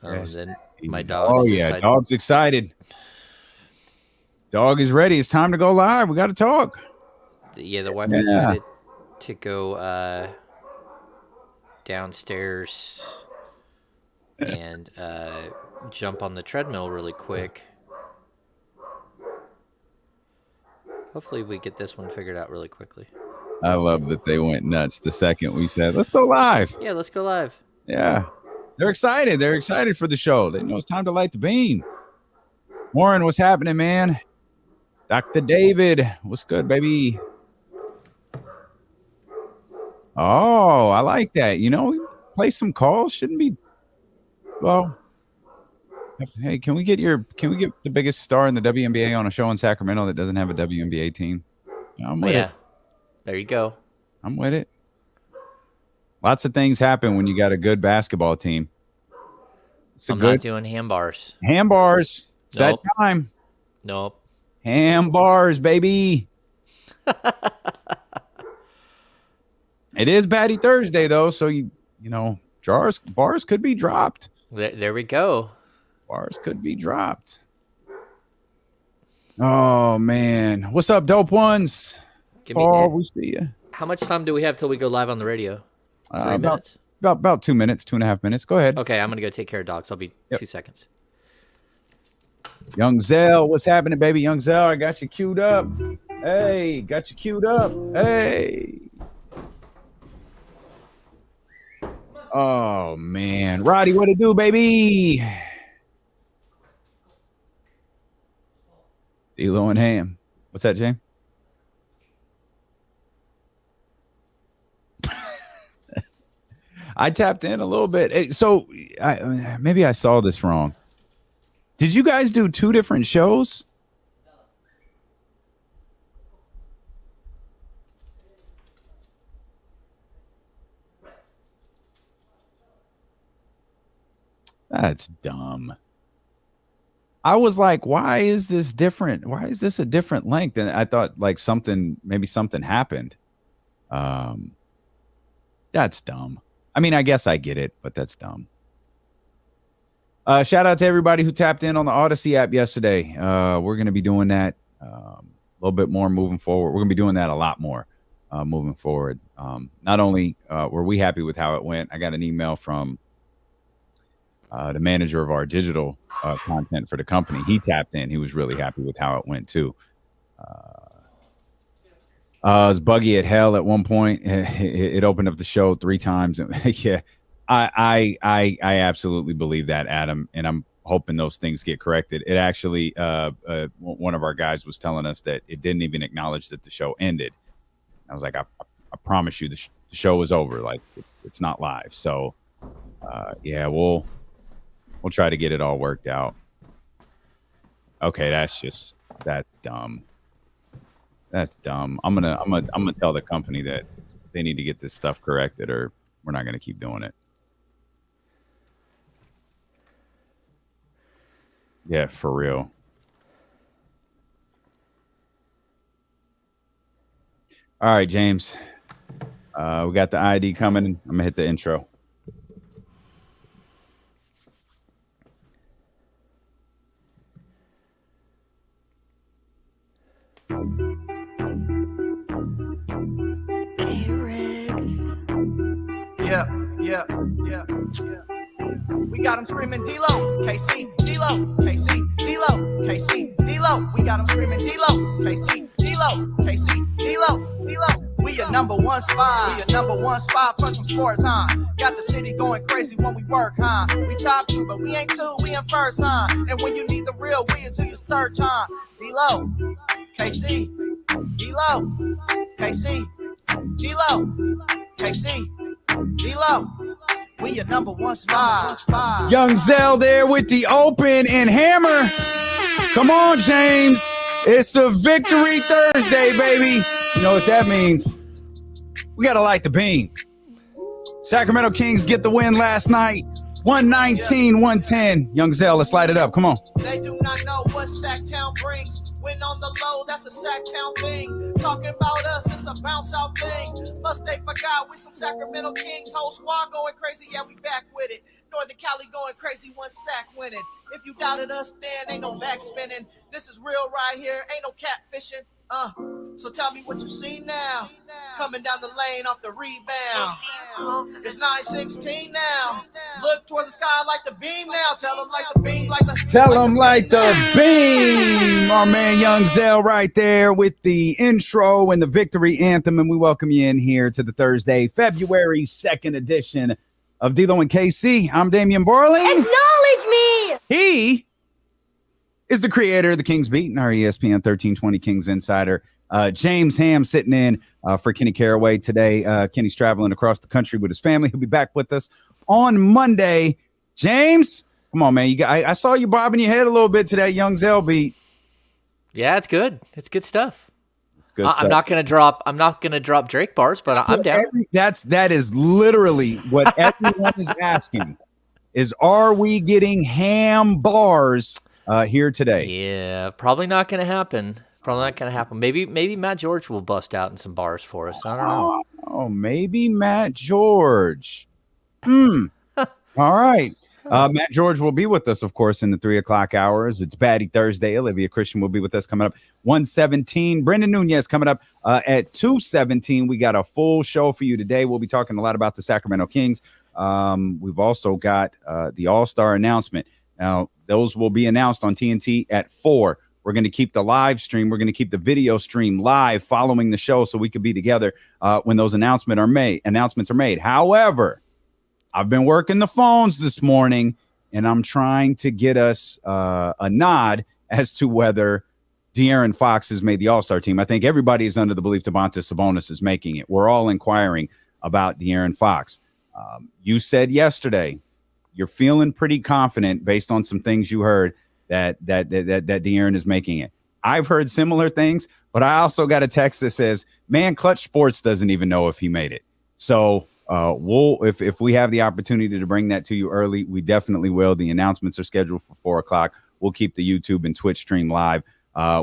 Yes. Then my dog. Oh, yeah. Dog's excited. Dog is ready. It's time to go live. We got to talk. Yeah, the wife decided to go downstairs and jump on the treadmill really quick. Hopefully we get this one figured out really quickly. I love that they went nuts the second we said, let's go live. Yeah, let's go live. Yeah. They're excited. They're excited for the show. They know it's time to light the beam. Warren, what's happening, man? Dr. David, what's good, baby? Oh, I like that. You know, play some calls. Shouldn't be. Well, hey, can we get the biggest star in the WNBA on a show in Sacramento that doesn't have a WNBA team? I'm with it. There you go. I'm with it. Lots of things happen when you got a good basketball team. Not doing handbars. Handbars. It's that time. Nope. Handbars, baby. It is Patty Thursday, though, so you know, bars could be dropped. There we go. Bars could be dropped. Oh man, what's up, dope ones? We see you. How much time do we have till we go live on the radio? 3 minutes. About 2 minutes, 2.5 minutes. Go ahead. Okay, I'm gonna go take care of dogs. I'll be 2 seconds. Young Zell, what's happening, baby? Young Zell, I got you queued up. Hey, got you queued up. Hey. Oh man, Roddy, what it do, baby? D'Lo and Ham. What's that, James? I tapped in a little bit. So maybe I saw this wrong. Did you guys do 2 different shows? That's dumb. I was like, why is this different? Why is this a different length? And I thought like maybe something happened. That's dumb. I mean, I guess I get it, but that's dumb. Shout out to everybody who tapped in on the Odyssey app yesterday. We're going to be doing that a little bit more moving forward. We're going to be doing that a lot more moving forward. Not only were we happy with how it went, I got an email from the manager of our digital content for the company. He tapped in. He was really happy with how it went too. It was buggy at hell at one point. It opened up the show 3 times. Yeah, I absolutely believe that, Adam, and I'm hoping those things get corrected. It actually, one of our guys was telling us that it didn't even acknowledge that the show ended. I was like, I promise you, the show is over. Like it's not live. So, yeah, we'll try to get it all worked out. Okay, that's dumb. That's dumb. I'm gonna tell the company that they need to get this stuff corrected, or we're not gonna keep doing it. Yeah, for real. All right, James. We got the ID coming. I'm gonna hit the intro. Yeah. We got them screaming D-Lo, KC, D-Lo, KC, D-Lo, KC, D-Lo. We got them screaming D-Lo, KC, D-Lo, KC, D-Lo, D-Lo. We your number one spot for some sports, huh? Got the city going crazy when we work, huh? We top 2, but we ain't 2, we in first, huh? And when you need the real, we is who you search, huh? D-Lo, KC, D-Lo, KC, D-Lo, KC, D-Lo. We your number one spot. Young Zell there with the open and hammer. Come on, James. It's a victory Thursday, baby. You know what that means? We got to light the beam. Sacramento Kings get the win last night. 119-110. Young Zell, let's light it up. Come on. They do not know what Sacktown brings. When on the low, that's a sack town thing. Talking about us, it's a bounce out thing. Must they forgot we some Sacramento Kings. Whole squad going crazy, yeah, we back with it. Northern Cali going crazy, one sack winning. If you doubted us then, ain't no back spinning. This is real right here, ain't no catfishing. So tell me what you see now. Coming down the lane off the rebound. It's 9:16 now. Look towards the sky like the beam now. Tell them like the beam, like the Tell them like the beam. Our man Young Zell right there with the intro and the victory anthem. And we welcome you in here to the Thursday, February 2nd edition of D'Lo and KC. I'm Damian Borling. Acknowledge me. He is the creator of the Kings Beat and our ESPN 1320 Kings Insider. James Ham sitting in for Kenny Caraway today. Kenny's traveling across the country with his family. He'll be back with us on Monday. James, come on, man. I saw you bobbing your head a little bit to that Young Zell beat. Yeah, it's good. It's good stuff. It's good I'm stuff. I'm not gonna drop Drake bars, but I'm down. That is literally what everyone is asking. Is are we getting ham bars here today? Yeah, probably not gonna happen. Maybe Matt George will bust out in some bars for us. I don't know. Oh, maybe Matt George. All right. Matt George will be with us, of course, in the 3 o'clock hours. It's Batty Thursday. Olivia Christian will be with us coming up 1:17. Brenden Nunes coming up at 2:17. We got a full show for you today. We'll be talking a lot about the Sacramento Kings. We've also got the All-Star announcement. Now, those will be announced on TNT at 4. We're going to keep the live stream. We're going to keep the video stream live following the show so we could be together when those announcements are made. However, I've been working the phones this morning, and I'm trying to get us a nod as to whether De'Aaron Fox has made the All-Star team. I think everybody is under the belief Domantas Sabonis is making it. We're all inquiring about De'Aaron Fox. You said yesterday you're feeling pretty confident based on some things you heard that De'Aaron is making it. I've heard similar things, but I also got a text that says, man, Clutch Sports doesn't even know if he made it. So if we have the opportunity to bring that to you early, we definitely will. The announcements are scheduled for 4 o'clock. We'll keep the YouTube and Twitch stream live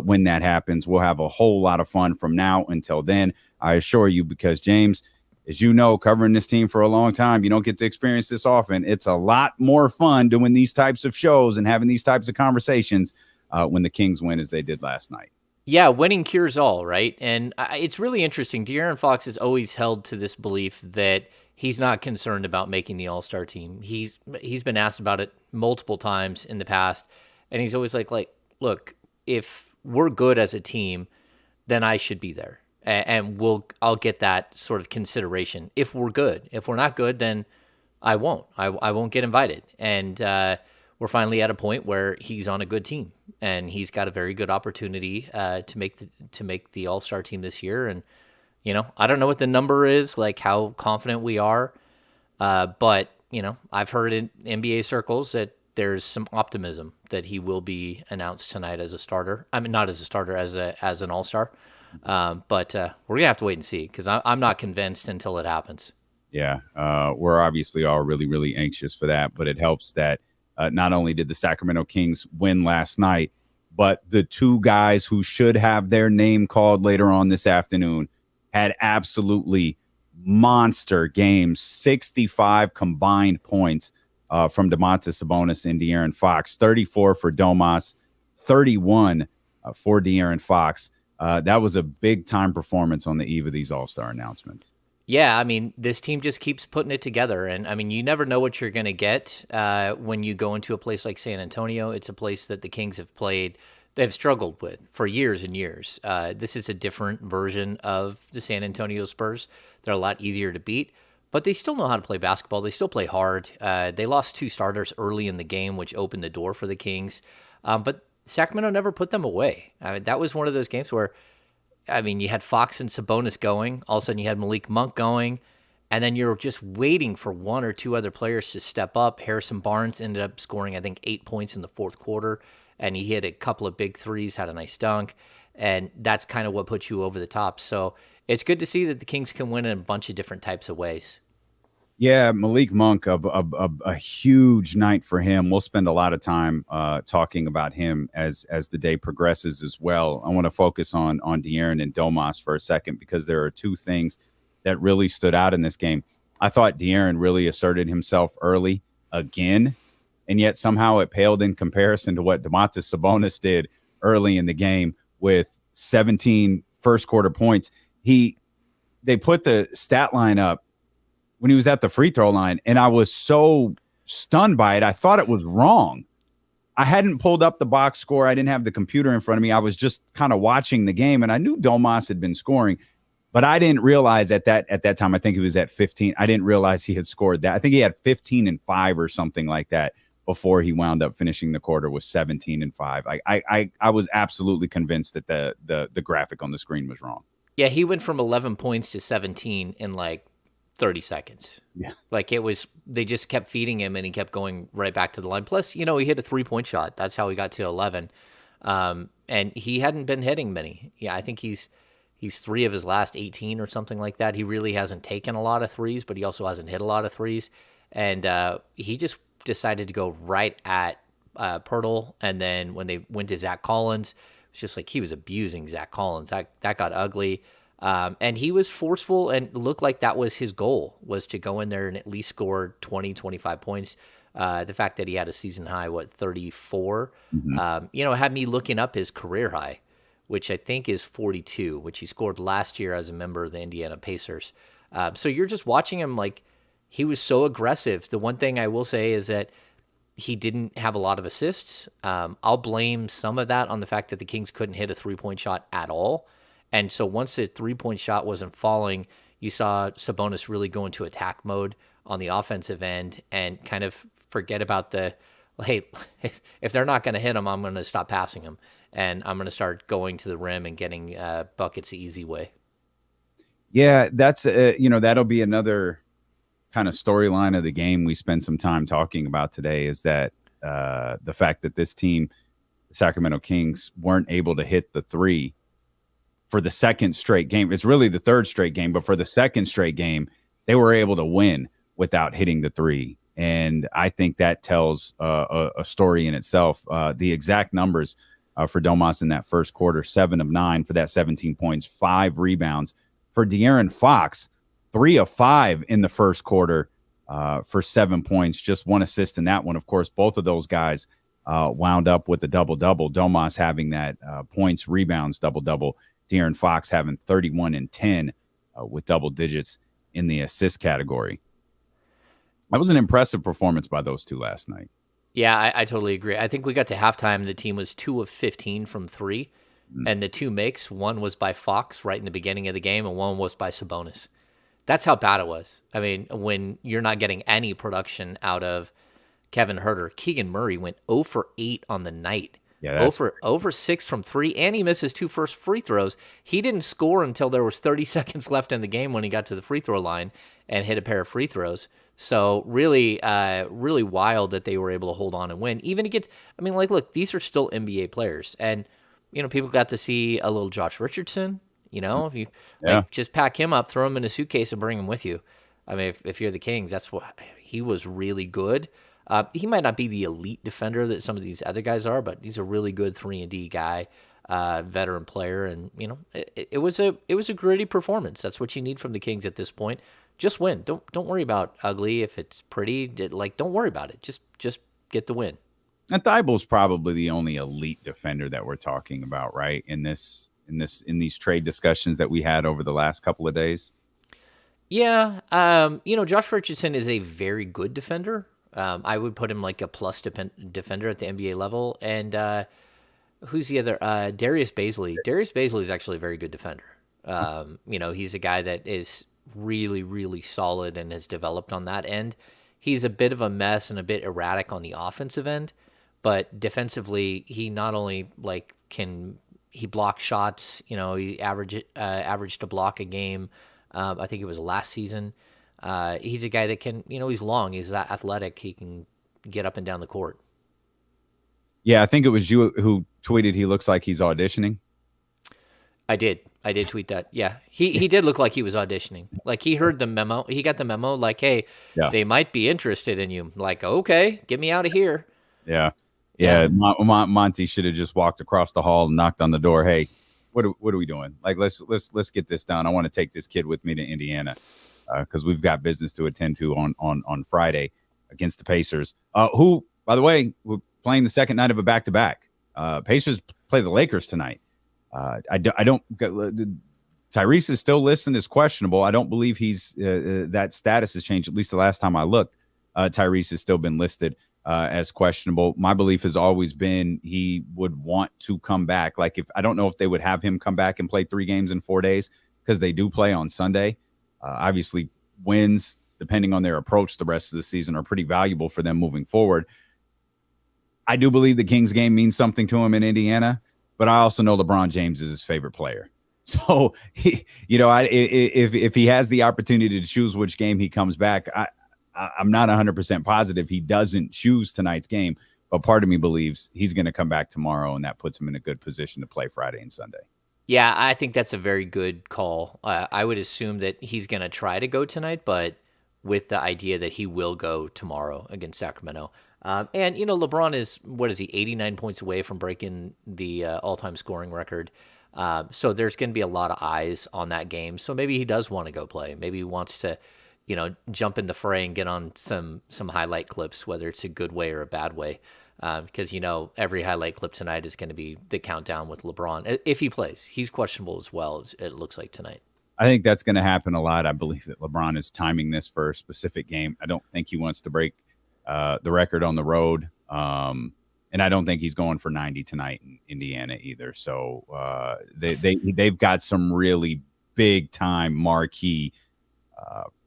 when that happens. We'll have a whole lot of fun from now until then, I assure you, because James, as you know, covering this team for a long time, you don't get to experience this often. It's a lot more fun doing these types of shows and having these types of conversations when the Kings win as they did last night. Yeah, winning cures all, right? And it's really interesting. De'Aaron Fox has always held to this belief that he's not concerned about making the All-Star team. He's been asked about it multiple times in the past, and he's always like, look, if we're good as a team, then I should be there. And I'll get that sort of consideration if we're good. If we're not good, then I won't. I won't get invited. And we're finally at a point where he's on a good team, and he's got a very good opportunity to make the All-Star team this year. And I don't know what the number is, like how confident we are, but I've heard in NBA circles that there's some optimism that he will be announced tonight as a starter. I mean, not as a starter, as an All-Star. But we're gonna have to wait and see, because I'm not convinced until it happens. Yeah, we're obviously all really, really anxious for that, but it helps that not only did the Sacramento Kings win last night, but the two guys who should have their name called later on this afternoon had absolutely monster games, 65 combined points from Domantas Sabonis and De'Aaron Fox, 34 for Domas, 31 for De'Aaron Fox. That was a big-time performance on the eve of these All-Star announcements. Yeah, I mean, this team just keeps putting it together. And, I mean, you never know what you're going to get when you go into a place like San Antonio. It's a place that the Kings they've struggled with for years and years. This is a different version of the San Antonio Spurs. They're a lot easier to beat, but they still know how to play basketball. They still play hard. They lost 2 starters early in the game, which opened the door for the Kings. But Sacramento never put them away. I mean, that was one of those games where, I mean, you had Fox and Sabonis going. All of a sudden, you had Malik Monk going. And then you're just waiting for 1 or 2 other players to step up. Harrison Barnes ended up scoring, I think, 8 points in the fourth quarter. And he hit a couple of big threes, had a nice dunk. And that's kind of what put you over the top. So it's good to see that the Kings can win in a bunch of different types of ways. Yeah, Malik Monk, a huge night for him. We'll spend a lot of time talking about him as the day progresses as well. I want to focus on De'Aaron and Domas for a second because there are two things that really stood out in this game. I thought De'Aaron really asserted himself early again, and yet somehow it paled in comparison to what Domantas Sabonis did early in the game with 17 first quarter points. They put the stat line up when he was at the free throw line, and I was so stunned by it. I thought it was wrong. I hadn't pulled up the box score. I didn't have the computer in front of me. I was just kind of watching the game, and I knew Domas had been scoring, but I didn't realize at that time, I think it was at 15. I didn't realize he had scored that. I think he had 15 and 5 or something like that before he wound up finishing the quarter with 17 and 5. I was absolutely convinced that the graphic on the screen was wrong. Yeah, he went from 11 points to 17 in like 30 seconds. Yeah. Like they just kept feeding him and he kept going right back to the line. Plus, he hit a 3-point shot. That's how he got to 11. And he hadn't been hitting many. Yeah, I think he's 3 of his last 18 or something like that. He really hasn't taken a lot of threes, but he also hasn't hit a lot of threes. And he just decided to go right at Pirtle. And then when they went to Zach Collins, it's just like he was abusing Zach Collins. That got ugly. And he was forceful and looked like that was his goal, was to go in there and at least score 20, 25 points. The fact that he had a season high, 34, had me looking up his career high, which I think is 42, which he scored last year as a member of the Indiana Pacers. So you're just watching him like he was so aggressive. The one thing I will say is that he didn't have a lot of assists. I'll blame some of that on the fact that the Kings couldn't hit a 3-point shot at all. And so once the 3-point shot wasn't falling, you saw Sabonis really go into attack mode on the offensive end and kind of forget about hey, if they're not going to hit him, I'm going to stop passing him. And I'm going to start going to the rim and getting buckets the easy way. Yeah, that's, that'll be another kind of storyline of the game we spend some time talking about today, is that the fact that this team, the Sacramento Kings, weren't able to hit the three for the second straight game. It's really the third straight game, but for the second straight game, they were able to win without hitting the three. And I think that tells a story in itself. The exact numbers for Domas in that first quarter: 7 of 9 for that 17 points, 5 rebounds. For De'Aaron Fox, 3 of 5 in the first quarter for 7 points, just 1 assist in that one. Of course, both of those guys wound up with a double-double. Domas having that points, rebounds, double-double. De'Aaron Fox having 31 and 10 with double digits in the assist category. That was an impressive performance by those two last night. Yeah, I totally agree. I think we got to halftime, the team was 2 of 15 from 3, and the 2 makes, one was by Fox right in the beginning of the game, and one was by Sabonis. That's how bad it was. I mean, when you're not getting any production out of Kevin Huerter, Keegan Murray went 0 for 8 on the night. Yeah, 0 for 6 from 3, and he missed his 2 first free throws. He didn't score until there was 30 seconds left in the game when he got to the free throw line and hit a pair of free throws. So really, really wild that they were able to hold on and win. Even against, look, these are still NBA players, and people got to see a little Josh Richardson. If you just pack him up, throw him in a suitcase, and bring him with you. I mean, if you're the Kings, that's what he was really good. He might not be the elite defender that some of these other guys are, but he's a really good 3-and-D guy, veteran player, and it was a gritty performance. That's what you need from the Kings at this point. Just win. Don't worry about ugly. If it's pretty, don't worry about it. Just get the win. And Thibauld's probably the only elite defender that we're talking about, right? In these trade discussions that we had over the last couple of days. Yeah, Josh Richardson is a very good defender. I would put him like a plus defender at the NBA level. And who's the other? Darius Bazley. Darius Bazley is actually a very good defender. He's a guy that is really, really solid and has developed on that end. He's a bit of a mess and a bit erratic on the offensive end, but defensively, he not only can he block shots. He averaged a block a game. I think it was last season. He's a guy that can, he's long, he's athletic, he can get up and down the court. Yeah, I think it was you who tweeted he looks like he's auditioning. I did. I did tweet that. Yeah, he did look like he was auditioning. Like he heard the memo. He got the memo. Like, hey, Yeah. they might be interested in you. Like, okay, get me out of here. Yeah. Yeah. Monty should have just walked across the hall and knocked on the door. Hey, what are we doing? Like, let's get this done. I want to take this kid with me to Indiana because we've got business to attend to on Friday against the Pacers. Who, by the way, we're playing the second night of a back-to-back. Pacers play the Lakers tonight. I don't. Tyrese is still listed as questionable. I don't believe he's that status has changed. At least the last time I looked, Tyrese has still been listed as questionable. My belief has always been he would want to come back. Like I don't know if they would have him come back and play 3 games in 4 days because they do play on Sunday. Obviously, wins depending on their approach the rest of the season are pretty valuable for them moving forward. I do believe the Kings game means something to him in Indiana. But I also know LeBron James is his favorite player. So, if he has the opportunity to choose which game he comes back, I'm not 100% positive he doesn't choose tonight's game. But part of me believes he's going to come back tomorrow, and that puts him in a good position to play Friday and Sunday. Yeah, I think that's a very good call. I would assume that he's going to try to go tonight, but with the idea that he will go tomorrow against Sacramento. And, LeBron is, 89 points away from breaking the all-time scoring record. So there's going to be a lot of eyes on that game. So maybe he does want to go play. Maybe he wants to, jump in the fray and get on some highlight clips, whether it's a good way or a bad way. Because, every highlight clip tonight is going to be the countdown with LeBron. If he plays, he's questionable as well, as it looks like tonight. I think that's going to happen a lot. I believe that LeBron is timing this for a specific game. I don't think he wants to break the record on the road. And I don't think he's going for 90 tonight in Indiana either. So they've got some really big time marquee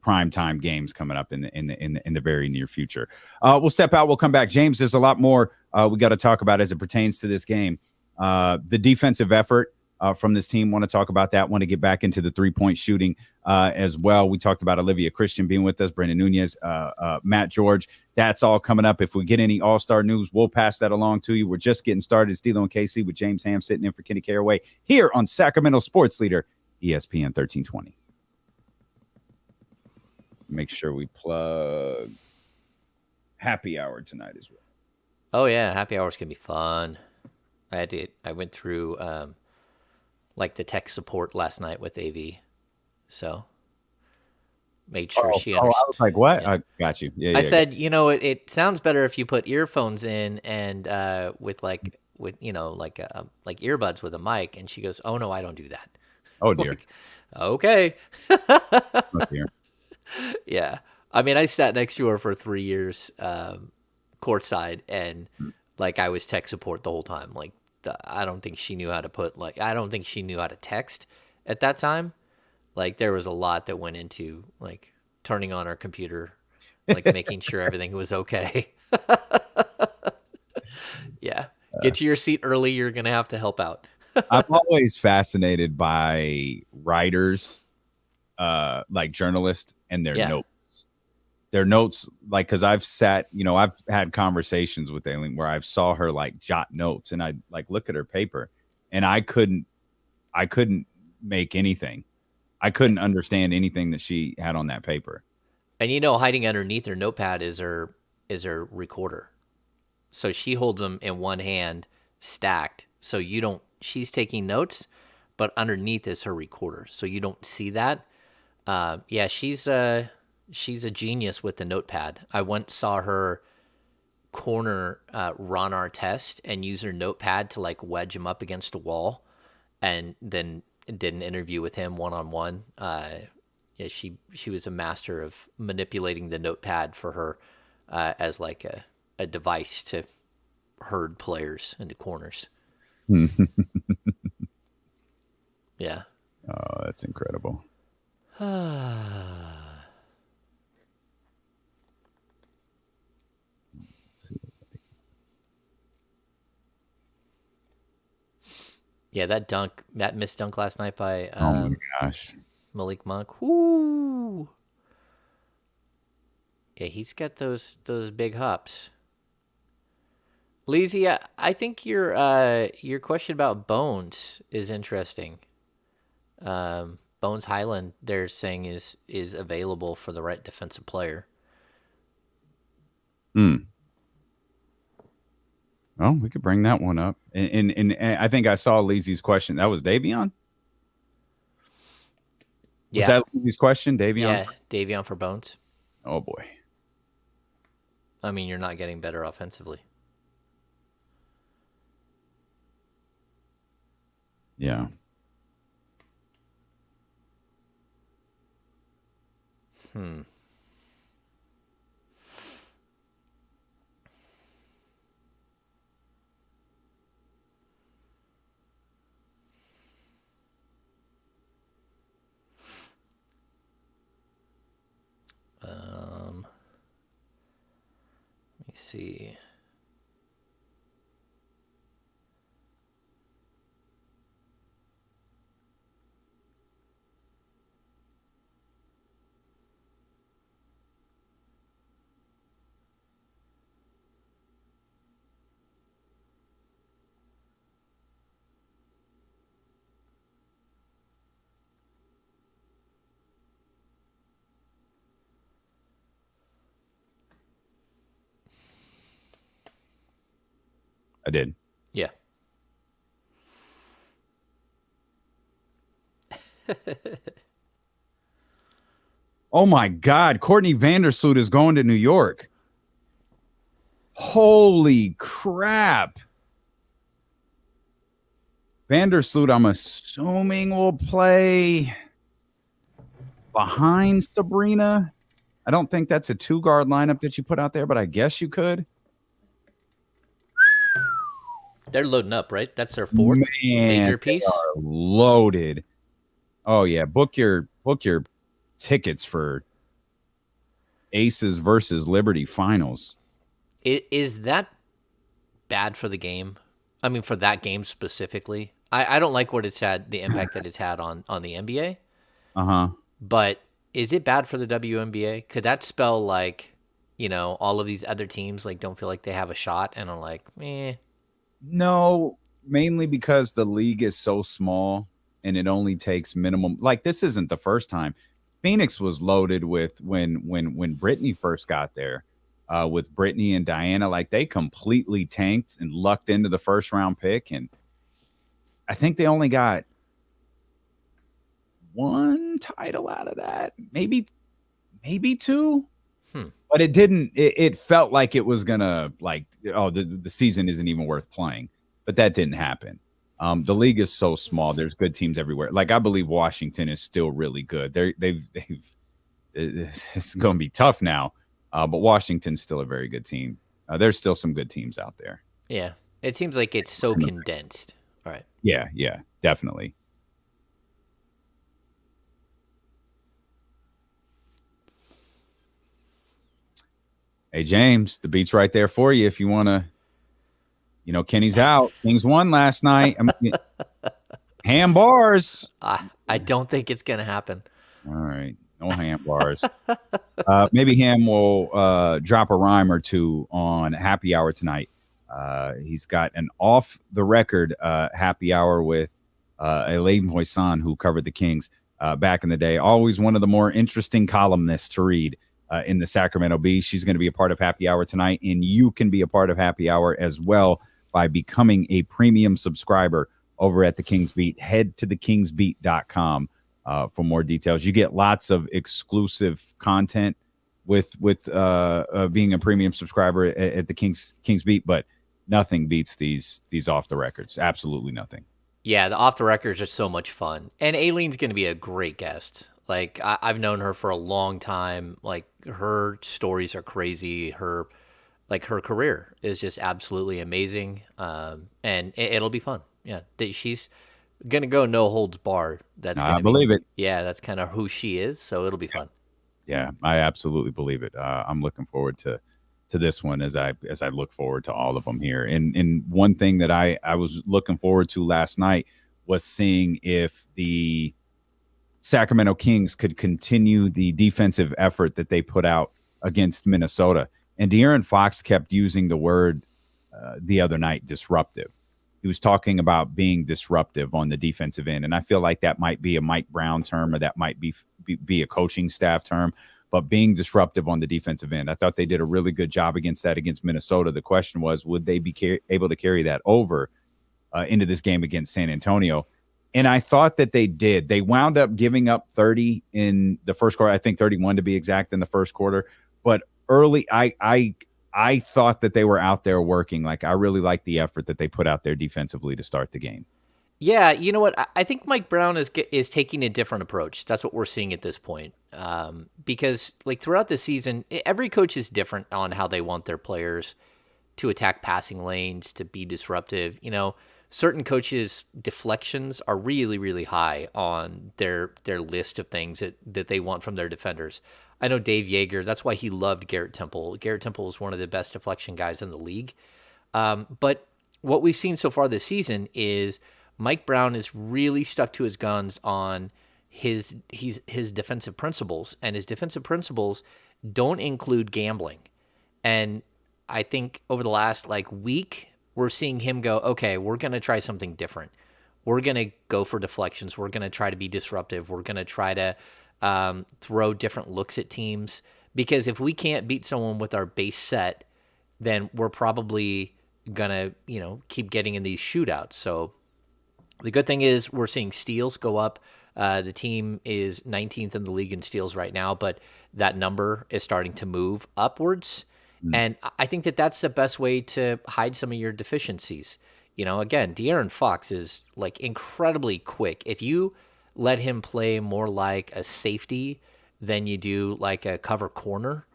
prime time games coming up in the very near future. We'll step out. We'll come back. James, there's a lot more we got to talk about as it pertains to this game. The defensive effort from this team. Want to talk about that. Want to get back into the 3-point shooting as well. We talked about Olivia Christian being with us, Brenden Nunes, Matt George. That's all coming up. If we get any All-Star news, we'll pass that along to you. We're just getting started. It's D'Lo and KC with James Ham sitting in for Kenny Caraway here on Sacramento Sports Leader, ESPN 1320. Make sure we plug happy hour tonight as well. Oh, yeah. Happy hour's going to be fun. I went through the tech support last night with AV. So made sure she understood. I was like, what? Yeah. I got you. I said, it sounds better if you put earphones in and with earbuds with a mic. And she goes, oh no, I don't do that. Oh dear. Okay. Oh dear. Yeah. I mean, I sat next to her for 3 years, courtside, and I was tech support the whole time. I don't think she knew how to I don't think she knew how to text at that time. There was a lot that went into turning on her computer, making sure everything was okay. Yeah. Get to your seat early. You're going to have to help out. I'm always fascinated by writers, journalists and their notes. Their notes, because I've I've had conversations with Aileen where I've saw her jot notes, and I look at her paper, and I couldn't make anything. I couldn't understand anything that she had on that paper. And hiding underneath her notepad is her recorder. So she holds them in one hand, stacked. So she's taking notes, but underneath is her recorder. So you don't see that. Yeah, she's a genius with the notepad. I once saw her corner Ron Artest and use her notepad to wedge him up against a wall, and then did an interview with him one-on-one. Yeah, she was a master of manipulating the notepad for her as a device to herd players into corners. Yeah. Oh, that's incredible. Yeah, that missed dunk last night by oh my gosh, Malik Monk. Woo! Yeah, he's got those big hops. Leezy, I think your question about Bones is interesting. Bones Highland, they're saying is available for the right defensive player. Well, we could bring that one up. And I think I saw Leezy's question. That was Davion? Yeah. Was that Leezy's question, Davion? Yeah, Davion for Bones. Oh, boy. I mean, you're not getting better offensively. Yeah. Let me see. I did. Yeah. Oh, my God. Courtney Vandersloot is going to New York. Holy crap. Vandersloot, I'm assuming, will play behind Sabrina. I don't think that's a 2-guard lineup that you put out there, but I guess you could. They're loading up, right? That's their fourth major piece. They are loaded. Oh yeah, book your tickets for Aces versus Liberty finals. Is that bad for the game? I mean, for that game specifically. I don't like what it's had, the impact that it's had on the NBA. But is it bad for the WNBA? Could that spell like, all of these other teams like don't feel like they have a shot and are like, meh? No, mainly because the league is so small and it only takes minimum. Like, this isn't the first time. Phoenix was loaded with when Brittany first got there, with Brittany and Diana. Like, they completely tanked and lucked into the first round pick, and I think they only got one title out of that, maybe two. But it didn't. It felt like it was gonna the season isn't even worth playing, but that didn't happen. The league is so small. There's good teams everywhere. Like, I believe Washington is still really good. They've it's going to be tough now, but Washington's still a very good team. There's still some good teams out there. Yeah, it seems like it's so condensed. All right. Yeah, definitely. Hey, James, the beat's right there for you if you want to. Kenny's out. Kings won last night. Ham bars. I don't think it's going to happen. All right. No ham bars. Maybe Ham will drop a rhyme or two on happy hour tonight. He's got an off-the-record happy hour with Elaine Voisin, who covered the Kings back in the day. Always one of the more interesting columnists to read in the Sacramento Bee. She's going to be a part of happy hour tonight, and you can be a part of happy hour as well by becoming a premium subscriber over at the Kings Beat. Head to thekingsbeat.com for more details. You get lots of exclusive content with being a premium subscriber at the Kings Beat, but nothing beats these off the records. Absolutely nothing. Yeah, the off the records are so much fun, and Aileen's going to be a great guest. Like, I've known her for a long time. Like, her stories are crazy. Her career is just absolutely amazing. And it'll be fun. Yeah, she's gonna go no holds barred. I believe it. Yeah, that's kind of who she is. So it'll be fun. Yeah, I absolutely believe it. I'm looking forward to this one as I look forward to all of them here. And one thing that I was looking forward to last night was seeing if the Sacramento Kings could continue the defensive effort that they put out against Minnesota. And De'Aaron Fox kept using the word the other night, disruptive. he was talking about being disruptive on the defensive end. And I feel like that might be a Mike Brown term, or that might be a coaching staff term, but being disruptive on the defensive end. I thought they did a really good job against Minnesota. The question was, would they be able to carry that over into this game against San Antonio? And I thought that they did. They wound up giving up 30 in the first quarter. I think 31 to be exact in the first quarter. But early, I thought that they were out there working. Like, I really liked the effort that they put out there defensively to start the game. Yeah, you know what? I think Mike Brown is taking a different approach. That's what we're seeing at this point. Because like throughout the season, every coach is different on how they want their players to attack passing lanes, to be disruptive. You know, certain coaches' deflections are really, really high on their list of things that they want from their defenders. I know Dave Yeager, that's why he loved Garrett Temple. Garrett Temple is one of the best deflection guys in the league. But what we've seen so far this season is Mike Brown is really stuck to his guns on his defensive principles, and his defensive principles don't include gambling. And I think over the last week, we're seeing him go, okay, we're going to try something different. We're going to go for deflections. We're going to try to be disruptive. We're going to try to throw different looks at teams, because if we can't beat someone with our base set, then we're probably going to, keep getting in these shootouts. So the good thing is we're seeing steals go up. The team is 19th in the league in steals right now, but that number is starting to move upwards. And I think that that's the best way to hide some of your deficiencies. Again, De'Aaron Fox is incredibly quick. If you let him play more like a safety than you do like a cover corner,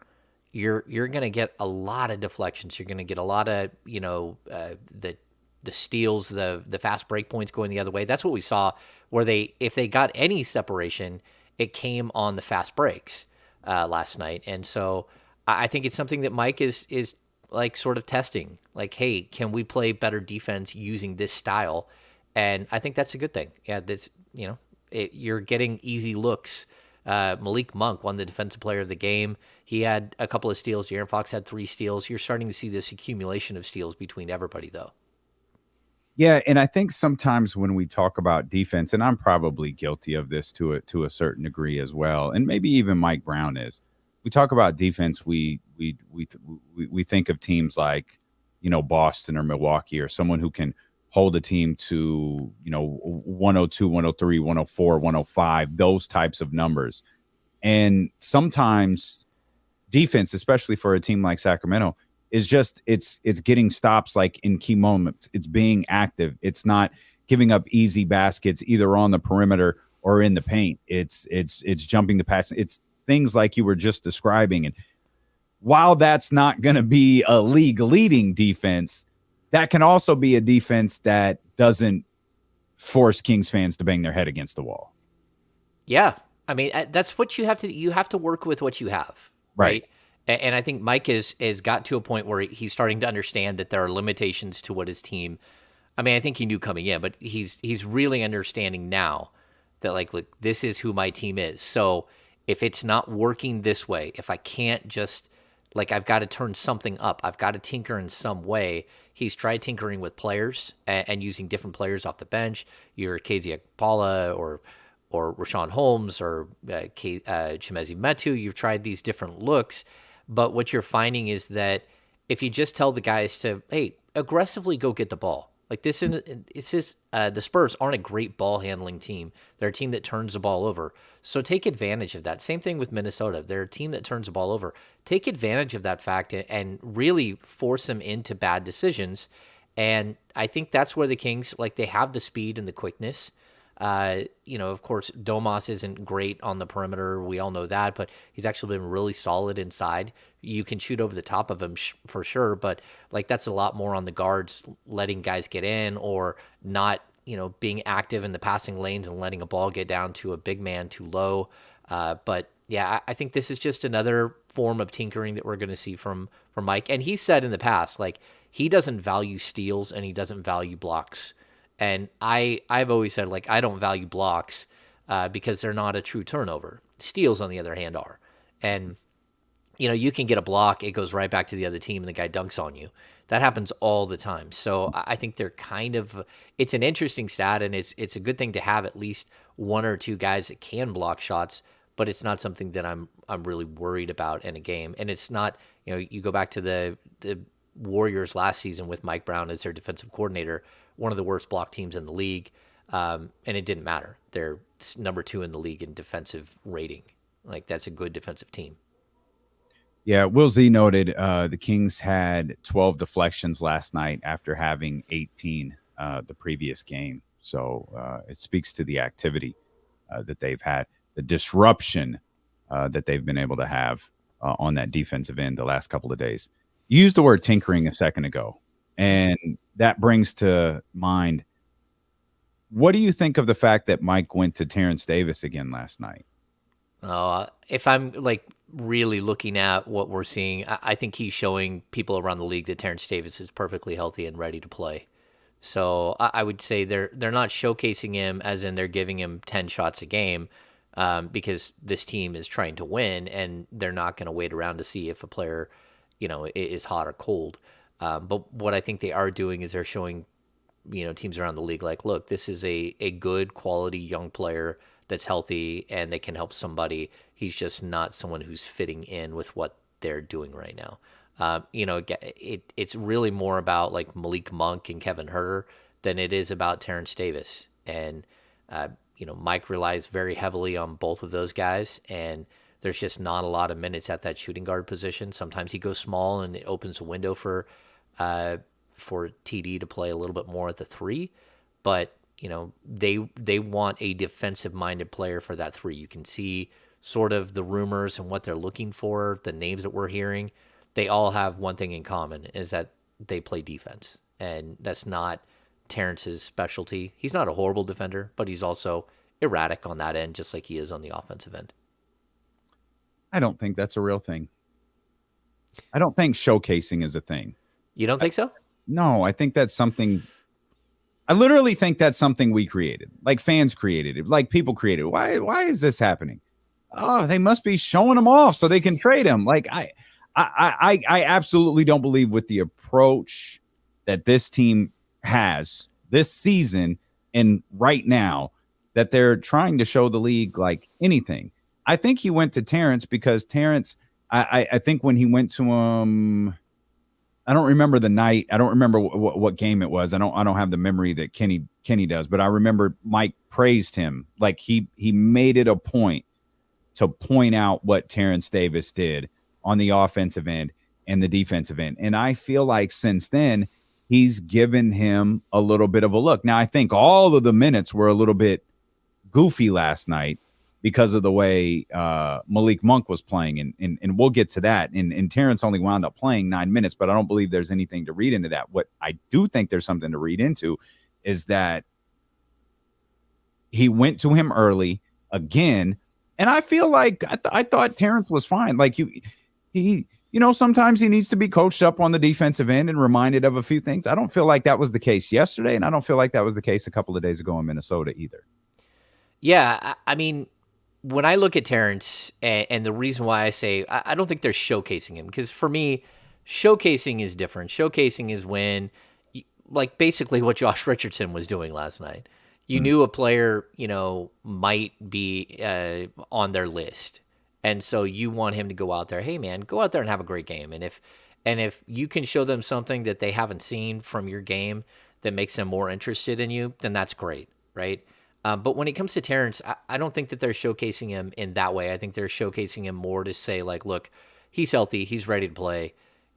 you're going to get a lot of deflections. You're going to get a lot of, the steals, the fast break points going the other way. That's what we saw, where if they got any separation, it came on the fast breaks last night. And so I think it's something that Mike is sort of testing. Hey, can we play better defense using this style? And I think that's a good thing. Yeah, that's, you're getting easy looks. Malik Monk won the defensive player of the game. He had a couple of steals. De'Aaron Fox had 3 steals. You're starting to see this accumulation of steals between everybody, though. Yeah, and I think sometimes when we talk about defense, and I'm probably guilty of this to a certain degree as well, and maybe even Mike Brown is, we talk about defense, we think of teams like, Boston or Milwaukee, or someone who can hold a team to, 102, 103, 104, 105, those types of numbers. And sometimes defense, especially for a team like Sacramento, is just it's getting stops in key moments. It's being active. It's not giving up easy baskets either on the perimeter or in the paint. It's jumping the pass. It's things like you were just describing. And while that's not going to be a league leading defense, that can also be a defense that doesn't force Kings fans to bang their head against the wall. Yeah. I mean, that's what you have to work with what you have. Right. And I think Mike has got to a point where he's starting to understand that there are limitations to what his team. I mean, I think he knew coming in, but he's really understanding now that look, this is who my team is. So if it's not working this way, if I can't just I've got to turn something up, I've got to tinker in some way. He's tried tinkering with players and using different players off the bench. Your KZ Akpala or Rashawn Holmes or Chimezi Metu. You've tried these different looks. But what you're finding is that if you just tell the guys to, hey, aggressively go get the ball. The Spurs aren't a great ball handling team. They're a team that turns the ball over. So take advantage of that. Same thing with Minnesota. They're a team that turns the ball over. Take advantage of that fact and really force them into bad decisions. And I think that's where the Kings, they have the speed and the quickness. Of course, Domas isn't great on the perimeter. We all know that, but he's actually been really solid inside. You can shoot over the top of him for sure, but that's a lot more on the guards letting guys get in or not, being active in the passing lanes and letting a ball get down to a big man too low. But yeah, I think this is just another form of tinkering that we're going to see from Mike. And he said in the past, he doesn't value steals and he doesn't value blocks. And I've always said, I don't value blocks because they're not a true turnover. Steals, on the other hand, are. And, you can get a block, it goes right back to the other team, and the guy dunks on you. That happens all the time. So I think they're it's an interesting stat, and it's a good thing to have at least one or two guys that can block shots, but it's not something that I'm really worried about in a game. And it's not, you go back to the Warriors last season with Mike Brown as their defensive coordinator, one of the worst block teams in the league. And it didn't matter. They're number 2 in the league in defensive rating. Like, that's a good defensive team. Yeah, Will Z noted the Kings had 12 deflections last night after having 18 the previous game. So it speaks to the activity that they've had, the disruption that they've been able to have on that defensive end the last couple of days. You used the word tinkering a second ago, and that brings to mind, what do you think of the fact that Mike went to Terrence Davis again last night? If I'm really looking at what we're seeing, I think he's showing people around the league that Terrence Davis is perfectly healthy and ready to play. So I would say they're not showcasing him as in they're giving him 10 shots a game, because this team is trying to win, and they're not going to wait around to see if a player, is hot or cold. But what I think they are doing is they're showing, teams around the league, look, this is a good quality young player that's healthy and they can help somebody. He's just not someone who's fitting in with what they're doing right now. It's really more about Malik Monk and Kevin Huerter than it is about Terrence Davis. And, Mike relies very heavily on both of those guys, and there's just not a lot of minutes at that shooting guard position. Sometimes he goes small and it opens a window for TD to play a little bit more at the 3, but they want a defensive-minded player for that 3. You can see sort of the rumors and what they're looking for, the names that we're hearing. They all have one thing in common, is that they play defense, and that's not Terrence's specialty. He's not a horrible defender, but he's also erratic on that end, just like he is on the offensive end. I don't think that's a real thing. I don't think showcasing is a thing. You don't think so? No, I think that's something. I literally think that's something we created, fans created it, people created it. Why is this happening? Oh, they must be showing him off so they can trade him. I absolutely don't believe with the approach that this team has this season and right now that they're trying to show the league anything. I think he went to Terrence because Terrence, I think when he went to him, I don't remember the night. I don't remember what game it was. I don't have the memory that Kenny does, but I remember Mike praised him. He made it a point to point out what Terrence Davis did on the offensive end and the defensive end. And I feel like since then, he's given him a little bit of a look. Now, I think all of the minutes were a little bit goofy last night because of the way Malik Monk was playing, and we'll get to that. And Terrence only wound up playing 9 minutes, but I don't believe there's anything to read into that. What I do think there's something to read into is that he went to him early again, and I feel like I thought Terrence was fine. He sometimes he needs to be coached up on the defensive end and reminded of a few things. I don't feel like that was the case yesterday, and I don't feel like that was the case a couple of days ago in Minnesota either. Yeah, I mean, when I look at Terrence, and the reason why I say I don't think they're showcasing him, because for me, showcasing is different. Showcasing is when, basically what Josh Richardson was doing last night. You knew a player, might be on their list. And so you want him to go out there, hey man, go out there and have a great game. And if you can show them something that they haven't seen from your game that makes them more interested in you, then that's great, right? But when it comes to Terrence, I don't think that they're showcasing him in that way. I think they're showcasing him more to say, look, he's healthy, he's ready to play,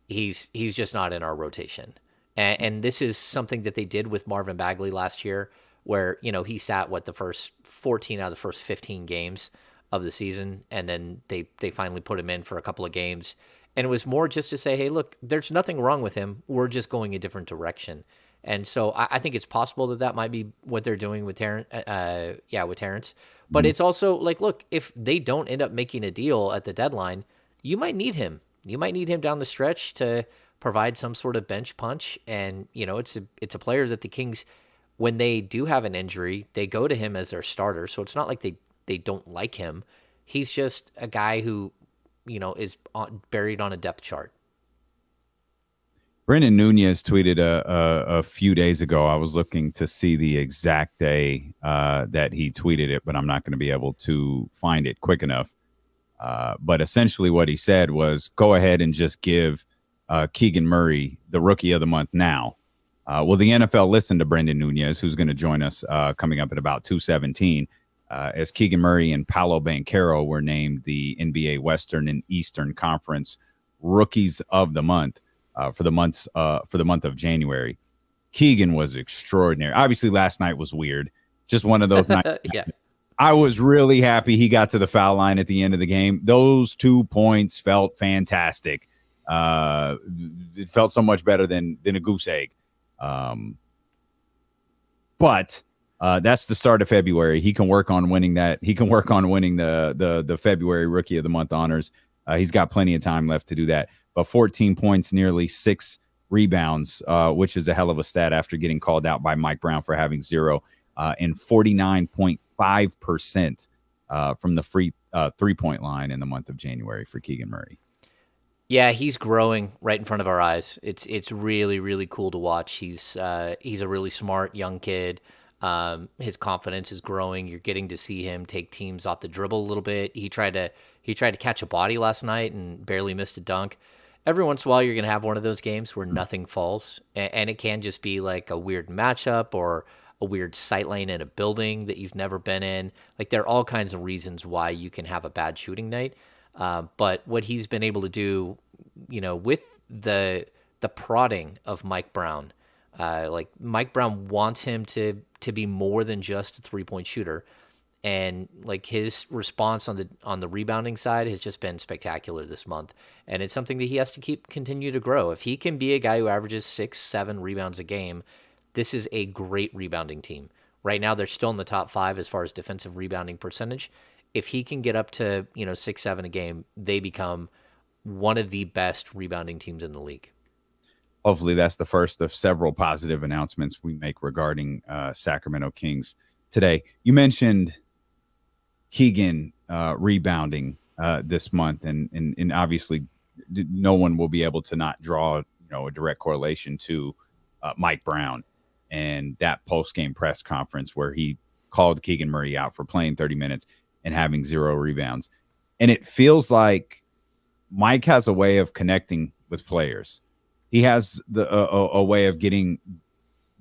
he's just not in our rotation. And this is something that they did with Marvin Bagley last year, where he sat the first 14 out of the first 15 games of the season, and then they finally put him in for a couple of games, and it was more just to say, hey, look, there's nothing wrong with him, we're just going a different direction. And so I think it's possible that might be what they're doing with Terrence. With Terrence. But it's also look, if they don't end up making a deal at the deadline, you might need him. You might need him down the stretch to provide some sort of bench punch. And it's a player that the Kings, when they do have an injury, they go to him as their starter. So it's not like they don't like him. He's just a guy who, is buried on a depth chart. Brenden Nunes tweeted a few days ago. I was looking to see the exact day that he tweeted it, but I'm not going to be able to find it quick enough. But essentially what he said was, go ahead and just give Keegan Murray the Rookie of the Month now. Well, the NFL listened to Brenden Nunes, who's going to join us coming up at about 2:17, as Keegan Murray and Paolo Banchero were named the NBA Western and Eastern Conference Rookies of the Month for the month of January. Keegan was extraordinary. Obviously, last night was weird. Just one of those nights. Yeah. I was really happy he got to the foul line at the end of the game. Those 2 points felt fantastic. It felt so much better than a goose egg. But that's the start of February. He can work on winning that. He can work on winning the February Rookie of the Month honors. He's got plenty of time left to do that. But 14 points, nearly 6 rebounds, which is a hell of a stat after getting called out by Mike Brown for having 0, and 49.5% from the free 3-point line in the month of January for Keegan Murray. Yeah, he's growing right in front of our eyes. It's really, really cool to watch. He's a really smart young kid. His confidence is growing. You're getting to see him take teams off the dribble a little bit. He tried to catch a body last night and barely missed a dunk. Every once in a while, you're going to have one of those games where nothing falls, and it can just be like a weird matchup or a weird sight lane in a building that you've never been in. Like, there are all kinds of reasons why you can have a bad shooting night. But what he's been able to do, with the prodding of Mike Brown, like Mike Brown wants him to be more than just a 3-point shooter. And like his response on the rebounding side has just been spectacular this month. And it's something that he has to continue to grow. If he can be a guy who averages 6-7 rebounds a game, this is a great rebounding team. Right now, they're still in the top 5 as far as defensive rebounding percentage. If he can get up to 6-7 a game, they become one of the best rebounding teams in the league. Hopefully that's the first of several positive announcements we make regarding Sacramento Kings today. You mentioned Keegan rebounding this month, and obviously no one will be able to not draw a direct correlation to Mike Brown and that post-game press conference where he called Keegan Murray out for playing 30 minutes and having 0 rebounds. And it feels like Mike has a way of connecting with players. He has a way of getting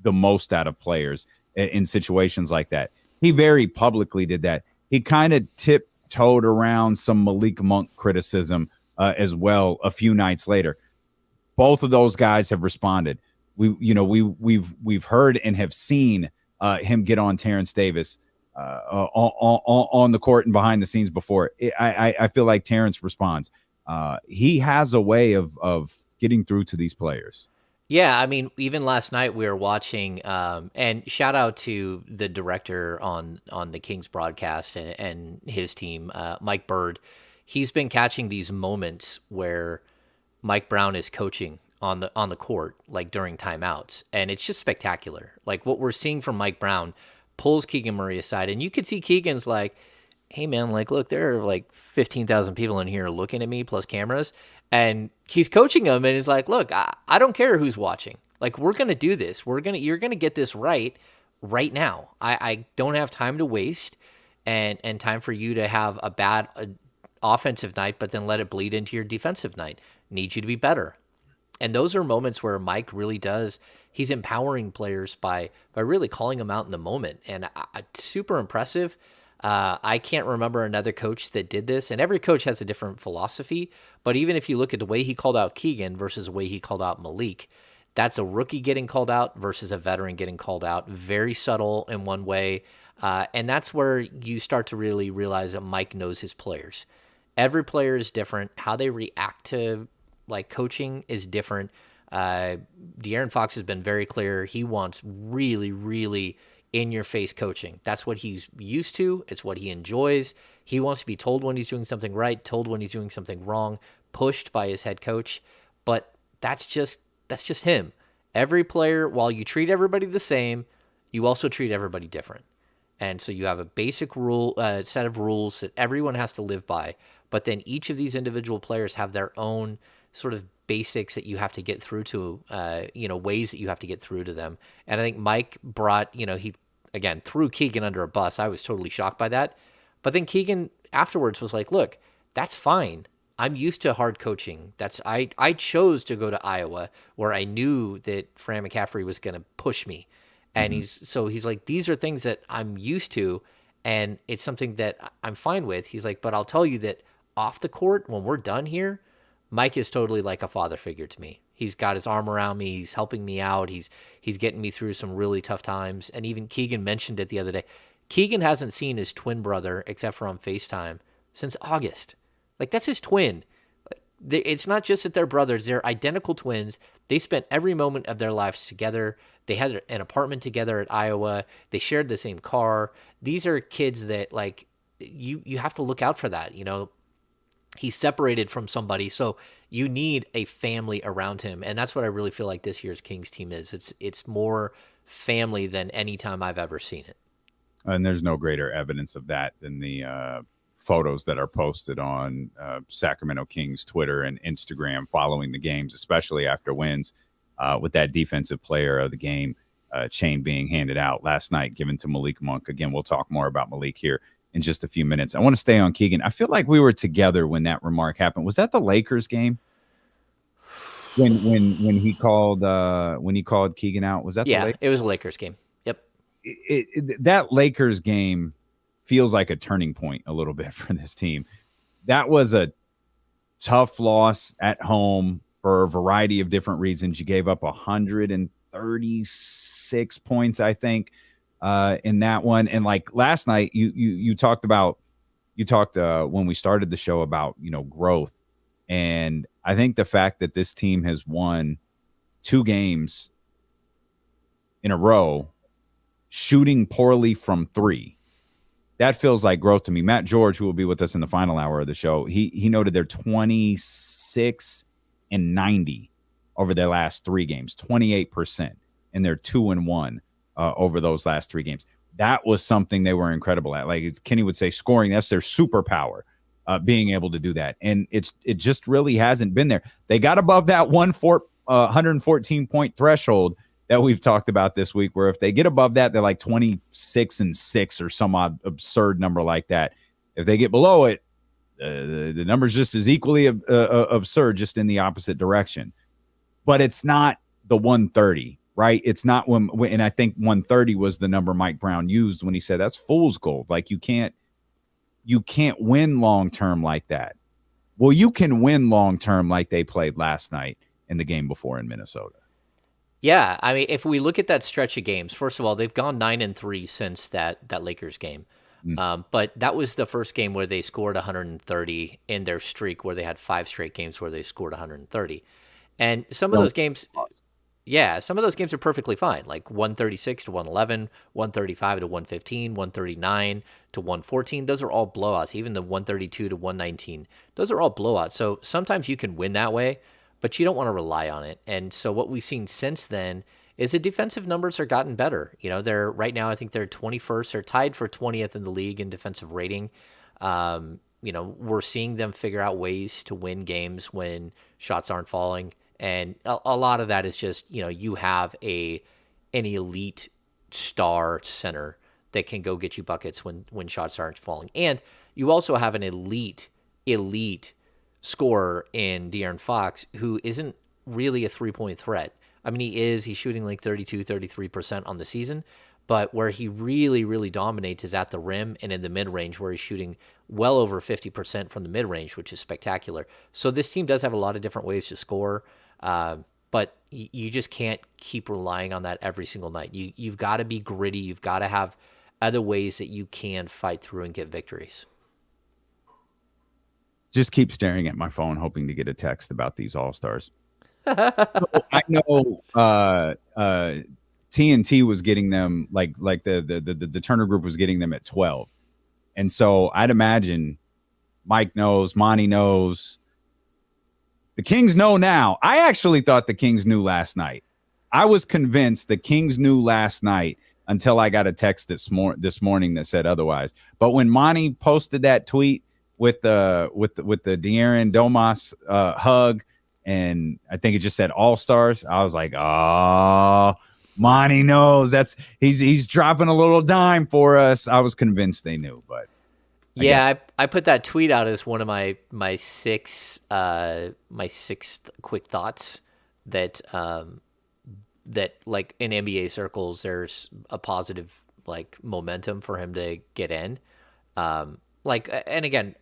the most out of players in situations like that. He very publicly did that. He kind of tiptoed around some Malik Monk criticism as well a few nights later. Both of those guys have responded. We've heard and have seen him get on Terrence Davis on the court and behind the scenes before. I feel like Terrence responds. He has a way of getting through to these players. Yeah, I mean, even last night we were watching, and shout out to the director on the Kings broadcast and his team, Mike Bird. He's been catching these moments where Mike Brown is coaching on the court, like during timeouts, and it's just spectacular. Like what we're seeing from Mike Brown pulls Keegan Murray aside, and you could see Keegan's like, hey man, like look, there are like 15,000 people in here looking at me plus cameras, and he's coaching them, and he's like, look, I don't care who's watching. Like we're gonna do this. You're gonna get this right now. I don't have time to waste and time for you to have a bad offensive night, but then let it bleed into your defensive night. Need you to be better. And those are moments where Mike really does. He's empowering players by really calling them out in the moment, and super impressive. I can't remember another coach that did this, and every coach has a different philosophy. But even if you look at the way he called out Keegan versus the way he called out Malik, that's a rookie getting called out versus a veteran getting called out. Very subtle in one way, and that's where you start to really realize that Mike knows his players. Every player is different. How they react to like coaching is different. De'Aaron Fox has been very clear. He wants really, really in-your-face coaching. That's what he's used to. It's what he enjoys. He wants to be told when he's doing something right, told when he's doing something wrong, pushed by his head coach. But that's just him. Every player, while you treat everybody the same, you also treat everybody different. And so you have a basic set of rules that everyone has to live by. But then each of these individual players have their own sort of basics that you have to get through to, ways that you have to get through to them. And I think Mike brought, he, again, threw Keegan under a bus. I was totally shocked by that. But then Keegan afterwards was like, look, that's fine. I'm used to hard coaching. I chose to go to Iowa where I knew that Fran McCaffrey was going to push me. And he's like, these are things that I'm used to, and it's something that I'm fine with. He's like, but I'll tell you that off the court, when we're done here, Mike is totally like a father figure to me. He's got his arm around me. He's helping me out. He's getting me through some really tough times. And even Keegan mentioned it the other day. Keegan hasn't seen his twin brother, except for on FaceTime, since August. Like, that's his twin. It's not just that they're brothers. They're identical twins. They spent every moment of their lives together. They had an apartment together at Iowa. They shared the same car. These are kids that, like, you have to look out for that. He's separated from somebody, so you need a family around him. And that's what I really feel like this year's Kings team is. It's more family than any time I've ever seen it. And there's no greater evidence of that than the photos that are posted on Sacramento Kings Twitter and Instagram following the games, especially after wins, with that defensive player of the game chain being handed out last night, given to Malik Monk. Again, we'll talk more about Malik here in just a few minutes. I want to stay on Keegan. I feel like we were together when that remark happened. Was that the Lakers game? When he called Keegan out? Was that the Lakers? It was a Lakers game. Yep. That Lakers game feels like a turning point a little bit for this team. That was a tough loss at home for a variety of different reasons. You gave up 136 points, I think, in that one. And like last night, you talked when we started the show about, growth. And I think the fact that this team has won 2 games in a row, shooting poorly from 3, that feels like growth to me. Matt George, who will be with us in the final hour of the show, he noted they're 26-90 over their last 3 games, 28%, and they're 2-1 over those last 3 games. That was something they were incredible at. Like Kenny would say, scoring, that's their superpower, being able to do that. And it just really hasn't been there. They got above that 114-point threshold that we've talked about this week, where if they get above that, they're like 26-6 or some odd absurd number like that. If they get below it, the number's just as equally absurd, just in the opposite direction. But it's not the 130, right? It's not when and I think 130 was the number Mike Brown used when he said that's fool's gold. Like you can't win long term like that. Well, you can win long term like they played last night in the game before in Minnesota. Yeah, I mean, if we look at that stretch of games, first of all, they've gone 9-3 since that Lakers game. But that was the first game where they scored 130 in their streak, where they had 5 straight games where they scored 130. And some of those games, some of those games are perfectly fine, like 136 to 111, 135 to 115, 139 to 114. Those are all blowouts. Even the 132 to 119, those are all blowouts. So sometimes you can win that way, but you don't want to rely on it. And so what we've seen since then is the defensive numbers are gotten better. They're right now, I think they're 21st or tied for 20th in the league in defensive rating. We're seeing them figure out ways to win games when shots aren't falling. And a lot of that is just, you have an elite star center that can go get you buckets when shots aren't falling. And you also have an elite scorer in De'Aaron Fox, who isn't really a three-point threat. I mean, he's shooting like 33% on the season, but where he really, really dominates is at the rim and in the mid-range, where he's shooting well over 50% from the mid-range, which is spectacular. So this team does have a lot of different ways to score, but you just can't keep relying on that every single night. You've got to be gritty. You've got to have other ways that you can fight through and get victories. Just keep staring at my phone, hoping to get a text about these All-Stars. I know TNT was getting them like the Turner Group was getting them at 12. And so I'd imagine Mike knows, Monty knows. The Kings know now. I actually thought the Kings knew last night. I was convinced the Kings knew last night until I got a text this morning that said otherwise. But when Monty posted that tweet with the De'Aaron Domas hug and I think it just said All-Stars. I was like, oh, Monty knows he's dropping a little dime for us. I was convinced they knew, but I put that tweet out as one of my six quick thoughts that that like in NBA circles there's a positive like momentum for him to get in. Like, and again,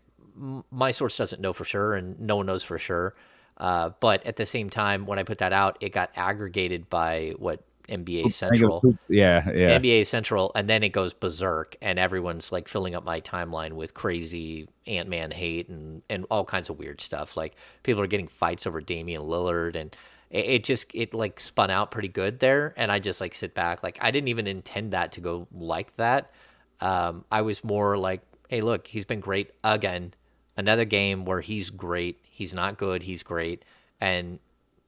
my source doesn't know for sure, and no one knows for sure. But at the same time, when I put that out, it got aggregated by what NBA Central. Yeah. NBA Central, and then it goes berserk, and everyone's like filling up my timeline with crazy Ant-Man hate and all kinds of weird stuff. Like people are getting fights over Damian Lillard, and it like spun out pretty good there. And I just like sit back, like I didn't even intend that to go like that. I was more like, hey, look, he's been great again. Another game where he's great. He's not good. He's great. And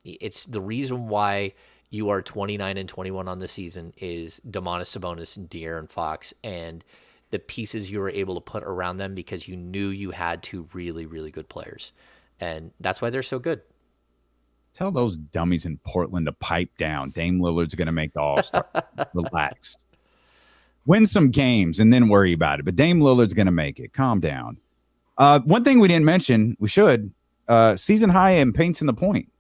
it's the reason why you are 29-21 on the season is Domantas Sabonis and De'Aaron Fox and the pieces you were able to put around them because you knew you had two really, really good players. And that's why they're so good. Tell those dummies in Portland to pipe down. Dame Lillard's going to make the All-Star. Relax. Win some games and then worry about it. But Dame Lillard's going to make it. Calm down. One thing we didn't mention, we should, season high in paints in the point.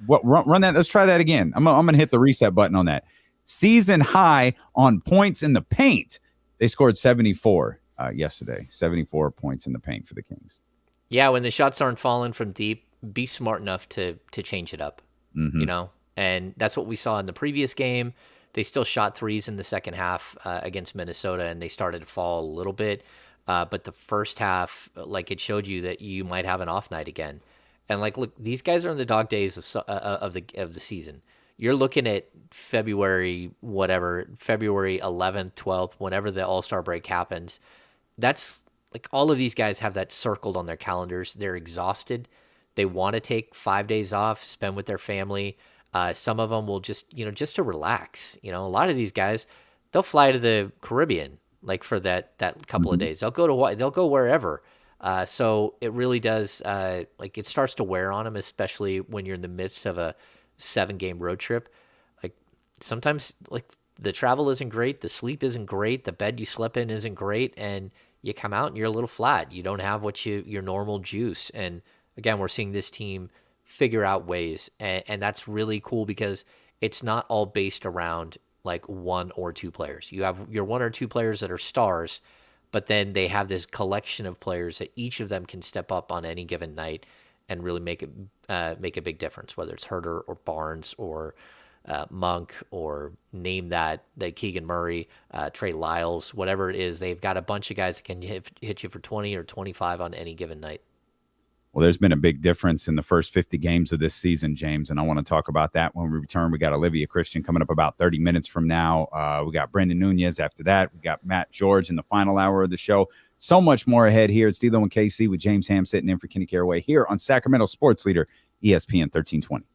Run that. Let's try that again. I'm going to hit the reset button on that. Season high on points in the paint. They scored 74 yesterday. 74 points in the paint for the Kings. Yeah, when the shots aren't falling from deep, be smart enough to change it up, you know? And that's what we saw in the previous game. They still shot threes in the second half against Minnesota, and they started to fall a little bit. But the first half, like it showed you that you might have an off night again. And like, look, these guys are in the dog days of the season. You're looking at February 11th, 12th, whenever the All-Star break happens. That's like all of these guys have that circled on their calendars. They're exhausted. They want to take 5 days off, spend with their family. Some of them will just to relax. A lot of these guys, they'll fly to the Caribbean like for that couple of days. They'll go wherever. So it really does, like it starts to wear on them, especially when you're in the midst of a 7-game road trip. Like sometimes like the travel isn't great. The sleep isn't great. The bed you slept in isn't great. And you come out and you're a little flat. You don't have your normal juice. And again, we're seeing this team figure out ways. And that's really cool because it's not all based around like one or two players. You have your one or two players that are stars, but then they have this collection of players that each of them can step up on any given night and really make a big difference, whether it's Herter or Barnes or Monk or name that Keegan Murray, Trey Lyles, whatever it is. They've got a bunch of guys that can hit you for 20 or 25 on any given night. Well, there's been a big difference in the first 50 games of this season, James, and I want to talk about that when we return. We got Olivia Christian coming up about 30 minutes from now. We got Brenden Nunes after that. We got Matt George in the final hour of the show. So much more ahead here. It's D'Lo and KC with James Ham sitting in for Kenny Caraway here on Sacramento Sports Leader, ESPN 1320.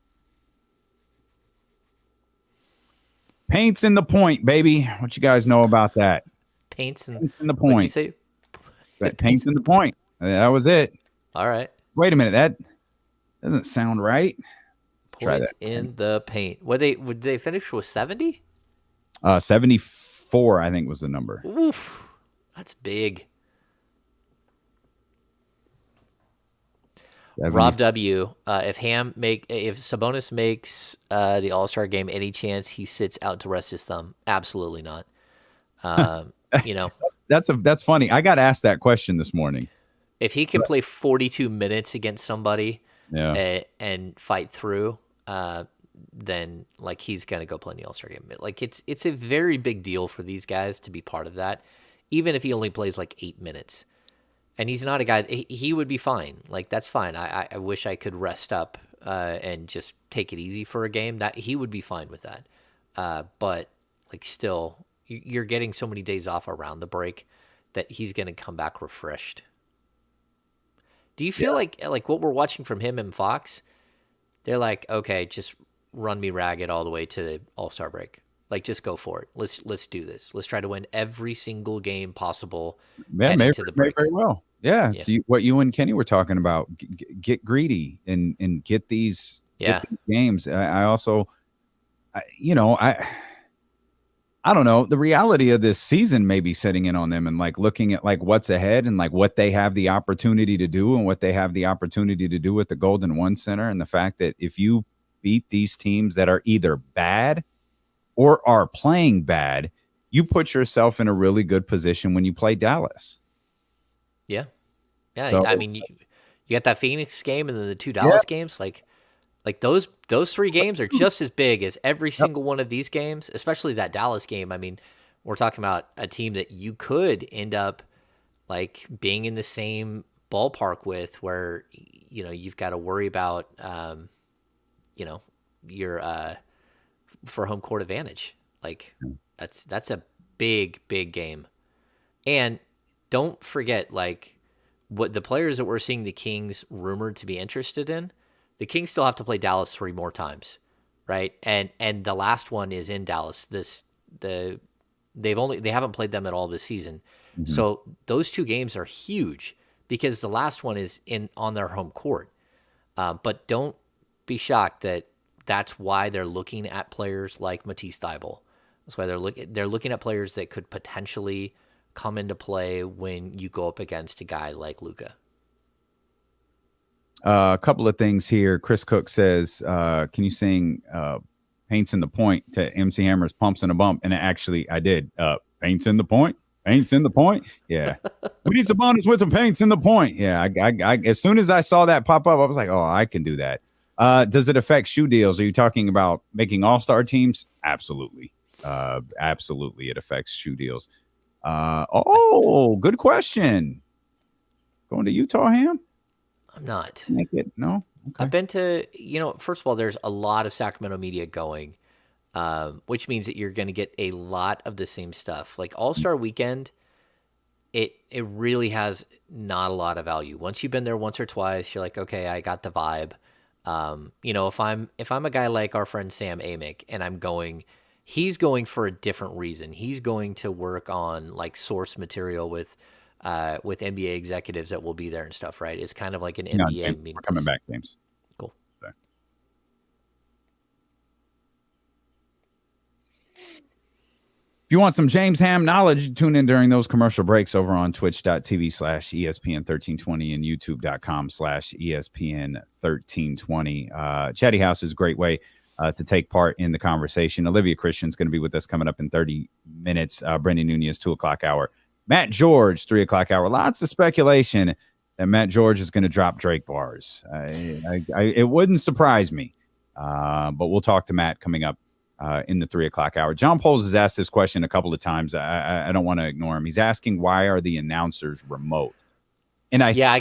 Paints in the point, baby. What you guys know about that? Paints in the point. Say? Paints in the point. That was it. All right. Wait a minute. That doesn't sound right. Try that. In the paint. Would they finish with 70? 74, I think, was the number. Oof, that's big. 70. Rob W. If Sabonis makes the All-Star game, any chance he sits out to rest his thumb? Absolutely not. That's funny. I got asked that question this morning. If he can play 42 minutes against somebody and fight through, then like he's gonna go play in the All-Star game. Like it's a very big deal for these guys to be part of that, even if he only plays like 8 minutes. And he's not a guy. He would be fine. Like that's fine. I wish I could rest up and just take it easy for a game. That he would be fine with that. But like still, you're getting so many days off around the break that he's gonna come back refreshed. Do you feel like what we're watching from him and Fox, they're like, okay, just run me ragged all the way to the All-Star break. Like, just go for it. Let's do this. Let's try to win every single game possible. Yeah, maybe very well. Yeah. Yeah. So what you and Kenny were talking about, get greedy and get these games. I also, I don't know. The reality of this season may be setting in on them and like looking at like what's ahead and like what they have the opportunity to do and what they have the opportunity to do with the Golden One Center. And the fact that if you beat these teams that are either bad or are playing bad, you put yourself in a really good position when you play Dallas. Yeah. Yeah. So, I mean, you got that Phoenix game and then the 2 yeah. Dallas games. Like those 3 games are just as big as every single one of these games, especially that Dallas game. I mean, we're talking about a team that you could end up like being in the same ballpark with, where you've got to worry about your for home court advantage. Like that's a big game. And don't forget, like, what the players that we're seeing the Kings rumored to be interested in, the Kings still have to play Dallas 3 more times, right? And the last one is in Dallas. They haven't played them at all this season. Mm-hmm. So those 2 games are huge because the last one is on their home court. But don't be shocked that that's why they're looking at players like Matisse Thybulle. That's why they're looking at players that could potentially come into play when you go up against a guy like Luka. A couple of things here. Chris Cook says, can you sing Paints in the Point to MC Hammer's Pumps and a Bump? And actually, I did. Paints in the Point. Paints in the Point. Yeah. We need some bonus with some paints in the point. Yeah. I as soon as I saw that pop up, I was like, oh, I can do that. Does it affect shoe deals? Are you talking about making all-star teams? Absolutely. Absolutely. It affects shoe deals. Good question. Going to Utah, Ham? I'm not. Make it? No? Okay. I've been to, first of all, there's a lot of Sacramento media going, which means that you're going to get a lot of the same stuff. Like All-Star Weekend, it really has not a lot of value. Once you've been there once or twice, you're like, okay, I got the vibe. If I'm a guy like our friend Sam Amick and I'm going, he's going for a different reason. He's going to work on like source material with NBA executives that will be there and stuff, right? It's kind of like an NBA meeting. We're coming back, James. Cool. Okay. If you want some James Ham knowledge, tune in during those commercial breaks over on twitch.tv/ESPN1320 and youtube.com/ESPN1320. Chatty House is a great way to take part in the conversation. Olivia Christian is going to be with us coming up in 30 minutes. Brenden Nunes, 2 o'clock hour. Matt George, 3 o'clock hour. Lots of speculation that Matt George is going to drop Drake bars. It wouldn't surprise me. But we'll talk to Matt coming up in the 3 o'clock hour. John Poles has asked this question a couple of times. I don't want to ignore him. He's asking, why are the announcers remote? And I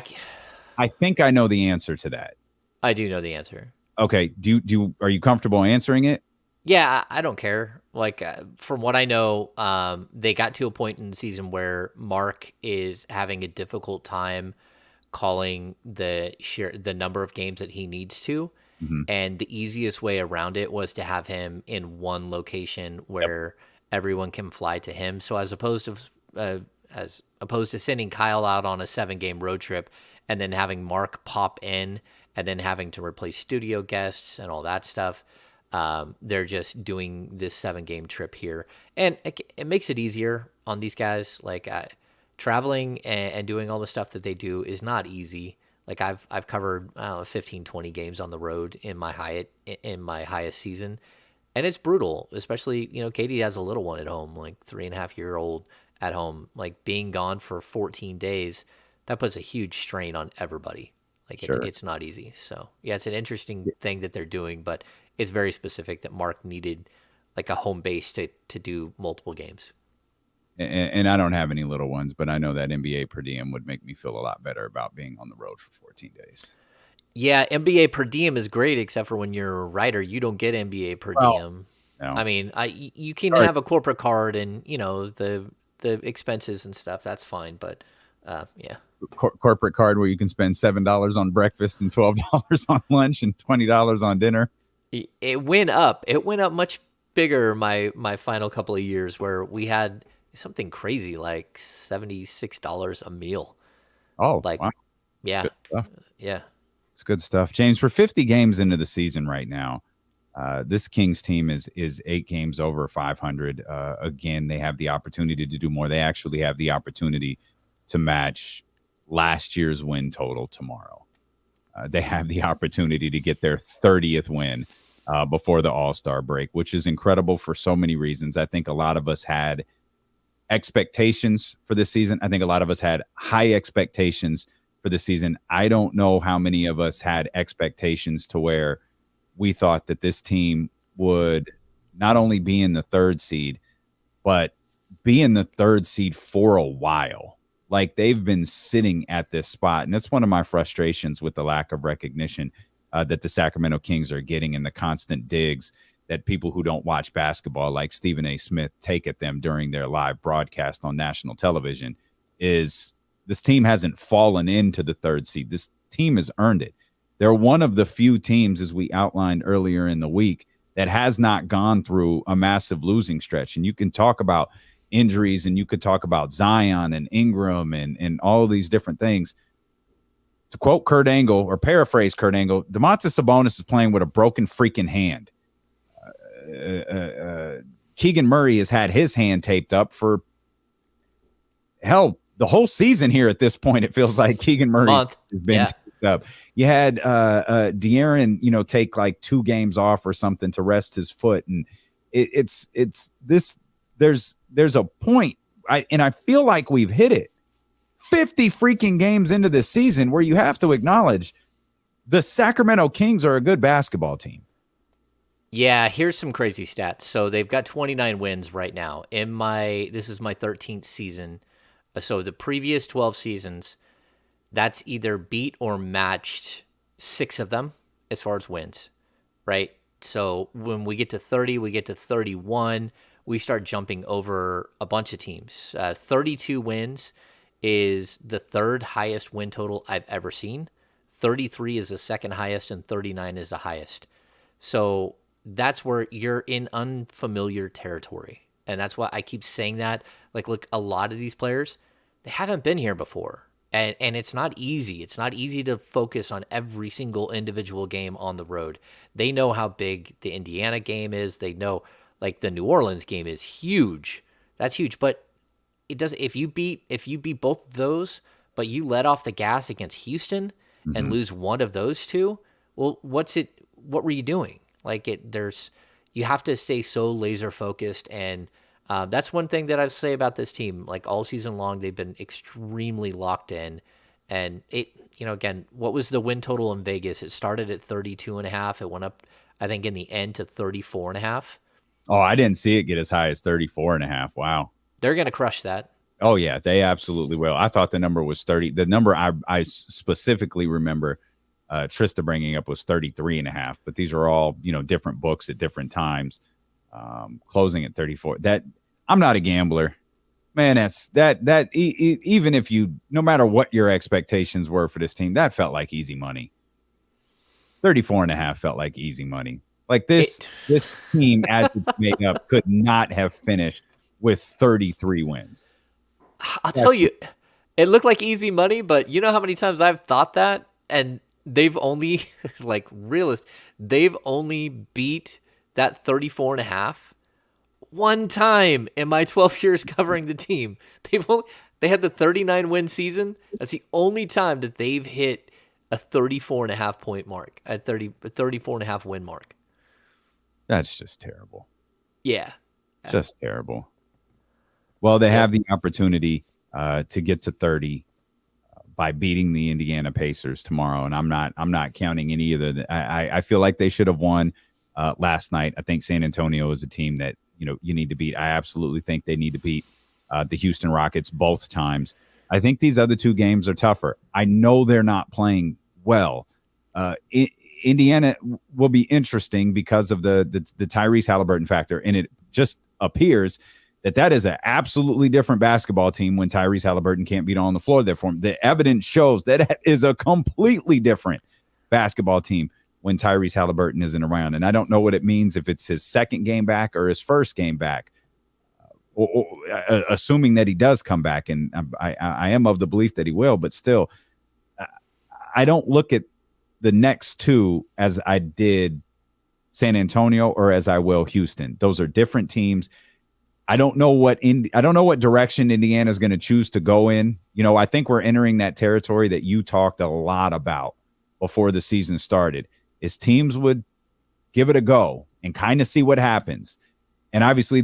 think I know the answer to that. I do know the answer. Okay. Are you comfortable answering it? Yeah, I don't care. Like, from what I know, they got to a point in the season where Mark is having a difficult time calling the number of games that he needs to. Mm-hmm. And the easiest way around it was to have him in one location where everyone can fly to him. So as opposed to sending Kyle out on a 7-game road trip and then having Mark pop in and then having to replace studio guests and all that stuff, they're just doing this 7-game trip here. And it makes it easier on these guys. Like, traveling and doing all the stuff that they do is not easy. Like I've covered 15, 20 games on the road in my highest season, and it's brutal. Especially, Katie has a little one at home, like 3.5-year-old at home. Like, being gone for 14 days, that puts a huge strain on everybody. Like, sure. It's not easy. So yeah, it's an interesting thing that they're doing, but it's very specific that Mark needed like a home base to do multiple games. And I don't have any little ones, but I know that NBA per diem would make me feel a lot better about being on the road for 14 days. Yeah, NBA per diem is great, except for when you're a writer, you don't get NBA per diem. No. I mean, you can have a corporate card and, the expenses and stuff. That's fine. But, yeah. Corporate card where you can spend $7 on breakfast and $12 on lunch and $20 on dinner. It went up. It went up much bigger my final couple of years, where we had something crazy like $76 a meal. Oh, Like, wow. yeah, Good stuff. yeah. It's good stuff. James, we're 50 games into the season right now. This Kings team is 8 games over 500. Again, they have the opportunity to do more. They actually have the opportunity to match last year's win total tomorrow. They have the opportunity to get their 30th win before the All-Star break, which is incredible for so many reasons. I think a lot of us had expectations for this season. I think a lot of us had high expectations for the season. I don't know how many of us had expectations to where we thought that this team would not only be in the 3rd seed, but be in the 3rd seed for a while. Like, they've been sitting at this spot. And that's one of my frustrations with the lack of recognition that the Sacramento Kings are getting, and the constant digs that people who don't watch basketball like Stephen A. Smith take at them during their live broadcast on national television. Is this team hasn't fallen into the 3rd seed. This team has earned it. They're one of the few teams, as we outlined earlier in the week, that has not gone through a massive losing stretch. And you can talk about injuries, and you could talk about Zion and Ingram and all of these different things. To quote Kurt Angle, or paraphrase Kurt Angle, Domantas Sabonis is playing with a broken freaking hand. Keegan Murray has had his hand taped up for, hell, the whole season here at this point. It feels like Keegan Murray has been taped up. You had De'Aaron, take like 2 games off or something to rest his foot. And it's this, there's a point, and I feel like we've hit it 50 freaking games into this season where you have to acknowledge the Sacramento Kings are a good basketball team. Yeah, here's some crazy stats. So they've got 29 wins right now. This is my 13th season. So the previous 12 seasons, that's either beat or matched 6 of them as far as wins, right? So when we get to 30, we get to 31, we start jumping over a bunch of teams. 32 wins is the 3rd highest win total I've ever seen. 33 is the 2nd highest, and 39 is the highest. So that's where you're in unfamiliar territory. And that's why I keep saying that. Like, look, a lot of these players, they haven't been here before. And it's not easy. It's not easy to focus on every single individual game on the road. They know how big the Indiana game is. They know, like, the New Orleans game is huge. That's huge. But it does, if you beat both of those, but you let off the gas against Houston and lose one of those 2, well, what were you doing? Like, you have to stay so laser focused, and that's one thing that I say about this team. Like, all season long, they've been extremely locked in, and again, what was the win total in Vegas? It started at 32.5. It went up, I think, in the end to 34.5. Oh, I didn't see it get as high as 34.5. Wow. They're going to crush that. Oh yeah, they absolutely will. I thought the number was 30. The number I specifically remember Trista bringing up was 33.5, but these are all, different books at different times. Closing at 34. That, I'm not a gambler, man. Even if no matter what your expectations were for this team, that felt like easy money. 34.5 felt like easy money. Like this team, as it's made up, could not have finished with 33 wins. I'll tell you, it looked like easy money, but you know how many times I've thought that, and they've only they've only beat that 34.5 one time in my 12 years covering the team. They had the 39 win season. That's the only time that they've hit a 34.5 point mark, a 34.5 win mark. That's just terrible. Yeah. Just terrible. Well, they have the opportunity to get to 30 by beating the Indiana Pacers tomorrow, and I'm not counting any of the. I feel like they should have won last night. I think San Antonio is a team that you need to beat. I absolutely think they need to beat the Houston Rockets both times. I think these other 2 games are tougher. I know they're not playing well. Indiana will be interesting because of the Tyrese Halliburton factor, and it just appears that is an absolutely different basketball team when Tyrese Halliburton can't beat on the floor there for him. The evidence shows that is a completely different basketball team when Tyrese Halliburton isn't around. And I don't know what it means, if it's his second game back or his first game back. assuming that he does come back, and I am of the belief that he will, but still, I don't look at the next two as I did San Antonio or as I will Houston. Those are different teams. I don't know what direction Indiana is going to choose to go in. I think we're entering that territory that you talked a lot about before the season started, is teams would give it a go and kind of see what happens. And obviously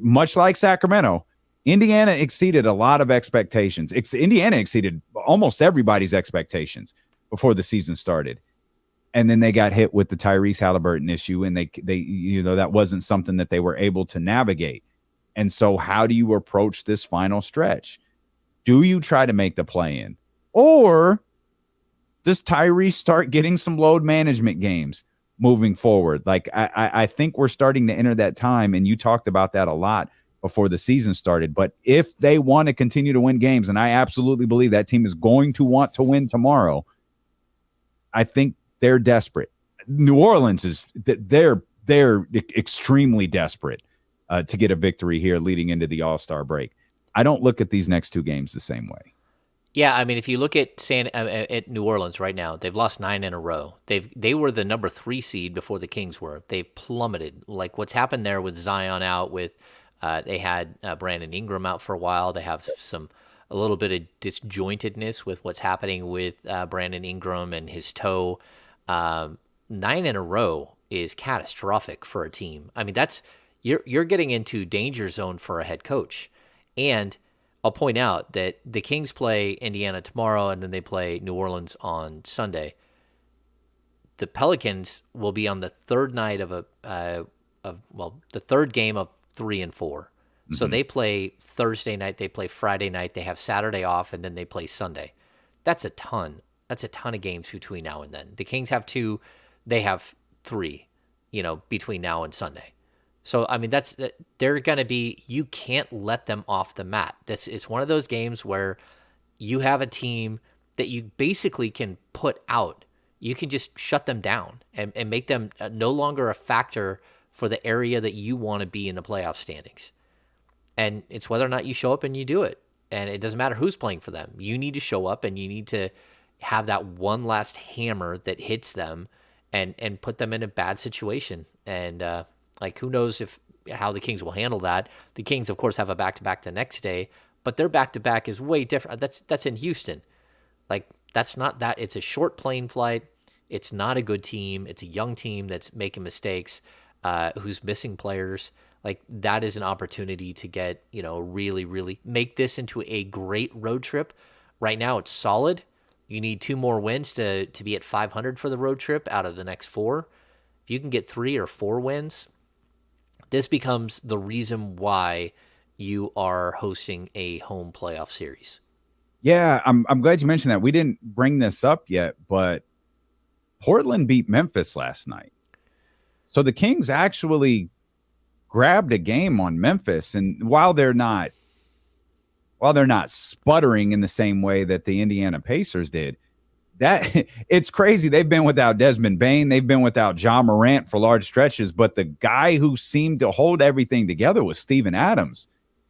much like Sacramento, Indiana exceeded a lot of expectations. Indiana exceeded almost everybody's expectations before the season started. And then they got hit with the Tyrese Halliburton issue, and they that wasn't something that they were able to navigate. And so how do you approach this final stretch? Do you try to make the play-in? Or does Tyrese start getting some load management games moving forward? Like, I think we're starting to enter that time, and you talked about that a lot before the season started. But if they want to continue to win games, and I absolutely believe that team is going to want to win tomorrow, I think they're desperate. New Orleans they're extremely desperate to get a victory here leading into the All-Star break. I don't look at these next two games the same way. Yeah, I mean, if you look at at New Orleans right now, they've lost 9 in a row. They were the number 3 seed before the Kings were. They've plummeted. Like what's happened there with Zion out, with they had Brandon Ingram out for a while. They have a little bit of disjointedness with what's happening with Brandon Ingram and his toe. 9 in a row is catastrophic for a team. I mean, you're getting into danger zone for a head coach. And I'll point out that the Kings play Indiana tomorrow, and then they play New Orleans on Sunday. The Pelicans will be on the third night the third game of 3 and 4. Mm-hmm. So they play Thursday night, they play Friday night, they have Saturday off, and then they play Sunday. That's a ton. That's a ton of games between now and then. The Kings have 2, they have 3, between now and Sunday. So, I mean, they're going to be, you can't let them off the mat. It's one of those games where you have a team that you basically can put out. You can just shut them down and make them no longer a factor for the area that you want to be in the playoff standings. And it's whether or not you show up and you do it. And it doesn't matter who's playing for them. You need to show up, and you need to have that one last hammer that hits them and put them in a bad situation. And, who knows how the Kings will handle that. The Kings, of course, have a back-to-back the next day, but their back-to-back is way different. That's in Houston. That's not that. It's a short plane flight. It's not a good team. It's a young team that's making mistakes, who's missing players. That is an opportunity to get, really, really make this into a great road trip. Right now, it's solid. You need 2 more wins to be at 500 for the road trip out of the next 4. If you can get 3 or 4 wins, this becomes the reason why you are hosting a home playoff series. Yeah, I'm glad you mentioned that. We didn't bring this up yet, but Portland beat Memphis last night. So the Kings actually grabbed a game on Memphis, and while they're not sputtering in the same way that the Indiana Pacers did, that it's crazy. They've been without Desmond Bane. They've been without Ja Morant for large stretches, but the guy who seemed to hold everything together was Steven Adams.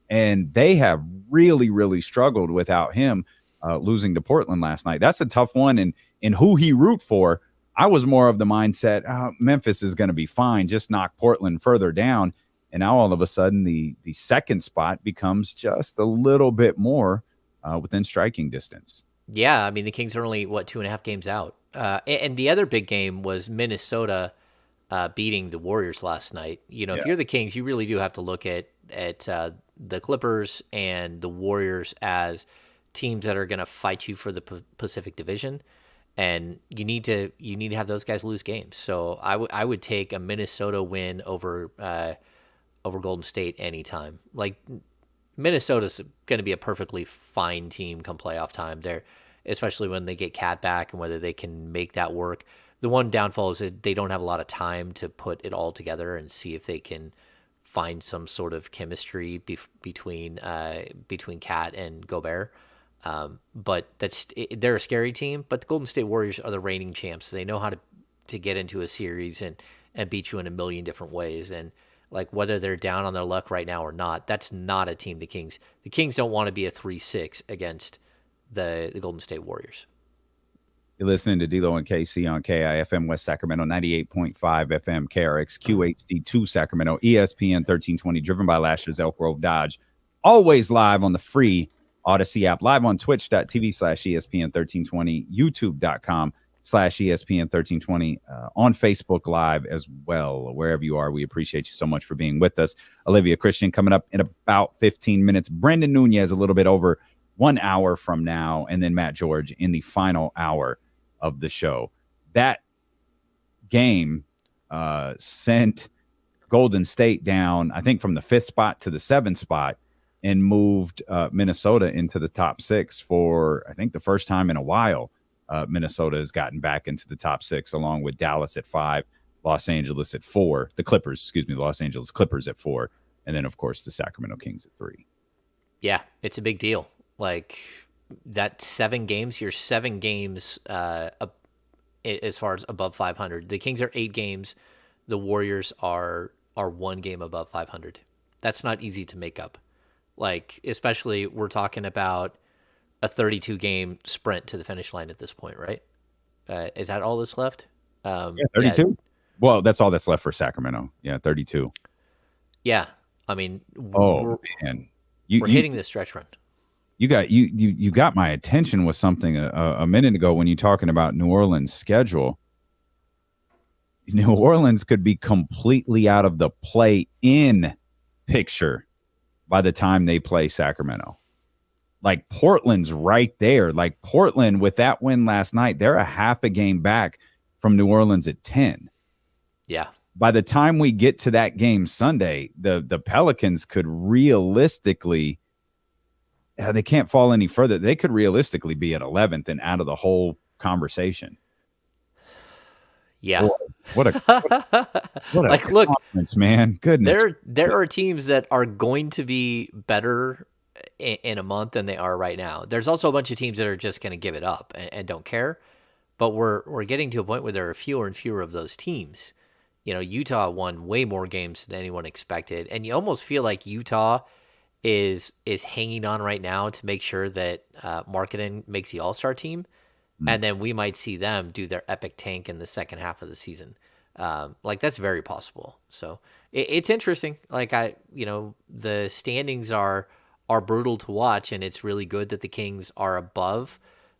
And they have really, really struggled without him, losing to Portland last night. That's a tough one. And who he root for, I was more of the mindset, Memphis is going to be fine. Just knock Portland further down. And now all of a sudden the second spot becomes just a little bit more within striking distance. Yeah, I mean, the Kings are only, 2.5 games out. And the other big game was Minnesota beating the Warriors last night. If you're the Kings, you really do have to look at the Clippers and the Warriors as teams that are going to fight you for the Pacific Division. And you need to have those guys lose games. So I would take a Minnesota win over Golden State anytime. Minnesota's going to be a perfectly fine team come playoff time. They're, especially when they get Cat back and whether they can make that work. The one downfall is that they don't have a lot of time to put it all together and see if they can find some sort of chemistry between Cat and Gobert. But they're a scary team. But the Golden State Warriors are the reigning champs. They know how to get into a series and beat you in a million different ways. And like whether they're down on their luck right now or not, that's not a team the Kings don't want to be a 3-6 against the Golden State Warriors. You're listening to D'Lo and KC on KIFM West Sacramento, 98.5 FM, KRX QHD2 Sacramento, ESPN 1320, driven by Lashes, Elk Grove Dodge. Always live on the free Odyssey app, live on twitch.tv/ESPN 1320, youtube.com/ESPN 1320, on Facebook Live as well. Wherever you are, we appreciate you so much for being with us. Olivia Christian coming up in about 15 minutes. Brenden Nunes a little bit over 1 hour from now, and then Matt George in the final hour of the show. That game sent Golden State down, I think, from the 5th spot to the 7th spot, and moved Minnesota into the top 6 for, I think, the first time in a while. Minnesota has gotten back into the top 6, along with Dallas at 5, Los Angeles at 4, the Los Angeles Clippers at 4, and then, of course, the Sacramento Kings at 3. Yeah, it's a big deal. Like, that 7 games, you're 7 games as far as above 500. The Kings are 8 games. The Warriors are 1 game above 500. That's not easy to make up. Like, especially we're talking about a 32-game sprint to the finish line at this point, right? Is that all that's left? Yeah, 32. Yeah. Well, that's all that's left for Sacramento. Yeah, 32. Yeah, I mean, we're hitting the stretch run. You got my attention with something a minute ago when you're talking about New Orleans' schedule. New Orleans could be completely out of the play-in picture by the time they play Sacramento. Like, Portland's right there. Like, Portland, with that win last night, they're a half a game back from New Orleans at 10. Yeah. By the time we get to that game Sunday, the Pelicans could realistically, they can't fall any further. They could realistically be at 11th and out of the whole conversation. Yeah. Boy, what a like, look, man. Goodness. There are teams that are going to be better in a month than they are right now. There's also a bunch of teams that are just going to give it up and don't care. But we're getting to a point where there are fewer and fewer of those teams. You know, Utah won way more games than anyone expected, and you almost feel like Utah is hanging on right now to make sure that Markkanen makes the All-Star team, and then we might see them do their epic tank in the second half of the season. Like, that's very possible. So it's interesting. Like, the standings are brutal to watch, and it's really good that the Kings are above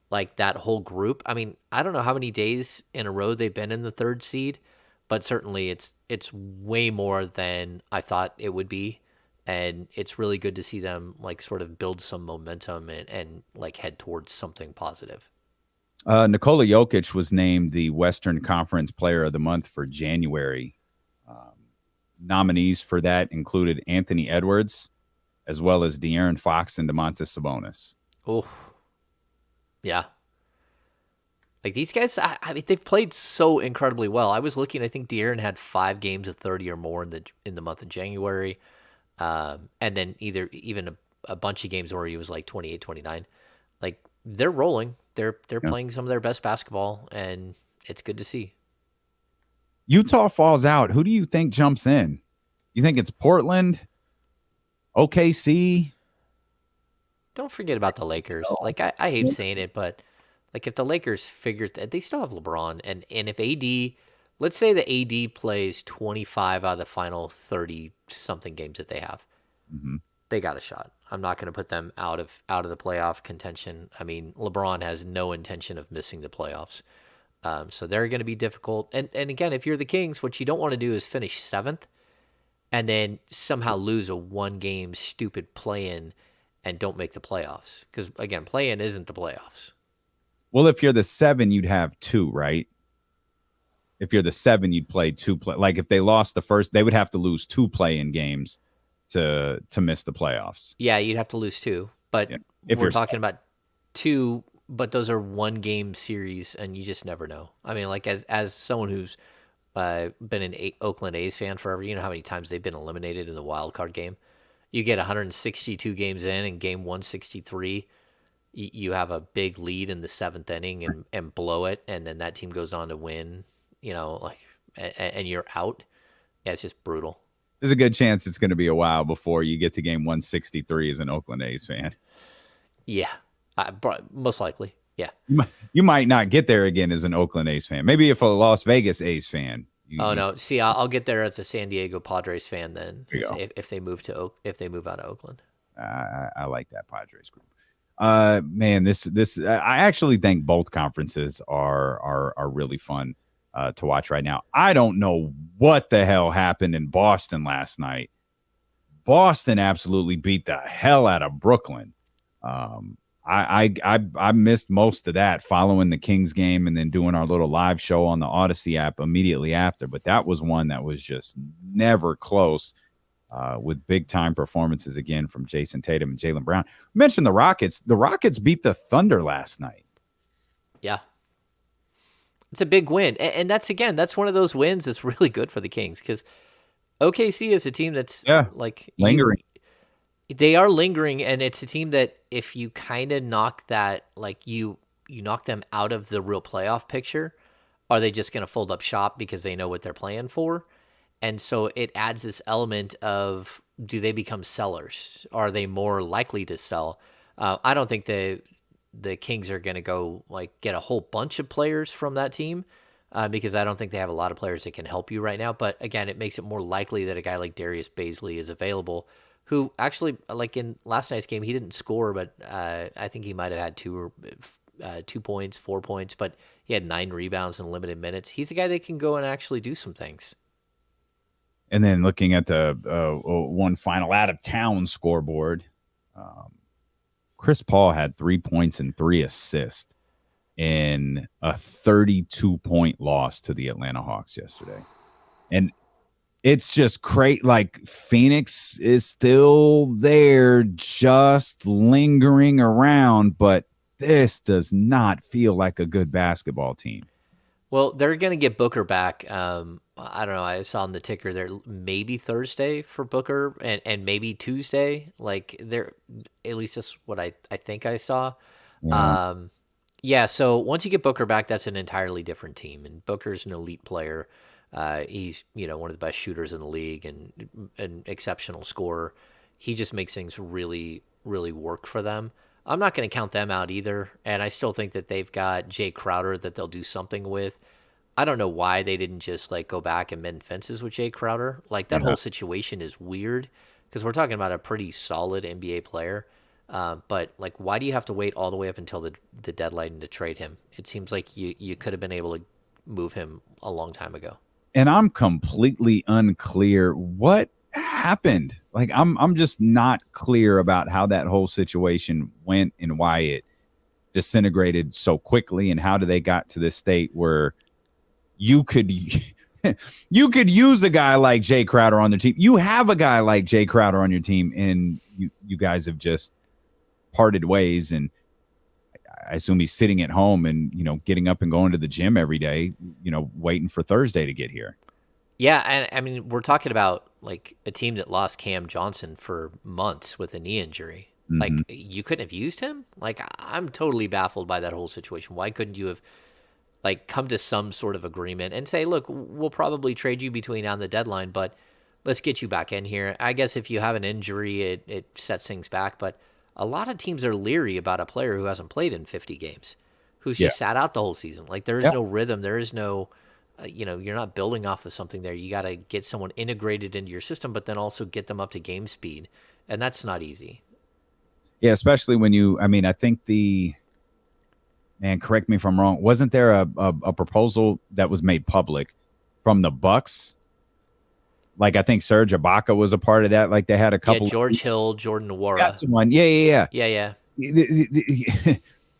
like that whole group. I mean, I don't know how many days in a row they've been in the 3rd seed, but certainly it's way more than I thought it would be. And it's really good to see them like sort of build some momentum and like head towards something positive. Nikola Jokic was named the Western Conference Player of the Month for January. Nominees for that included Anthony Edwards, as well as De'Aaron Fox and Domantas Sabonis. Oh, yeah. Like, these guys, I mean, they've played so incredibly well. I was looking, I think De'Aaron had 5 games of 30 or more in the month of January. And then even a bunch of games where he was like 28, 29. Like, they're rolling. They're playing some of their best basketball, and it's good to see. Utah falls out. Who do you think jumps in? You think it's Portland? OKC? Don't forget about the Lakers. Like, I hate saying it, but like, if the Lakers figure that they still have LeBron, and if AD, let's say the AD plays 25 out of the final 30 something games that they have, they got a shot. I'm not going to put them out of the playoff contention. I mean, LeBron has no intention of missing the playoffs, so they're going to be difficult. And again, if you're the Kings, what you don't want to do is finish 7th and then somehow lose a 1-game stupid play-in and don't make the playoffs, because again, play-in isn't the playoffs. Well, if you're the 7, you'd have 2, right? If you're the 7, you'd play 2 play. Like, if they lost the first, they would have to lose 2 play-in games to miss the playoffs. Yeah, you'd have to lose 2. But if we're talking about 2, but those are 1-game series, and you just never know. I mean, like, as someone who's been an Oakland A's fan forever, you know how many times they've been eliminated in the wild card game. You get 162 games in game 163. You have a big lead in the 7th inning and blow it, and then that team goes on to win, and you're out. Yeah, it's just brutal. there's a good chance it's going to be a while before you get to game 163 as an Oakland A's fan. Yeah, most likely. Yeah. You might not get there again as an Oakland A's fan. Maybe if a Las Vegas A's fan. No. See, I'll get there as a San Diego Padres fan then if they move out of Oakland. I like that Padres group. Man, this I actually think both conferences are really fun to watch right now. I don't know what the hell happened in Boston last night. Boston absolutely beat the hell out of Brooklyn. I missed most of that following the Kings game and then doing our little live show on the Odyssey app immediately after. But that was one that was just never close, with big time performances again from Jason Tatum and Jaylen Brown. We mentioned the Rockets. The Rockets beat the Thunder last night. Yeah. It's a big win. And that's one of those wins that's really good for the Kings because OKC is a team that's lingering. They are lingering, and it's a team that if you kind of knock that, like you knock them out of the real playoff picture, are they just going to fold up shop because they know what they're playing for? And so it adds this element of, do they become sellers? Are they more likely to sell? I don't think the Kings are going to go get a whole bunch of players from that team because I don't think they have a lot of players that can help you right now. But again, it makes it more likely that a guy like Darius Bazley is available, who actually, in last night's game, he didn't score, but I think he might have had 2 points, 4 points, but he had 9 rebounds in limited minutes. He's a guy that can go and actually do some things. And then looking at the one final out-of-town scoreboard, Chris Paul had 3 points and 3 assists in a 32-point loss to the Atlanta Hawks yesterday. And it's just great. Phoenix is still there, just lingering around, but this does not feel like a good basketball team. Well, they're going to get Booker back. I don't know. I saw on the ticker there maybe Thursday for Booker and maybe Tuesday. At least that's what I think I saw. Yeah. So once you get Booker back, that's an entirely different team. And Booker's an elite player. He's one of the best shooters in the league and an exceptional scorer. He just makes things really, really work for them. I'm not going to count them out either, and I still think that they've got Jay Crowder that they'll do something with. I don't know why they didn't just go back and mend fences with Jay Crowder. That whole situation is weird because we're talking about a pretty solid NBA player. But why do you have to wait all the way up until the deadline to trade him? It seems like you could have been able to move him a long time ago. And I'm completely unclear what happened. I'm just not clear about how that whole situation went and why it disintegrated so quickly and how they got to this state where you could use a guy like Jay Crowder on the team. You have a guy like Jay Crowder on your team, and you guys have just parted ways. And I assume he's sitting at home and getting up and going to the gym every day, waiting for Thursday to get here. Yeah, and I mean, we're talking about a team that lost Cam Johnson for months with a knee injury. Mm-hmm. You couldn't have used him? I'm totally baffled by that whole situation. Why couldn't you have come to some sort of agreement and say, look, we'll probably trade you between now and the deadline, but let's get you back in here. I guess if you have an injury, it sets things back, but a lot of teams are leery about a player who hasn't played in 50 games, who's just sat out the whole season. There is no rhythm. There is no, you're not building off of something there. You got to get someone integrated into your system, but then also get them up to game speed. And that's not easy. Yeah, especially when I think correct me if I'm wrong. Wasn't there a proposal that was made public from the Bucks? I think Serge Ibaka was a part of that. They had a couple. Yeah, George Hill, Jordan Nwora. That's the one. Yeah.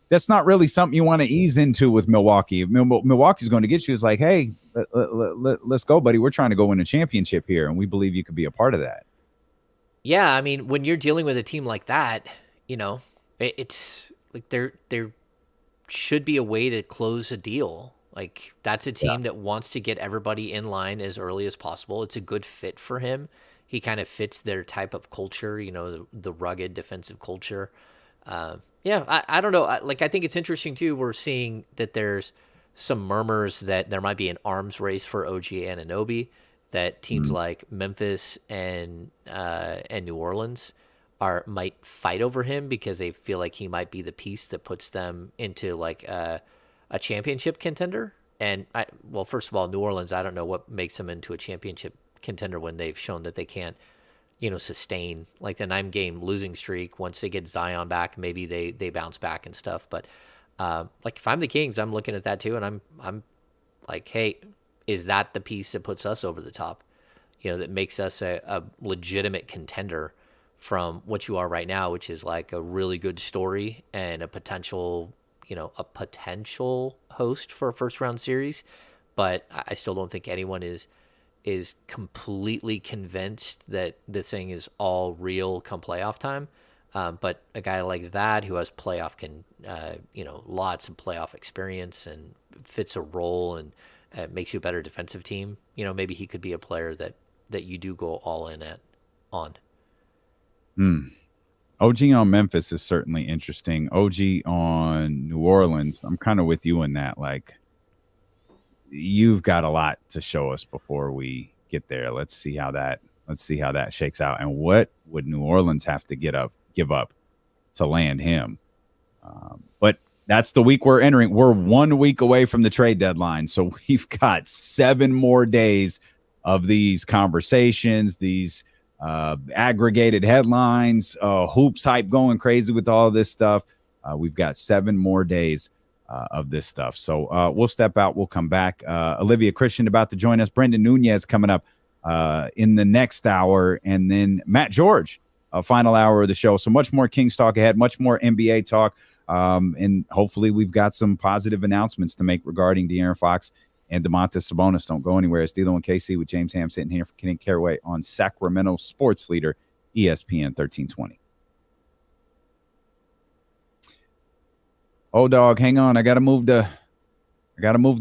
That's not really something you want to ease into with Milwaukee. If Milwaukee's going to get you, it's hey, let's go, buddy. We're trying to go win a championship here, and we believe you could be a part of that. Yeah, I mean, when you're dealing with a team like that, it's there should be a way to close a deal. That's a team that wants to get everybody in line as early as possible. It's a good fit for him. He kind of fits their type of culture, the rugged defensive culture. I don't know. I think it's interesting too. We're seeing that there's some murmurs that there might be an arms race for OG Anunoby, that teams like Memphis and New Orleans might fight over him because they feel like he might be the piece that puts them into like a championship contender. And first of all, New Orleans, I don't know what makes them into a championship contender when they've shown that they can't, sustain like the 9-game losing streak. Once they get Zion back, maybe they bounce back and stuff. But like if I'm the Kings, I'm looking at that too, and I'm like, hey, is that the piece that puts us over the top? That makes us a legitimate contender from what you are right now, which is like a really good story and a potential host for a first round series. But I still don't think anyone is completely convinced that this thing is all real come playoff time. But a guy like that who has lots of playoff experience and fits a role and makes you a better defensive team, maybe he could be a player that you do go all in on. OG on Memphis is certainly interesting. OG on New Orleans, I'm kind of with you in that. Like, you've got a lot to show us before we get there. Let's see how that shakes out. And what would New Orleans have to give up to land him? But that's the week we're entering. We're 1 week away from the trade deadline, so we've got 7 more days of these conversations, these aggregated headlines, hoops hype going crazy with all this stuff. We've got 7 more days of this stuff. So we'll step out. We'll come back. Olivia Christian about to join us. Brenden Nunes coming up in the next hour. And then Matt George, final hour of the show. So much more Kings talk ahead, much more NBA talk. And hopefully we've got some positive announcements to make regarding De'Aaron Fox and Domantas Sabonis. Don't go anywhere. It's D'Lo and KC with James Ham sitting here for Kenny Caraway on Sacramento Sports Leader, ESPN 1320. Oh, dog, hang on. I gotta move the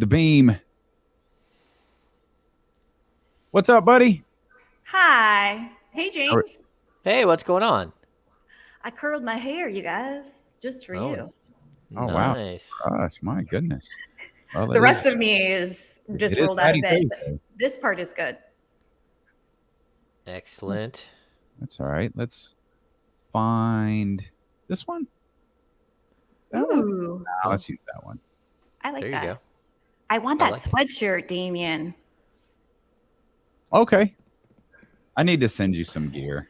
beam. What's up, buddy? Hi. Hey, James. Hey, what's going on? I curled my hair, you guys, just for you. Oh, nice. Wow. Gosh, my goodness. Well, the rest of me is just rolled out of bed. But this part is good. Excellent. That's all right. Let's find this one. Ooh. Let's use that one. I like there that. You go. I want that sweatshirt, Damien. Okay. I need to send you some gear.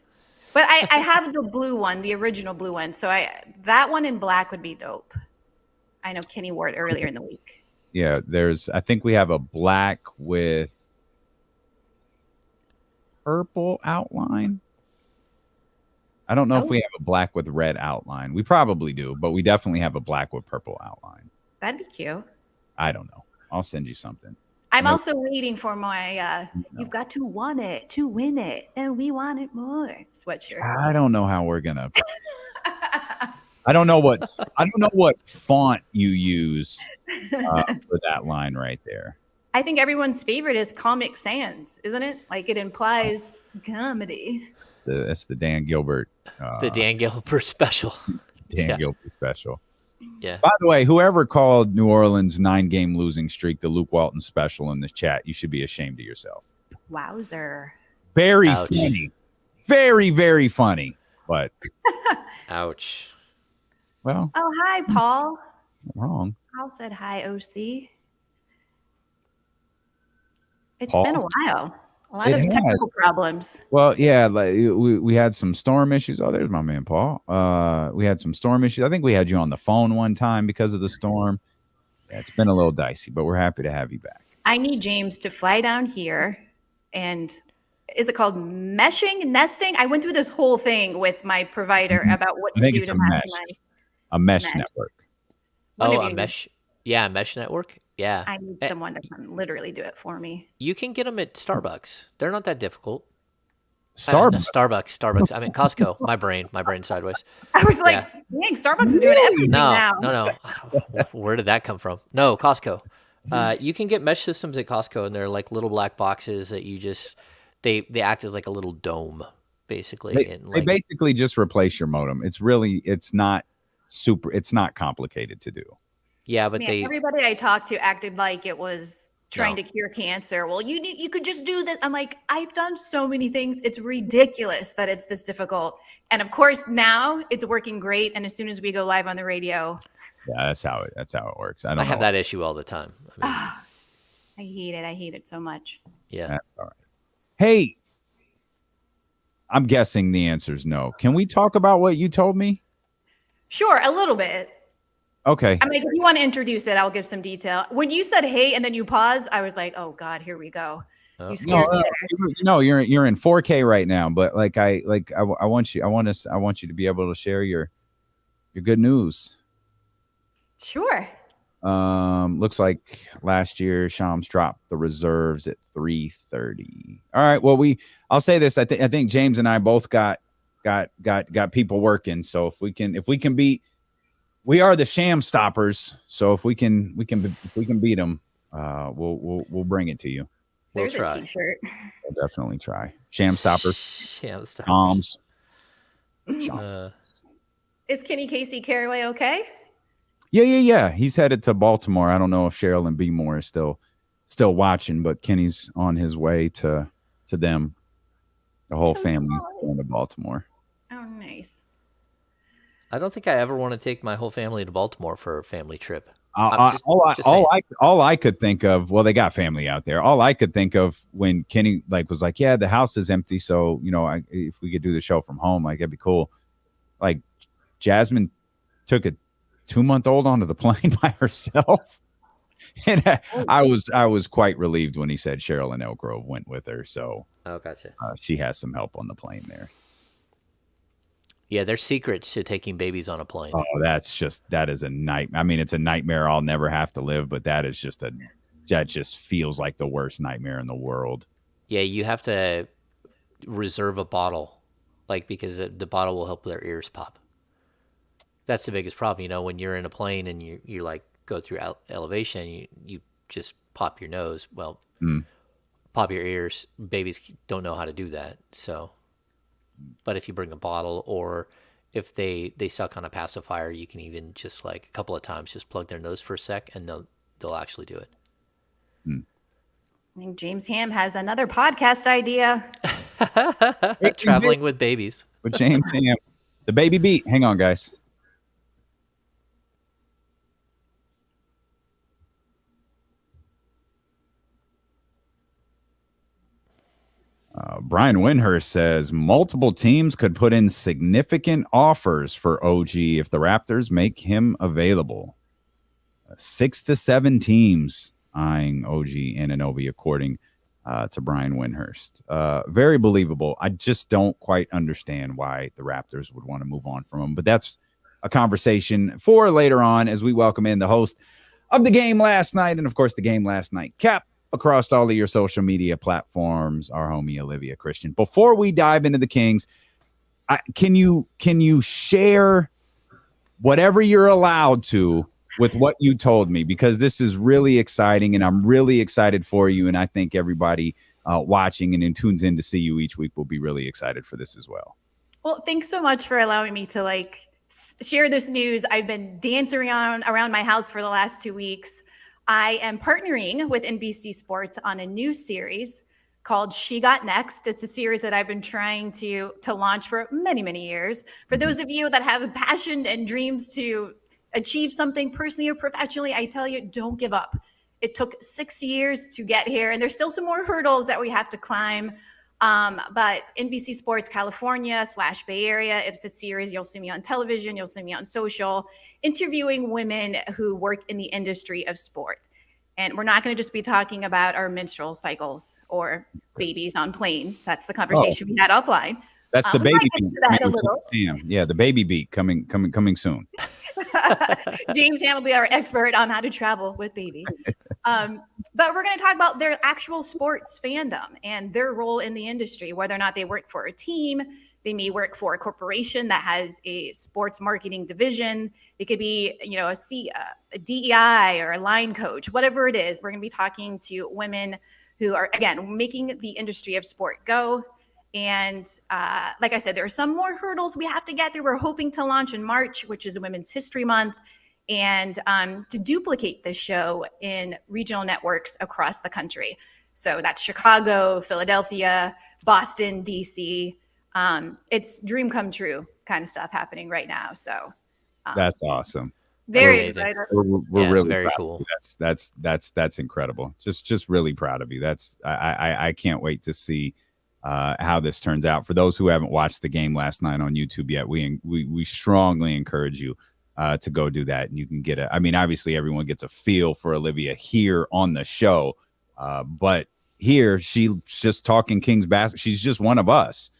But I have the blue one, the original blue one. So that one in black would be dope. I know Kenny wore it earlier in the week. Yeah, I think we have a black with purple outline. I don't know if we have a black with red outline. We probably do, but we definitely have a black with purple outline. That'd be cute. I don't know. I'll send you something. I'm also waiting for my you've got to want it to win it, and we want it more sweatshirt. I don't know how we're gonna I don't know what font you use for that line right there. I think everyone's favorite is Comic Sans, isn't it? Like it implies comedy. That's the Dan Gilbert. The Dan Gilbert special. Gilbert special. Yeah. By the way, whoever called New Orleans 9-game losing streak the Luke Walton special in the chat, you should be ashamed of yourself. Wowzer. Very funny. Very, very funny. But ouch. Well. Oh, hi, Paul. Wrong. Paul said hi, OC. It's Paul? been a while. A lot of technical problems. Well, yeah, like we had some storm issues. Oh, there's my man, Paul. We had some storm issues. I think we had you on the phone one time because of the storm. Yeah, it's been a little dicey, but we're happy to have you back. I need James to fly down here and is it called nesting? I went through this whole thing with my provider about what to do to maximize. A mesh network. A mesh. Yeah, a mesh network. Yeah. I need someone to come literally do it for me. You can get them at Starbucks. They're not that difficult. Starbucks. I mean, Costco. My brain sideways. I was like, dang, Starbucks is doing everything now. No. Where did that come from? No, Costco. You can get mesh systems at Costco, and they're like little black boxes that you just they act as like a little dome, basically. They basically just replace your modem. It's not complicated to do. Yeah, but everybody I talked to acted like it was trying to cure cancer. Well, you could just do that. I'm like, I've done so many things. It's ridiculous that it's this difficult. And of course, now it's working great. And as soon as we go live on the radio, yeah, that's how it works. I have that issue all the time. I hate it. I hate it so much. Yeah. That's all right. Hey, I'm guessing the answer is no. Can we talk about what you told me? Sure, a little bit. Okay. I'm like, if you want to introduce it, I'll give some detail. When you said hey and then you paused, I was like, oh God, here we go. You scared me there. You're in 4K right now, but I want you to be able to share your good news. Sure. Looks like last year Shams dropped the reserves at 330. All right. Well, I'll say this. I think James and I both got people working. So if we can beat, we are the sham stoppers. So if we can beat them, we'll bring it to you. There's a t-shirt. We'll definitely try. Sham stoppers. Sham stoppers. Is Kenny Casey Caraway okay? Yeah. He's headed to Baltimore. I don't know if Cheryl and B Moore is still watching, but Kenny's on his way to them. The whole family's going to Baltimore. Oh, nice. I don't think I ever want to take my whole family to Baltimore for a family trip. All I could think of, well, they got family out there. All I could think of when Kenny was like, yeah, the house is empty, so if we could do the show from home, it'd be cool. Like Jasmine took a 2-month-old onto the plane by herself, and I was quite relieved when he said Cheryl and Elk Grove went with her. So, gotcha. She has some help on the plane there. Yeah, there's secrets to taking babies on a plane. Oh, that is a nightmare. I mean, it's a nightmare I'll never have to live, but that just feels like the worst nightmare in the world. Yeah, you have to reserve a bottle, because the bottle will help their ears pop. That's the biggest problem. When you're in a plane and you go through elevation, you just pop your nose. Well, pop your ears. Babies don't know how to do that. So, but if you bring a bottle, or if they suck on a pacifier, you can even just a couple of times just plug their nose for a sec, and they'll actually do it. I think James Ham has another podcast idea. Traveling with babies. With James Ham. The baby beat. Hang on, guys. Brian Windhurst says multiple teams could put in significant offers for OG if the Raptors make him available. 6 to 7 teams eyeing OG Anunoby, according to Brian Windhurst. Very believable. I just don't quite understand why the Raptors would want to move on from him, but that's a conversation for later on as we welcome in the host of the game last night, and of course the game last night cap across all of your social media platforms, our homie Olivia Christian. Before we dive into the Kings, can you share whatever you're allowed to with what you told me? Because this is really exciting, and I'm really excited for you, and I think everybody watching and tunes in to see you each week will be really excited for this as well. Well, thanks so much for allowing me to share this news. I've been dancing around my house for the last 2 weeks. I am partnering with NBC Sports on a new series called She Got Next. It's a series that I've been trying to launch for many, many years. For those of you that have a passion and dreams to achieve something personally or professionally, I tell you, don't give up. It took 6 years to get here, and there's still some more hurdles that we have to climb. But NBC Sports California / Bay Area, it's a series. You'll see me on television. You'll see me on social, interviewing women who work in the industry of sport. And we're not going to just be talking about our menstrual cycles or babies on planes. That's the conversation we had offline. That's the baby beat. Yeah, the baby beat coming soon. James Ham will be our expert on how to travel with baby. But we're going to talk about their actual sports fandom and their role in the industry, whether or not they work for a team. They may work for a corporation that has a sports marketing division. It could be, a DEI or a line coach, whatever it is. We're going to be talking to women who are, again, making the industry of sport go. And like I said, there are some more hurdles we have to get through. We're hoping to launch in March, which is Women's History Month. and to duplicate the show in regional networks across the country. So that's Chicago, Philadelphia, Boston, DC. It's dream come true kind of stuff happening right now. So That's awesome. very amazing. excited. We're Yeah, really very proud cool. of you. That's incredible. Just really proud of you. I can't wait to see how this turns out. For those who haven't watched the game last night on YouTube yet, we strongly encourage you to go do that. And you can get obviously everyone gets a feel for Olivia here on the show, but here she's just talking Kings basketball. She's just one of us.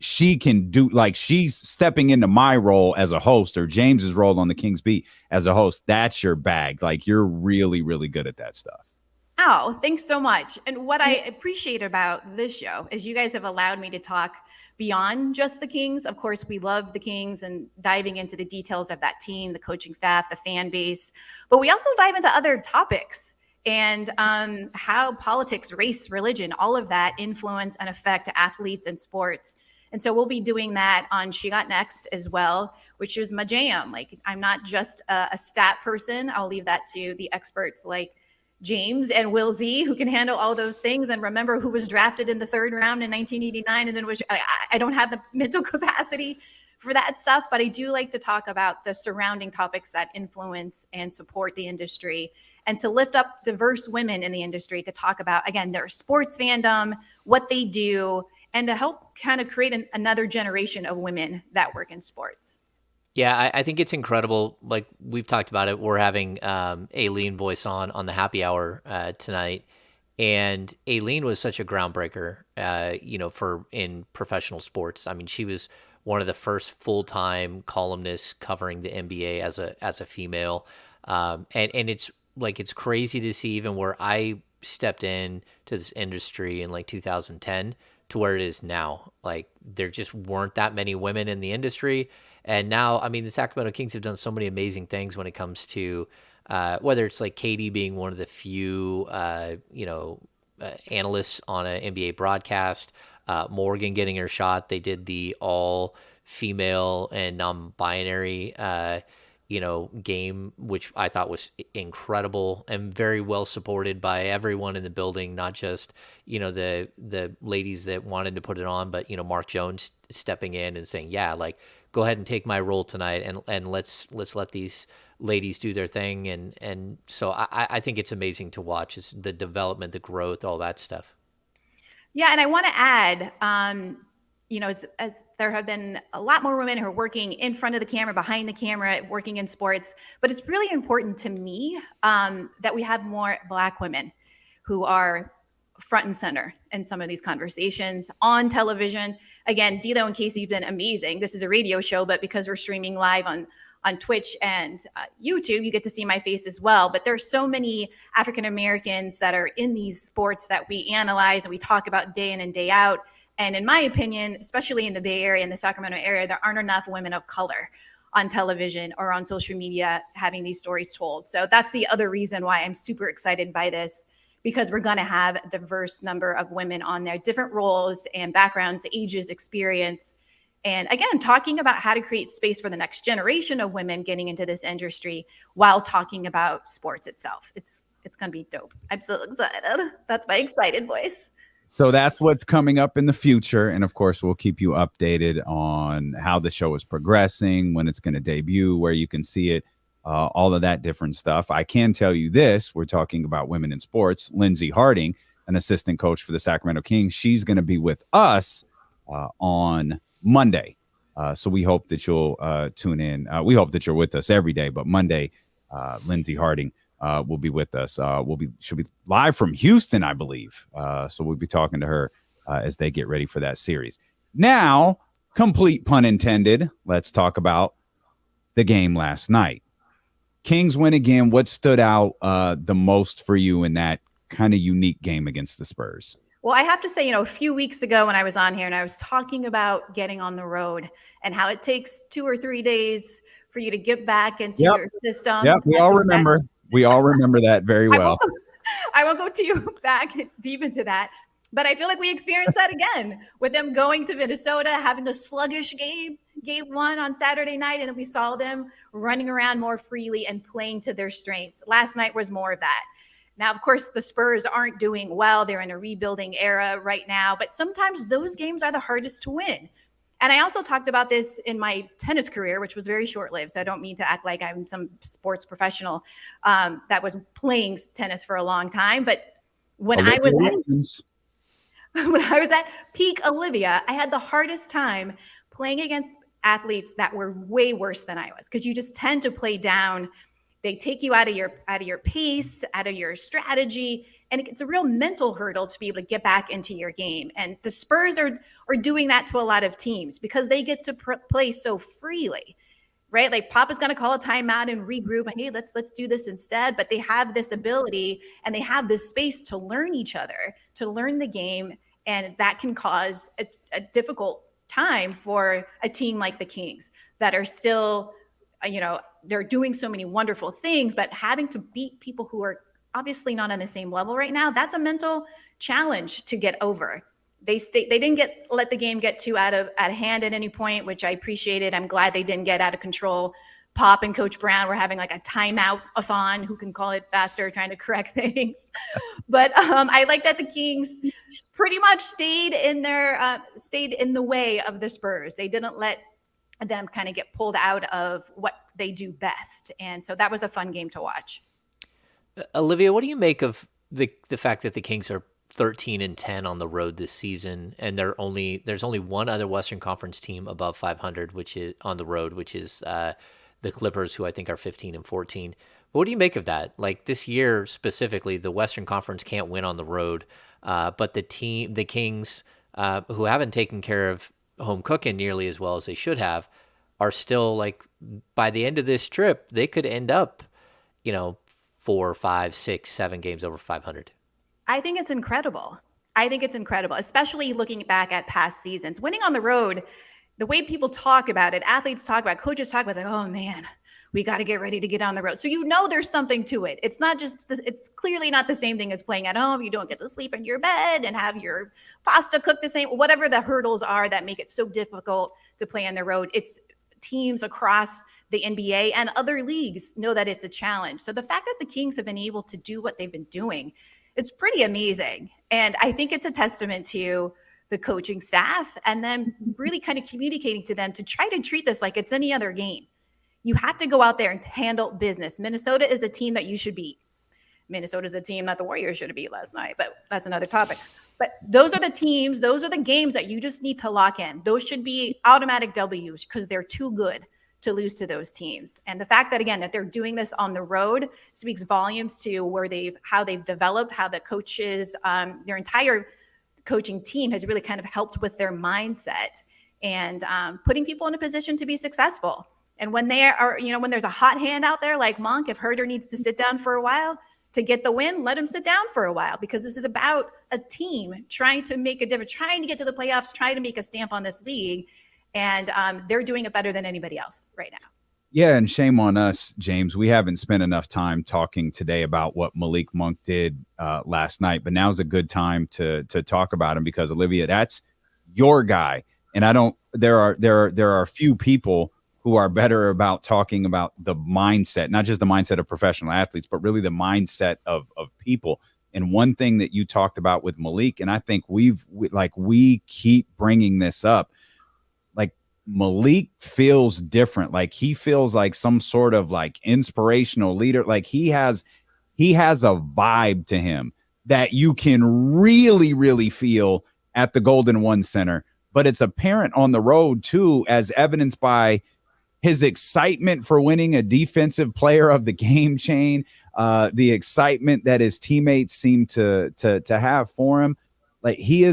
She can do, like, she's stepping into my role as a host, or James's role on the Kings Beat as a host. That's your bag. Like, you're really, really good at that stuff. Oh, thanks so much. And what I appreciate about this show is you guys have allowed me to talk beyond just the Kings. Of course, we love the Kings and diving into the details of that team, the coaching staff, the fan base, but we also dive into other topics and how politics, race, religion, all of that influence and affect athletes and sports. And so we'll be doing that on She Got Next as well, which is my jam. Like, I'm not just a stat person. I'll leave that to the experts like James and Will Z, who can handle all those things and remember who was drafted in the third round in 1989. And then I don't have the mental capacity for that stuff, but I do like to talk about the surrounding topics that influence and support the industry, and to lift up diverse women in the industry to talk about, again, their sports fandom, what they do, and to help kind of create another generation of women that work in sports. Yeah, I think it's incredible. Like, we've talked about it. We're having Aileen Voice on the happy hour tonight. And Aileen was such a groundbreaker, for in professional sports. I mean, she was one of the first full-time columnists covering the NBA as a female. And it's crazy to see, even where I stepped in to this industry in like 2010 to where it is now. Like, there just weren't that many women in the industry. And now, I mean, the Sacramento Kings have done so many amazing things when it comes to whether it's like Katie being one of the few, analysts on an NBA broadcast, Morgan getting her shot. They did the all female and non-binary, game, which I thought was incredible and very well supported by everyone in the building, not just, the ladies that wanted to put it on, but, Mark Jones stepping in and saying, yeah, like, go ahead and take my role tonight, and let's let these ladies do their thing. And so I think it's amazing to watch, is the development, the growth, all that stuff. Yeah. And I want to add, as there have been a lot more women who are working in front of the camera, behind the camera, working in sports, but it's really important to me that we have more Black women who are front and center in some of these conversations on television. Again, Dilo and Casey have been amazing. This is a radio show, but because we're streaming live on Twitch and YouTube, you get to see my face as well. But there's so many African Americans that are in these sports that we analyze and we talk about day in and day out. And in my opinion, especially in the Bay Area and the Sacramento area, there aren't enough women of color on television or on social media having these stories told. So that's the other reason why I'm super excited by this, because we're going to have a diverse number of women on there, different roles and backgrounds, ages, experience. And again, talking about how to create space for the next generation of women getting into this industry while talking about sports itself. It's going to be dope. I'm so excited. That's my excited voice. So that's what's coming up in the future. And of course, we'll keep you updated on how the show is progressing, when it's going to debut, where you can see it. All of that different stuff. I can tell you this, we're talking about women in sports. Lindsey Harding, an assistant coach for the Sacramento Kings, she's going to be with us on Monday. So we hope that you'll tune in. We hope that you're with us every day, but Monday, Lindsey Harding will be with us. She'll be live from Houston, I believe. So we'll be talking to her as they get ready for that series. Now, complete pun intended, let's talk about the game last night. Kings win again. What stood out the most for you in that kind of unique game against the Spurs? Well, I have to say, a few weeks ago when I was on here and I was talking about getting on the road and how it takes 2 or 3 days for you to get back into your system. Yeah, we all remember. We all remember that very well. I won't go too back deep into that. But I feel like we experienced that again with them going to Minnesota, having a sluggish game, game one on Saturday night, and then we saw them running around more freely and playing to their strengths. Last night was more of that. Now, of course, the Spurs aren't doing well. They're in a rebuilding era right now, but sometimes those games are the hardest to win. And I also talked about this in my tennis career, which was very short-lived. So I don't mean to act like I'm some sports professional that was playing tennis for a long time. But when I was at peak Olivia, I had the hardest time playing against athletes that were way worse than I was, because you just tend to play down. They take you out of your pace, out of your strategy, and it's a real mental hurdle to be able to get back into your game. And the Spurs are doing that to a lot of teams because they get to play so freely, right? Like Papa's going to call a timeout and regroup, and hey, let's do this instead. But they have this ability and they have this space to learn each other, to learn the game, and that can cause a difficult time for a team like the Kings that are still, they're doing so many wonderful things, but having to beat people who are obviously not on the same level right now, that's a mental challenge to get over. They didn't let the game get too out of hand at any point, which I appreciated. I'm glad they didn't get out of control. Pop and Coach Brown were having like a timeout-a-thon, who can call it faster, trying to correct things. But I like that the Kings pretty much stayed in the way of the Spurs. They didn't let them kind of get pulled out of what they do best. And so that was a fun game to watch. Olivia, what do you make of the fact that the Kings are 13-10 on the road this season, and there's only one other Western Conference team above 500, which is on the road, which is the Clippers, who I think are 15-14. But what do you make of that? Like this year specifically, the Western Conference can't win on the road, but the Kings, who haven't taken care of home cooking nearly as well as they should have, are still, like, by the end of this trip, they could end up, 4, 5, 6, 7 games over 500. I think it's incredible. Especially looking back at past seasons. Winning on the road, the way people talk about it, athletes talk about it, coaches talk about it, like, oh man, we got to get ready to get on the road. So there's something to it. It's not just, it's clearly not the same thing as playing at home. You don't get to sleep in your bed and have your pasta cooked the same, whatever the hurdles are that make it so difficult to play on the road. It's teams across the NBA and other leagues know that it's a challenge. So the fact that the Kings have been able to do what they've been doing, it's pretty amazing. And I think it's a testament to the coaching staff and then really kind of communicating to them to try to treat this like it's any other game. You have to go out there and handle business. Minnesota is a team that you should beat. Minnesota is a team that the Warriors should have beat last night, but that's another topic. But those are the teams, those are the games that you just need to lock in. Those should be automatic W's because they're too good to lose to those teams. And the fact that, again, that they're doing this on the road speaks volumes to how they've developed, how the coaches, their entire coaching team has really kind of helped with their mindset and putting people in a position to be successful. And when they are, when there's a hot hand out there like Monk, if Herder needs to sit down for a while to get the win, let him sit down for a while, because this is about a team trying to make a difference, trying to get to the playoffs, trying to make a stamp on this league. And they're doing it better than anybody else right now. Yeah, and shame on us, James. We haven't spent enough time talking today about what Malik Monk did last night, but now's a good time to talk about him because, Olivia, that's your guy. And there are a few people who are better about talking about the mindset, not just the mindset of professional athletes, but really the mindset of people. And one thing that you talked about with Malik, and I think we keep bringing this up, like Malik feels different. Like he feels like some sort of like inspirational leader. Like he has a vibe to him that you can really, really feel at the Golden One Center. But it's apparent on the road too, as evidenced by his excitement for winning a defensive player of the game chain, the excitement that his teammates seem to have for him. Like he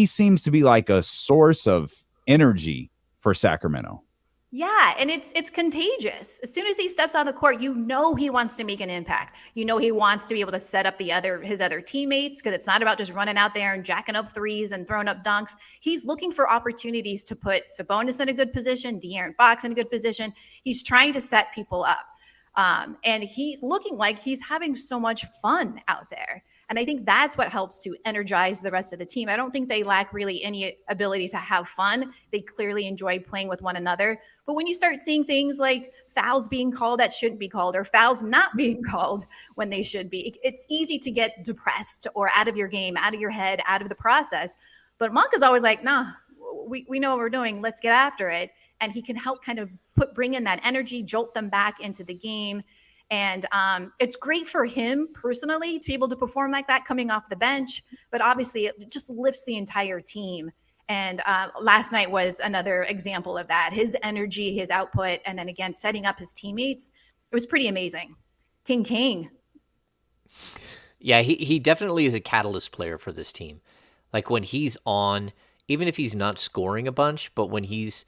seems to be like a source of energy for Sacramento. Yeah, and it's contagious. As soon as he steps on the court, he wants to make an impact. He wants to be able to set up his other teammates, because it's not about just running out there and jacking up threes and throwing up dunks. He's looking for opportunities to put Sabonis in a good position, De'Aaron Fox in a good position. He's trying to set people up. And he's looking like he's having so much fun out there. And I think that's what helps to energize the rest of the team. I don't think they lack really any ability to have fun. They clearly enjoy playing with one another. But when you start seeing things like fouls being called that shouldn't be called, or fouls not being called when they should be, it's easy to get depressed or out of your game, out of your head, out of the process. But Monk is always like, nah, we know what we're doing. Let's get after it. And he can help kind of bring in that energy, jolt them back into the game. And it's great for him personally to be able to perform like that coming off the bench. But obviously, it just lifts the entire team. And last night was another example of that. His energy, his output, and then again, setting up his teammates. It was pretty amazing. King. Yeah, he definitely is a catalyst player for this team. Like when he's on, even if he's not scoring a bunch, but when he's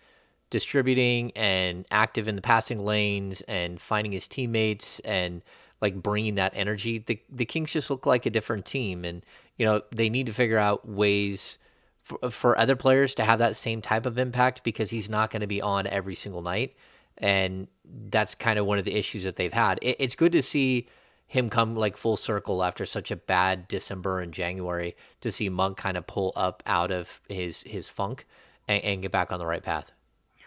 distributing and active in the passing lanes and finding his teammates and like bringing that energy, the Kings just look like a different team. And, they need to figure out ways for other players to have that same type of impact, because he's not going to be on every single night. And that's kind of one of the issues that they've had. It's good to see him come like full circle after such a bad December and January, to see Monk kind of pull up out of his funk and get back on the right path.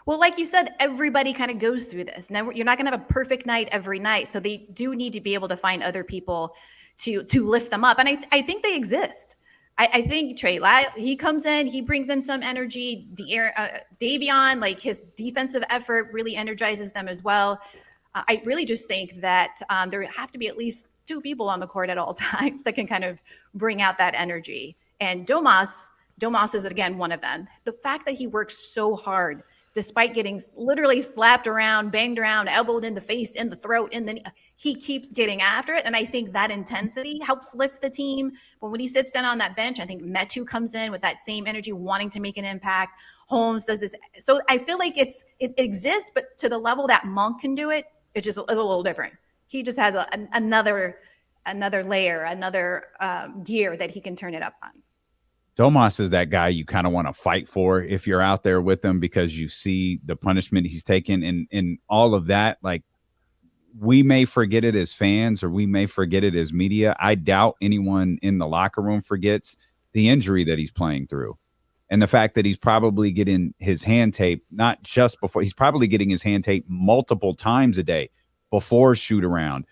Well, like you said, everybody kind of goes through this. Now, you're not going to have a perfect night every night. So they do need to be able to find other people to lift them up. And I think they exist. I think Trey, he comes in, he brings in some energy. Davion, like his defensive effort really energizes them as well. I really just think that there have to be at least two people on the court at all times that can kind of bring out that energy. And Domas is, again, one of them. The fact that he works so hard, despite getting literally slapped around, banged around, elbowed in the face, in the throat, he keeps getting after it. And I think that intensity helps lift the team. But when he sits down on that bench, I think Metu comes in with that same energy, wanting to make an impact. Holmes does this. So I feel like it exists, but to the level that Monk can do it, it's just a little different. He just has another layer, another gear that he can turn it up on. Domas is that guy you kind of want to fight for if you're out there with him, because you see the punishment he's taken and all of that. Like, we may forget it as fans, or we may forget it as media. I doubt anyone in the locker room forgets the injury that he's playing through, and the fact that he's probably getting his hand tape, not just before, he's probably getting his hand tape multiple times a day before shoot around,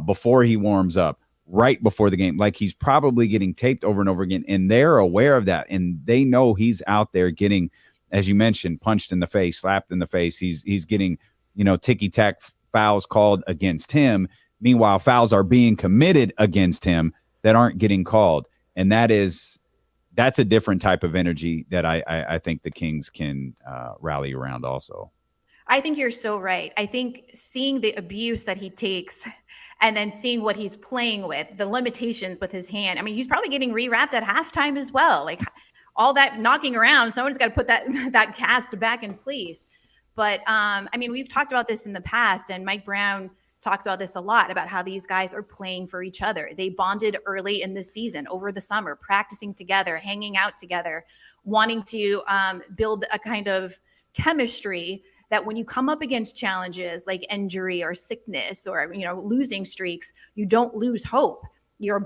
before he warms up, right before the game. Like, he's probably getting taped over and over again, and they're aware of that, and they know he's out there getting, as you mentioned, punched in the face, slapped in the face. He's getting, ticky-tack fouls called against him. Meanwhile, fouls are being committed against him that aren't getting called, and that's a different type of energy that I think the Kings can rally around also. I think you're so right. I think seeing the abuse that he takes and then seeing what he's playing with, the limitations with his hand. I mean, he's probably getting rewrapped at halftime as well. Like, all that knocking around, someone's got to put that cast back in place. But we've talked about this in the past, and Mike Brown talks about this a lot, about how these guys are playing for each other. They bonded early in the season, over the summer, practicing together, hanging out together, wanting to build a kind of chemistry that when you come up against challenges like injury or sickness or, losing streaks, you don't lose hope. You're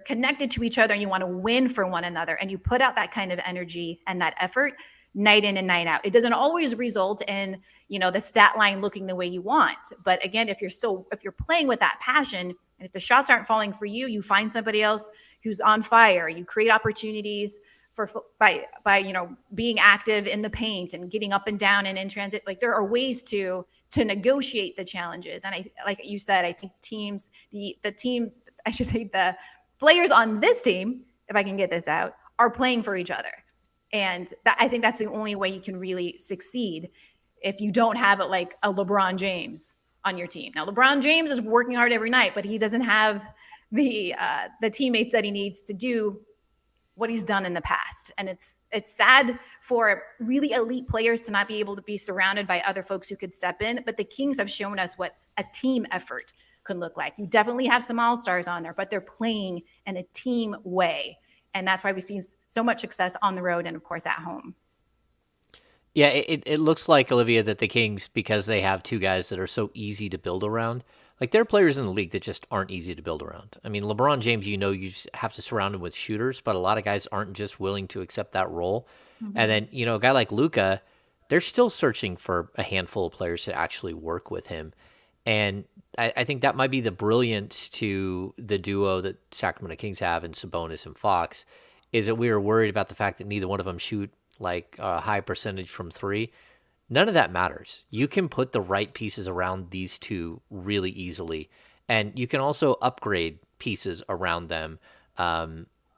connected to each other, and you want to win for one another. And you put out that kind of energy and that effort night in and night out. It doesn't always result in, the stat line looking the way you want. But again, if you're playing with that passion, and if the shots aren't falling for you, you find somebody else who's on fire. You create opportunities by being active in the paint and getting up and down and in transit. Like, there are ways to negotiate the challenges. And like you said, I think the players on this team, if I can get this out, are playing for each other. And I think that's the only way you can really succeed, if you don't have it like a LeBron James on your team. Now, LeBron James is working hard every night, but he doesn't have the teammates that he needs to do what he's done in the past. And it's sad for really elite players to not be able to be surrounded by other folks who could step in. But the Kings have shown us what a team effort can look like. You definitely have some all-stars on there, but they're playing in a team way. And that's why we've seen so much success on the road and, of course, at home. Yeah, it looks like, Olivia, that the Kings, because they have two guys that are so easy to build around, Like, there are players in the league that just aren't easy to build around. I mean, LeBron James, you just have to surround him with shooters, but a lot of guys aren't just willing to accept that role. And then, a guy like Luka, they're still searching for a handful of players to actually work with him. And I think that might be the brilliance to the duo that Sacramento Kings have in Sabonis and Fox, is that we were worried about the fact that neither one of them shoot like a high percentage from three. None of that matters. You can put the right pieces around these two really easily. And you can also upgrade pieces around them,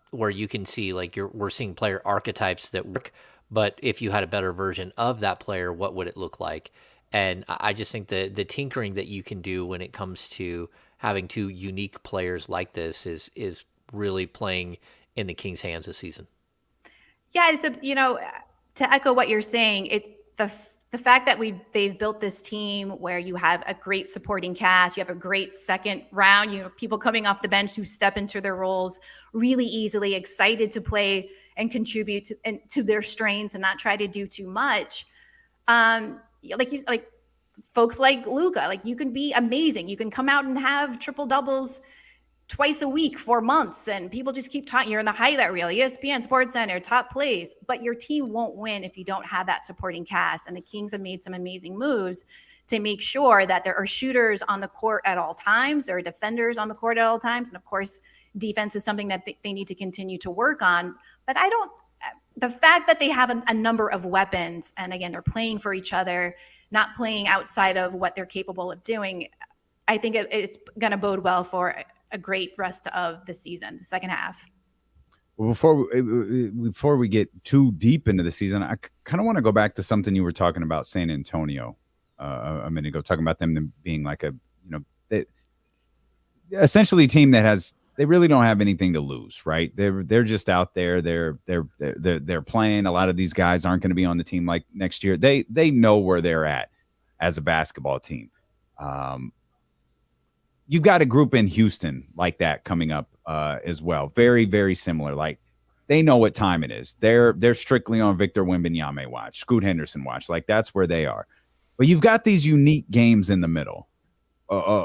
where you can see, like, we're seeing player archetypes that work, but if you had a better version of that player, what would it look like? And I just think the tinkering that you can do when it comes to having two unique players like this is really playing in the Kings' hands this season. Yeah, it's to echo what you're saying, the fact that they've built this team where you have a great supporting cast, you have a great second round, people coming off the bench who step into their roles really easily, excited to play and contribute to their strengths and not try to do too much. Like folks like Luka, like, you can be amazing. You can come out and have triple doubles twice a week for months, and people just keep talking. You're in the highlight reel, ESPN, Sports Center, top plays, but your team won't win if you don't have that supporting cast. And the Kings have made some amazing moves to make sure that there are shooters on the court at all times. There are defenders on the court at all times. And of course, defense is something that they need to continue to work on. But the fact that they have a number of weapons, and again, they're playing for each other, not playing outside of what they're capable of doing, I think it's going to bode well for a great rest of the season, the second half. Well, before we get too deep into the season, I kind of want to go back to something you were talking about San Antonio a minute ago, talking about them being like essentially a team that they really don't have anything to lose, right? They're just out there. They're playing. A lot of these guys aren't going to be on the team like next year. They know where they're at as a basketball team. You've got a group in Houston like that coming up as well. Very, very similar. Like, they know what time it is. They're strictly on Victor Wembanyama watch, Scoot Henderson watch. Like, that's where they are. But you've got these unique games in the middle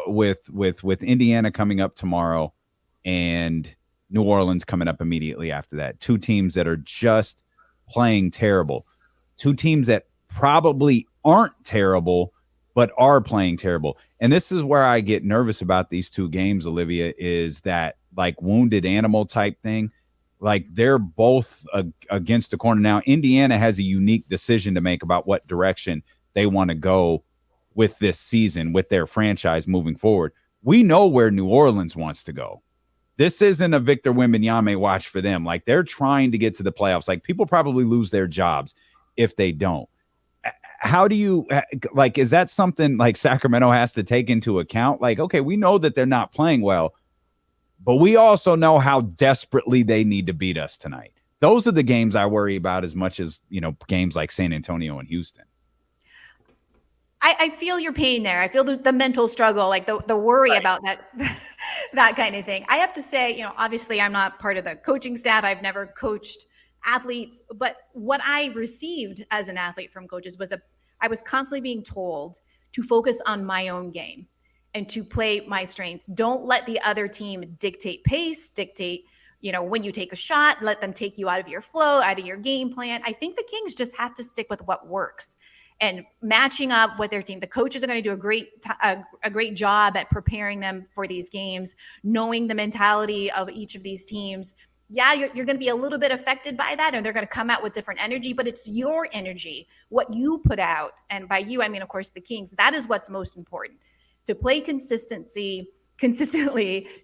with Indiana coming up tomorrow and New Orleans coming up immediately after that. Two teams that are just playing terrible. Two teams that probably aren't terrible, but are playing terrible. And this is where I get nervous about these two games, Olivia, is that, like, wounded animal type thing. Like, they're both against the corner. Now, Indiana has a unique decision to make about what direction they want to go with this season, with their franchise moving forward. We know where New Orleans wants to go. This isn't a Victor Wembanyama watch for them. Like, they're trying to get to the playoffs. Like, people probably lose their jobs if they don't. How do you, like, is that something like Sacramento has to take into account? Like, okay, we know that they're not playing well, but we also know how desperately they need to beat us tonight. Those are the games I worry about as much as, games like San Antonio and Houston. I feel your pain there. I feel the mental struggle, like the worry right about that kind of thing. I have to say, obviously I'm not part of the coaching staff. I've never coached athletes, but what I received as an athlete from coaches was I was constantly being told to focus on my own game and to play my strengths. Don't let the other team dictate pace, when you take a shot, let them take you out of your flow, out of your game plan. I think the Kings just have to stick with what works and matching up with their team. The coaches are going to do a great job at preparing them for these games, knowing the mentality of each of these teams. Yeah, you're going to be a little bit affected by that, and they're going to come out with different energy, but it's your energy, what you put out. And by you, I mean, of course, the Kings. That is what's most important. To play consistently,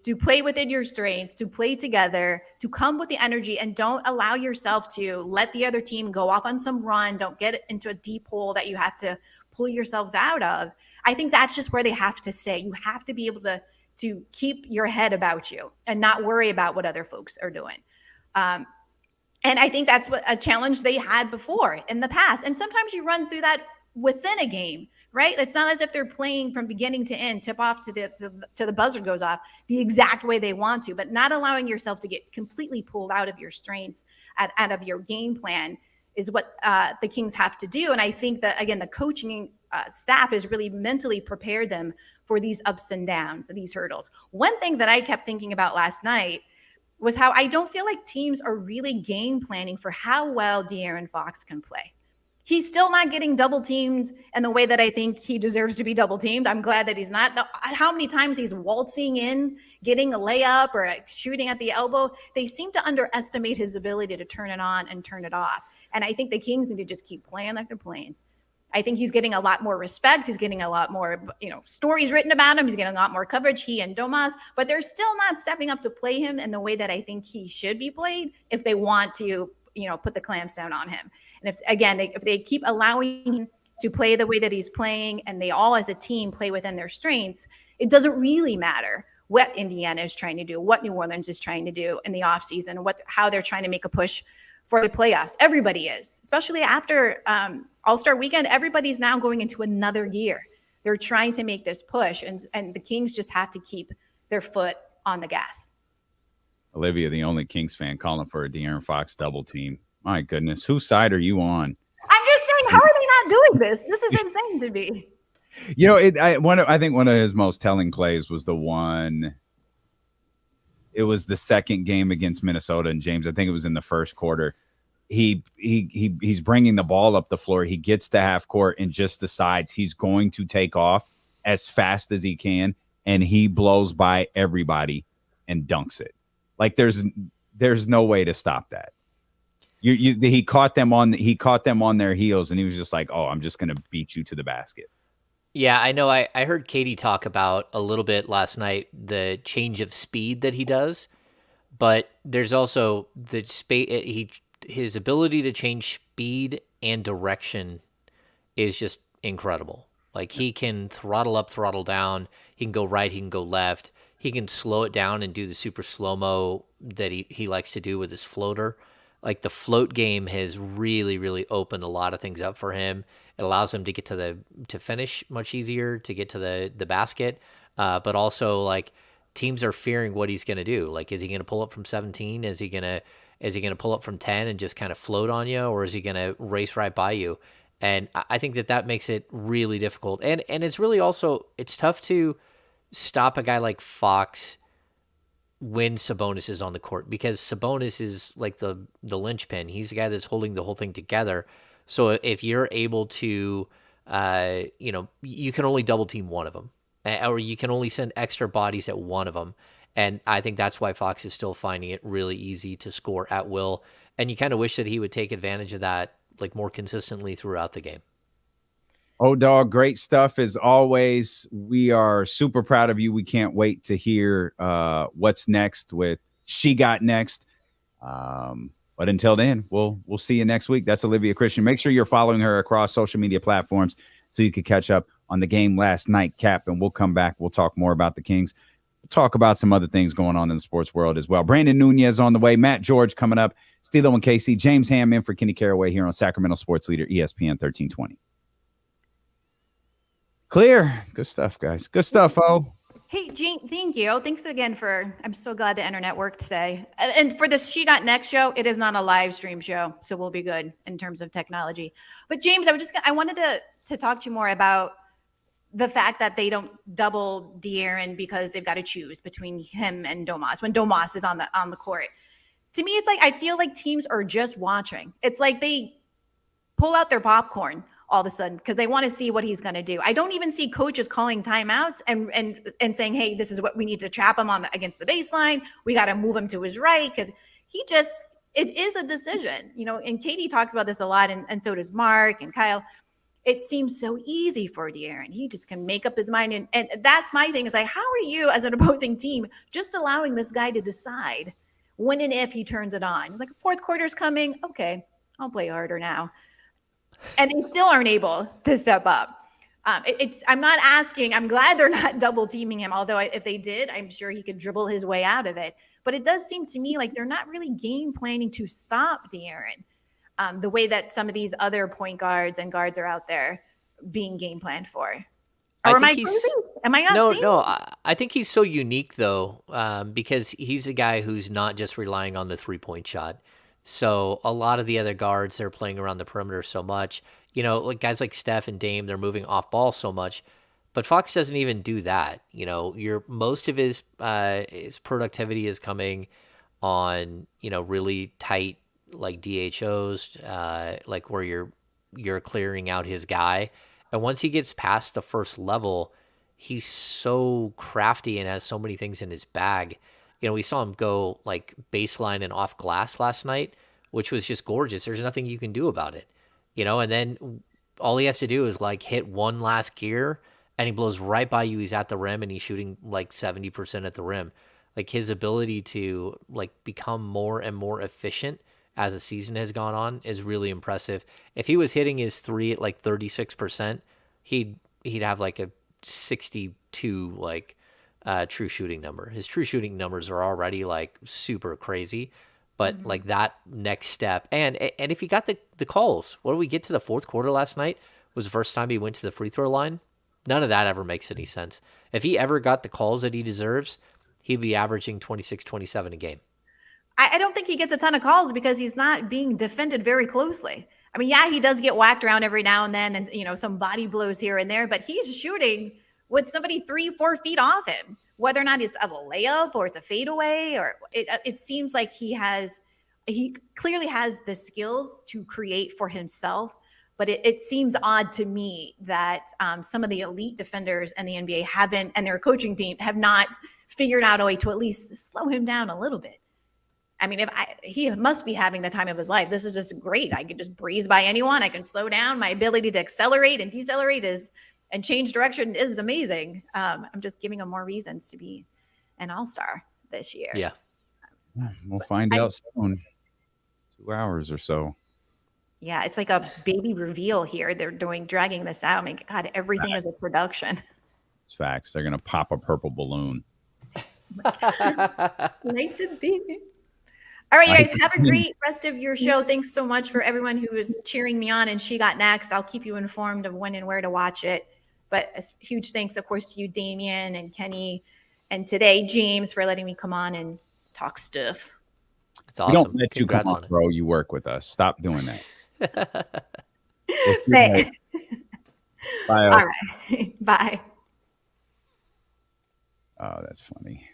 to play within your strengths, to play together, to come with the energy, and don't allow yourself to let the other team go off on some run. Don't get into a deep hole that you have to pull yourselves out of. I think that's just where they have to stay. You have to be able to keep your head about you and not worry about what other folks are doing. And I think that's what a challenge they had before in the past. And sometimes you run through that within a game, right? It's not as if they're playing from beginning to end, tip off to the buzzer goes off the exact way they want to, but not allowing yourself to get completely pulled out of your strengths, out of your game plan is what the Kings have to do. And I think that, again, the coaching staff has really mentally prepared them for these ups and downs, these hurdles. One thing that I kept thinking about last night was how I don't feel like teams are really game planning for how well De'Aaron Fox can play. He's still not getting double teamed in the way that I think he deserves to be double teamed. I'm glad that he's not. How many times he's waltzing in, getting a layup or shooting at the elbow. They seem to underestimate his ability to turn it on and turn it off. And I think the Kings need to just keep playing like they're playing. I think he's getting a lot more respect. He's getting a lot more, stories written about him. He's getting a lot more coverage, he and Domas, but they're still not stepping up to play him in the way that I think he should be played if they want to, put the clamps down on him. And if they keep allowing him to play the way that he's playing and they all as a team play within their strengths, it doesn't really matter what Indiana is trying to do, what New Orleans is trying to do in the offseason, how they're trying to make a push for the playoffs. Everybody is, especially after All-Star weekend, everybody's now going into another year. They're trying to make this push, and the Kings just have to keep their foot on the gas. Olivia, the only Kings fan, calling for a De'Aaron Fox double team. My goodness, whose side are you on? I'm just saying, how are they not doing this? This is insane to me. I think one of his most telling plays was the one. It was the second game against Minnesota, and James, I think it was in the first quarter. He's bringing the ball up the floor. He gets to half court and just decides he's going to take off as fast as he can, and he blows by everybody and dunks it. Like there's no way to stop that. He caught them on their heels, and he was just like, "Oh, I'm just going to beat you to the basket." Yeah, I know. I heard Katie talk about a little bit last night the change of speed that he does, but there's also the his ability to change speed and direction is just incredible. Like he can throttle up, throttle down. He can go right. He can go left. He can slow it down and do the super slow-mo that he likes to do with his floater. Like the float game has really, really opened a lot of things up for him. It allows him to get to finish much easier, to get to the basket. But also like teams are fearing what he's going to do. Like, is he going to pull up from 17? Is he going to pull up from 10 and just kind of float on you? Or is he going to race right by you? And I think that makes it really difficult. And it's really also, it's tough to stop a guy like Fox when Sabonis is on the court, because Sabonis is like the linchpin. He's the guy that's holding the whole thing together. So if you're able to, you can only double team one of them, or you can only send extra bodies at one of them. And I think that's why Fox is still finding it really easy to score at will. And you kind of wish that he would take advantage of that like more consistently throughout the game. Oh, dog, great stuff as always. We are super proud of you. We can't wait to hear what's next with She Got Next. But until then, we'll see you next week. That's Olivia Christian. Make sure you're following her across social media platforms so you can catch up on the game last night, Cap, and we'll come back. We'll talk more about the Kings. We'll talk about some other things going on in the sports world as well. Brenden Nunes on the way. Matt George coming up. Steelo and KC. James Ham in for Kenny Caraway here on Sacramento Sports Leader ESPN 1320. Clear. Good stuff, guys. Good stuff, O. Hey, Jane, thank you. Thanks again I'm so glad the internet worked today. And for this She Got Next show, it is not a live stream show, so we'll be good in terms of technology. But James, I wanted to talk to you more about the fact that they don't double De'Aaron because they've got to choose between him and Domas when Domas is on the court. To me, it's like, I feel like teams are just watching. It's like they pull out their popcorn all of a sudden because they want to see what he's going to do. I don't even see coaches calling timeouts and saying, hey, this is what we need to trap him on against the baseline. We got to move him to his right, because it is a decision, and Katie talks about this a lot, and so does Mark and Kyle. It seems so easy for De'Aaron. He just can make up his mind. And that's my thing, is like, how are you as an opposing team just allowing this guy to decide when and if he turns it on? He's like, fourth quarter's coming. Okay, I'll play harder now. And they still aren't able to step up. I'm not asking. I'm glad they're not double teaming him. Although if they did, I'm sure he could dribble his way out of it. But it does seem to me like they're not really game planning to stop De'Aaron the way that some of these other point guards and guards are out there being game planned for. Or am I crazy? Am I not seeing? No. I think he's so unique though, because he's a guy who's not just relying on the 3-point shot. So a lot of the other guards, they're playing around the perimeter so much. Like guys like Steph and Dame, they're moving off ball so much. But Fox doesn't even do that. Most of his productivity is coming on, really tight like DHOs, like where you're clearing out his guy. And once he gets past the first level, he's so crafty and has so many things in his bag. We saw him go like baseline and off glass last night, which was just gorgeous. There's nothing you can do about it. And then all he has to do is like hit one last gear and he blows right by you. He's at the rim and he's shooting like 70% at the rim. Like his ability to like become more and more efficient as the season has gone on is really impressive. If he was hitting his three at like 36%, he'd have like a 62 like true shooting number. His true shooting numbers are already like super crazy, but like that next step, and if he got the calls, what did we get to the fourth quarter last night? Was the first time he went to the free throw line. None of that ever makes any sense. If he ever got the calls that he deserves, he'd be averaging 26, 27 a game. I don't think he gets a ton of calls because he's not being defended very closely. I mean, yeah, he does get whacked around every now and then and, some body blows here and there, but he's shooting with somebody 3-4 feet off him, whether or not it's a layup or it's a fadeaway, or it seems like he clearly has the skills to create for himself. But it seems odd to me that some of the elite defenders in the NBA haven't, and their coaching team have not figured out a way to at least slow him down a little bit. I mean, he must be having the time of his life. This is just great. I can just breeze by anyone. I can slow down. My ability to accelerate and decelerate and change direction is amazing. I'm just giving him more reasons to be an all-star this year. Yeah. We'll find out soon. 2 hours or so. Yeah, it's like a baby reveal here. They're dragging this out. I mean, God, everything is a production. It's facts. They're going to pop a purple balloon. Like to be. All right, you guys, have a great rest of your show. Thanks so much for everyone who was cheering me on and She Got Next. I'll keep you informed of when and where to watch it. But a huge thanks, of course, to you, Davion and Kenny, and today, James, for letting me come on and talk stuff. It's awesome. We don't let you come on, bro. You work with us. Stop doing that. Thanks. Bye. All right. Bye. Oh, that's funny.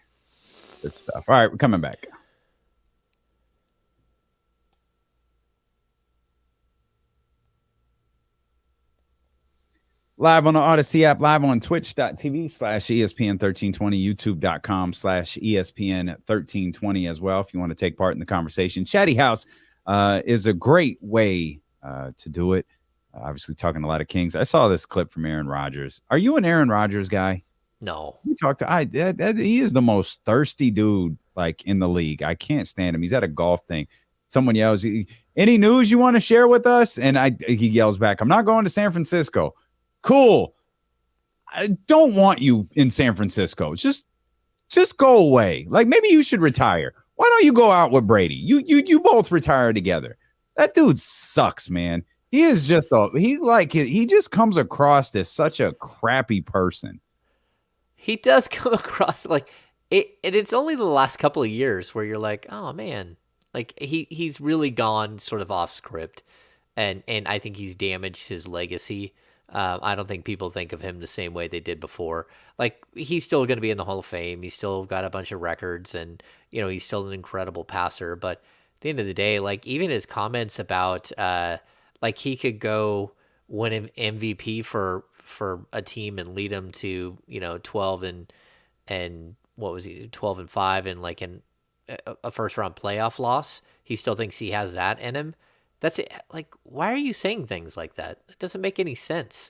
Good stuff. All right, we're coming back. Live on the Odyssey app, live on twitch.tv/ESPN1320, youtube.com/ESPN1320 as well. If you want to take part in the conversation, Chatty House is a great way to do it. Obviously talking a lot of Kings. I saw this clip from Aaron Rodgers. Are you an Aaron Rodgers guy? No. We talked to he is the most thirsty dude like in the league. I can't stand him. He's at a golf thing. Someone yells, "Any news you want to share with us?" And he yells back, "I'm not going to San Francisco." Cool. I don't want you in San Francisco. Just go away. Like maybe you should retire. Why don't you go out with Brady? You both retire together. That dude sucks, man. He is just he just comes across as such a crappy person. He does come across like it, and it's only the last couple of years where you're like, oh man, like he's really gone sort of off script, and I think he's damaged his legacy. I don't think people think of him the same way they did before. Like he's still going to be in the Hall of Fame. He's still got a bunch of records, and he's still an incredible passer. But at the end of the day, like even his comments about like he could go win an MVP for a team and lead them to 12 and what was he 12-5 and like a first round playoff loss. He still thinks he has that in him. That's it. Like, why are you saying things like that? It doesn't make any sense.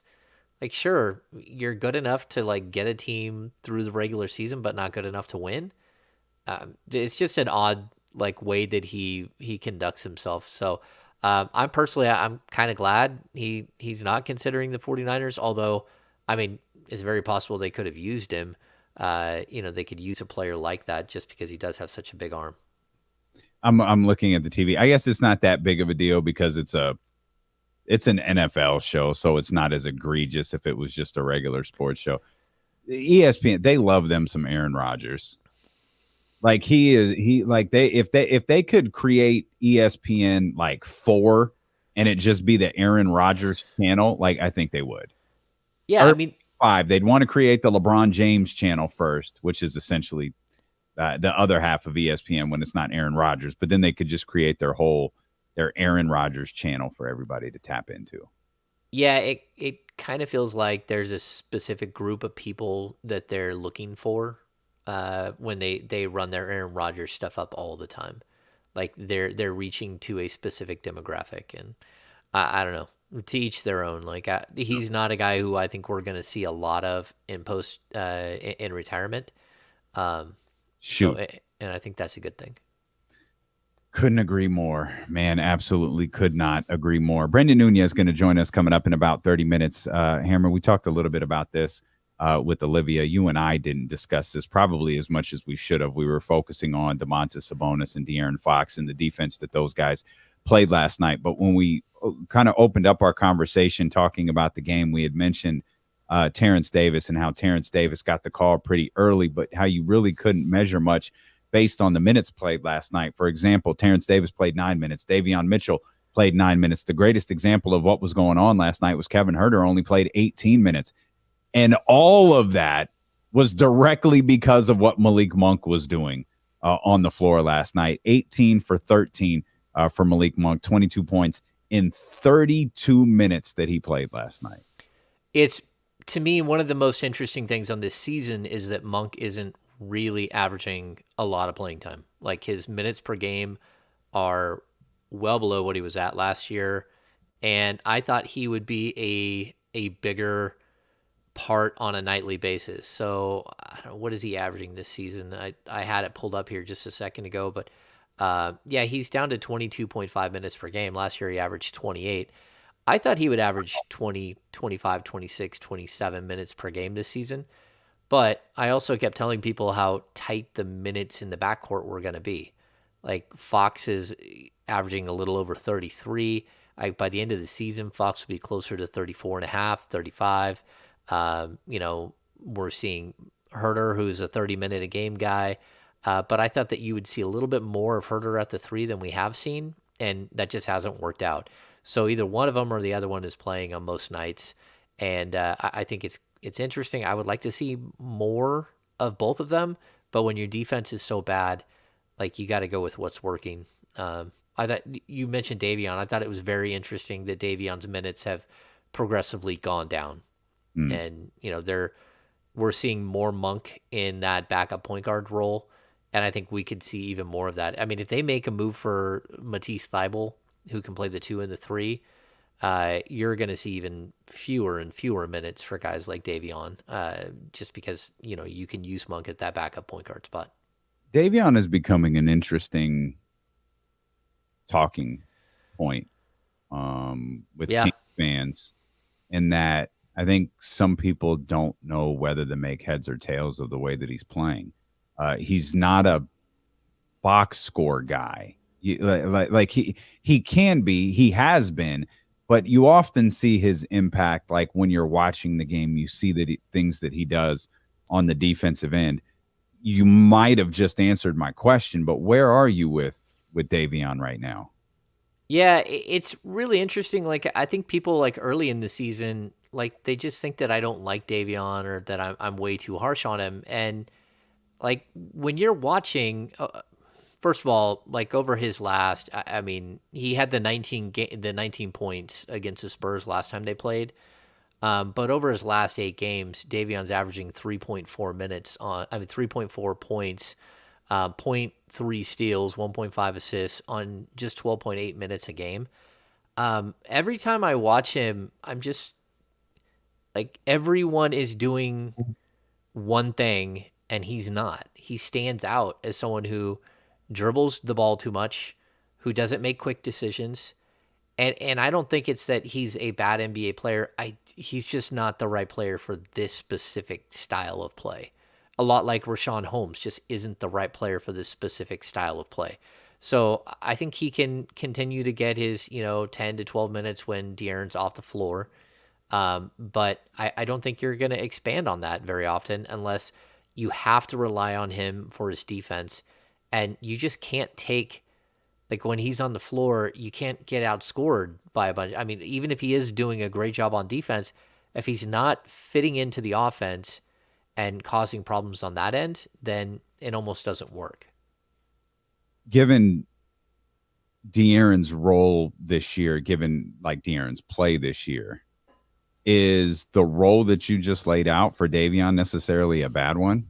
Like, sure, you're good enough to like get a team through the regular season, but not good enough to win. It's just an odd like way that he conducts himself. So I'm kind of glad he's not considering the 49ers. Although, I mean, it's very possible they could have used him. They could use a player like that just because he does have such a big arm. I'm looking at the TV. I guess it's not that big of a deal because it's an NFL show, so it's not as egregious if it was just a regular sports show. ESPN, they love them some Aaron Rodgers. Like if they could create ESPN like 4 and it just be the Aaron Rodgers channel, like I think they would. Yeah, Or I mean, 5, they'd want to create the LeBron James channel first, which is essentially the other half of ESPN when it's not Aaron Rodgers. But then they could just create their Aaron Rodgers channel for everybody to tap into. yeah, it kind of feels like there's a specific group of people that they're looking for when they run their Aaron Rodgers stuff up all the time. Like they're reaching to a specific demographic, and I don't know. To each their own. Like he's not a guy who I think we're going to see a lot of in in retirement. Shoot. And I think that's a good thing. Couldn't agree more, man. Absolutely could not agree more. Brenden Nunes is going to join us coming up in about 30 minutes. Hammer, we talked a little bit about this with Olivia. You and I didn't discuss this probably as much as we should have. We were focusing on Domantas Sabonis and De'Aaron Fox and the defense that those guys played last night. But when we kind of opened up our conversation talking about the game, we had mentioned Terrence Davis and how Terrence Davis got the call pretty early, but how you really couldn't measure much based on the minutes played last night. For example, Terrence Davis played 9 minutes. Davion Mitchell played 9 minutes. The greatest example of what was going on last night was Kevin Huerter only played 18 minutes. And all of that was directly because of what Malik Monk was doing on the floor last night. 18 for 13 for Malik Monk, 22 points in 32 minutes that he played last night. It's, to me, one of the most interesting things on this season is that Monk isn't really averaging a lot of playing time. Like his minutes per game are well below what he was at last year. And I thought he would be a bigger part on a nightly basis. So I don't know, what is he averaging this season? I had it pulled up here just a second ago, but yeah, he's down to 22.5 minutes per game. Last year he averaged 28. I thought he would average 20, 25, 26, 27 minutes per game this season. But I also kept telling people how tight the minutes in the backcourt were going to be. Like Fox is averaging a little over 33. By the end of the season, Fox will be closer to 34 and a half, 35. We're seeing Huerter, who's a 30-minute a game guy. But I thought that you would see a little bit more of Huerter at the 3 than we have seen, and that just hasn't worked out. So either one of them or the other one is playing on most nights, and I think it's interesting. I would like to see more of both of them, but when your defense is so bad, like you got to go with what's working. I thought you mentioned Davion. I thought it was very interesting that Davion's minutes have progressively gone down, and we're seeing more Monk in that backup point guard role. And I think we could see even more of that. I mean, if they make a move for Matisse Thybulle, who can play the 2 and the 3, you're going to see even fewer and fewer minutes for guys like Davion, just because, you can use Monk at that backup point guard spot. Davion is becoming an interesting talking point with Kings fans, in that I think some people don't know whether to make heads or tails of the way that he's playing. He's not a box score guy. Like he can be, he has been, but you often see his impact. Like when you're watching the game, you see that things that he does on the defensive end. You might have just answered my question, but where are you with Davion right now? Yeah, it's really interesting. Like I think people like early in the season, like they just think that I don't like Davion or that I'm way too harsh on him. And like when you're watching, first of all, like over his last, I mean, he had the 19 points against the Spurs last time they played. But over his last 8 games, Davion's averaging 3.4 minutes 3.4 points, 0.3 steals, 1.5 assists on just 12.8 minutes a game. Every time I watch him, I'm just like, everyone is doing one thing and he's not. He stands out as someone who dribbles the ball too much, who doesn't make quick decisions. And I don't think it's that he's a bad NBA player. He's just not the right player for this specific style of play. A lot like Rashawn Holmes just isn't the right player for this specific style of play. So I think he can continue to get his 10 to 12 minutes when De'Aaron's off the floor. But I don't think you're going to expand on that very often unless You have to rely on him for his defense, and you just can't take, like, when he's on the floor, you can't get outscored by a bunch. I mean, even if he is doing a great job on defense, if he's not fitting into the offense and causing problems on that end, then it almost doesn't work. Given De'Aaron's role this year, given like De'Aaron's play this year, is the role that you just laid out for Davion necessarily a bad one?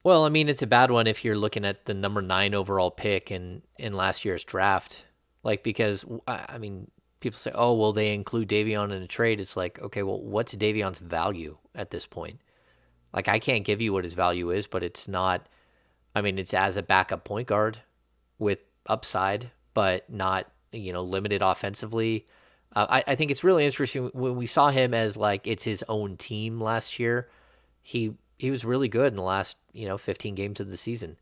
Well, I mean, it's a bad one if you're looking at the number 9 overall pick in last year's draft. Like, because, I mean, people say, oh, will they include Davion in a trade? It's like, okay, well, what's Davion's value at this point? Like, I can't give you what his value is, but it's not, I mean, it's as a backup point guard with upside, but not, limited offensively. I think it's really interesting when we saw him as like it's his own team last year. He was really good in the last 15 games of the season.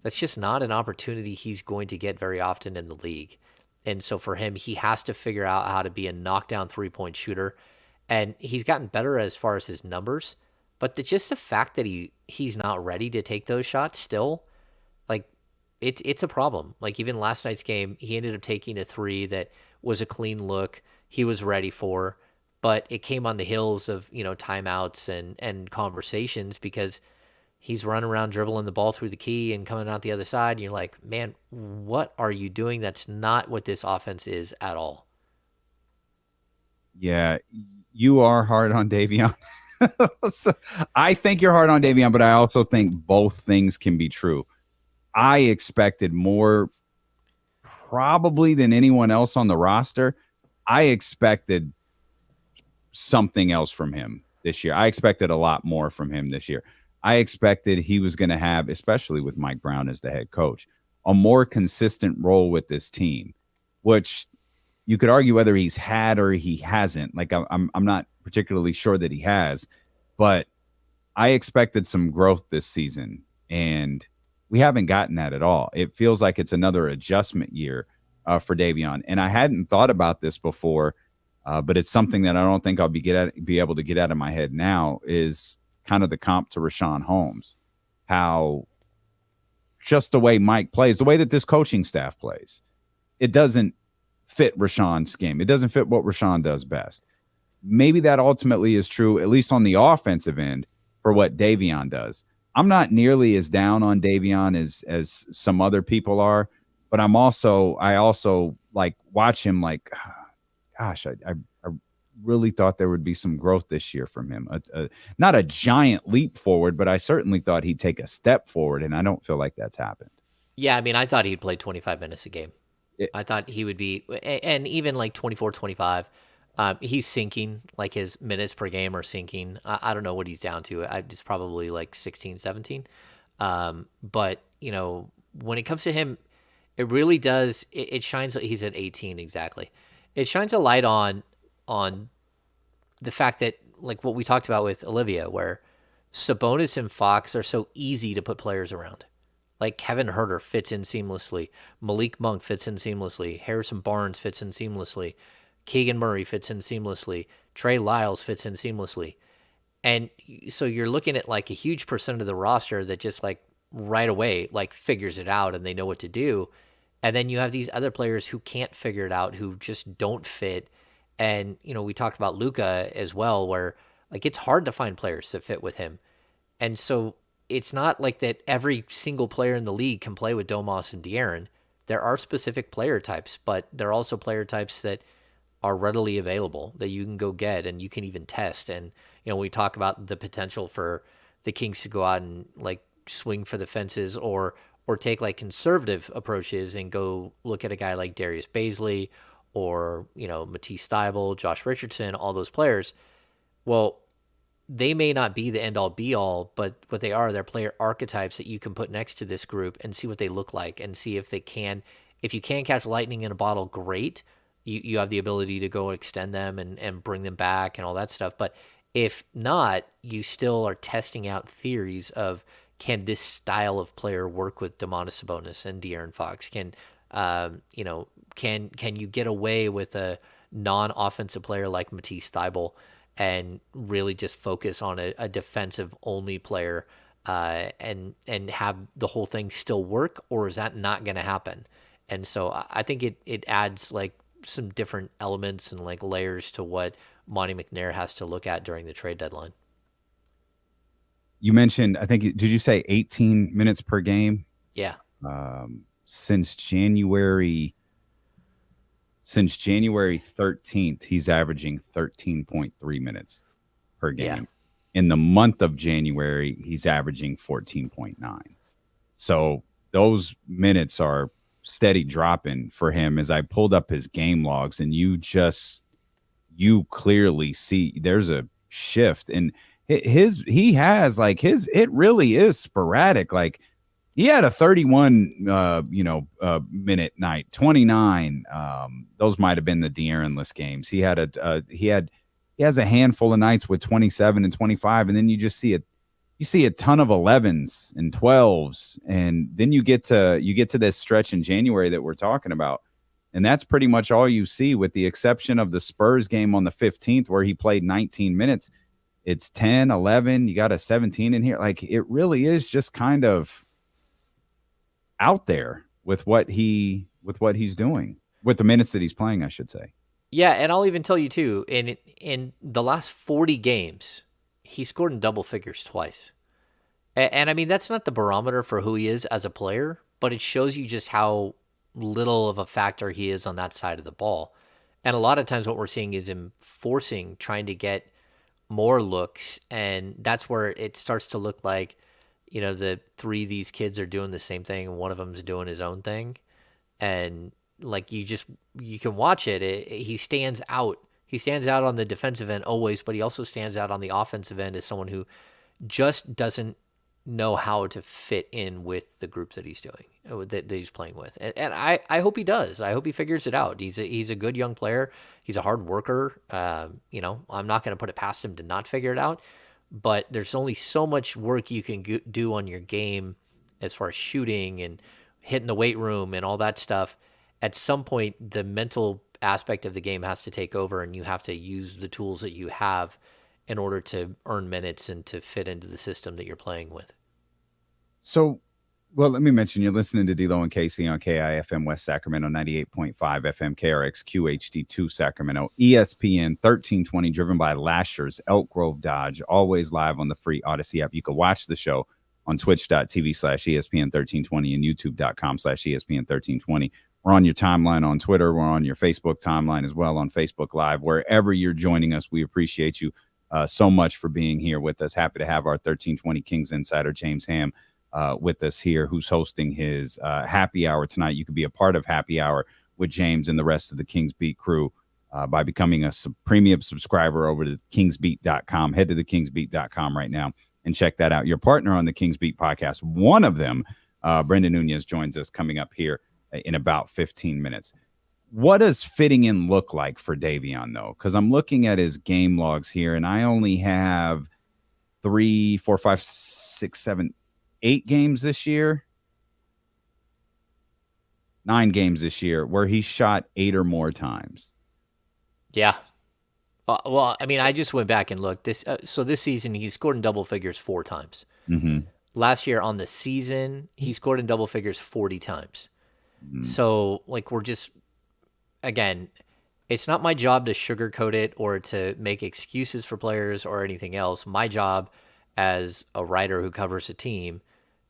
That's just not an opportunity he's going to get very often in the league. And so for him, he has to figure out how to be a knockdown 3-point shooter. And he's gotten better as far as his numbers, but just the fact that he's not ready to take those shots still, like, it's a problem. Like, even last night's game, he ended up taking a 3 that was a clean look. He was ready for, but it came on the heels of, timeouts and conversations, because he's running around dribbling the ball through the key and coming out the other side. And you're like, man, what are you doing? That's not what this offense is at all. Yeah, you are hard on Davion. So, I think you're hard on Davion, but I also think both things can be true. I expected more probably than anyone else on the roster. I expected something else from him this year. I expected a lot more from him this year. I expected he was going to have, especially with Mike Brown as the head coach, a more consistent role with this team, which you could argue whether he's had or he hasn't. Like, I'm not particularly sure that he has, but I expected some growth this season, and we haven't gotten that at all. It feels like it's another adjustment year for Davion. And I hadn't thought about this before, but it's something that I don't think I'll be able to get out of my head now, is kind of the comp to Rashawn Holmes. How just the way Mike plays, the way that this coaching staff plays, it doesn't fit Rashawn's game. It doesn't fit what Rashawn does best. Maybe that ultimately is true, at least on the offensive end, for what Davion does. I'm not nearly as down on Davion as some other people are, but I also like watch him like, gosh, I really thought there would be some growth this year from him. Not a giant leap forward, but I certainly thought he'd take a step forward, and I don't feel like that's happened. Yeah, I mean, I thought he'd play 25 minutes a game. I thought he would be, and even like 24, 25. He's sinking, like his minutes per game are sinking. I don't know what he's down to. It's probably like 16, 17. But, when it comes to him, it really does. It shines. He's at 18 exactly. It shines a light on the fact that, like what we talked about with Olivia, where Sabonis and Fox are so easy to put players around. Like Kevin Huerter fits in seamlessly. Malik Monk fits in seamlessly. Harrison Barnes fits in seamlessly. Keegan Murray fits in seamlessly. Trey Lyles fits in seamlessly. And so you're looking at like a huge percent of the roster that just like right away like figures it out and they know what to do. And then you have these other players who can't figure it out, who just don't fit. And, we talked about Luka as well, where like it's hard to find players that fit with him. And so it's not like that every single player in the league can play with Domas and De'Aaron. There are specific player types, but there are also player types that are readily available that you can go get and you can even test. And, we talk about the potential for the Kings to go out and like swing for the fences or take like conservative approaches and go look at a guy like Darius Baisley or, Matisse Thybulle, Josh Richardson, all those players. Well, they may not be the end all be all, but what they are, they're player archetypes that you can put next to this group and see what they look like and see if you can catch lightning in a bottle, great. You have the ability to go extend them and bring them back and all that stuff. But if not, you still are testing out theories of, can this style of player work with Domantas Sabonis and De'Aaron Fox? Can you get away with a non-offensive player like Matisse Thybulle and really just focus on a defensive only player and have the whole thing still work, or is that not going to happen? And so I think it adds like some different elements and like layers to what Monty McNair has to look at during the trade deadline. You mentioned, I think, did you say 18 minutes per game? Yeah. Since January 13th, he's averaging 13.3 minutes per game. Yeah. In the month of January, he's averaging 14.9. So those minutes are steady dropping for him. As I pulled up his game logs, and you clearly see there's a shift, and it really is sporadic. Like, he had a 31 minute night, 29. Those might have been the De'Aaron-less games. He has a handful of nights with 27 and 25, and then you see a ton of 11s and 12s, and then you get to this stretch in January that we're talking about, and that's pretty much all you see, with the exception of the Spurs game on the 15th where he played 19 minutes. It's 10, 11, you got a 17 in here. Like, it really is just kind of out there with what he's doing, with the minutes that he's playing, I should say. Yeah, and I'll even tell you too, in the last 40 games, he scored in double figures twice. And I mean, that's not the barometer for who he is as a player, but it shows you just how little of a factor he is on that side of the ball. And a lot of times what we're seeing is him trying to get more looks, and that's where it starts to look like, the three of these kids are doing the same thing, and one of them is doing his own thing. And like, you can watch it. He stands out. He stands out on the defensive end always, but he also stands out on the offensive end as someone who just doesn't know how to fit in with the group that he's playing with. And I hope he does. I hope he figures it out. He's a good young player. He's a hard worker. I'm not going to put it past him to not figure it out, but there's only so much work you can do on your game as far as shooting and hitting the weight room and all that stuff. At some point, the mental aspect of the game has to take over, and you have to use the tools that you have in order to earn minutes and to fit into the system that you're playing with. So, well, let me mention, you're listening to D'Lo and Casey on KIFM West Sacramento, 98.5 FM, KRX QHD2 Sacramento, ESPN 1320, driven by Lashers, Elk Grove Dodge, always live on the free Odyssey app. You can watch the show on twitch.tv/ESPN1320 and youtube.com/ESPN1320. We're on your timeline on Twitter. We're on your Facebook timeline as well on Facebook Live. Wherever you're joining us, we appreciate you so much for being here with us. Happy to have our 1320 Kings insider, James Ham, with us here, who's hosting his happy hour tonight. You can be a part of happy hour with James and the rest of the Kings Beat crew by becoming a premium subscriber over to kingsbeat.com. Head to the kingsbeat.com right now and check that out. Your partner on the Kings Beat podcast, one of them, Brenden Nunes, joins us coming up here in about 15 minutes. What does fitting in look like for Davion, though? Because I'm looking at his game logs here, and I only have 3, 4, 5, 6, 7, 8 games this year. 9 games this year where he shot 8 or more times. Yeah. Well, I mean, I just went back and looked. This season, he scored in double figures 4 times. Mm-hmm. Last year on the season, he scored in double figures 40 times. Mm-hmm. So, like, we're just, again, it's not my job to sugarcoat it or to make excuses for players or anything else. My job as a writer who covers a team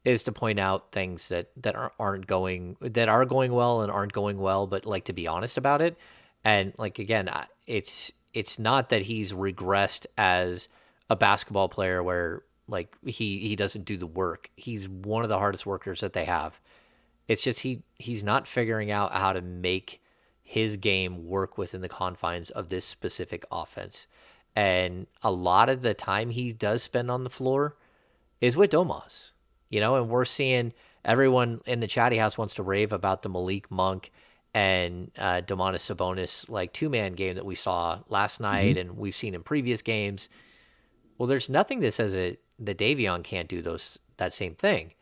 is to point out things that are going well and aren't going well, but like to be honest about it. And like, again, it's not that he's regressed as a basketball player where like he doesn't do the work. He's one of the hardest workers that they have. It's just he's not figuring out how to make his game work within the confines of this specific offense. And a lot of the time he does spend on the floor is with Domas, and we're seeing everyone in the chatty house wants to rave about the Malik Monk and Domantas Sabonis like 2-man game that we saw last night and we've seen in previous games. Well, there's nothing that says that Davion can't do that same thing.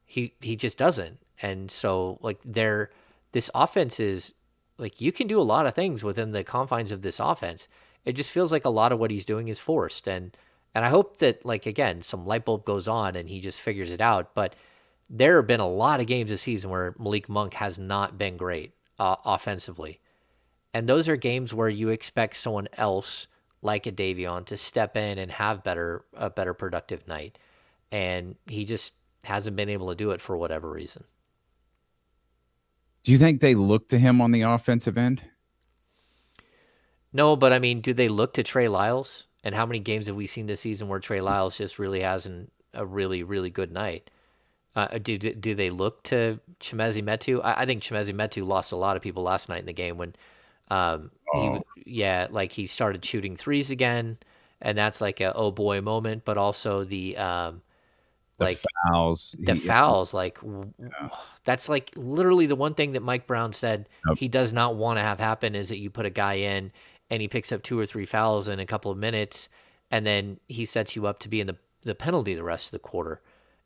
He just doesn't. And so like this offense is like, you can do a lot of things within the confines of this offense. It just feels like a lot of what he's doing is forced. And I hope that, like, again, some light bulb goes on and he just figures it out. But there have been a lot of games this season where Malik Monk has not been great offensively. And those are games where you expect someone else like a Davion to step in and have a better productive night. And he just hasn't been able to do it for whatever reason. Do you think they look to him on the offensive end? No, but I mean, do they look to Trey Lyles? And how many games have we seen this season where Trey Lyles just really has a really, really good night? Do they look to Chimezie Metu? I think Chimezie Metu lost a lot of people last night in the game when he started shooting threes again, and that's like a oh boy moment, but also the fouls. That's like literally the one thing that Mike Brown said he does not want to have happen is that you put a guy in and he picks up 2 or 3 fouls in a couple of minutes, and then he sets you up to be in the penalty the rest of the quarter.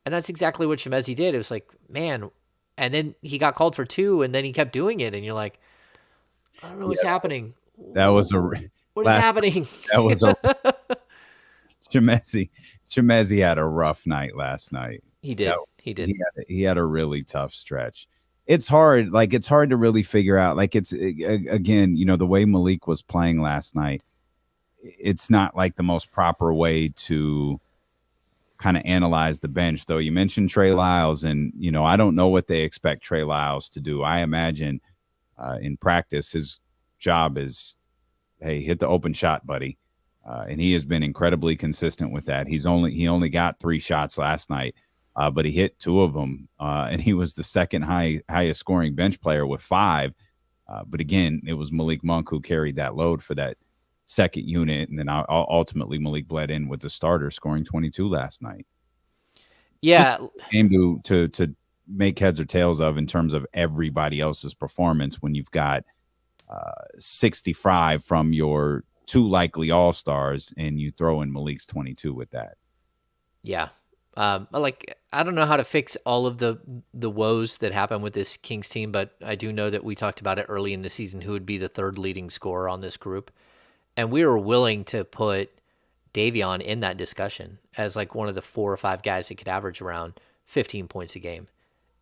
And that's exactly what Chimezie did. It was like, man, and then he got called for 2, and then he kept doing it, and you're like, I don't know what's happening. That was what is happening? That was Chimezie had a rough night last night. He did. He had a really tough stretch. It's hard. Like, it's hard to really figure out. Like, it's again, the way Malik was playing last night, it's not like the most proper way to kind of analyze the bench. Though you mentioned Trey Lyles, and I don't know what they expect Trey Lyles to do. I imagine in practice his job is, hey, hit the open shot, buddy. And he has been incredibly consistent with that. He only got 3 shots last night, but he hit 2 of them, and he was the second highest scoring bench player with 5. But again, it was Malik Monk who carried that load for that second unit, and then ultimately Malik bled in with the starter, scoring 22 last night. Yeah, game to make heads or tails of in terms of everybody else's performance when you've got 65 from your 2 likely all-stars, and you throw in Malik's 22 with that. Yeah. I don't know how to fix all of the woes that happen with this Kings team, but I do know that we talked about it early in the season, who would be the 3rd leading scorer on this group. And we were willing to put Davion in that discussion as like one of the 4 or 5 guys that could average around 15 points a game.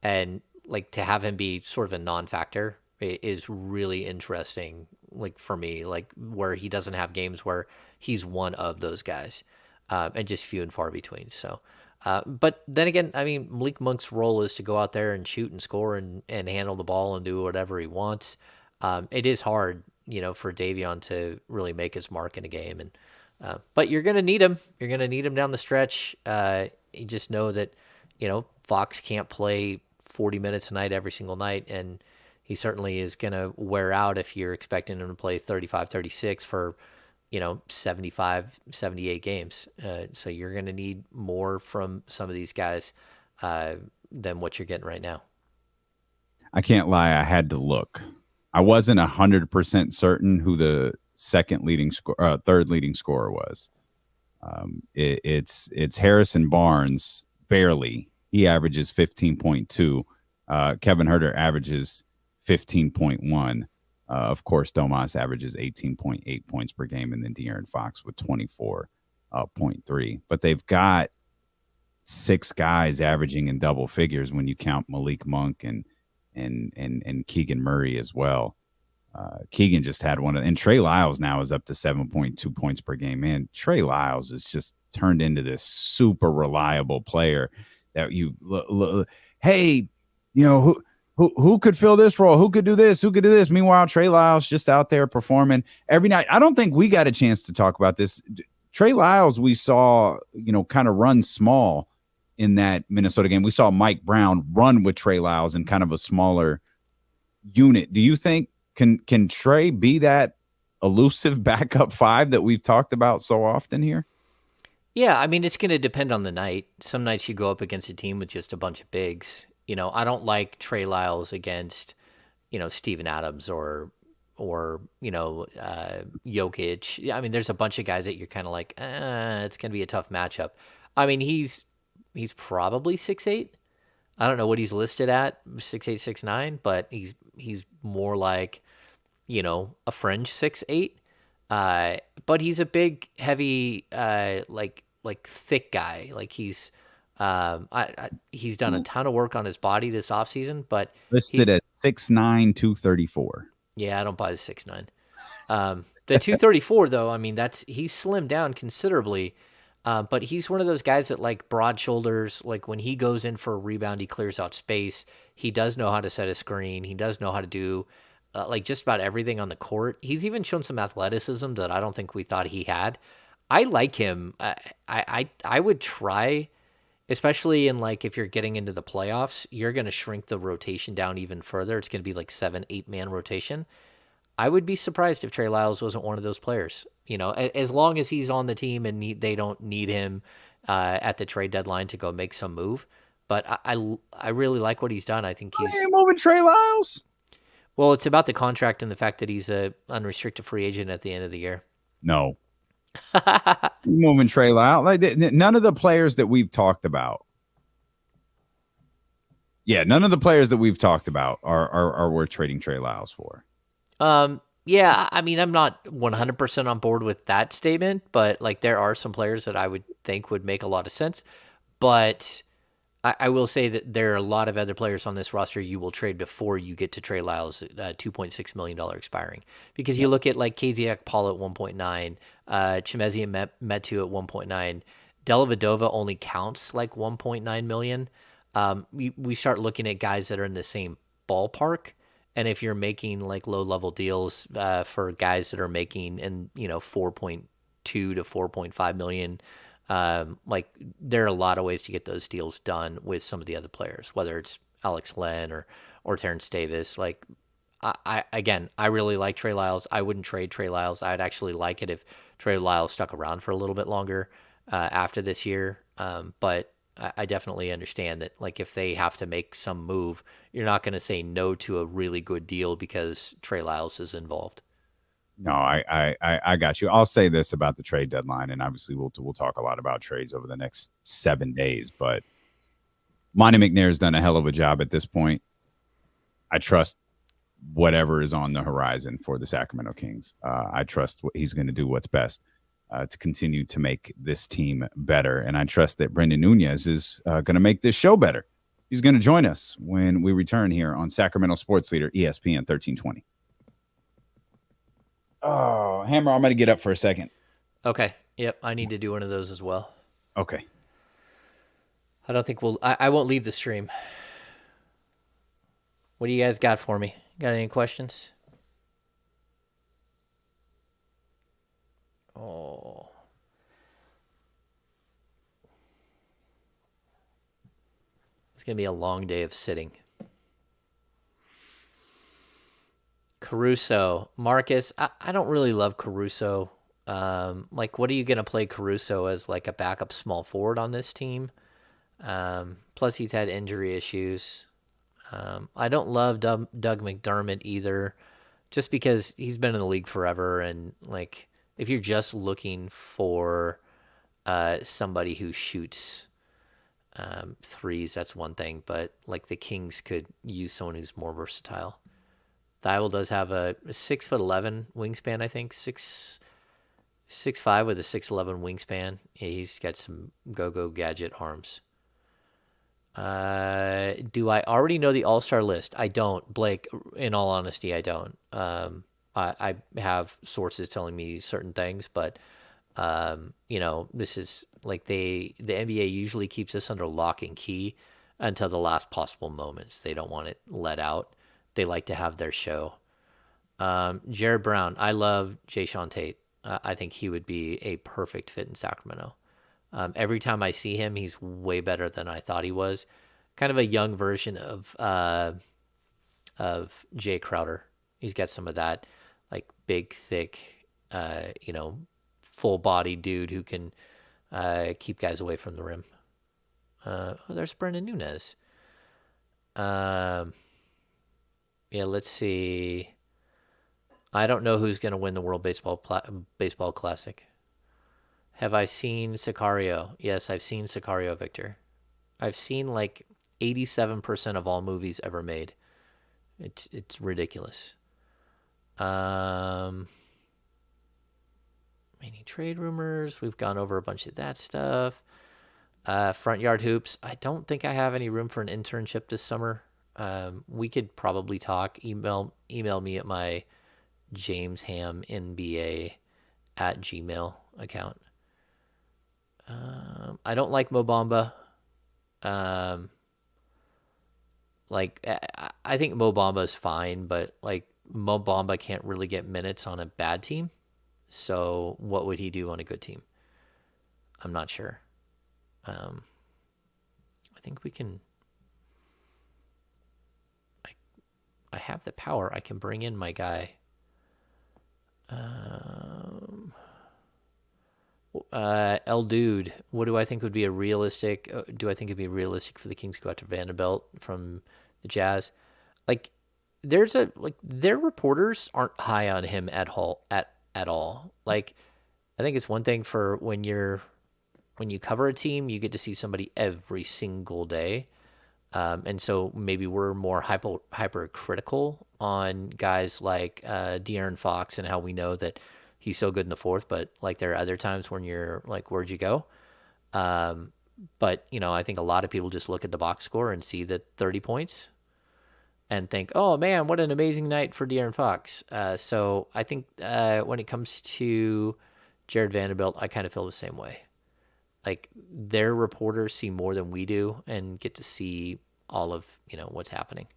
And like to have him be sort of a non-factor is really interesting, like for me, like where he doesn't have games where he's one of those guys, and just few and far between. So, but then again, I mean, Malik Monk's role is to go out there and shoot and score and handle the ball and do whatever he wants. It is hard, for Davion to really make his mark in a game, and but you're gonna need him. You're gonna need him down the stretch. You just know that, Fox can't play 40 minutes a night every single night, and he certainly is going to wear out if you're expecting him to play 35, 36 for, 75, 78 games. So you're going to need more from some of these guys than what you're getting right now. I can't lie. I had to look. I wasn't 100% certain who the third leading scorer was. It's Harrison Barnes, barely. He averages 15.2. Kevin Huerter averages 15.1. Of course, Domas averages 18.8 points per game, and then De'Aaron Fox with 24.3. But they've got 6 guys averaging in double figures when you count Malik Monk and Keegan Murray as well. Keegan just had one, and Trey Lyles now is up to 7.2 points per game. Man, Trey Lyles is just turned into this super reliable player that hey, who could fill this role? Who could do this? Who could do this? Meanwhile, Trey Lyles just out there performing every night. I don't think we got a chance to talk about this. Trey Lyles, we saw, kind of run small in that Minnesota game. We saw Mike Brown run with Trey Lyles in kind of a smaller unit. Do you think can Trey be that elusive backup 5 that we've talked about so often here? Yeah, I mean, it's going to depend on the night. Some nights you go up against a team with just a bunch of bigs. I don't like Trey Lyles against, Steven Adams or Jokic. I mean, there's a bunch of guys that you're kind of like, it's going to be a tough matchup. I mean, he's probably 6'8". I don't know what he's listed at, 6'8", 6'9", but he's more like, a fringe 6'8". But he's a big, heavy, like thick guy. Like he's done a ton of work on his body this offseason, but Listed at 6'9", 234. yeah, I don't buy the 6'9". The 234 though, I mean he's slimmed down considerably. But he's one of those guys that like broad shoulders. Like when he goes in for a rebound, he clears out space. He does know how to set a screen. He does know how to do like just about everything on the court. He's even shown some athleticism that I don't think we thought he had. I like him. I would try, especially in like if you're getting into the playoffs, you're going to shrink the rotation down even further. It's going to be like 7-8 man rotation. I would be surprised if Trey Lyles wasn't one of those players. You know, as long as he's on the team and they don't need him at the trade deadline to go make some move. But I really like what he's done. I think he's moving Trey Lyles. Well, it's about the contract and the fact that he's a unrestricted free agent at the end of the year. No, moving Trey Lyles. Like none of the players that we've talked about. Yeah, none of the players that we've talked about are worth trading Trey Lyles for. Yeah, I mean, I'm not 100% on board with that statement, but like there are some players that I would think would make a lot of sense. But I will say that there are a lot of other players on this roster you will trade before you get to Trey Lyles' $2.6 million expiring. Because you look at like KZ Paul at 1.9, Chimezie and Metu at 1.9. Dellavedova only counts like 1.9 million. We start looking at guys that are in the same ballpark. And if you're making like low level deals for guys that are making 4.2 to 4.5 million, like there are a lot of ways to get those deals done with some of the other players, whether it's Alex Len or Terrence Davis. Like I really like Trey Lyles. I wouldn't trade Trey Lyles. I'd actually like it if Trey Lyles stuck around for a little bit longer after this year. But I definitely understand that, like, if they have to make some move, you're not going to say no to a really good deal because Trey Lyles is involved. No, I got you. I'll say this about the trade deadline, and obviously we'll talk a lot about trades over the next 7 days. But Monty McNair's done a hell of a job at this point. I trust whatever is on the horizon for the Sacramento Kings. I trust what he's going to do what's best. To continue to make this team better. And I trust that Brenden Nunes is going to make this show better. He's going to join us when we return here on Sacramento Sports Leader, ESPN 1320. Oh, Hammer, I'm going to get up for a second. Okay. Yep. I need to do one of those as well. Okay. I don't think I won't leave the stream. What do you guys got for me? Got any questions? Oh. It's going to be a long day of sitting. Caruso. Marcus, I don't really love Caruso. Like, what are you going to play Caruso as, like, a backup small forward on this team? Plus, he's had injury issues. I don't love Doug McDermott either, just because he's been in the league forever, and, like, if you're just looking for somebody who shoots threes, that's one thing. But like the Kings could use someone who's more versatile. Thibault does have a 6'11" wingspan, I think 6'5" with a 6'11" wingspan. Yeah, he's got some go-go gadget arms. Do I already know the All-Star list? I don't, Blake. In all honesty, I don't. I have sources telling me certain things, but this is like the NBA usually keeps this under lock and key until the last possible moments. They don't want it let out. They like to have their show. Jared Brown, I love Jayshawn Tate. I think he would be a perfect fit in Sacramento. Every time I see him, he's way better than I thought he was. Kind of a young version of Jay Crowder. He's got some of that, like big, thick, full body dude who can keep guys away from the rim. There's Brenden Nunes. Let's see. I don't know who's going to win the World Baseball Classic. Have I seen Sicario? Yes, I've seen Sicario, Victor. I've seen like 87% of all movies ever made. It's ridiculous. trade rumors. We've gone over a bunch of that stuff. Front yard hoops. I don't think I have any room for an internship this summer. We could probably talk. Email me at my jameshamnba@gmail account. I don't like Mo Bamba. I think Mo Bamba is fine, but Mo Bamba can't really get minutes on a bad team. So what would he do on a good team? I'm not sure. I think we can. I have the power. I can bring in my guy. El Dude, what do I think would be a realistic? Do I think it'd be realistic for the Kings to go after Vanderbilt from the Jazz? Their reporters aren't high on him at all. I think it's one thing for when you cover a team, you get to see somebody every single day. And so maybe we're more hypercritical on guys like De'Aaron Fox and how we know that he's so good in the fourth, but there are other times when you're like, where'd you go? But I think a lot of people just look at the box score and see the 30 points and think, oh man, what an amazing night for De'Aaron Fox. So I think when it comes to Jared Vanderbilt, I kind of feel the same way. Their reporters see more than we do and get to see all of what's happening.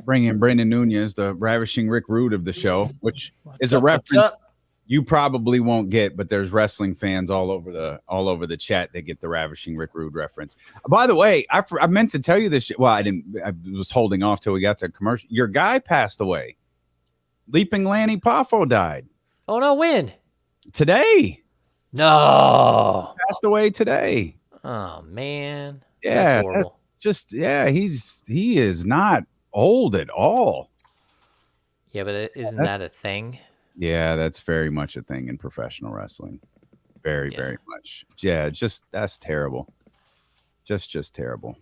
Bring in Brenden Nunes, the ravishing Rick Rude of the show, which is a reference you probably won't get, but there's wrestling fans all over the chat that get the ravishing Rick Rude reference. By the way, I meant to tell you this. Well, I didn't. I was holding off till we got to commercial. Your guy passed away. Leaping Lanny Poffo died. Oh no! When? Today. No. Passed away today. Oh man. Yeah. That's horrible. He is not old at all. Yeah, but isn't that a thing? Yeah, that's very much a thing in professional wrestling. Very much. Yeah, that's terrible. Just terrible.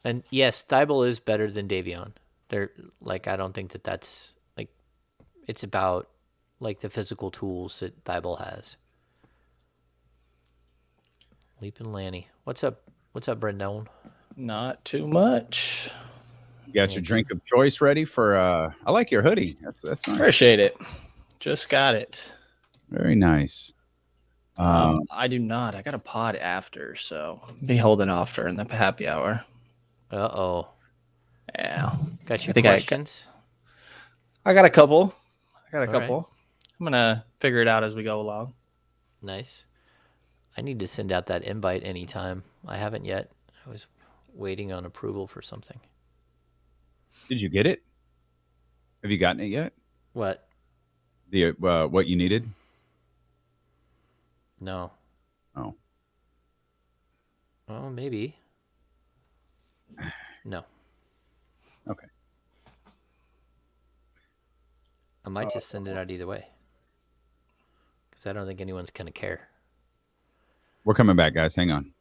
And yes, Thibault is better than Davion. They're I don't think that's it's about the physical tools that Thibault has. Leaping Lanny. What's up, Brenden? Not too much. You got your drink of choice ready for I like your hoodie. That's nice. Appreciate it. Just got it. Very nice. I do not. I got a pod after, so be holding off during the happy hour. Uh-oh. Yeah. Got your questions? I got a couple. Right. I'm going to figure it out as we go along. Nice. I need to send out that invite anytime. I haven't yet. I was waiting on approval for something. Did you get it? Have you gotten it yet? What? The what you needed? No. Oh. Oh, maybe. No. Okay. I might just send it out either way. Because I don't think anyone's going to care. We're coming back, guys. Hang on.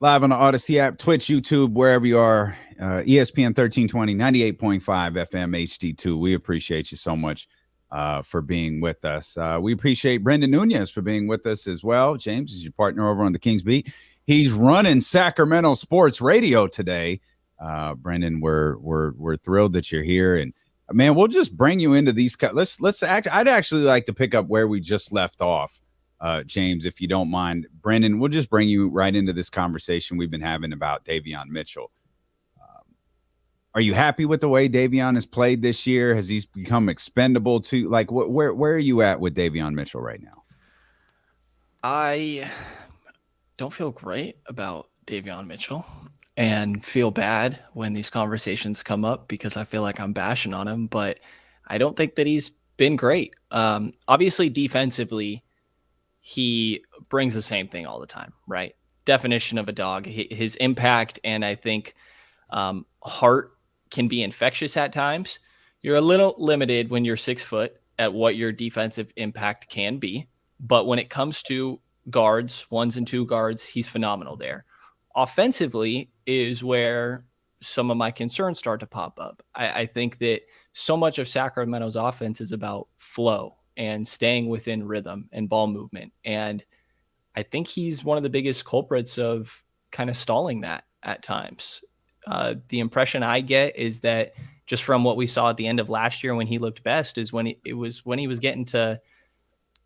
Live on the Odyssey app, Twitch, YouTube, wherever you are. ESPN 1320, 98.5 FM HD2. We appreciate you so much for being with us. We appreciate Brenden Nunes for being with us as well. James is your partner over on the Kings Beat. He's running Sacramento Sports Radio today. Brenden, we're thrilled that you're here, and man, we'll just bring you into these. I'd actually like to pick up where we just left off, James, if you don't mind. Brenden, we'll just bring you right into this conversation we've been having about Davion Mitchell. Are you happy with the way Davion has played this year? Has he become expendable to where are you at with Davion Mitchell right now? I don't feel great about Davion Mitchell and feel bad when these conversations come up because I feel like I'm bashing on him, but I don't think that he's been great. Obviously, defensively, he brings the same thing all the time, right? Definition of a dog, his impact, and I think heart can be infectious at times. You're a little limited when you're 6 foot at what your defensive impact can be, but when it comes to guards, 1s and 2 guards, he's phenomenal there. Offensively is where some of my concerns start to pop up. I think that so much of Sacramento's offense is about flow and staying within rhythm and ball movement. And I think he's one of the biggest culprits of kind of stalling that at times. The impression I get is that just from what we saw at the end of last year when he looked best is when he was getting to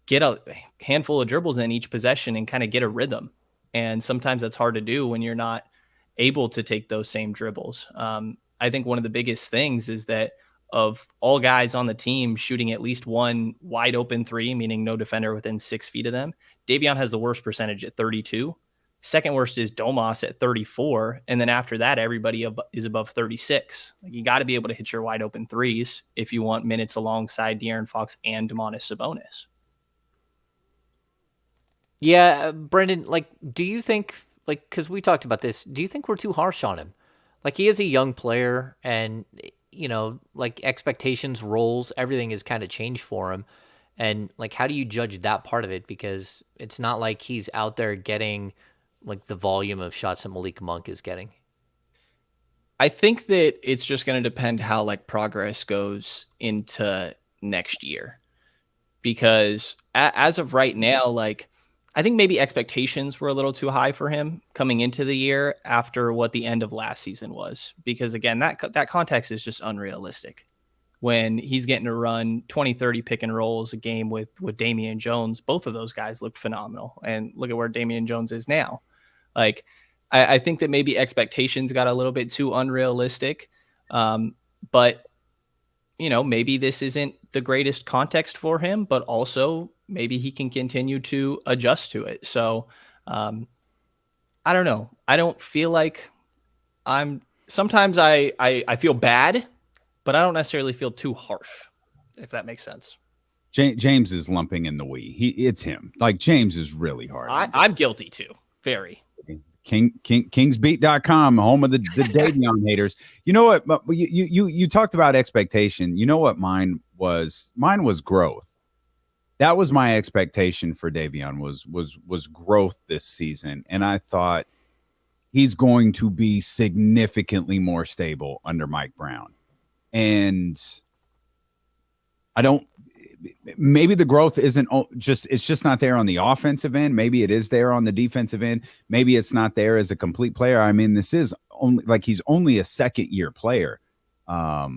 get a handful of dribbles in each possession and kind of get a rhythm. And sometimes that's hard to do when you're not able to take those same dribbles. I think one of the biggest things is that of all guys on the team shooting at least one wide open three, meaning no defender within 6 feet of them, Davion has the worst percentage at 32. Second worst is Domas at 34. And then after that, everybody is above 36. Like, you got to be able to hit your wide open threes if you want minutes alongside De'Aaron Fox and Domantas Sabonis. Yeah, Brenden, like, do you think, like, because we talked about this, do you think we're too harsh on him? Like, he is a young player, and, you know, like, expectations, roles, everything has kind of changed for him. And, like, how do you judge that part of it? Because it's not like he's out there getting, like, the volume of shots that Malik Monk is getting. I think that it's just going to depend how, like, progress goes into next year. Because as of right now, like, I think maybe expectations were a little too high for him coming into the year after what the end of last season was. Because, again, that context is just unrealistic. When he's getting to run 20, 30 pick and rolls a game with Damian Jones, both of those guys looked phenomenal. And look at where Damian Jones is now. Like, I think that maybe expectations got a little bit too unrealistic. But, you know, maybe this isn't the greatest context for him, but also maybe he can continue to adjust to it. So I don't know. I don't feel like sometimes I feel bad, but I don't necessarily feel too harsh, if that makes sense. James is lumping in the we. It's him. Like, James is really hard. I'm guilty too. Very. Kingsbeat.com, home of the Davion haters. You know what? You talked about expectation. You know what mine was? Mine was growth. That was my expectation for Davion was growth this season. And I thought he's going to be significantly more stable under Mike Brown. And maybe the growth isn't it's just not there on the offensive end. Maybe it is there on the defensive end. Maybe it's not there as a complete player. I mean, this is only like he's only a second year player. But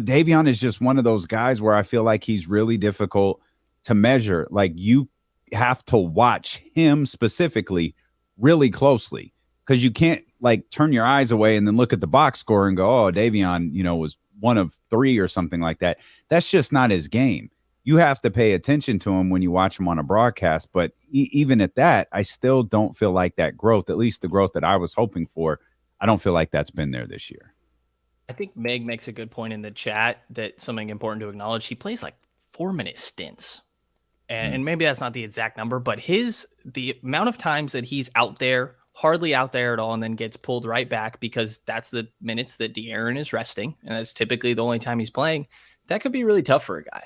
Davion is just one of those guys where I feel like he's really difficult to measure. Like, you have to watch him specifically really closely, because you can't, like, turn your eyes away and then look at the box score and go, oh, Davion, you know, was one of three or something like that. That's just not his game. You have to pay attention to him when you watch him on a broadcast. But even at that, I still don't feel like that growth, at least the growth that I was hoping for, I don't feel like that's been there this year. I think Meg makes a good point in the chat that something important to acknowledge. He plays like 4-minute stints. And maybe that's not the exact number, but the amount of times that he's out there, hardly out there at all, and then gets pulled right back because that's the minutes that De'Aaron is resting, and that's typically the only time he's playing, that could be really tough for a guy,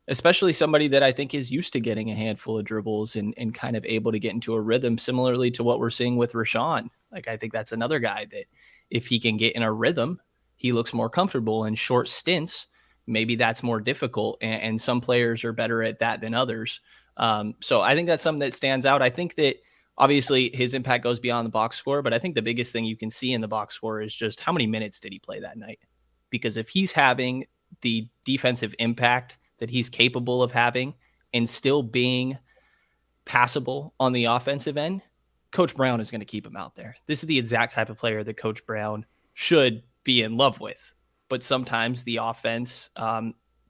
especially somebody that I think is used to getting a handful of dribbles and kind of able to get into a rhythm, similarly to what we're seeing with Rashawn. Like, I think that's another guy that if he can get in a rhythm, he looks more comfortable. In short stints, maybe that's more difficult, and some players are better at that than others. So I think that's something that stands out. I think that obviously his impact goes beyond the box score, but I think the biggest thing you can see in the box score is just how many minutes did he play that night? Because if he's having the defensive impact that he's capable of having and still being passable on the offensive end, Coach Brown is going to keep him out there. This is the exact type of player that Coach Brown should be in love with. But sometimes the offense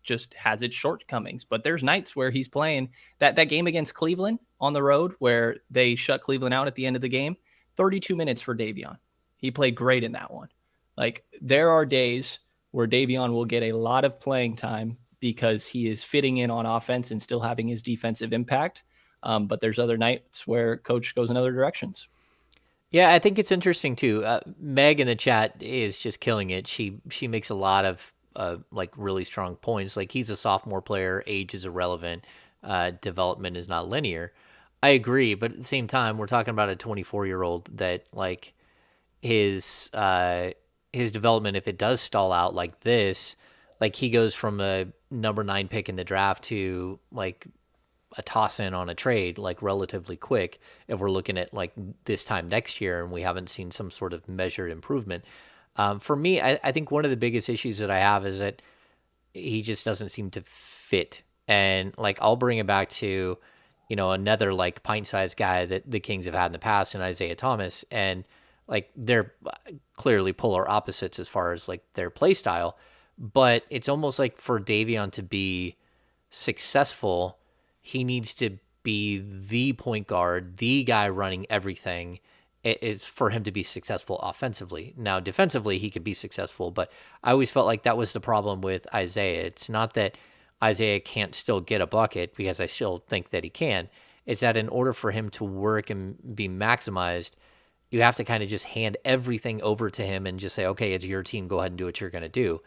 just has its shortcomings. But there's nights where he's playing that game against Cleveland on the road where they shut Cleveland out at the end of the game, 32 minutes for Davion. He played great in that one. Like, there are days where Davion will get a lot of playing time because he is fitting in on offense and still having his defensive impact. But there's other nights where coach goes in other directions. Yeah, I think it's interesting too. Meg in the chat is just killing it. She makes a lot of like really strong points. Like, he's a sophomore player, age is irrelevant, development is not linear. I agree, but at the same time, we're talking about a 24-year-old that, like, his development, if it does stall out like this, like he goes from a number 9 pick in the draft to like a toss in on a trade like relatively quick if we're looking at like this time next year and we haven't seen some sort of measured improvement. For me, I think one of the biggest issues that I have is that he just doesn't seem to fit. And like I'll bring it back to, another like pint-sized guy that the Kings have had in the past, and Isaiah Thomas, and like they're clearly polar opposites as far as like their play style, but it's almost like for Davion to be successful, he needs to be the point guard, the guy running everything. It's for him to be successful offensively. Now, defensively, he could be successful, but I always felt like that was the problem with Isaiah. It's not that Isaiah can't still get a bucket, because I still think that he can. It's that in order for him to work and be maximized, you have to kind of just hand everything over to him and just say, okay, it's your team. Go ahead and do what you're going to do.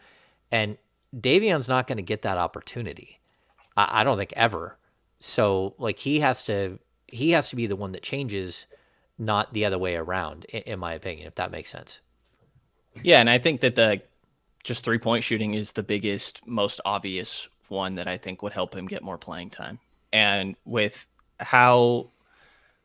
And Davion's not going to get that opportunity. I don't think ever. So like he has to be the one that changes, not the other way around, in my opinion, if that makes sense. Yeah, and I think that the just 3-point shooting is the biggest, most obvious one that I think would help him get more playing time. And with how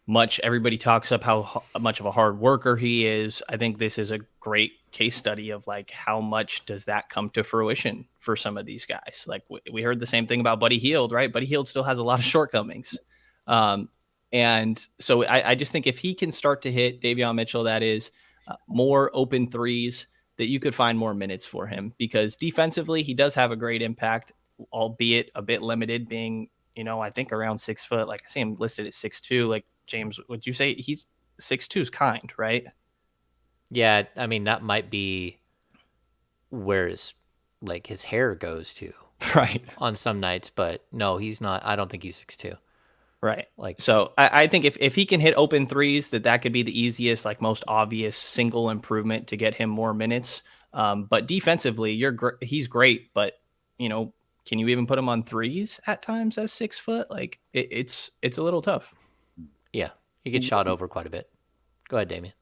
much everybody talks up how much of a hard worker he is, I think this is a great case study of like how much does that come to fruition for some of these guys. Like we heard the same thing about Buddy Hield, right? Buddy Hield still has a lot of shortcomings. And so I just think if he can start to hit Davion Mitchell, that is more open threes, that you could find more minutes for him, because defensively he does have a great impact, albeit a bit limited, being, I think around 6 foot. Like I see him listed at 6'2". Like James, would you say he's 6'2" is kind, right? Yeah, I mean that might be where his hair goes to, right, on some nights, but no, he's not. I don't think he's 6'2". Right. So I think if he can hit open threes, that could be the easiest, like most obvious single improvement to get him more minutes. But defensively, he's great, but can you even put him on threes at times as 6 foot? Like it's a little tough. Yeah, he gets shot over quite a bit. Go ahead, Damian.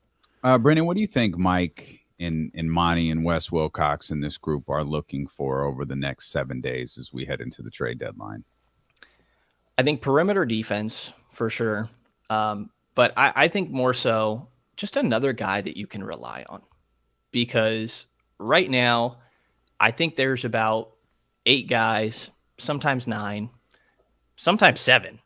Brenden, what do you think Mike and Monty and Wes Wilcox in this group are looking for over the next 7 days as we head into the trade deadline? I think perimeter defense for sure. But I think more so just another guy that you can rely on, because right now I think there's about 8 guys, sometimes 9, sometimes 7,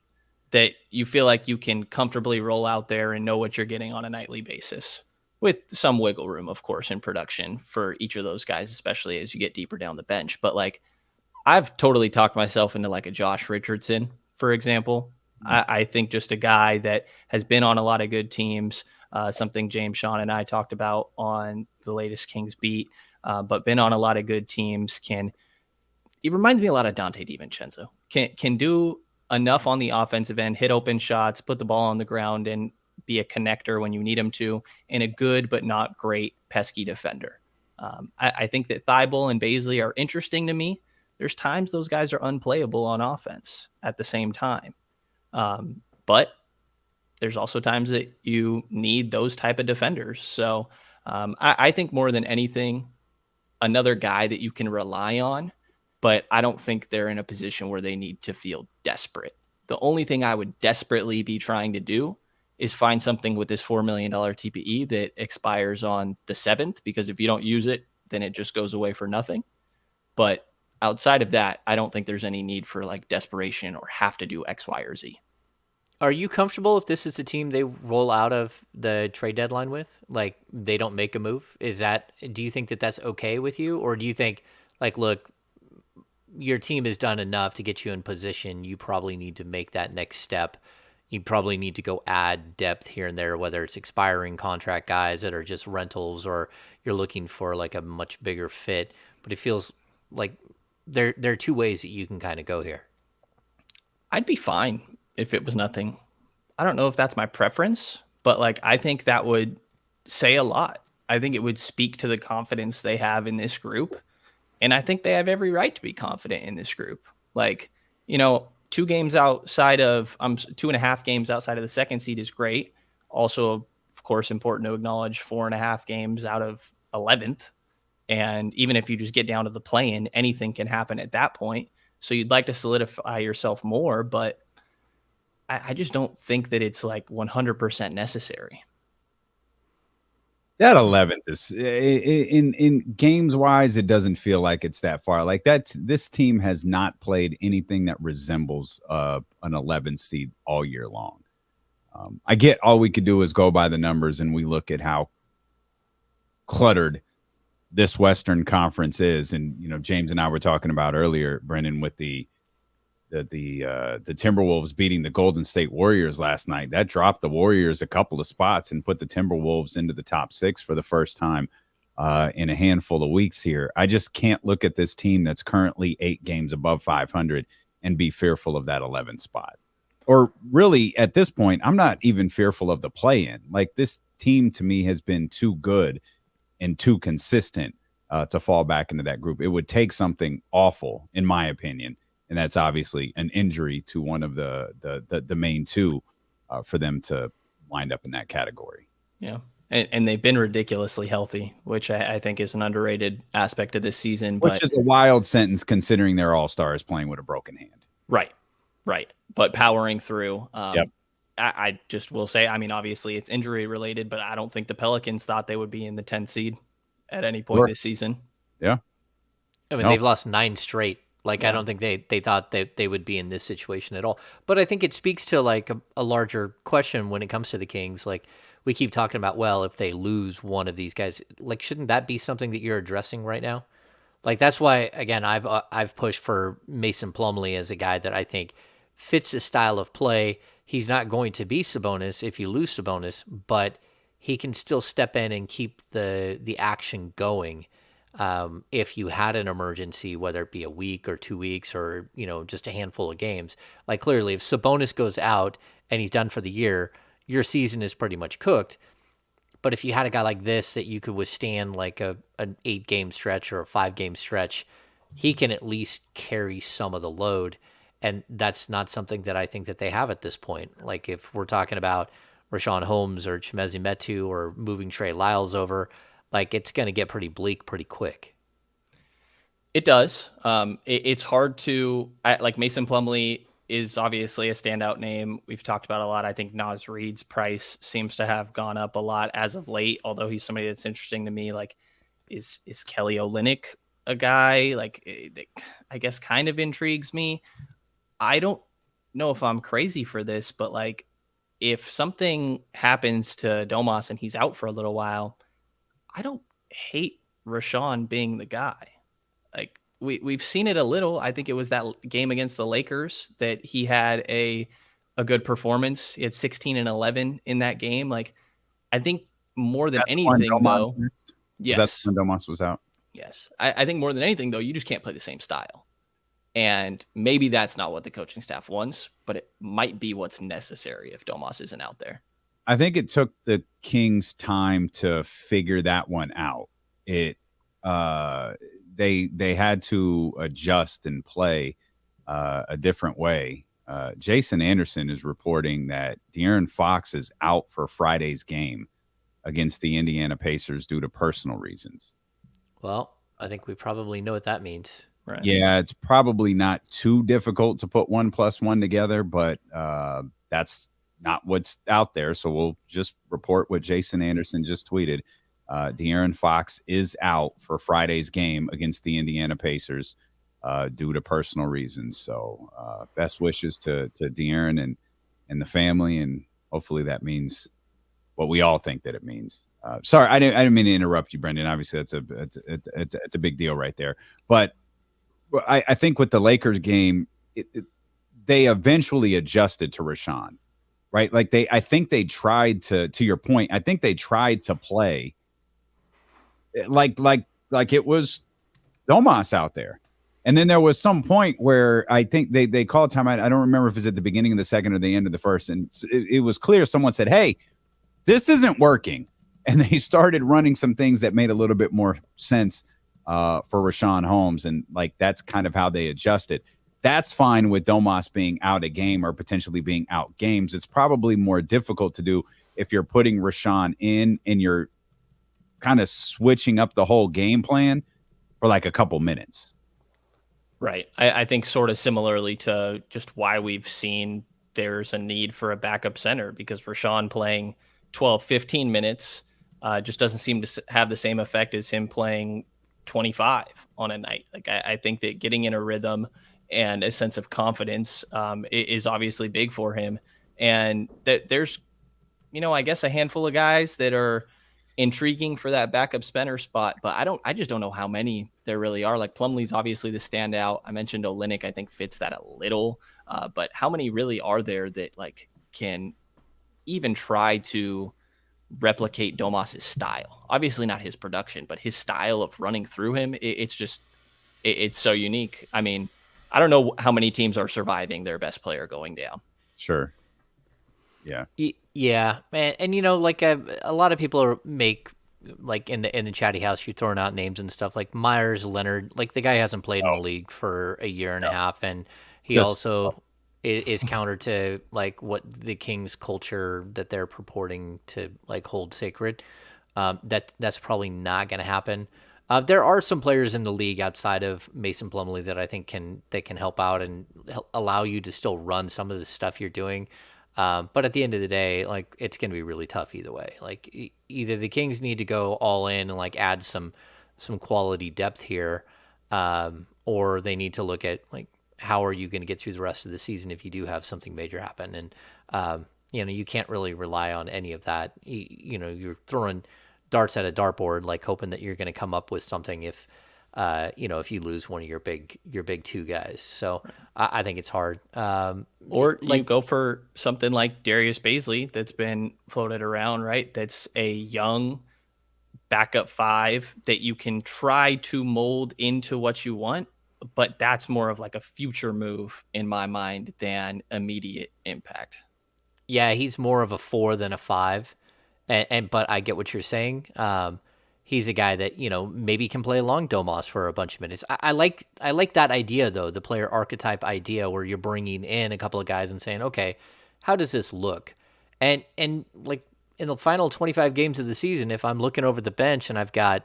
that you feel like you can comfortably roll out there and know what you're getting on a nightly basis, with some wiggle room, of course, in production for each of those guys, especially as you get deeper down the bench. But like I've totally talked myself into like a Josh Richardson, for example. I think just a guy that has been on a lot of good teams, something James, Sean, and I talked about on the latest Kings beat, but been on a lot of good teams. He reminds me a lot of Dante DiVincenzo. Can do enough on the offensive end, hit open shots, put the ball on the ground, and be a connector when you need him to, and a good but not great pesky defender. I think that Thibault and Bazley are interesting to me. There's times those guys are unplayable on offense at the same time. But there's also times that you need those type of defenders. So I think more than anything, another guy that you can rely on, but I don't think they're in a position where they need to feel desperate. The only thing I would desperately be trying to do is find something with this $4 million TPE that expires on the 7th, because if you don't use it, then it just goes away for nothing. But outside of that, I don't think there's any need for like desperation or have to do X, Y, or Z. Are you comfortable if this is the team they roll out of the trade deadline with? Like they don't make a move? Do you think that that's okay with you? Or do you think like, look, your team has done enough to get you in position. You probably need to make that next step. You probably need to go add depth here and there, whether it's expiring contract guys that are just rentals, or you're looking for like a much bigger fit. But it feels like there are 2 ways that you can kind of go here. I'd be fine if it was nothing. I don't know if that's my preference, but like I think that would say a lot. I think it would speak to the confidence they have in this group. And I think they have every right to be confident in this group. Like, 2 games outside of 2.5 games outside of the 2nd seed is great. Also, of course, important to acknowledge 4.5 games out of 11th. And even if you just get down to the play-in, anything can happen at that point. So you'd like to solidify yourself more, but I just don't think that it's like 100% necessary. That 11th is in games wise, it doesn't feel like it's that far. Like that, this team has not played anything that resembles an 11 seed all year long. I get all we could do is go by the numbers, and we look at how cluttered this Western Conference is. And James and I were talking about earlier, Brenden, with the Timberwolves beating the Golden State Warriors last night. That dropped the Warriors a couple of spots and put the Timberwolves into the top 6 for the first time in a handful of weeks here. I just can't look at this team that's currently 8 games above 500 and be fearful of that 11th spot. Or really, at this point, I'm not even fearful of the play-in. Like, this team to me has been too good and too consistent to fall back into that group. It would take something awful, in my opinion, and that's obviously an injury to one of the main two for them to wind up in that category. Yeah, and they've been ridiculously healthy, which I think is an underrated aspect of this season. Which is a wild sentence considering they're all-stars playing with a broken hand. Right. But powering through. Yep. I just will say, I mean, obviously it's injury related, but I don't think the Pelicans thought they would be in the 10th seed at any point this season. Yeah. I mean, they've lost 9 straight. Like, I don't think they thought that they would be in this situation at all. But I think it speaks to like a larger question when it comes to the Kings. Like, we keep talking about, well, if they lose one of these guys, like, shouldn't that be something that you're addressing right now? Like, that's why, again, I've pushed for Mason Plumlee as a guy that I think fits the style of play. He's not going to be Sabonis if you lose Sabonis, but he can still step in and keep the action going. If you had an emergency, whether it be a week or 2 weeks or, just a handful of games, like, clearly if Sabonis goes out and he's done for the year, your season is pretty much cooked. But if you had a guy like this that you could withstand like an 8-game stretch or a 5-game stretch, he can at least carry some of the load. And that's not something that I think that they have at this point. Like, if we're talking about Richaun Holmes or Chimezie Metu or moving Trey Lyles over, like, it's going to get pretty bleak pretty quick. It does. It's hard to, like, Mason Plumlee is obviously a standout name. We've talked about a lot. I think Naz Reid's price seems to have gone up a lot as of late, although he's somebody that's interesting to me. Like, is Kelly Olynyk a guy? Like, I guess kind of intrigues me. I don't know if I'm crazy for this, but like, if something happens to Domas and he's out for a little while, I don't hate Richaun being the guy. Like, we've seen it a little. I think it was that game against the Lakers that he had a good performance. He had 16 and 11 in that game. Like, I think more than anything, though, yes, that's when Domas was out. Yes, I think more than anything, though, you just can't play the same style. And maybe that's not what the coaching staff wants, but it might be what's necessary if Domas isn't out there. I think it took the Kings time to figure that one out. They had to adjust and play a different way. Jason Anderson is reporting that De'Aaron Fox is out for Friday's game against the Indiana Pacers due to personal reasons. Well, I think we probably know what that means. Right. Yeah, it's probably not too difficult to put 1 + 1 together, but that's not what's out there. So we'll just report what Jason Anderson just tweeted. De'Aaron Fox is out for Friday's game against the Indiana Pacers due to personal reasons. So best wishes to De'Aaron and the family, and hopefully that means what we all think that it means. Sorry, I didn't mean to interrupt you, Brenden. Obviously, it's a big deal right there, but I think with the Lakers game, they eventually adjusted to Richaun, right? Like, I think they tried to your point, I think they tried to play like it was Domas out there. And then there was some point where I think they called timeout. I don't remember if it was at the beginning of the second or the end of the first. And it was clear someone said, hey, this isn't working. And they started running some things that made a little bit more sense for Richaun Holmes, and like that's kind of how they adjusted. That's fine with Domas being out a game or potentially being out games. It's probably more difficult to do if you're putting Rashawn in and you're kind of switching up the whole game plan for like a couple minutes. Right. I think sort of similarly to just why we've seen there's a need for a backup center, because Rashawn playing 12, 15 minutes just doesn't seem to have the same effect as him playing 25 on a night. Like I think that getting in a rhythm and a sense of confidence is obviously big for him. And that there's, I guess a handful of guys that are intriguing for that backup center spot, but I just don't know how many there really are. Like Plumlee's obviously the standout. I mentioned Olynyk, I think fits that a little, but how many really are there that like can even try to replicate Domas's style? Obviously not his production, but his style of running through him. It's so unique. I mean, I don't know how many teams are surviving their best player going down. Sure. Yeah. Yeah, man, and like a lot of people make like in the chatty house, you're throwing out names and stuff like Myers Leonard. Like the guy hasn't played in the league for a year and a half, and he also is counter to like what the Kings culture that they're purporting to like hold sacred. That's probably not going to happen. There are some players in the league outside of Mason Plumlee that I think can help out and allow you to still run some of the stuff you're doing. But at the end of the day, like it's going to be really tough either way. Like either the Kings need to go all in and like add some quality depth here, or they need to look at like how are you going to get through the rest of the season if you do have something major happen. And you can't really rely on any of that. You're throwing darts at a dartboard, like hoping that you're going to come up with something if you lose one of your big two guys. So I think it's hard. Or you go for something like Darius Baisley that's been floated around, right? That's a young backup five that you can try to mold into what you want, but that's more of like a future move in my mind than immediate impact. Yeah, he's more of a 4 than a 5. But I get what you're saying. He's a guy that, maybe can play along Domas for a bunch of minutes. I like that idea, though, the player archetype idea where you're bringing in a couple of guys and saying, okay, how does this look? And like in the final 25 games of the season, if I'm looking over the bench and I've got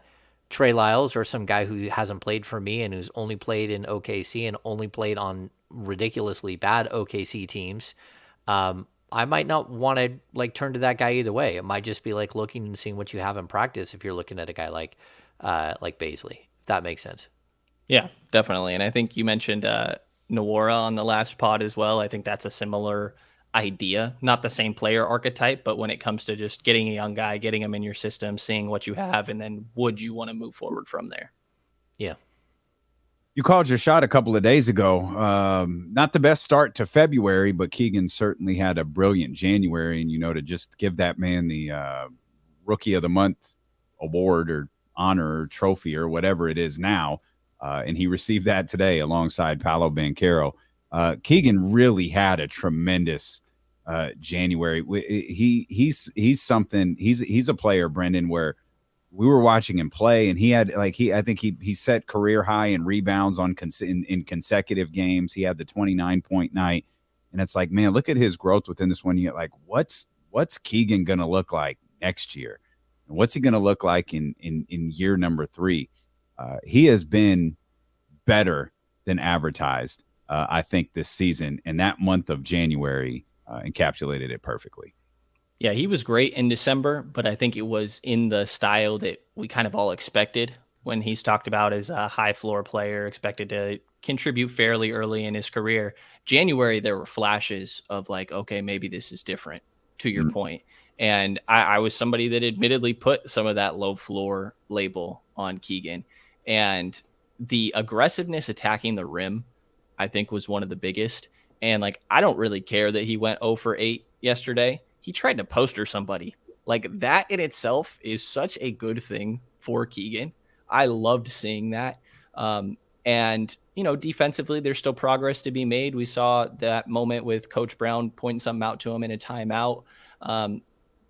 Trey Lyles or some guy who hasn't played for me and who's only played in OKC and only played on ridiculously bad OKC teams, I might not want to like turn to that guy either way. It might just be like looking and seeing what you have in practice if you're looking at a guy like Baisley, if that makes sense. Yeah, definitely. And I think you mentioned Nwora on the last pod as well. I think that's a similar idea, not the same player archetype, but when it comes to just getting a young guy, getting him in your system, seeing what you have, and then would you want to move forward from there? Yeah. You called your shot a couple of days ago. Not the best start to February, but Keegan certainly had a brilliant January. And, to just give that man the Rookie of the Month award or honor or trophy or whatever it is now, and he received that today alongside Paolo Banchero. Keegan really had a tremendous January. He's something. He's a player, Brenden, where we were watching him play, and I think he set career high in rebounds in consecutive games. He had the 29-point night, and it's like, man, look at his growth within this one year. Like, what's Keegan gonna look like next year? And what's he gonna look like in year number 3? He has been better than advertised, I think, this season, and that month of January encapsulated it perfectly. Yeah, he was great in December, but I think it was in the style that we kind of all expected when he's talked about as a high floor player, expected to contribute fairly early in his career. January, there were flashes of like, okay, maybe this is different, to your point. And I was somebody that admittedly put some of that low floor label on Keegan. And the aggressiveness attacking the rim, I think, was one of the biggest. And like, I don't really care that he went 0 for 8 yesterday. He tried to poster somebody. Like, that in itself is such a good thing for Keegan. I loved seeing that. And, defensively, there's still progress to be made. We saw that moment with Coach Brown pointing something out to him in a timeout.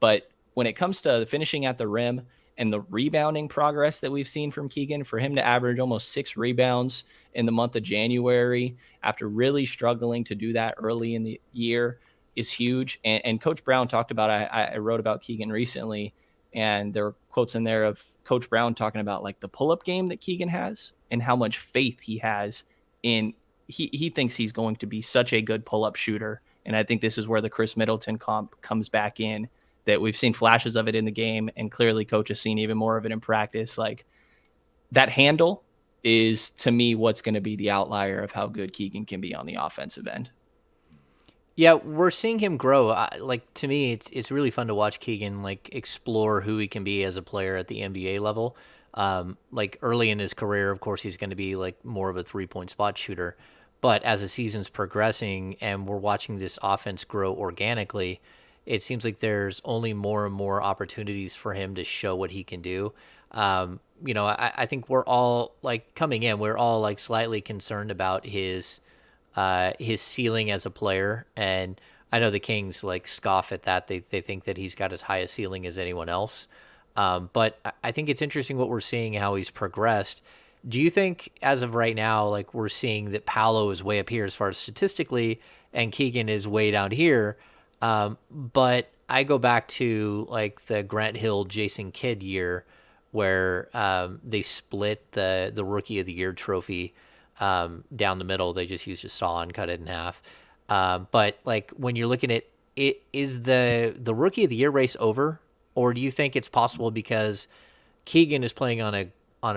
But when it comes to finishing at the rim and the rebounding progress that we've seen from Keegan, for him to average almost 6 rebounds in the month of January after really struggling to do that early in the year, is huge. And Coach Brown talked about, I wrote about Keegan recently, and there were quotes in there of Coach Brown talking about like the pull-up game that Keegan has and how much faith he has in, he thinks he's going to be such a good pull-up shooter. And I think this is where the Chris Middleton comp comes back in, that we've seen flashes of it in the game, and clearly coach has seen even more of it in practice. Like, that handle is, to me, what's going to be the outlier of how good Keegan can be on the offensive end. Yeah, we're seeing him grow. Like, to me, it's really fun to watch Keegan like explore who he can be as a player at the NBA level. Like early in his career, of course, he's going to be like more of a 3-point spot shooter. But as the season's progressing and we're watching this offense grow organically, it seems like there's only more and more opportunities for him to show what he can do. I think we're all like coming in, we're all like slightly concerned about his ceiling as a player. And I know the Kings like scoff at that. They think that he's got as high a ceiling as anyone else. But I think it's interesting what we're seeing, how he's progressed. Do you think as of right now, like we're seeing that Paolo is way up here as far as statistically and Keegan is way down here? But I go back to like the Grant Hill, Jason Kidd year where they split the Rookie of the Year trophy down the middle. They just used a saw and cut it in half. But like when you're looking at it, is the Rookie of the Year race over? Or do you think it's possible because Keegan is playing on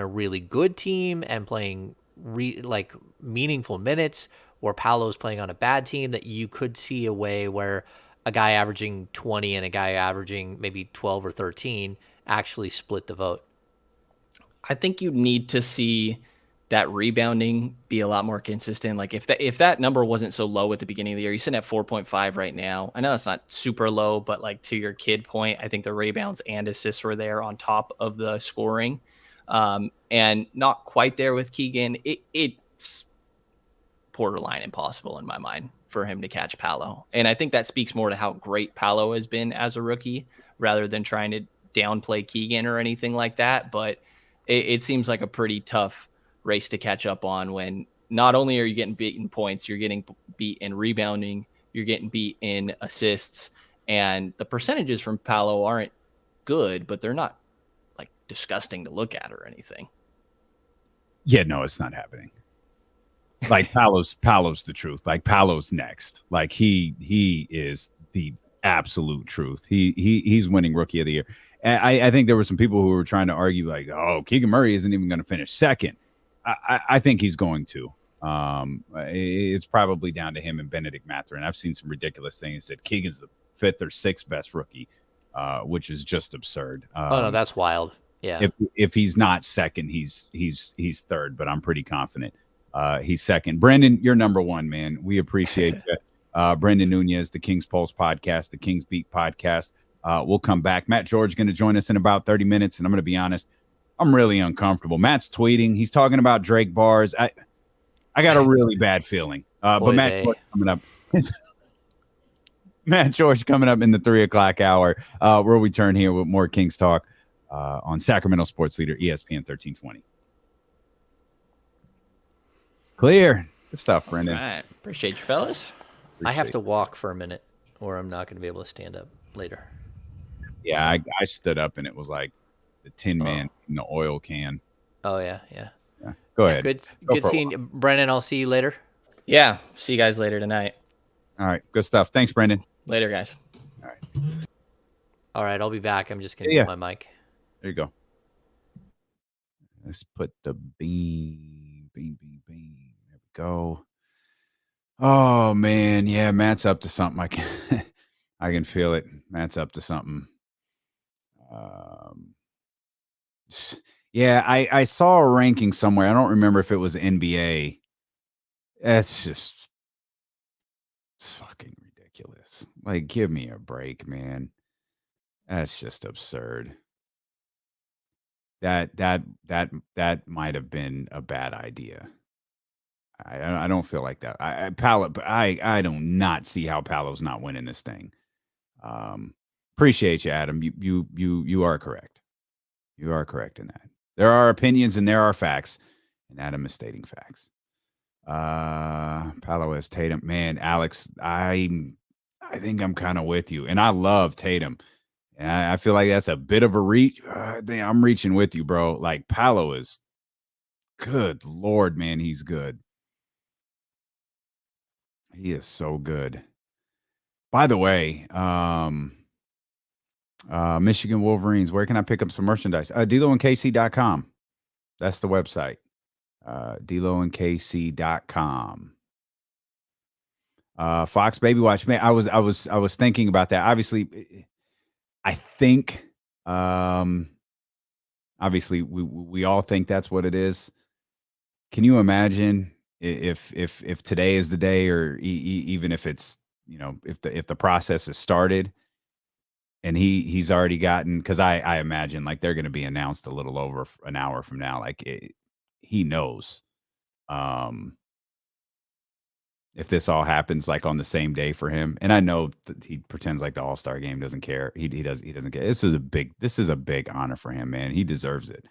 a really good team and playing like meaningful minutes, or Paolo's playing on a bad team, that you could see a way where a guy averaging 20 and a guy averaging maybe 12 or 13 actually split the vote? I think you need to see that rebounding be a lot more consistent. Like if that number wasn't so low at the beginning of the year, you're sitting at 4.5 right now. I know that's not super low, but like to your Kidd point, I think the rebounds and assists were there on top of the scoring. And not quite there with Keegan. It's borderline impossible in my mind for him to catch Paolo. And I think that speaks more to how great Paolo has been as a rookie rather than trying to downplay Keegan or anything like that. But it seems like a pretty tough race to catch up on when not only are you getting beat in points, you're getting beat in rebounding, you're getting beat in assists, and the percentages from Paolo aren't good, but they're not like disgusting to look at or anything. Yeah, no, it's not happening. Like Paolo's the truth. Like Paolo's next. Like he is the absolute truth. He's winning Rookie of the Year. And I think there were some people who were trying to argue like, oh, Keegan Murray isn't even going to finish second. I think he's going to. It's probably down to him and Benedict Mathurin. I've seen some ridiculous things that Keegan's the 5th or 6th best rookie, which is just absurd. Oh no, that's wild. Yeah. If he's not second, he's 3rd, but I'm pretty confident he's second. Brenden, you're number 1, man. We appreciate you. Brenden Nunes, the King's Pulse podcast, the King's Beat podcast. We'll come back. Matt George going to join us in about 30 minutes, and I'm going to be honest, I'm really uncomfortable. Matt's tweeting. He's talking about Drake bars. I got a really bad feeling. But Matt George coming up. Matt George coming up in the 3 o'clock hour. We'll return here with more Kings talk on Sacramento Sports Leader, ESPN 1320. Clear. Good stuff, Brenden. All right. Appreciate you, fellas. I have to walk for a minute or I'm not going to be able to stand up later. Yeah, I stood up and it was like the Tin Man in the oil can. Oh, yeah. Go ahead. Good seeing you. Brenden, I'll see you later. Yeah. See you guys later tonight. All right. Good stuff. Thanks, Brenden. Later, guys. All right. I'll be back. I'm just going to mute my mic. There you go. Let's put the beam. There we go. Oh, man. Yeah, Matt's up to something. I can feel it. Matt's up to something. Yeah, I saw a ranking somewhere. I don't remember if it was NBA. That's just fucking ridiculous. Like, give me a break, man. That's just absurd. That might have been a bad idea. I don't feel like that. I do not see how Paolo's not winning this thing. Appreciate you, Adam. You are correct. You are correct in that. There are opinions and there are facts, and Adam is stating facts. Paolo has Tatum. Man, Alex, I I think I'm kind of with you. And I love Tatum. And I feel like that's a bit of a reach. I'm reaching with you, bro. Like, Paolo is good. Lord, man, he's good. He is so good. By the way, Michigan Wolverines, where can I pick up some merchandise? DeLoandKC.com. That's the website. DeLoandKC.com. Fox Baby Watch. Man, I was thinking about that. Obviously, I think obviously we all think that's what it is. Can you imagine if today is the day, or even if it's, if the process has started and he's already gotten, because I imagine like they're going to be announced a little over an hour from now. Like he knows if this all happens like on the same day for him. And I know that he pretends like the All-Star game doesn't care. He doesn't care. This is a big honor for him, man. He deserves it.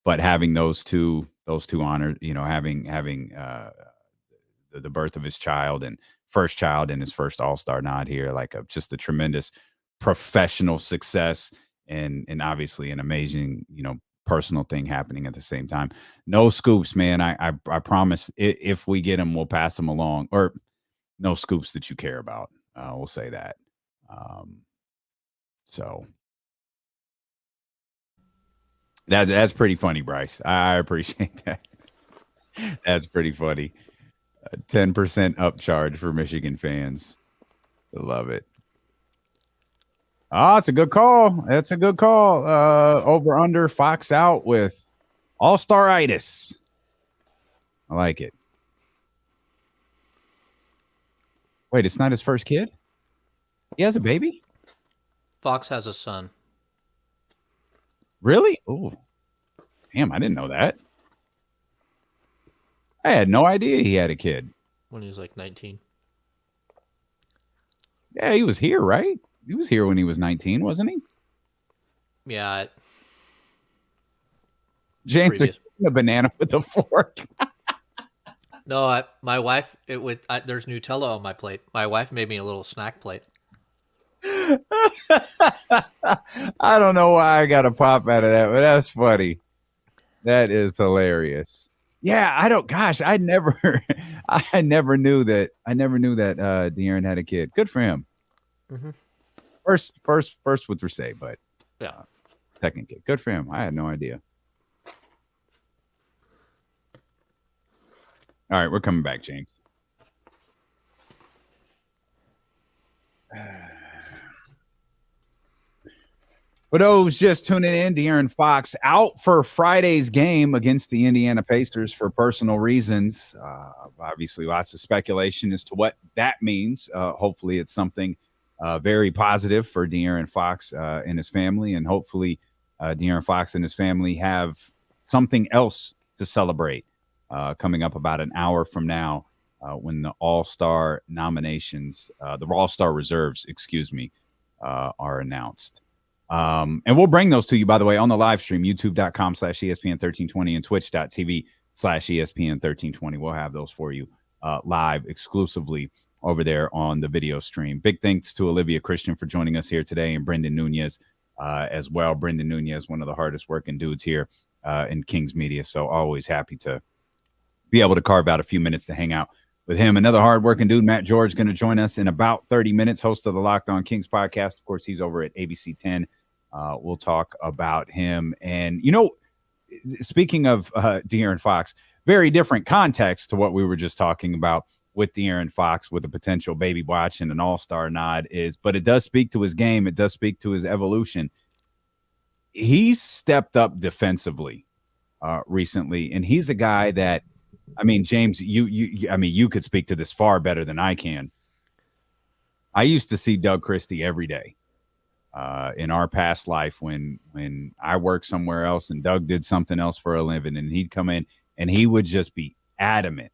But having those two honors, having the birth of his child and first child and his first All-Star nod here, like just a tremendous professional success and obviously an amazing, personal thing happening at the same time. No scoops, man. I promise if we get him, we'll pass him along, or no scoops that you care about. We'll say that. So that's pretty funny, Bryce. I appreciate that. That's pretty funny. 10% upcharge for Michigan fans. I love it. Oh, it's a good call. That's a good call. Over under Fox out with All-Star-itis. I like it. Wait, it's not his first kid? He has a baby? Fox has a son. Really? Oh, damn, I didn't know that. I had no idea he had a kid. When he was like 19. Yeah, he was here, right? He was here when he was 19, wasn't he? Yeah. James, a banana with a fork. No, my wife, there's Nutella on my plate. My wife made me a little snack plate. I don't know why I got a pop out of that, but that's funny. That is hilarious. Yeah, I never knew that De'Aaron had a kid. Good for him. Mm-hmm. First with Rasay, but yeah, second kid. Good for him. I had no idea. All right, we're coming back, James. For those just tuning in, De'Aaron Fox out for Friday's game against the Indiana Pacers for personal reasons. Obviously, lots of speculation as to what that means. Hopefully, it's something very positive for De'Aaron Fox and his family, and hopefully De'Aaron Fox and his family have something else to celebrate coming up about an hour from now when the All-Star nominations, the All-Star reserves, are announced. And we'll bring those to you, by the way, on the live stream, youtube.com/ESPN1320 and twitch.tv/ESPN1320. We'll have those for you live exclusively over there on the video stream. Big thanks to Olivia Christian for joining us here today, and Brenden Nunes as well. Brenden Nunes, one of the hardest working dudes here in Kings Media. So always happy to be able to carve out a few minutes to hang out with him. Another hardworking dude, Matt George, going to join us in about 30 minutes, host of the Locked On Kings podcast. Of course, he's over at ABC 10. We'll talk about him. And, speaking of De'Aaron Fox, very different context to what we were just talking about with De'Aaron Fox with a potential baby watch and an all-star nod but it does speak to his game. It does speak to his evolution. He's stepped up defensively recently, and he's a guy that, James, you could speak to this far better than I can. I used to see Doug Christie every day in our past life when I worked somewhere else and Doug did something else for a living, and he'd come in and he would just be adamant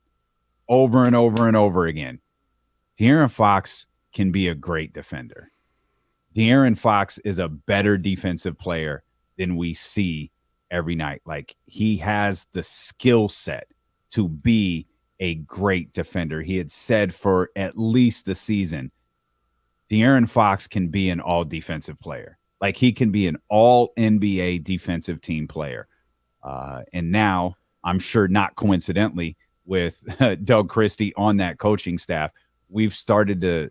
over and over and over again. De'Aaron Fox can be a great defender. De'Aaron Fox is a better defensive player than we see every night. Like, he has the skill set to be a great defender. He had said for at least the season De'Aaron Fox can be an all defensive player. Like he can be an all NBA defensive team player. And now I'm sure not coincidentally with Doug Christie on that coaching staff, we've started to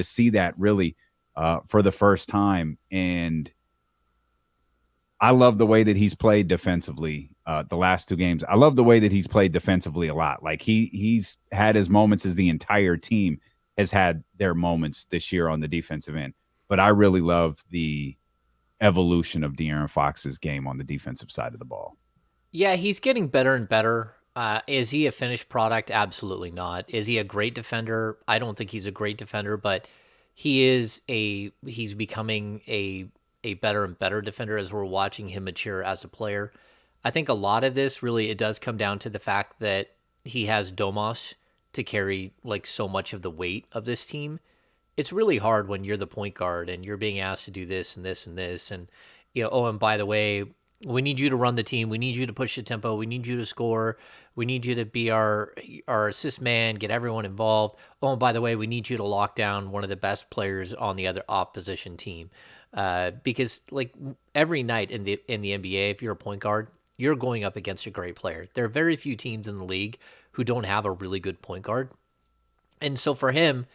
see that really for the first time. And I love the way that he's played defensively the last 2 games. I love the way that he's played defensively a lot. Like he's had his moments as the entire team has had their moments this year on the defensive end. But I really love the evolution of De'Aaron Fox's game on the defensive side of the ball. Yeah, he's getting better and better. Is he a finished product? Absolutely not. Is he a great defender? I don't think he's a great defender, but he's becoming a better and better defender as we're watching him mature as a player. I think a lot of this really, it does come down to the fact that he has Domas to carry like so much of the weight of this team. It's really hard when you're the point guard and you're being asked to do this and this and this. And, oh, and by the way, we need you to run the team. We need you to push the tempo. We need you to score. We need you to be our assist man, get everyone involved. Oh, and by the way, we need you to lock down one of the best players on the other opposition team. Because like every night in the NBA, if you're a point guard, you're going up against a great player. There are very few teams in the league who don't have a really good point guard. And so for him,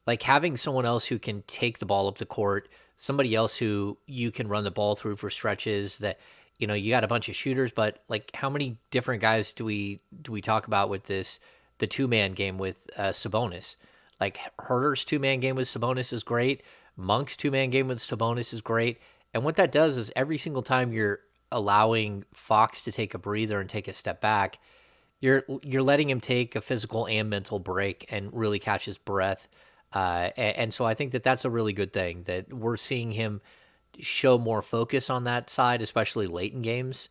like having someone else who can take the ball up the court, somebody else who you can run the ball through for stretches that, you got a bunch of shooters, but like how many different guys do we talk about with the 2-man game with Sabonis? Like Herter's 2-man game with Sabonis is great. Monk's 2-man game with Sabonis is great. And what that does is every single time you're allowing Fox to take a breather and take a step back, you're letting him take a physical and mental break and really catch his breath. And so I think that that's a really good thing that we're seeing him show more focus on that side, especially late in games.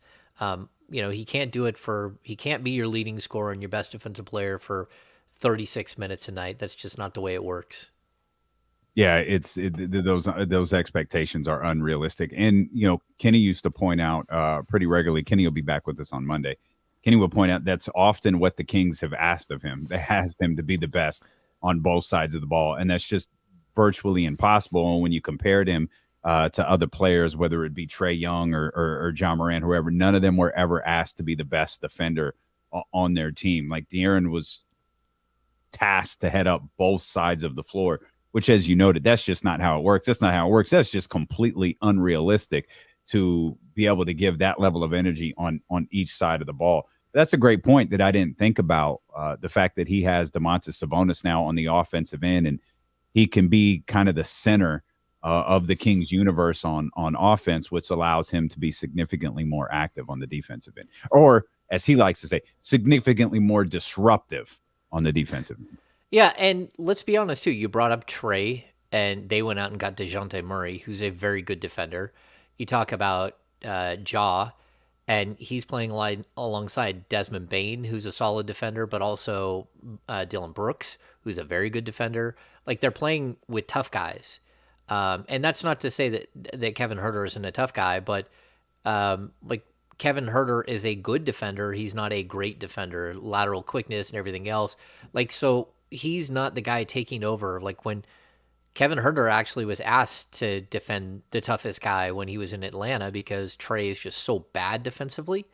He can't be your leading scorer and your best defensive player for 36 minutes a night. That's just not the way it works. Yeah, those expectations are unrealistic. And, Kenny used to point out pretty regularly, Kenny will be back with us on Monday. Kenny will point out that's often what the Kings have asked of him. They asked him to be the best on both sides of the ball. And that's just virtually impossible. And when you compared him to other players, whether it be Trae Young or John Morant, whoever, none of them were ever asked to be the best defender on their team. Like De'Aaron was tasked to head up both sides of the floor, which, as you noted, that's just not how it works. That's not how it works. That's just completely unrealistic to be able to give that level of energy on each side of the ball. That's a great point that I didn't think about, the fact that he has Domantas Sabonis now on the offensive end, and he can be kind of the center of the Kings universe on offense, which allows him to be significantly more active on the defensive end. Or, as he likes to say, significantly more disruptive on the defensive end. Yeah, and let's be honest, too. You brought up Trae, and they went out and got DeJounte Murray, who's a very good defender. You talk about Ja, and he's playing alongside Desmond Bane, who's a solid defender, but also Dylan Brooks, who's a very good defender. Like, they're playing with tough guys. And that's not to say that Kevin Huerter isn't a tough guy, but like Kevin Huerter is a good defender. He's not a great defender, lateral quickness and everything else. Like, so he's not the guy taking over. Like when Kevin Huerter actually was asked to defend the toughest guy when he was in Atlanta because Trae is just so bad defensively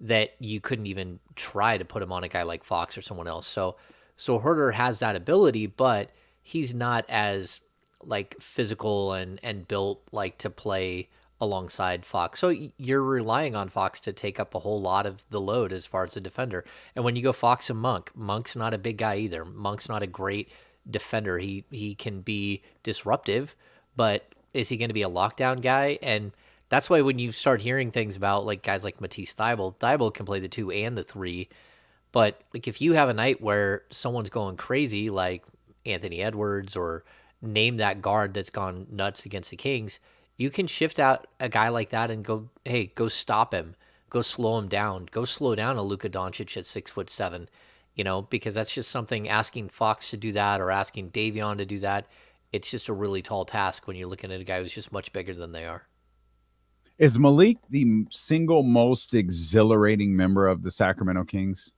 that you couldn't even try to put him on a guy like Fox or someone else. So Huerter has that ability, but he's not as like physical and built like to play alongside Fox. So you're relying on Fox to take up a whole lot of the load as far as a defender. And when you go Fox and Monk's not a big guy either. Monk's not a great defender. He can be disruptive, but is he going to be a lockdown guy? And that's why when you start hearing things about like guys like Matisse Thybulle can play the 2 and the 3. But like if you have a night where someone's going crazy like Anthony Edwards or name that guard that's gone nuts against the Kings, you can shift out a guy like that and go, hey, go stop him, go slow him down, go slow down a Luka Doncic at 6'7", because that's just something. Asking Fox to do that or asking Davion to do that, it's just a really tall task when you're looking at a guy who's just much bigger than they are. Is Malik the single most exhilarating member of the Sacramento Kings?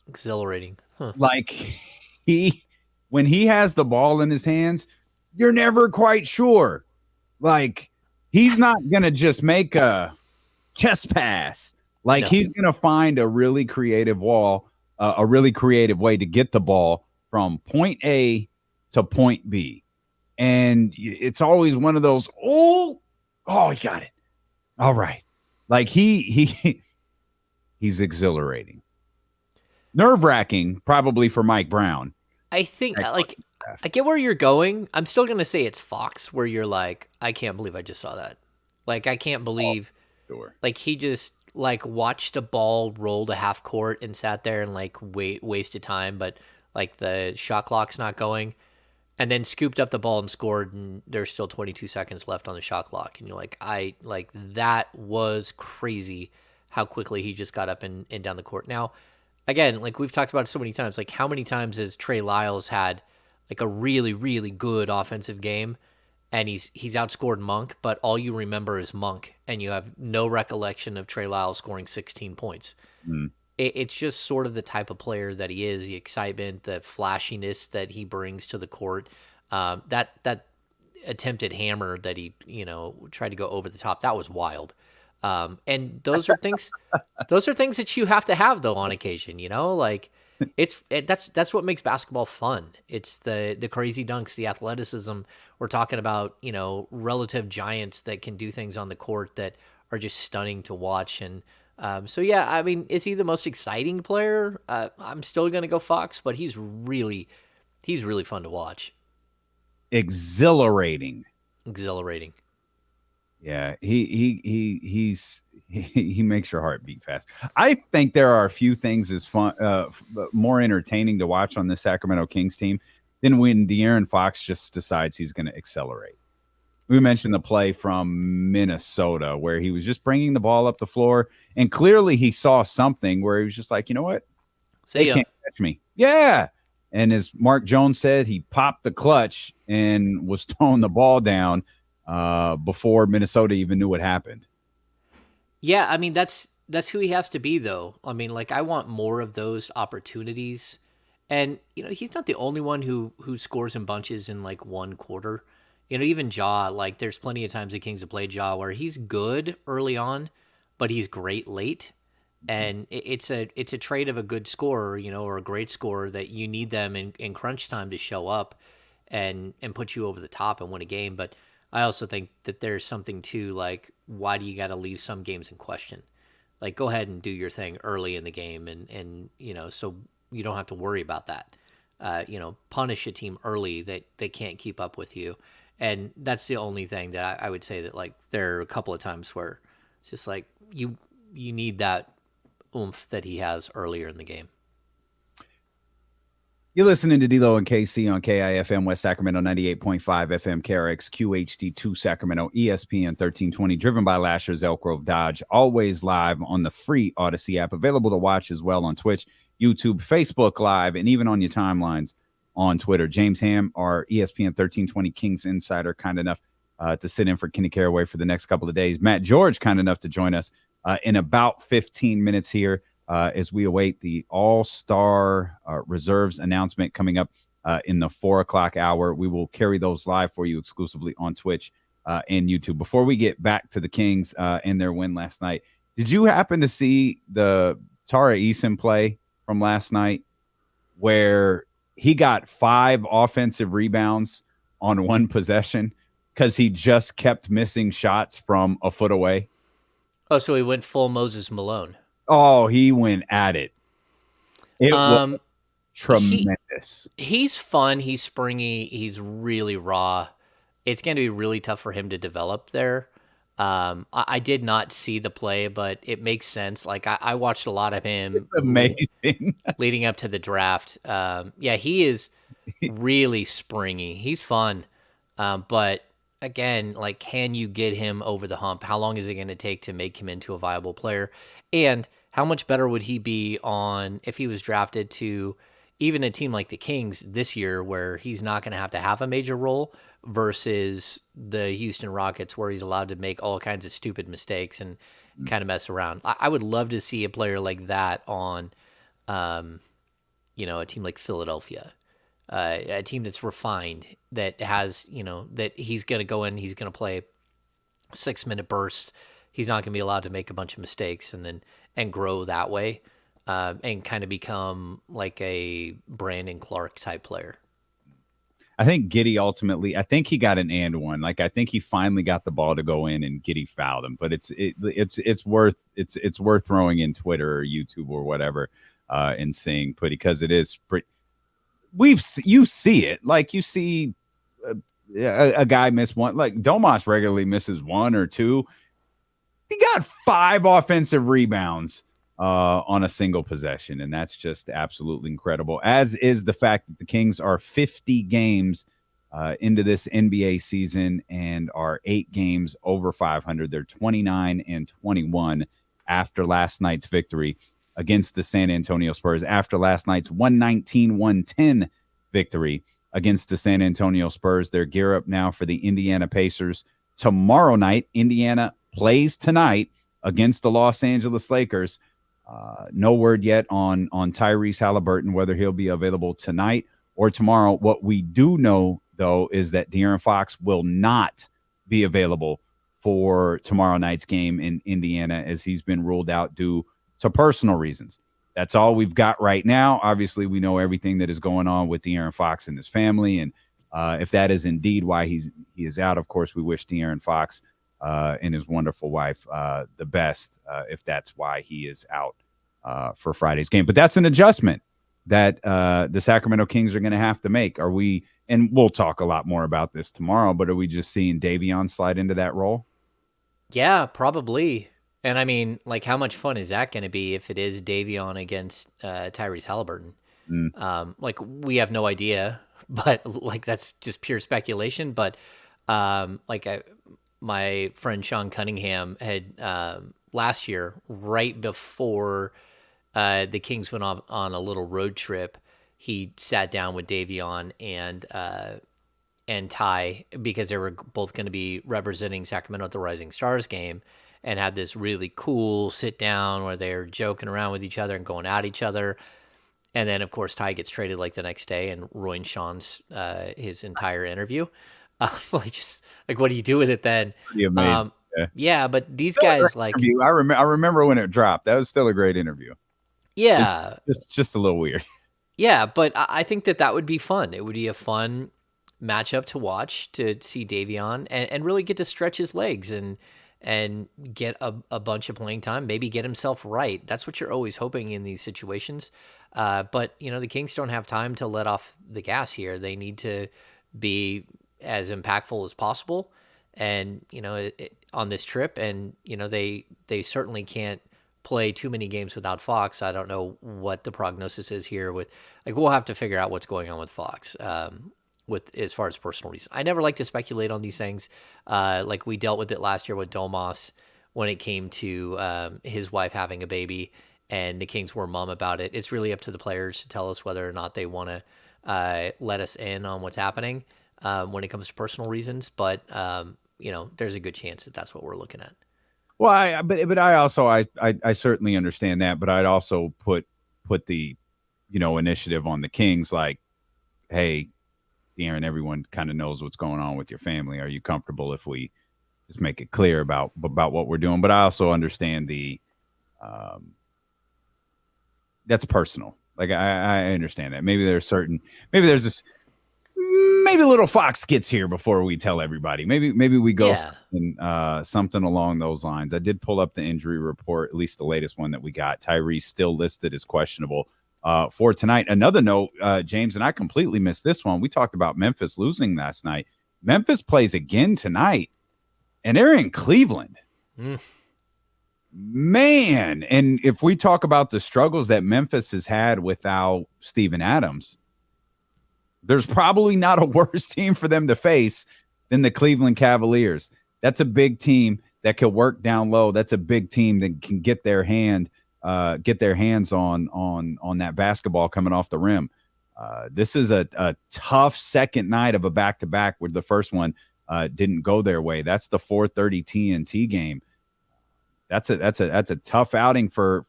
Exhilarating, huh? Like when he has the ball in his hands, you're never quite sure. Like, he's not going to just make a chest pass. Like, No. he's going to find a really creative a really creative way to get the ball from point A to point B. And it's always one of those, he got it. All right. Like, he's exhilarating. Nerve-wracking, probably, for Mike Brown. I think, like, I get where you're going. I'm still going to say it's Fox, where you're like, I can't believe I just saw that. Like, I can't believe, like, he just, like, watched a ball roll to half court and sat there and, like, wasted time, but, like, the shot clock's not going, and then scooped up the ball and scored, and there's still 22 seconds left on the shot clock. And you're like, that was crazy how quickly he just got up and down the court. Now, again, like we've talked about it so many times, like how many times has Trey Lyles had like a really, really good offensive game and he's outscored Monk, but all you remember is Monk and you have no recollection of Trey Lyles scoring 16 points. It's just sort of the type of player that he is, the excitement, the flashiness that he brings to the court. That attempted hammer that he, tried to go over the top, that was wild. And those are things that you have to have though on occasion, like that's what makes basketball fun. It's the crazy dunks, the athleticism. We're talking about, relative giants that can do things on the court that are just stunning to watch. And so, yeah, I mean, is he the most exciting player? I'm still going to go Fox, but he's really fun to watch. Exhilarating. Yeah, he makes your heart beat fast. I think there are a few things as fun, more entertaining to watch on the Sacramento Kings team than when De'Aaron Fox just decides he's going to accelerate. We mentioned the play from Minnesota where he was just bringing the ball up the floor, and clearly he saw something where he was just like, you know what? They can't catch me. Yeah. And as Mark Jones said, he popped the clutch and was throwing the ball down before Minnesota even knew what happened. Yeah, I mean, that's who he has to be, though. I mean, like, I want more of those opportunities. And, he's not the only one who scores in bunches in, like, one quarter. Even Ja, like, there's plenty of times the Kings have played Ja where he's good early on, but he's great late. And it's a trait of a good scorer, or a great scorer, that you need them in crunch time to show up and put you over the top and win a game. But I also think that there's something to, like, why do you got to leave some games in question? Like, go ahead and do your thing early in the game and so you don't have to worry about that. Punish a team early that they can't keep up with you. And that's the only thing that I would say that, like, there are a couple of times where it's just like you need that oomph that he has earlier in the game. You're listening to D-Lo and KC on KIFM West Sacramento 98.5 FM KRX QHD2 Sacramento ESPN 1320, driven by Lasher's Elk Grove Dodge, always live on the free Odyssey app, available to watch as well on Twitch, YouTube, Facebook Live, and even on your timelines on Twitter. James Ham, our ESPN 1320 Kings insider, kind enough to sit in for Kenny Caraway for the next couple of days. Matt George, kind enough to join us in about 15 minutes here as we await the All-Star reserves announcement coming up in the 4 o'clock hour. We will carry those live for you exclusively on Twitch and YouTube. Before we get back to the Kings and their win last night, did you happen to see the Tara Eason play from last night where he got 5 offensive rebounds on one possession because he just kept missing shots from a foot away? Oh, so he went full Moses Malone. Oh, he went at it. It was tremendous. He's fun. He's springy. He's really raw. It's going to be really tough for him to develop there. I did not see the play, but it makes sense. Like, I watched a lot of him. It's amazing. Leading up to the draft. Yeah, he is really springy. He's fun. But again, like, can you get him over the hump? How long is it going to take to make him into a viable player? And how much better would he be on if he was drafted to even a team like the Kings this year, where he's not going to have a major role, versus the Houston Rockets, where he's allowed to make all kinds of stupid mistakes and kind of mess around. I would love to see a player like that on, a team like Philadelphia. a team that's refined, that has, that he's going to go in, he's going to play 6-minute bursts. He's not going to be allowed to make a bunch of mistakes and grow that way, and kind of become like a Brandon Clark type player. I think Giddey ultimately, I think he got an and one. Like, I think he finally got the ball to go in and Giddey fouled him. But it's worth throwing in Twitter or YouTube or whatever and seeing Putty, because it is pretty. You see it, like you see a guy miss one. Like Domas regularly misses one or two. He got 5 offensive rebounds on a single possession, and that's just absolutely incredible, as is the fact that the Kings are 50 games into this NBA season and are 8 games over 500. They're 29-21 after last night's victory against the San Antonio Spurs, after last night's 119-110 victory against the San Antonio Spurs. They're gear up now for the Indiana Pacers tomorrow night. Indiana plays tonight against the Los Angeles Lakers. No word yet on Tyrese Halliburton, whether he'll be available tonight or tomorrow. What we do know, though, is that De'Aaron Fox will not be available for tomorrow night's game in Indiana, as he's been ruled out due to personal reasons. That's all we've got right now. Obviously, we know everything that is going on with De'Aaron Fox and his family, and if that is indeed why he is out, of course, we wish De'Aaron Fox and his wonderful wife the best, if that's why he is out for Friday's game. But that's an adjustment that the Sacramento Kings are going to have to make. Are we, and we'll talk a lot more about this tomorrow, but are we just seeing Davion slide into that role? Yeah, probably. And I mean, like, how much fun is that going to be if it is Davion against Tyrese Halliburton? Like, we have no idea, but like, that's just pure speculation. But my friend Sean Cunningham had last year, right before the Kings went on a little road trip, he sat down with Davion and Ty, because they were both going to be representing Sacramento at the Rising Stars game, and had this really cool sit down where they're joking around with each other and going at each other. And then, of course, Ty gets traded like the next day and ruined Sean's his entire interview. Like, what do you do with it then? Pretty amazing. Yeah, but these Still guys, like, I remember when it dropped. That was still a great interview. Yeah, it's just a little weird. Yeah, but I think that would be fun. It would be a fun matchup to watch, to see Davion and really get to stretch his legs and get a bunch of playing time, maybe get himself right. That's what you're always hoping in these situations. But, the Kings don't have time to let off the gas here. They need to be as impactful as possible, and, on this trip. And, they certainly can't play too many games without Fox. I don't know what the prognosis is here with, like, we'll have to figure out what's going on with Fox. With as far as personal reasons, I never like to speculate on these things. Like we dealt with it last year with Domas when it came to his wife having a baby, and the Kings were mum about it. It's really up to the players to tell us whether or not they want to let us in on what's happening when it comes to personal reasons. But there's a good chance that that's what we're looking at. Well, but I also I certainly understand that, but I'd also put the initiative on the Kings, like, hey, Aaron, everyone kind of knows what's going on with your family. Are you comfortable if we just make it clear about what we're doing? But I also understand that's personal. Like, I understand that. Maybe there's a little Fox gets here before we tell everybody. Maybe we go something along those lines. I did pull up the injury report, at least the latest one that we got. Tyrese still listed as questionable for tonight. Another note, James, and I completely missed this one. We talked about Memphis losing last night. Memphis plays again tonight, and they're in Cleveland. Man, and if we talk about the struggles that Memphis has had without Steven Adams, there's probably not a worse team for them to face than the Cleveland Cavaliers. That's a big team that can work down low. That's a big team that can get their hands on that basketball coming off the rim. This is a tough second night of a back-to-back where the first one didn't go their way. That's the 4:30 TNT game. That's a tough outing for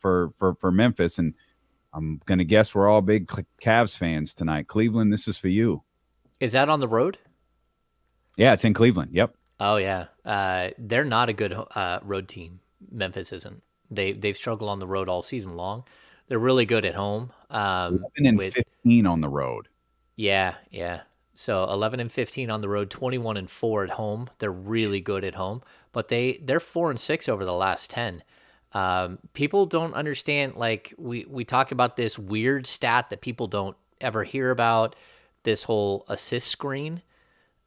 Memphis. And I'm going to guess we're all big Cavs fans tonight. Cleveland, this is for you. Is that on the road? Yeah, it's in Cleveland. Yep. Oh yeah, they're not a good road team. Memphis isn't. They've struggled on the road all season long. They're really good at home. 15 on the road. Yeah. So 11-15 on the road, 21-4 at home. They're really good at home, but they're 4-6 over the last 10. People don't understand. Like we talk about this weird stat that people don't ever hear about. This whole assist screen.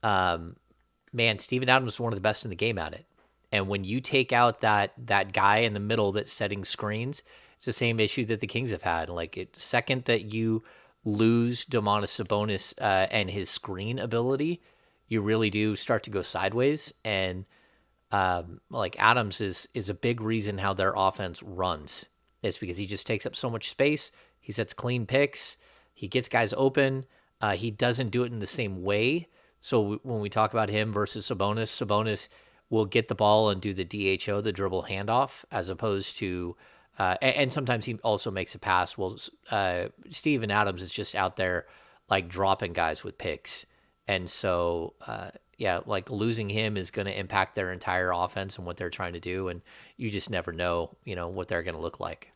Man, Steven Adams is one of the best in the game at it. And when you take out that guy in the middle that's setting screens, it's the same issue that the Kings have had. Like, it's second that you lose Domantas Sabonis and his screen ability, you really do start to go sideways. And like Adams is a big reason how their offense runs. It's because he just takes up so much space. He sets clean picks. He gets guys open. He doesn't do it in the same way. So when we talk about him versus Sabonis will get the ball and do the DHO, the dribble handoff, as opposed to, and sometimes he also makes a pass. Well, Steven Adams is just out there like dropping guys with picks. And so, yeah, like losing him is going to impact their entire offense and what they're trying to do. And you just never know, what they're going to look like.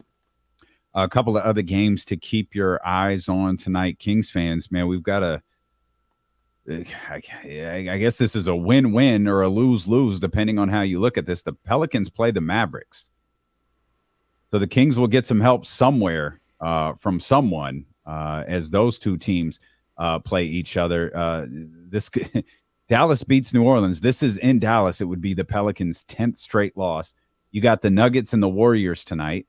A couple of other games to keep your eyes on tonight, Kings fans, man, we've got I guess this is a win-win or a lose-lose, depending on how you look at this. The Pelicans play the Mavericks. So the Kings will get some help somewhere from someone as those two teams play each other. Dallas beats New Orleans. This is in Dallas. It would be the Pelicans' 10th straight loss. You got the Nuggets and the Warriors tonight.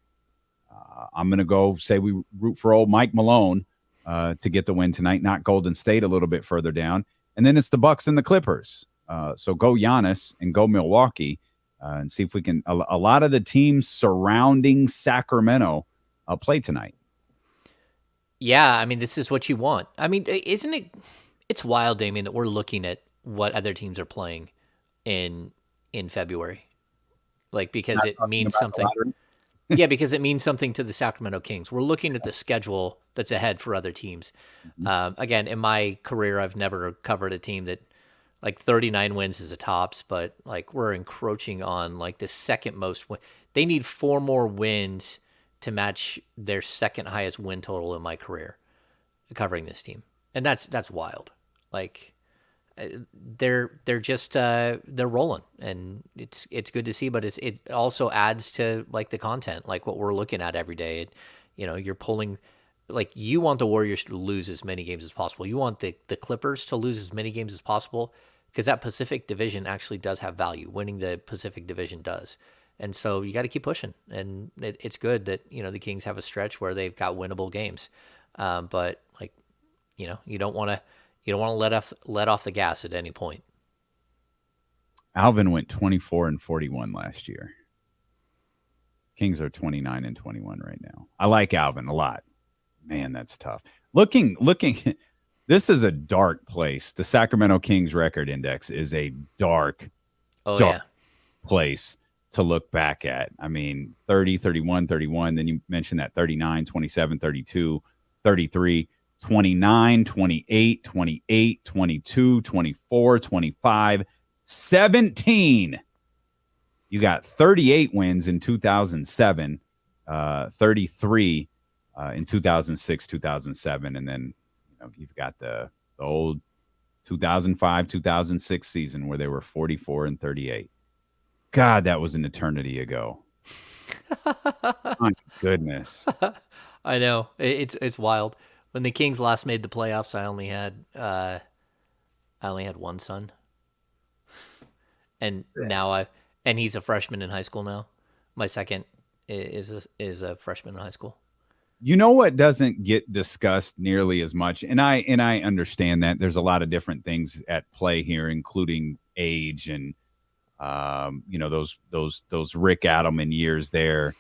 I'm going to go say we root for old Mike Malone to get the win tonight, not Golden State a little bit further down. And then it's the Bucks and the Clippers. So go Giannis and go Milwaukee and see if we can. A lot of the teams surrounding Sacramento play tonight. Yeah, I mean, this is what you want. I mean, isn't it? It's wild, Damien, that we're looking at what other teams are playing in February, like because it means something. Yeah, because it means something to the Sacramento Kings. We're looking at the schedule that's ahead for other teams. Again, in my career, I've never covered a team that like 39 wins is a tops, but like we're encroaching on like the second most win. They need 4 more wins to match their second highest win total in my career covering this team. And that's wild. Like they're just they're rolling, and it's good to see, but it also adds to like the content, like what we're looking at every day. You're pulling, like, you want the Warriors to lose as many games as possible. You want the Clippers to lose as many games as possible, because that Pacific Division actually does have value. Winning the Pacific Division does. And so you got to keep pushing, and it's good that the Kings have a stretch where they've got winnable games, but like you don't want to let off the gas at any point. Alvin went 24-41 last year. Kings are 29-21 right now. I like Alvin a lot. Man, that's tough. Looking, this is a dark place. The Sacramento Kings record index is a dark place to look back at. I mean, 30, 31, 31. Then you mentioned that 39, 27, 32, 33. 29, 28, 28, 22, 24, 25, 17. You got 38 wins in 2007, 33 in 2006, 2007. And then you've got the old 2005, 2006 season where they were 44-38. God, that was an eternity ago. My goodness. I know. It's wild. When the Kings last made the playoffs, I only had one son, and now and he's a freshman in high school now. My second is a freshman in high school. You know what doesn't get discussed nearly as much, and I understand that there's a lot of different things at play here, including age and those Rick Adelman years there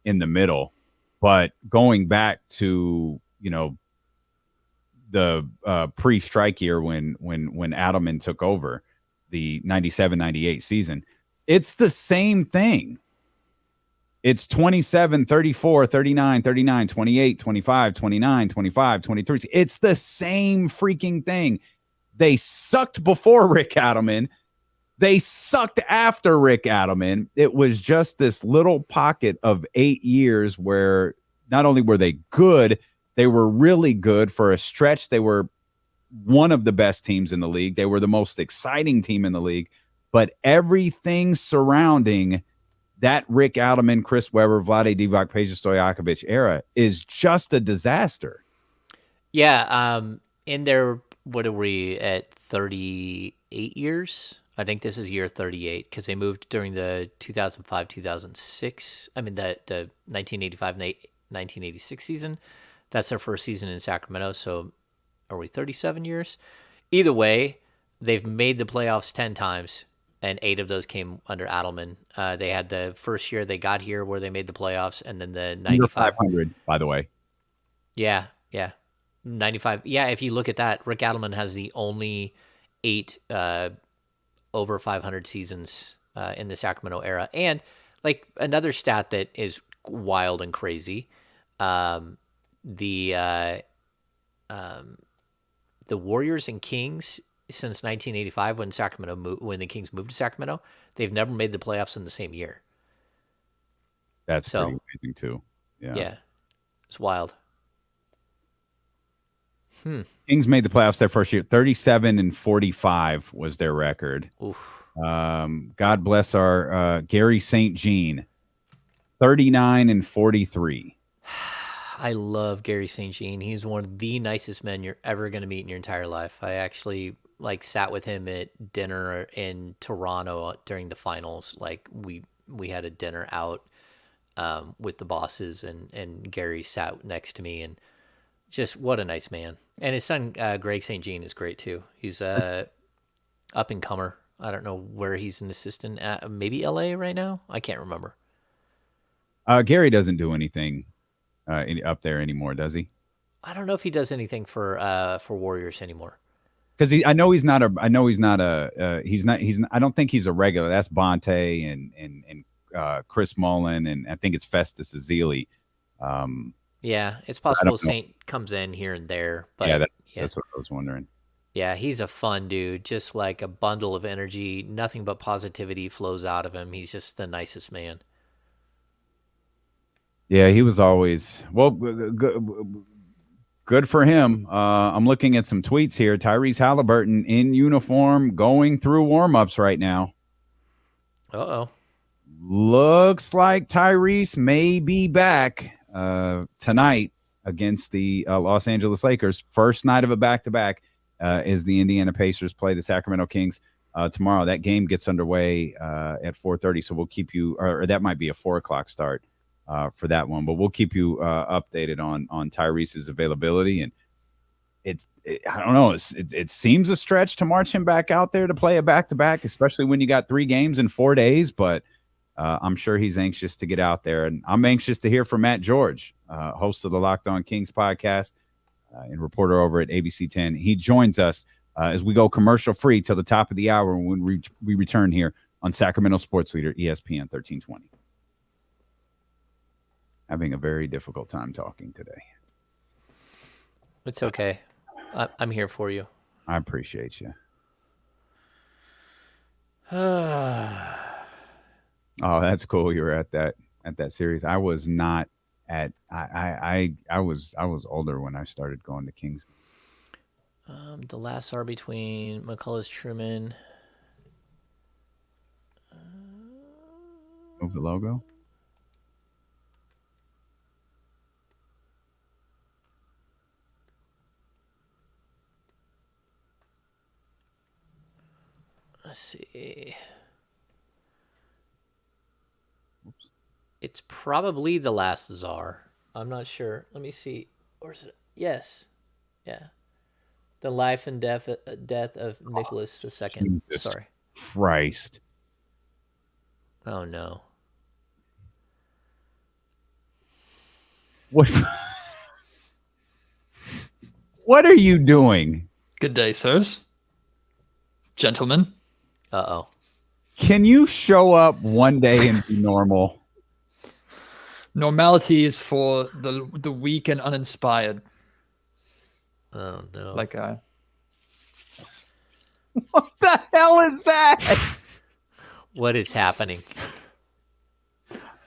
in the middle, but going back to the pre-strike year when Adelman took over the 97-98 season, it's the same thing. It's 27, 34, 39, 39, 28, 25, 29, 25, 23. It's the same freaking thing. They sucked before Rick Adelman. They sucked after Rick Adelman. It was just this little pocket of 8 years where not only were they good, they were really good for a stretch. They were one of the best teams in the league. They were the most exciting team in the league. But everything surrounding that Rick Adelman, Chris Webber, Vlade Divac, Peja Stojakovic era is just a disaster. Yeah. In there, what are we at, 38 years? I think this is year 38 because they moved during the 2005, 2006. I mean, the 1985, 1986 season. That's their first season in Sacramento. So are we 37 years? Either way, they've made the playoffs 10 times, and 8 of those came under Adelman. They had the first year they got here where they made the playoffs, and then the 95. 500, by the way. Yeah. 95. Yeah, if you look at that, Rick Adelman has the only 8 over 500 seasons in the Sacramento era. And like another stat that is wild and crazy, the Warriors and Kings since 1985 when the Kings moved to Sacramento, they've never made the playoffs in the same year. That's pretty amazing too. Yeah. It's wild. Kings made the playoffs their first year. 37-45 was their record. Oof. God bless our Gary St. Jean. 39-43. I love Gary St. Jean. He's one of the nicest men you're ever going to meet in your entire life. I actually sat with him at dinner in Toronto during the finals. Like we had a dinner out with the bosses, and Gary sat next to me, and just what a nice man. And his son, Greg St. Jean, is great too. He's up and comer. I don't know where he's an assistant at. Maybe LA right now. I can't remember. Gary doesn't do anything up there anymore, does he? I don't know if he does anything for Warriors anymore. Because I don't think he's a regular. That's Bonte and Chris Mullen, and I think it's Festus Ezeli. Yeah, it's possible Saint comes in here and there, but that's what I was wondering. Yeah, he's a fun dude, just like a bundle of energy. Nothing but positivity flows out of him. He's just the nicest man. Yeah, he was always good for him. I'm looking at some tweets here. Tyrese Halliburton in uniform going through warm-ups right now. Uh-oh. Looks like Tyrese may be back tonight against the Los Angeles Lakers. First night of a back-to-back is the Indiana Pacers play the Sacramento Kings tomorrow. That game gets underway at 4:30, so we'll keep you, or that might be a 4 o'clock start for that one, but we'll keep you updated on Tyrese's availability. And I don't know, it seems a stretch to march him back out there to play a back-to-back, especially when you got 3 games in 4 days, but I'm sure he's anxious to get out there. And I'm anxious to hear from Matt George, host of the Locked On Kings podcast and reporter over at ABC 10. He joins us as we go commercial-free till the top of the hour when we return here on Sacramento Sports Leader, ESPN 1320. Having a very difficult time talking today. It's okay. I'm here for you. I appreciate you. Oh, that's cool. You were at that series. I was not at. I was older when I started going to Kings. The last are between McCullough Truman. Move the logo. Let's see. Oops. It's probably the last czar. I'm not sure. Let me see. Or is it? Yes. Yeah. The life and death of Nicholas II. Jesus Sorry. Christ. Oh no. What are you doing? Good day, sirs. Gentlemen. Uh-oh. Can you show up one day and be normal? Normality is for the weak and uninspired. Oh no! Like What the hell is that? What is happening?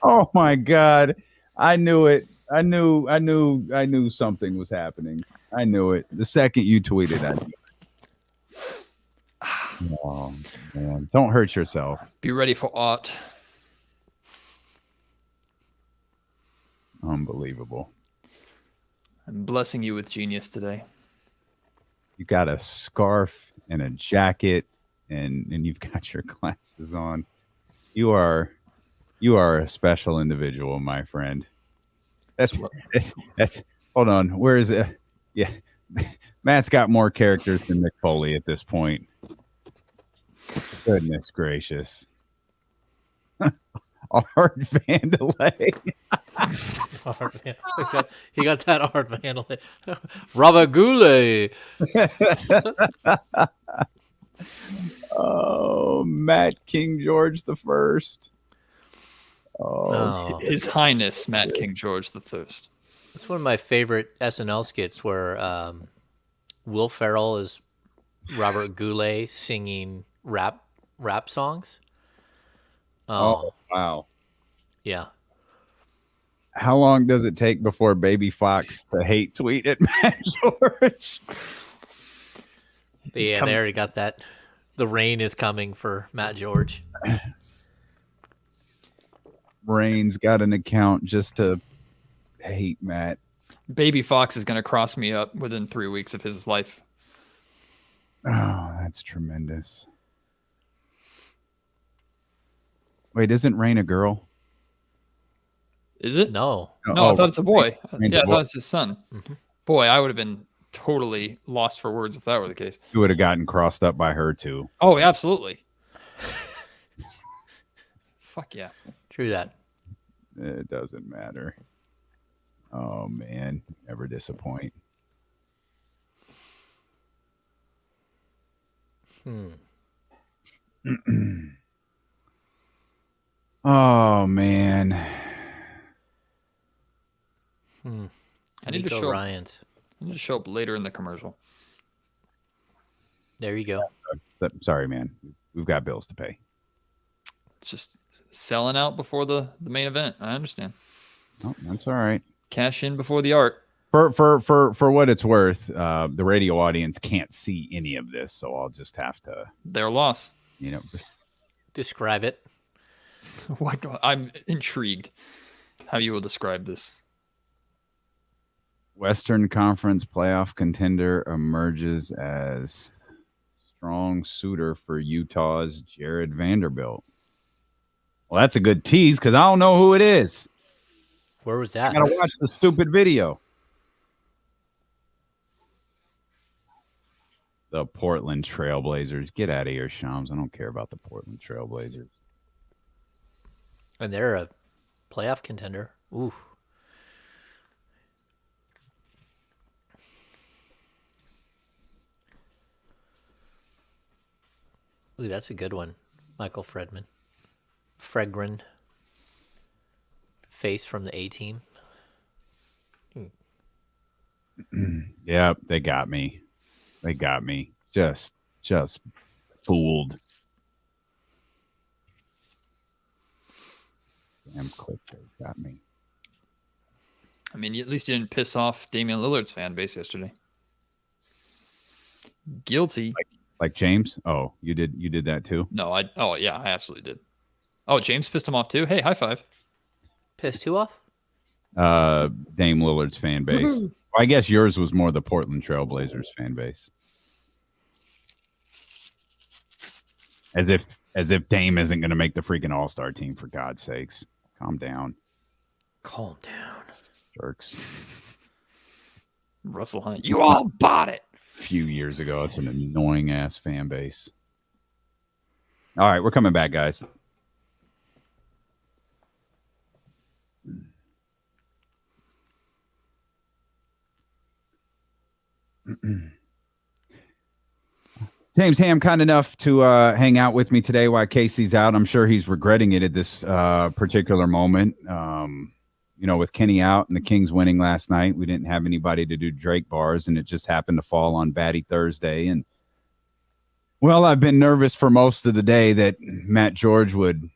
Oh my God. I knew it. I knew something was happening. I knew it. The second you tweeted at me. Oh man. Don't hurt yourself. be ready for art. Unbelievable. I'm blessing you with genius today. You got a scarf and a jacket and you've got your glasses on. You are a special individual, my friend. That's hold on. Where is it? Yeah. Matt's got more characters than Mick Foley at this point. Goodness gracious. Art Vandelay. He got that Art Vandelay. Rabagule. Oh, Matt King George the First. Oh, His Highness Matt King George the Thirst. it's one of my favorite SNL skits where Will Ferrell is Robert Goulet singing rap songs. Oh, wow. Yeah. How long does it take before Baby Fox to hate tweet at Matt George? They already got that. The rain is coming for Matt George. Rain's got an account just to hate Matt. Baby Fox is going to cross me up within 3 weeks of his life. Oh, that's tremendous. Wait, isn't Rain a girl? Is it? No. No, I thought it's a boy. Rain's Yeah, a I boy. thought it's his son. Mm-hmm. Boy, I would have been totally lost for words if that were the case. You would have gotten crossed up by her too. Oh, absolutely. Fuck yeah. True that. It doesn't matter. Oh man, never disappoint. Oh man. I need to Nico show Ryans. I need to show up later in the commercial. There you go. Sorry, man. We've got bills to pay. It's just selling out before the main event. I understand. Oh, that's all right. Cash in before the art. For what it's worth, the radio audience can't see any of this, so I'll just have to, Their loss. Describe it. I'm intrigued how you will describe this. Western Conference playoff contender emerges as strong suitor for Utah's Jared Vanderbilt. Well, that's a good tease because I don't know who it is. Where was that? I gotta watch the stupid video. The Portland Trailblazers. Get out of here, Shams. I don't care about the Portland Trailblazers. And they're a playoff contender. Ooh. Ooh, that's a good one. Michael Fredman. Fregren. Face from the A-team. Yep, they got me. They got me. Just fooled. Damn clickbait got me. I mean, at least you didn't piss off Damian Lillard's fan base yesterday. Guilty. Like James? Oh, you did that too? No, I absolutely did. Oh, James pissed him off too? Hey, high five. Pissed who off? Dame Lillard's fan base. Well, I guess yours was more the Portland Trailblazers fan base. As if Dame isn't going to make the freaking All-Star team, for God's sakes. Calm down. Calm down. Jerks. Russell Hunt. You all bought it. A few years ago. It's an annoying ass fan base. All right, we're coming back, guys. James Ham, kind enough to hang out with me today while Casey's out. I'm sure he's regretting it at this particular moment. with Kenny out and the Kings winning last night, we didn't have anybody to do Drake bars, and it just happened to fall on Batty Thursday. And well, I've been nervous for most of the day that Matt George would.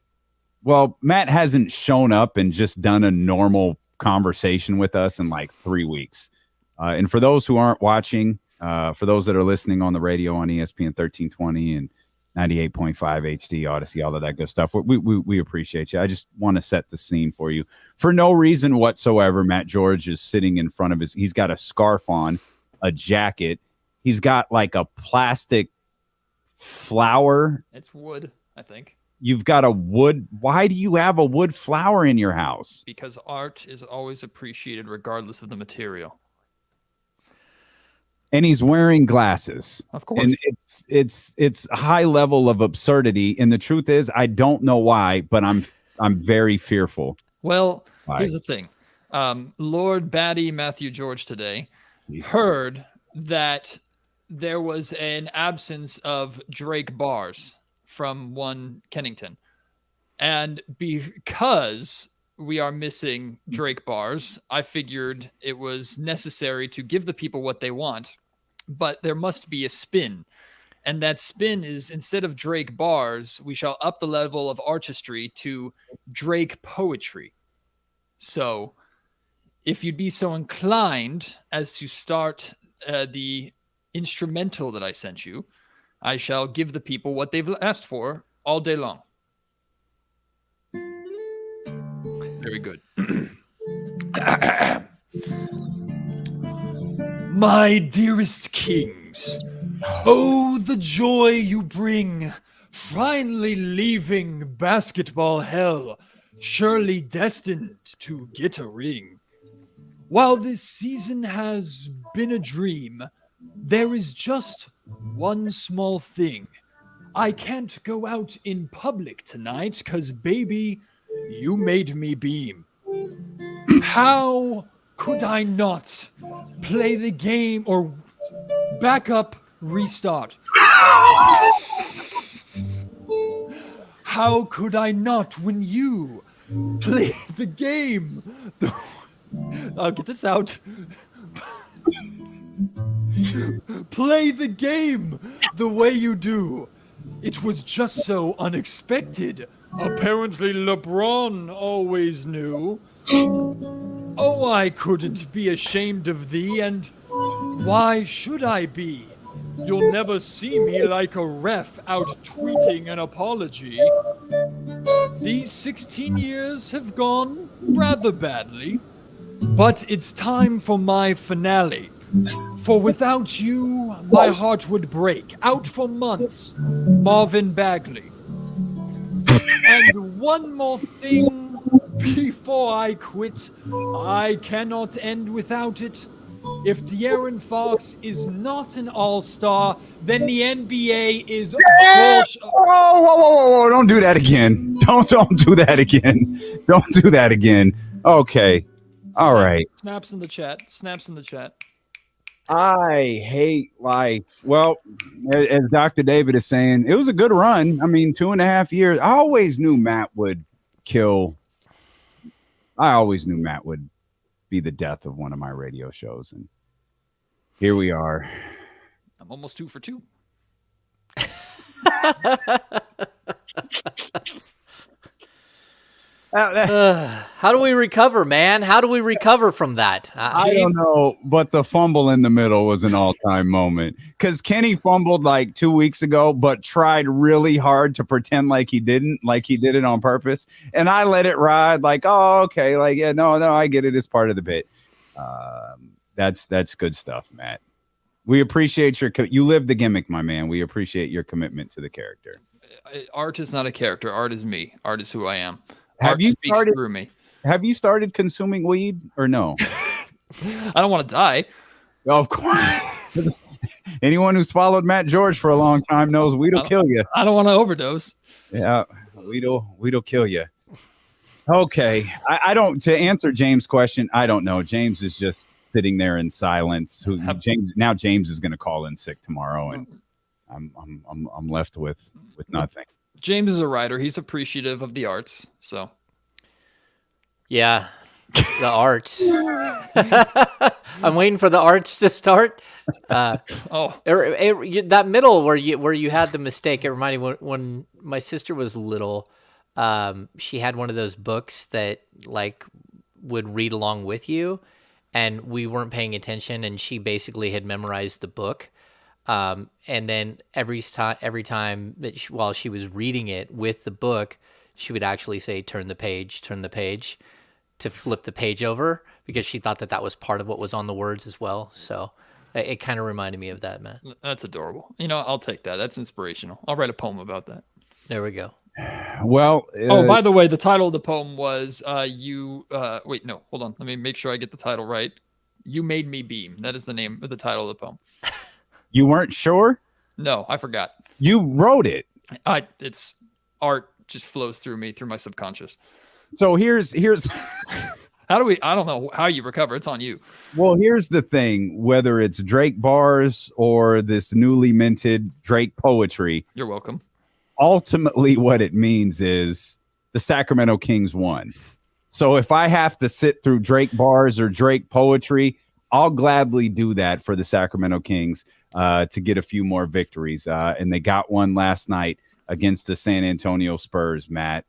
Well, Matt hasn't shown up and just done a normal conversation with us in like 3 weeks. And for those who aren't watching, for those that are listening on the radio on ESPN 1320 and 98.5 HD, Odyssey, all of that good stuff, we appreciate you. I just want to set the scene for you. For no reason whatsoever, Matt George is sitting in front of he's got a scarf on, a jacket. He's got like a plastic flower. It's wood, I think. You've got a wood. Why do you have a wood flower in your house? Because art is always appreciated regardless of the material. And he's wearing glasses. Of course. And it's a high level of absurdity. And the truth is, I don't know why, but I'm very fearful. Well, here's the thing. Lord Batty Matthew George today heard that there was an absence of Drake bars from one Kennington. And because we are missing Drake bars, I figured it was necessary to give the people what they want, but there must be a spin. And that spin is, instead of Drake bars, we shall up the level of artistry to Drake poetry. So if you'd be so inclined as to start the instrumental that I sent you, I shall give the people what they've asked for all day long. Very good. My dearest kings, oh, the joy you bring, finally leaving basketball hell, surely destined to get a ring. While this season has been a dream, there is just one small thing. I can't go out in public tonight, 'cause baby, you made me beam. How could I not play the game or back up, restart? How could I not when you play the game? I'll get this out. Play the game the way you do. It was just so unexpected. Apparently LeBron always knew. Oh, I couldn't be ashamed of thee, and why should I be? You'll never see me like a ref out tweeting an apology. These 16 years have gone rather badly, but it's time for my finale. For without you, my heart would break. Out for months, Marvin Bagley. And one more thing before I quit. I cannot end without it. If De'Aaron Fox is not an all-star, then the NBA is bullshit. Whoa. Don't do that again. Don't do that again. Don't do that again. Okay. All right. Snaps in the chat. I hate life. Well, as Dr. David is saying, it was a good run. I mean, 2.5 years. I always knew Matt would kill. I always knew Matt would be the death of one of my radio shows. And here we are. I'm almost 2 for 2. How do we recover, man? How do we recover from that? I don't know, but the fumble in the middle was an all-time moment because Kenny fumbled like 2 weeks ago, but tried really hard to pretend like he didn't, like he did it on purpose. And I let it ride like, oh, okay. Like, yeah, no, I get it. It's part of the bit. That's good stuff, Matt. We appreciate you live the gimmick, my man. We appreciate your commitment to the character. Art is not a character. Art is me. Art is who I am. Have you started consuming weed or no? I don't want to die. Of course. Anyone who's followed Matt George for a long time knows weed'll kill you. I don't want to overdose. Yeah, weed'll kill you. Okay, I don't. To answer James' question, I don't know. James is just sitting there in silence. James is going to call in sick tomorrow, and I'm left with nothing. James is a writer. He's appreciative of the arts. So, yeah, The arts. I'm waiting for the arts to start. That middle where you had the mistake. It reminded me when my sister was little. She had one of those books that like would read along with you, and we weren't paying attention, and she basically had memorized the book. And then every time that while she was reading it with the book, she would actually say, turn the page, to flip the page over, because she thought that was part of what was on the words as well. So it kind of reminded me of that, Matt. That's adorable. I'll take that. That's inspirational. I'll write a poem about that. There we go. Well, by the way, the title of the poem was wait, no, hold on. Let me make sure I get the title right. You Made Me Beam. That is the name of the title of the poem. You weren't sure? No, I forgot. You wrote it. It's art just flows through me, through my subconscious. So here's I don't know how you recover. It's on you. Well, here's the thing, whether it's Drake bars or this newly minted Drake poetry, you're welcome. Ultimately what it means is the Sacramento Kings won. So if I have to sit through Drake bars or Drake poetry, I'll gladly do that for the Sacramento Kings to get a few more victories. And they got one last night against the San Antonio Spurs, Matt.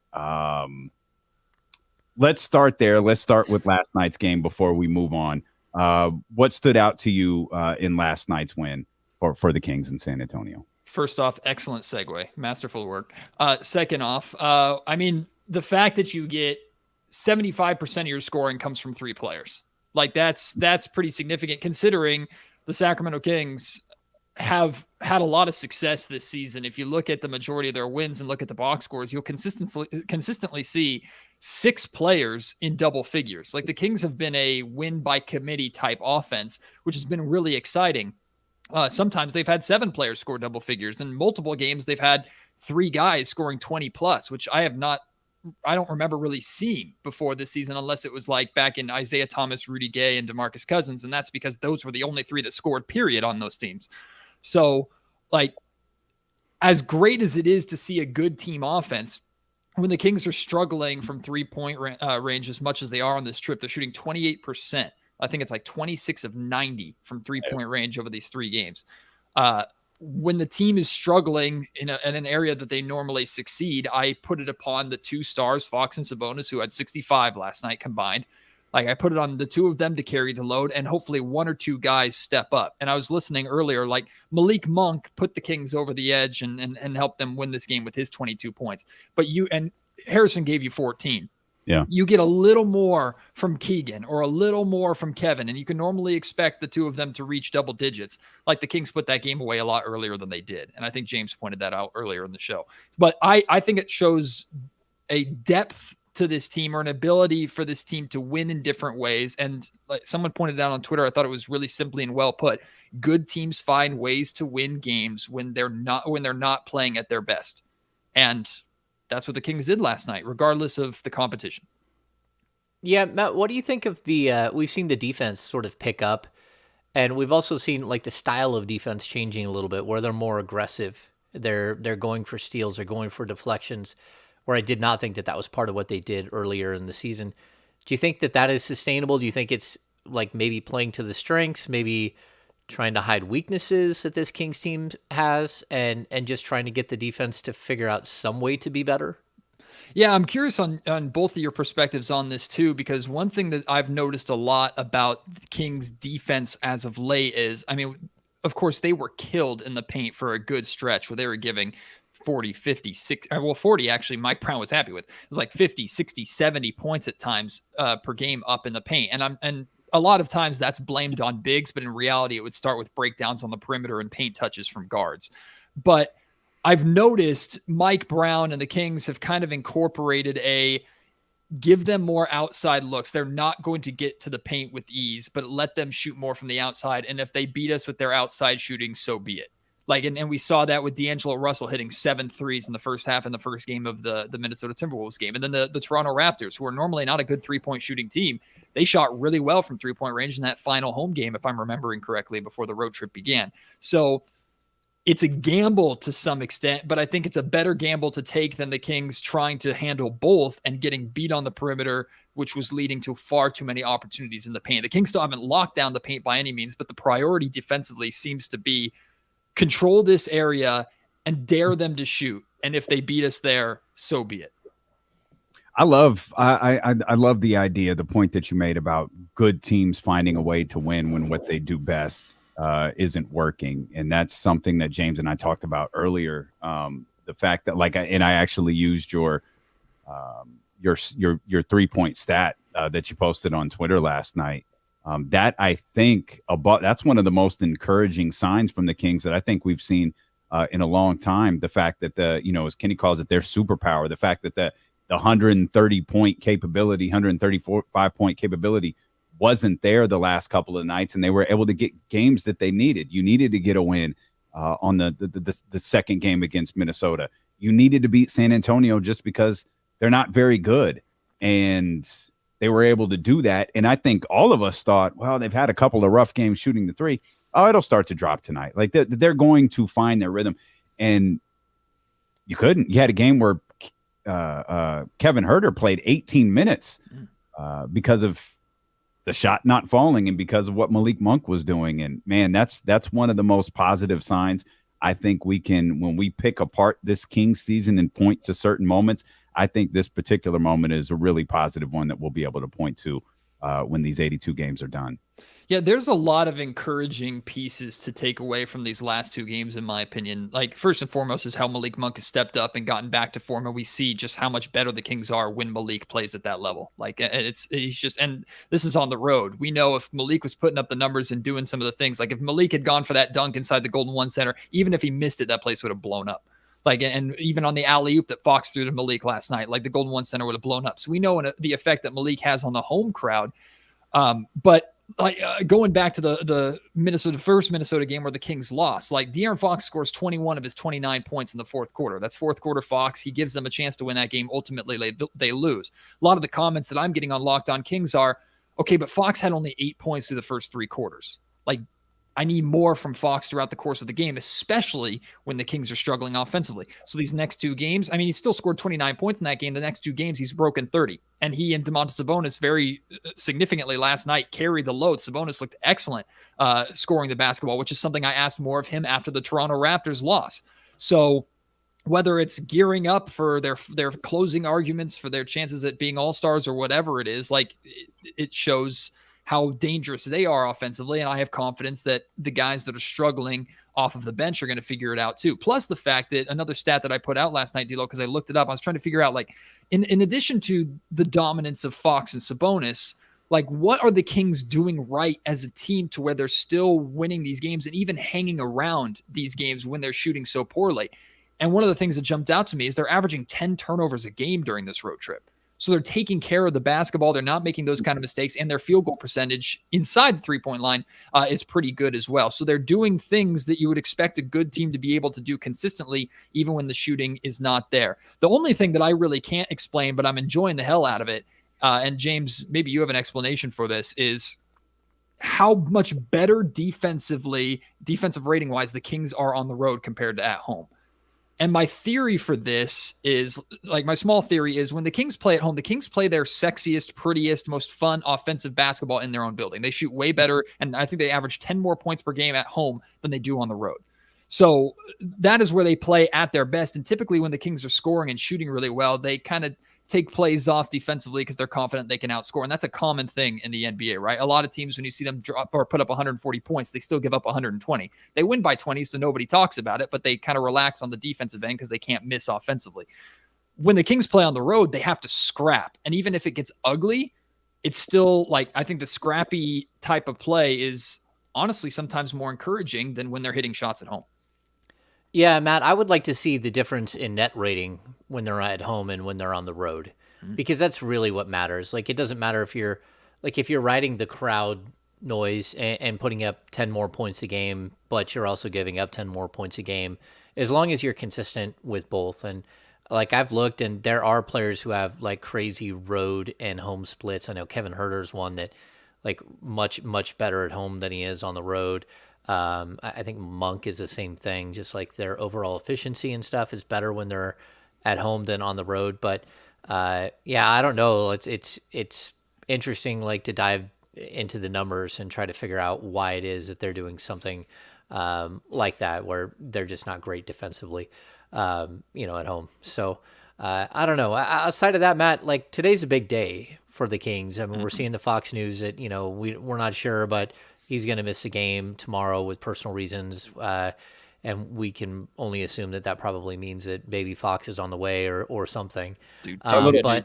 Let's start there. Let's start with last night's game before we move on. What stood out to you in last night's win for the Kings in San Antonio? First off, excellent segue. Masterful work. Second off, the fact that you get 75% of your scoring comes from three players. Like that's pretty significant considering the Sacramento Kings have had a lot of success this season. If you look at the majority of their wins and look at the box scores, you'll consistently see 6 players in double figures. Like the Kings have been a win by committee type offense, which has been really exciting. Sometimes they've had 7 players score double figures. In multiple games, they've had 3 guys scoring 20 plus, which I don't remember really seeing before this season, unless it was like back in Isaiah Thomas, Rudy Gay, and DeMarcus Cousins. And that's because those were the only 3 that scored, period, on those teams. So, like, as great as it is to see a good team offense, when the Kings are struggling from 3-point range as much as they are on this trip, they're shooting 28%. I think it's like 26 of 90 from 3-point range over these 3 games. When the team is struggling in an area that they normally succeed, I put it upon the 2 stars, Fox and Sabonis, who had 65 last night combined. Like I put it on the 2 of them to carry the load, and hopefully 1 or 2 guys step up. And I was listening earlier, like Malik Monk put the Kings over the edge and helped them win this game with his 22 points. But Harrison gave you 14. Yeah. You get a little more from Keegan or a little more from Kevin, and you can normally expect the 2 of them to reach double digits. Like the Kings put that game away a lot earlier than they did. And I think James pointed that out earlier in the show. But I think it shows a depth to this team, or an ability for this team to win in different ways. And like someone pointed out on Twitter, I thought it was really simply and well put. Good teams find ways to win games when they're not playing at their best. And that's what the Kings did last night, regardless of the competition. Yeah, Matt, what do you think of we've seen the defense sort of pick up, and we've also seen like the style of defense changing a little bit, where they're more aggressive. They're going for steals, they're going for deflections, where I did not think that was part of what they did earlier in the season. Do you think that is sustainable? Do you think it's like maybe playing to the strengths, maybe trying to hide weaknesses that this Kings team has, and just trying to get the defense to figure out some way to be better? Yeah, I'm curious on both of your perspectives on this too, because one thing that I've noticed a lot about the Kings defense as of late is, of course, they were killed in the paint for a good stretch where they were giving 40, 50, 60, 40 actually Mike Brown was happy with. It was like 50, 60, 70 points at times per game up in the paint. And a lot of times that's blamed on bigs, but in reality, it would start with breakdowns on the perimeter and paint touches from guards. But I've noticed Mike Brown and the Kings have kind of incorporated give them more outside looks. They're not going to get to the paint with ease, but let them shoot more from the outside. And if they beat us with their outside shooting, so be it. Like, and we saw that with D'Angelo Russell hitting 7 threes in the first half in the first game of the Minnesota Timberwolves game. And then the Toronto Raptors, who are normally not a good 3-point shooting team, they shot really well from 3-point range in that final home game, if I'm remembering correctly, before the road trip began. So it's a gamble to some extent, but I think it's a better gamble to take than the Kings trying to handle both and getting beat on the perimeter, which was leading to far too many opportunities in the paint. The Kings still haven't locked down the paint by any means, but the priority defensively seems to be control this area and dare them to shoot. And if they beat us there, so be it. I love the idea, the point that you made about good teams finding a way to win when what they do best isn't working. And that's something that James and I talked about earlier. The fact that I actually used your 3-point stat that you posted on Twitter last night. That I think that's one of the most encouraging signs from the Kings that I think we've seen in a long time. The fact that as Kenny calls it, their superpower, the fact that the 130-point capability, 135-point capability wasn't there the last couple of nights, and they were able to get games that they needed. You needed to get a win on the second game against Minnesota. You needed to beat San Antonio just because they're not very good, and they were able to do that. And I think all of us thought, well, they've had a couple of rough games shooting the three. Oh, it'll start to drop tonight. Like they're going to find their rhythm, and you couldn't. You had a game where Kevin Huerter played 18 minutes because of the shot not falling and because of what Malik Monk was doing. And man, that's one of the most positive signs I think we can, when we pick apart this Kings season and point to certain moments. I think this particular moment is a really positive one that we'll be able to point to when these 82 games are done. Yeah, there's a lot of encouraging pieces to take away from these last two games, in my opinion. Like, first and foremost is how Malik Monk has stepped up and gotten back to form, and we see just how much better the Kings are when Malik plays at that level. Like, and this is on the road. We know if Malik was putting up the numbers and doing some of the things, like if Malik had gone for that dunk inside the Golden One Center, even if he missed it, that place would have blown up. Like, and even on the alley-oop that Fox threw to Malik last night, like the Golden One Center would have blown up. So we know the effect that Malik has on the home crowd. But going back to the first Minnesota game where the Kings lost, like De'Aaron Fox scores 21 of his 29 points in the fourth quarter. That's fourth quarter Fox. He gives them a chance to win that game. Ultimately, they lose. A lot of the comments that I'm getting on Locked On Kings are, okay, but Fox had only 8 points through the first three quarters. Like, I need more from Fox throughout the course of the game, especially when the Kings are struggling offensively. So these next two games, I mean, he still scored 29 points in that game. The next two games, he's broken 30. And he and Domantas Sabonis very significantly last night carried the load. Sabonis looked excellent scoring the basketball, which is something I asked more of him after the Toronto Raptors loss. So whether it's gearing up for their closing arguments for their chances at being all-stars or whatever it is, like it shows how dangerous they are offensively. And I have confidence that the guys that are struggling off of the bench are going to figure it out too. Plus the fact that another stat that I put out last night, D'Lo, because I looked it up, I was trying to figure out, like, in addition to the dominance of Fox and Sabonis, like, what are the Kings doing right as a team to where they're still winning these games and even hanging around these games when they're shooting so poorly? And one of the things that jumped out to me is they're averaging 10 turnovers a game during this road trip. So they're taking care of the basketball. They're not making those kind of mistakes. And their field goal percentage inside the three-point line is pretty good as well. So they're doing things that you would expect a good team to be able to do consistently, even when the shooting is not there. The only thing that I really can't explain, but I'm enjoying the hell out of it, and James, maybe you have an explanation for this, is how much better defensive rating-wise, the Kings are on the road compared to at home. And my theory for this is, like, my small theory is, when the Kings play at home, the Kings play their sexiest, prettiest, most fun offensive basketball in their own building. They shoot way better, and I think they average 10 more points per game at home than they do on the road. So that is where they play at their best. And typically when the Kings are scoring and shooting really well, they kind of take plays off defensively because they're confident they can outscore. And that's a common thing in the NBA, right? A lot of teams, when you see them drop or put up 140 points, they still give up 120. They win by 20, so nobody talks about it, but they kind of relax on the defensive end because they can't miss offensively. When the Kings play on the road, they have to scrap. And even if it gets ugly, it's still, like, I think the scrappy type of play is honestly sometimes more encouraging than when they're hitting shots at home. Yeah, Matt, I would like to see the difference in net rating when they're at home and when they're on the road, because that's really what matters. Like, it doesn't matter if you're riding the crowd noise and putting up 10 more points a game, but you're also giving up 10 more points a game, as long as you're consistent with both. And like, I've looked, and there are players who have like crazy road and home splits. I know Kevin Huerter's one that, like, much better at home than he is on the road. I think Monk is the same thing, just like their overall efficiency and stuff is better when they're at home than on the road. But yeah, I don't know. It's interesting, like, to dive into the numbers and try to figure out why it is that they're doing something like that, where they're just not great defensively, at home. So I don't know. Outside of that, Matt, like, today's a big day for the Kings. I mean, we're seeing the Fox News that, we're not sure, but he's going to miss a game tomorrow with personal reasons. And we can only assume that probably means that baby Fox is on the way or something. Dude, But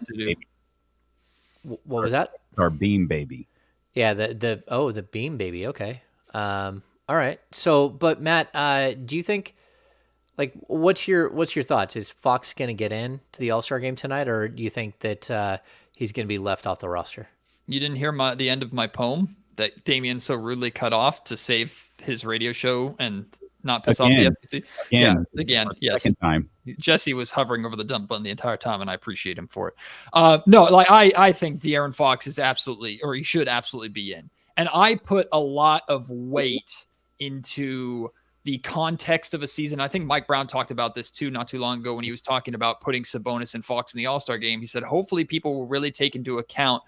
what was that? Our beam baby. Yeah, the beam baby. Okay. All right. So, but Matt, do you think, like, what's your thoughts? Is Fox going to get in to the All-Star game tonight, or do you think that he's going to be left off the roster? You didn't hear the end of my poem that Davion so rudely cut off to save his radio show and not piss off the FCC? Again, yes. Second time. Jesse was hovering over the dump button the entire time, and I appreciate him for it. No, like, I think De'Aaron Fox is absolutely, or he should absolutely be in. And I put a lot of weight into the context of a season. I think Mike Brown talked about this too not too long ago when he was talking about putting Sabonis and Fox in the All-Star game. He said, hopefully people will really take into account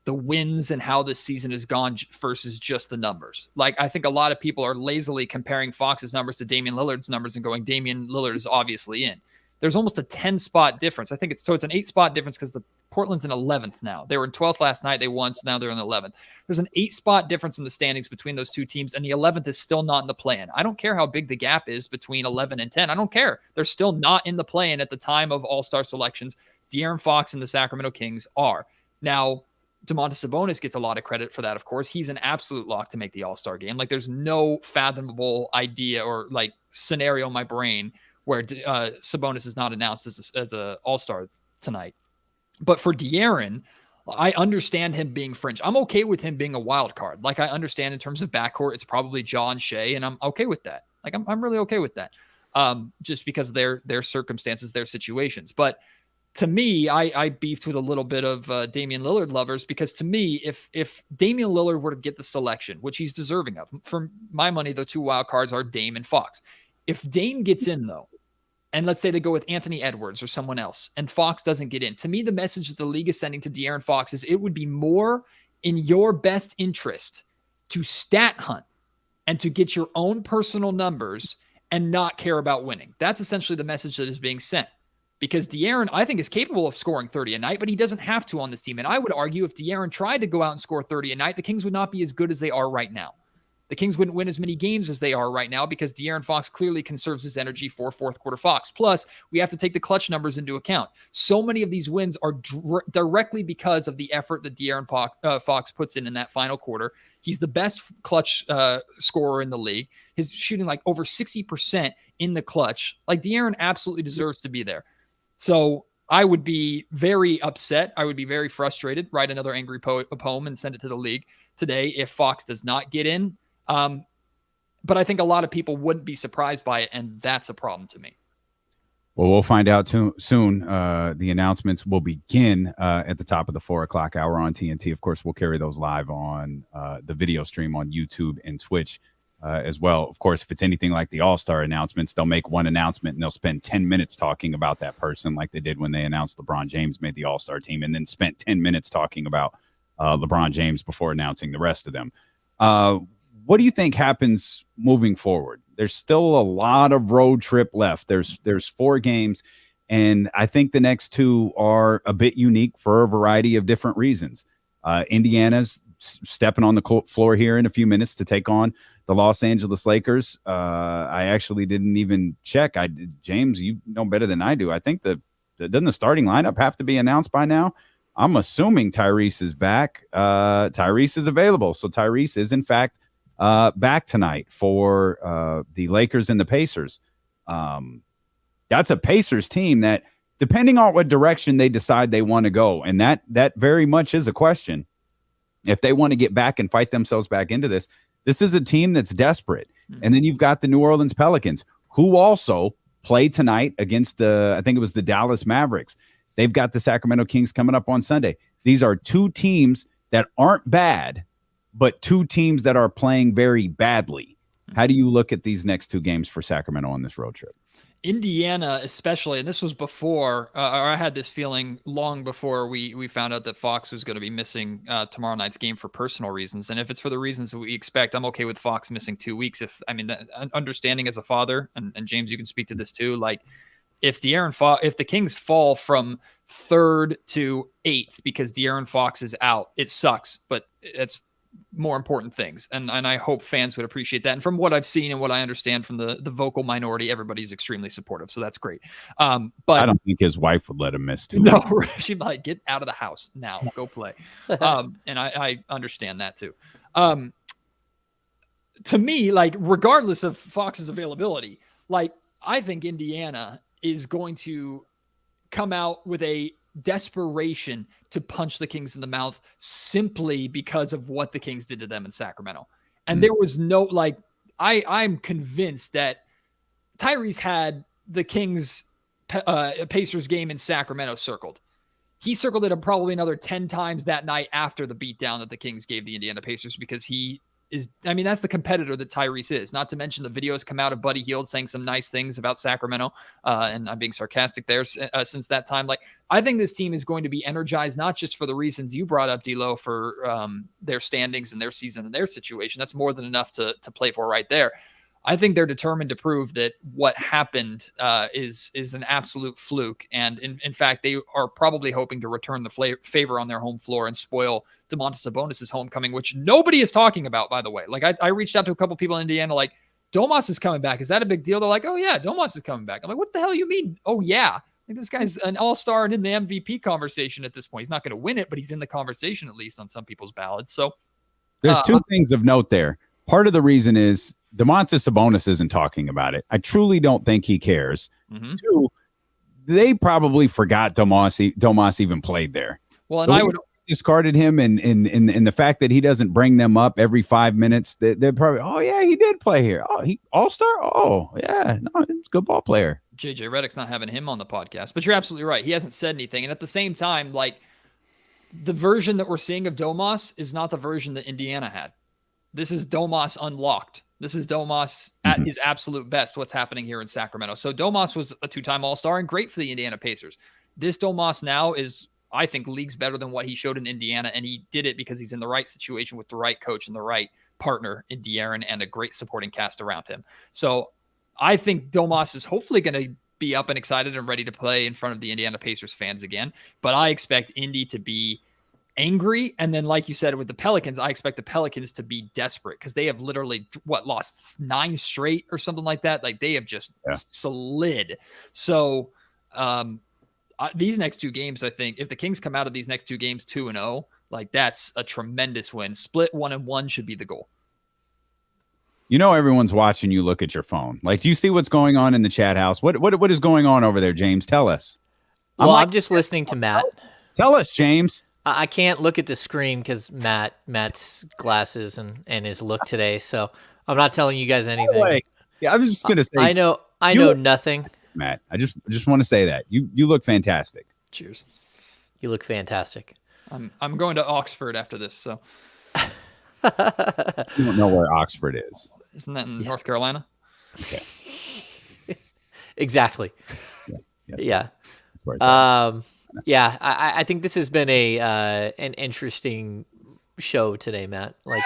the wins and how this season has gone versus just the numbers. Like, I think a lot of people are lazily comparing Fox's numbers to Damian Lillard's numbers and going, Damian Lillard is obviously in. There's almost a 10-spot difference. I think it's an 8-spot difference because the Portland's in 11th now. They were in 12th last night. They won, so now they're in 11th. There's an 8-spot difference in the standings between those two teams, and the 11th is still not in the play-in. I don't care how big the gap is between 11 and 10. I don't care. They're still not in the play-in at the time of All-Star selections. De'Aaron Fox and the Sacramento Kings are. Now, Domantas Sabonis gets a lot of credit for that, of course. He's an absolute lock to make the All-Star game. Like, there's no fathomable idea or, like, scenario in my brain where Sabonis is not announced as a All-Star tonight. But for De'Aaron, I understand him being fringe. I'm okay with him being a wild card. Like, I understand in terms of backcourt, it's probably Ja and Shea, and I'm okay with that. Like, I'm really okay with that. Just because of their circumstances, their situations. But to me, I beefed with a little bit of Damian Lillard lovers, because to me, if Damian Lillard were to get the selection, which he's deserving of, for my money, the two wild cards are Dame and Fox. If Dame gets in, though, and let's say they go with Anthony Edwards or someone else, and Fox doesn't get in, to me, the message that the league is sending to De'Aaron Fox is it would be more in your best interest to stat hunt and to get your own personal numbers and not care about winning. That's essentially the message that is being sent. Because De'Aaron, I think, is capable of scoring 30 a night, but he doesn't have to on this team. And I would argue if De'Aaron tried to go out and score 30 a night, the Kings would not be as good as they are right now. The Kings wouldn't win as many games as they are right now because De'Aaron Fox clearly conserves his energy for fourth quarter Fox. Plus, we have to take the clutch numbers into account. So many of these wins are directly because of the effort that De'Aaron Fox puts in that final quarter. He's the best clutch scorer in the league. He's shooting like over 60% in the clutch. Like, De'Aaron absolutely deserves to be there. So I would be very upset. I would be very frustrated, write another angry poem and send it to the league today if Fox does not get in. But I think a lot of people wouldn't be surprised by it, and that's a problem to me. Well, we'll find out soon. The announcements will begin at the top of the 4 o'clock hour on TNT. Of course, we'll carry those live on the video stream on YouTube and Twitch as well. Of course, if it's anything like the All-Star announcements, they'll make one announcement and they'll spend 10 minutes talking about that person, like they did when they announced LeBron James made the All-Star team, and then spent 10 minutes talking about LeBron James before announcing the rest of them. What do you think happens moving forward? There's still a lot of road trip left. There's 4 games, and I think the next 2 are a bit unique for a variety of different reasons. Indiana's stepping on the floor here in a few minutes to take on the Los Angeles Lakers. I actually didn't even check. James, you know better than I do. I think doesn't the starting lineup have to be announced by now? I'm assuming Tyrese is back. Tyrese is available. So Tyrese is, in fact, back tonight for the Lakers and the Pacers. That's a Pacers team that, depending on what direction they decide they want to go, and that very much is a question. If they want to get back and fight themselves back into this is a team that's desperate. And then you've got the New Orleans Pelicans, who also play tonight against I think it was the Dallas Mavericks. They've got the Sacramento Kings coming up on Sunday. These are 2 teams that aren't bad, but 2 teams that are playing very badly. How do you look at these next 2 games for Sacramento on this road trip? Indiana, especially, and this was before, or I had this feeling long before we found out that Fox was going to be missing tomorrow night's game for personal reasons. And if it's for the reasons that we expect, I'm okay with Fox missing 2 weeks. Understanding as a father, and James, you can speak to this too, like if the Kings fall from 3rd to 8th because De'Aaron Fox is out, it sucks, but it's more important things. And I hope fans would appreciate that. And from what I've seen and what I understand from the vocal minority, everybody's extremely supportive. So that's great. But I don't think his wife would let him miss 2 no, she'd be like, get out of the house now, go play. And I understand that too. To me, like, regardless of Fox's availability, like, I think Indiana is going to come out with a desperation to punch the Kings in the mouth simply because of what the Kings did to them in Sacramento. And there was no, like, I'm convinced that Tyrese had the Kings Pacers game in Sacramento circled. He circled it probably another 10 times that night after the beatdown that the Kings gave the Indiana Pacers, because that's the competitor that Tyrese is. Not to mention the videos come out of Buddy Hield saying some nice things about Sacramento. And I'm being sarcastic there since that time. Like, I think this team is going to be energized, not just for the reasons you brought up, D'Lo, for their standings and their season and their situation. That's more than enough to play for right there. I think they're determined to prove that what happened is an absolute fluke. And in fact, they are probably hoping to return the favor on their home floor and spoil Domantas Sabonis' homecoming, which nobody is talking about, by the way. Like, I reached out to a couple people in Indiana, like, Domas is coming back. Is that a big deal? They're like, oh yeah, Domas is coming back. I'm like, what the hell you mean? Oh yeah. Like, this guy's an all-star and in the MVP conversation at this point. He's not going to win it, but he's in the conversation, at least on some people's ballots. So there's 2 things of note there. Part of the reason is Domantas Sabonis isn't talking about it. I truly don't think he cares. 2, they probably forgot Domas even played there. Well, and I would discarded him, and the fact that he doesn't bring them up every 5 minutes, they're probably, oh yeah, he did play here. Oh, he all-star. Oh yeah, no, he's a good ball player. JJ Redick's not having him on the podcast, but you're absolutely right. He hasn't said anything, and at the same time, like, the version that we're seeing of Domas is not the version that Indiana had. This is Domas unlocked. This is Domas at his absolute best, what's happening here in Sacramento. So Domas was a 2-time All-Star and great for the Indiana Pacers. This Domas now is, I think, leagues better than what he showed in Indiana, and he did it because he's in the right situation with the right coach and the right partner in De'Aaron and a great supporting cast around him. So I think Domas is hopefully going to be up and excited and ready to play in front of the Indiana Pacers fans again. But I expect Indy to be angry. And then, like you said, with the Pelicans, I expect the Pelicans to be desperate because they have literally lost 9 straight or something like that. Like, they have just slid. So these next 2 games, I think if the Kings come out of these next 2 games 2-0, like, that's a tremendous win. Split 1-1 should be the goal. You know, everyone's watching you look at your phone. Like, do you see what's going on in the chat house? What is going on over there, James? Tell us. Well, I'm just listening to Matt. Tell us, James. I can't look at the screen because Matt's glasses and his look today. So I'm not telling you guys anything. Yeah, I'm just gonna say. I know nothing. Matt, I just want to say that you look fantastic. Cheers. You look fantastic. I'm going to Oxford after this, so. You don't know where Oxford is. Isn't that in North Carolina? Okay. Exactly. Yeah. Yeah, I think this has been an interesting show today, Matt. Like,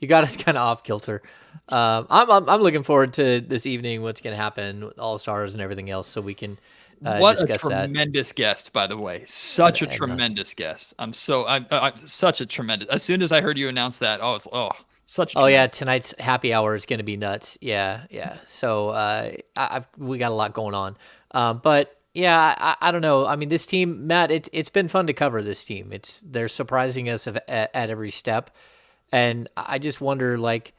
you got us kind of off kilter. I'm looking forward to this evening. What's going to happen with All Stars and everything else, so we can discuss that. Tremendous guest, by the way. Such a tremendous guest. I'm such a tremendous. As soon as I heard you announce that, I was such. Yeah, tonight's happy hour is going to be nuts. Yeah. So we got a lot going on, but. Yeah, I don't know. I mean, this team, Matt, it's been fun to cover this team. They're surprising us at every step. And I just wonder, like,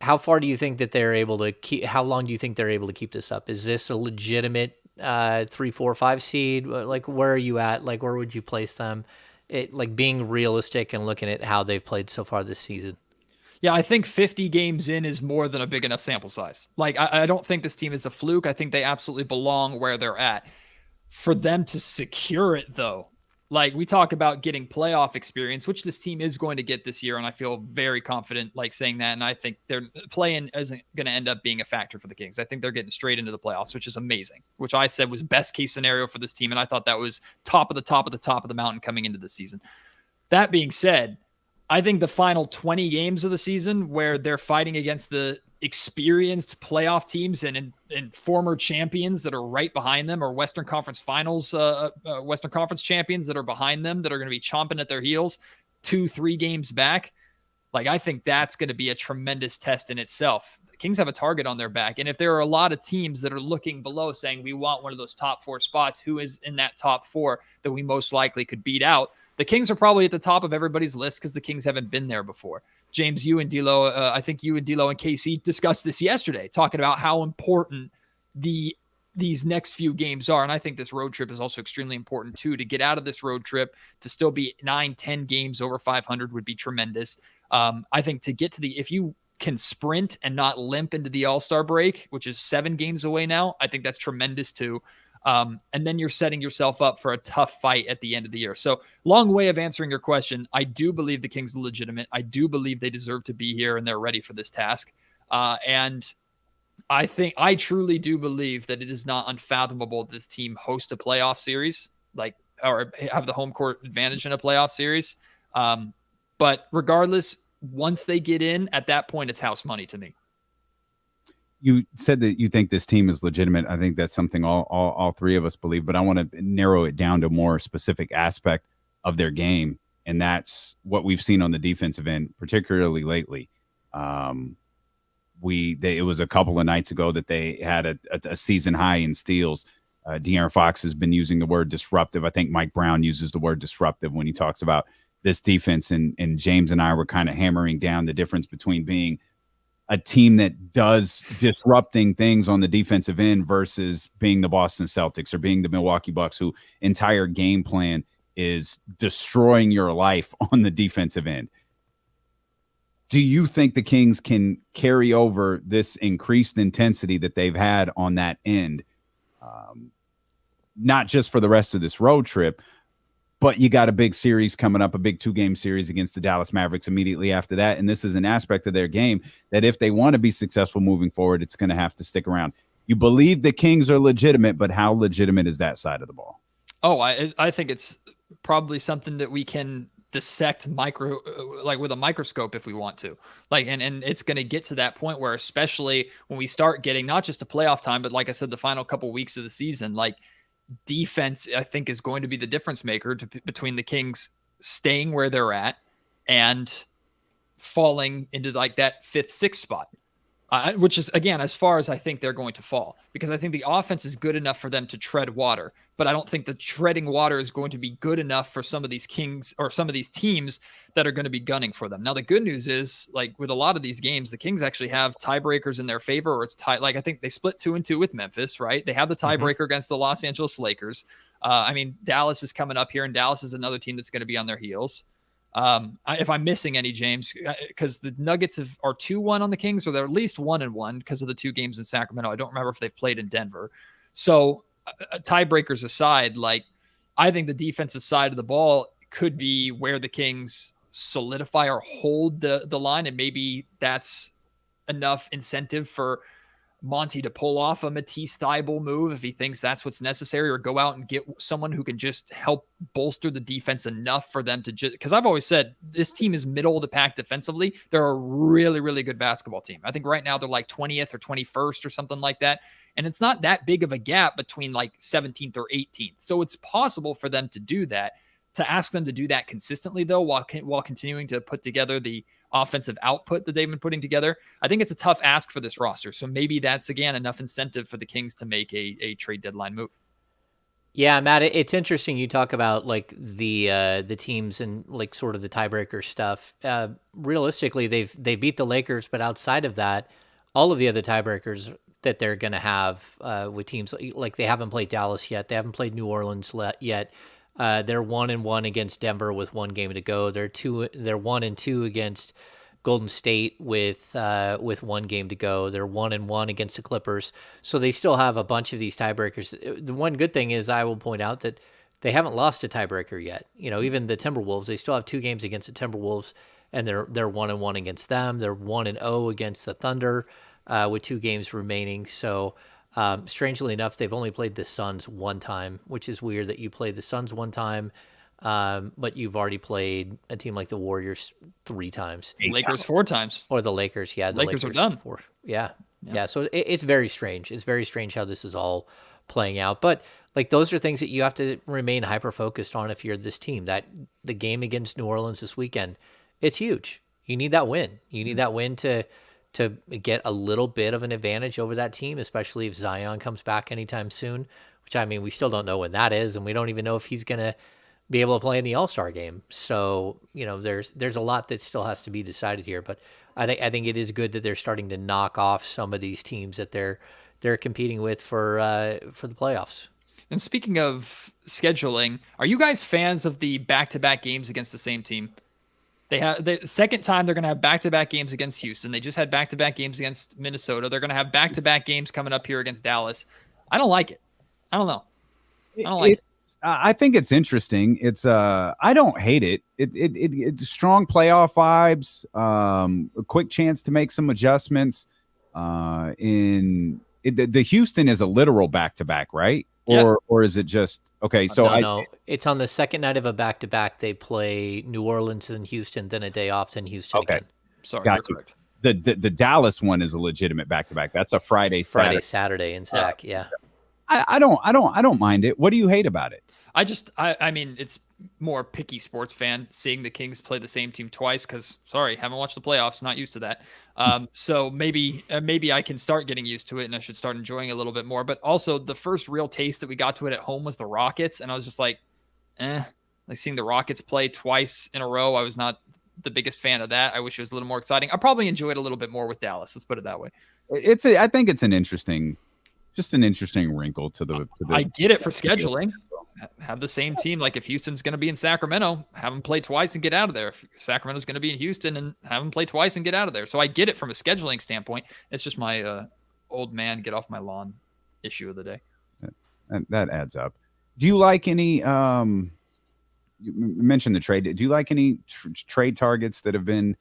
how far do you think that they're able to keep, how long do you think they're able to keep this up? Is this a legitimate 3, 4, 5 seed? Like, where are you at? Like, where would you place them? Like, being realistic and looking at how they've played so far this season. Yeah, I think 50 games in is more than a big enough sample size. Like, I don't think this team is a fluke. I think they absolutely belong where they're at. For them to secure it, though, Like, we talk about getting playoff experience, which this team is going to get this year, and I feel very confident like saying that. And I think their play-in isn't going to end up being a factor for the Kings. I think they're getting straight into the playoffs, which is amazing, which I said was best case scenario for this team. And I thought that was top of the mountain coming into the season. That being said, I think the final 20 games of the season where they're fighting against the experienced playoff teams and former champions that are right behind them, or Western Conference Finals, Western Conference champions that are behind them, that are going to be chomping at their heels 2-3 games back. Like, I think that's going to be a tremendous test in itself. The Kings have a target on their back. And if there are a lot of teams that are looking below saying, we want one of those top 4 spots, who is in that top 4 that we most likely could beat out? The Kings are probably at the top of everybody's list because the Kings haven't been there before. James, you and D'Lo, I think you and D'Lo and KC discussed this yesterday, talking about how important these next few games are. And I think this road trip is also extremely important too. To get out of this road trip, to still be 9-10 games over 500 would be tremendous. I think to get to if you can sprint and not limp into the All-Star break, which is 7 games away now, I think that's tremendous too. And then you're setting yourself up for a tough fight at the end of the year. So, long way of answering your question. I do believe the Kings are legitimate. I do believe they deserve to be here and they're ready for this task. And I truly do believe that it is not unfathomable this team host a playoff series, or have the home court advantage in a playoff series. But regardless, once they get in, at that point, it's house money to me. You said that you think this team is legitimate. I think that's something all 3 of us believe, but I want to narrow it down to a more specific aspect of their game. And that's what we've seen on the defensive end, particularly lately. It was a couple of nights ago that they had a season high in steals. De'Aaron Fox has been using the word disruptive. I think Mike Brown uses the word disruptive when he talks about this defense. And James and I were kind of hammering down the difference between being a team that does disrupting things on the defensive end versus being the Boston Celtics or being the Milwaukee Bucks, who entire game plan is destroying your life on the defensive end. Do you think the Kings can carry over this increased intensity that they've had on that end, not just for the rest of this road trip, but you got a big series coming up, a big 2-game series against the Dallas Mavericks immediately after that. And this is an aspect of their game that if they want to be successful moving forward, it's going to have to stick around. You believe the Kings are legitimate, but how legitimate is that side of the ball? Oh, I think it's probably something that we can dissect with a microscope if we want to. And it's going to get to that point where, especially when we start getting not just a playoff time, but like I said, the final couple weeks of the season, defense, I think, is going to be the difference maker between the Kings staying where they're at and falling into that 5th, 6th spot, which is, again, as far as I think they're going to fall, because I think the offense is good enough for them to tread water, but I don't think the treading water is going to be good enough for some of these Kings or some of these teams that are going to be gunning for them. Now, the good news is, with a lot of these games, the Kings actually have tiebreakers in their favor, or it's tied. I think they split 2-2 with Memphis, right? They have the tiebreaker against the Los Angeles Lakers. Dallas is coming up here, and Dallas is another team that's going to be on their heels. If I'm missing any, James, because the Nuggets are 2-1 on the Kings, or they're at least 1-1 because of the 2 games in Sacramento. I don't remember if they've played in Denver. So tiebreakers aside, I think the defensive side of the ball could be where the Kings solidify or hold the line. And maybe that's enough incentive for Monty to pull off a Matisse Thybulle move if he thinks that's what's necessary, or go out and get someone who can just help bolster the defense enough for them to because I've always said this team is middle of the pack defensively. They're a really, really good basketball team. I think right now they're 20th or 21st or something like that. And it's not that big of a gap between 17th or 18th. So it's possible for them to do that. To ask them to do that consistently, though, while continuing to put together the offensive output that they've been putting together, I think it's a tough ask for this roster. So maybe that's, again, enough incentive for the Kings to make a trade deadline move. Yeah, Matt, it's interesting you talk about the teams and sort of the tiebreaker stuff. Realistically, they beat the Lakers, but outside of that, all of the other tiebreakers that they're going to have with teams they haven't played Dallas yet, they haven't played New Orleans yet. They're 1-1 against Denver with 1 game to go. They're 1-2 against Golden State with 1 game to go. They're 1-1 against the Clippers. So they still have a bunch of these tiebreakers. The one good thing is I will point out that they haven't lost a tiebreaker yet. Even the Timberwolves, they still have 2 games against the Timberwolves, and they're 1-1 against them. They're 1-0 against the Thunder with 2 games remaining. So strangely enough, they've only played the Suns 1 time, which is weird that you played the Suns 1 time, but you've already played a team like the Warriors 3 times. Lakers 4 times. Or the Lakers, yeah. The Lakers are done. 4. Yeah. So it's very strange. It's very strange how this is all playing out. But like those are things that you have to remain hyper focused on if you're this team. That the game against New Orleans this weekend, it's huge. You need that win. You need that win to get a little bit of an advantage over that team, especially if Zion comes back anytime soon, which we still don't know when that is, and we don't even know if he's going to be able to play in the All-Star game. So, there's a lot that still has to be decided here, but I think it is good that they're starting to knock off some of these teams that they're competing with for the playoffs. And speaking of scheduling, are you guys fans of the back-to-back games against the same team? They have the second time they're going to have back-to-back games against Houston. They just had back-to-back games against Minnesota. They're going to have back-to-back games coming up here against Dallas. I don't like it. I don't know. I don't like it. I think it's interesting. It's I don't hate it. It's strong playoff vibes. A quick chance to make some adjustments. The Houston is a literal back-to-back, right? Yeah. Or is it just okay? So no, it's on the second night of a back-to-back. They play New Orleans and Houston, then a day off, then Houston again. Sorry, got you're you. correct. The Dallas one is a legitimate back-to-back. That's a Friday, Saturday in Sac. Yeah. I don't mind it. What do you hate about it? I mean, it's more picky sports fan seeing the Kings play the same team twice because, sorry, haven't watched the playoffs, not used to that. So maybe I can start getting used to it and I should start enjoying it a little bit more. But also the first real taste that we got to it at home was the Rockets. And I was just like seeing the Rockets play twice in a row. I was not the biggest fan of that. I wish it was a little more exciting. I probably enjoy it a little bit more with Dallas. Let's put it that way. I think it's an interesting wrinkle to the. I get it for scheduling. Have the same team. Like if Houston's going to be in Sacramento, have them play twice and get out of there. If Sacramento's going to be in Houston, and have them play twice and get out of there. So I get it from a scheduling standpoint. It's just my old man get off my lawn issue of the day. And that adds up. Do you like any? You mentioned the trade. Do you like any trade targets that have been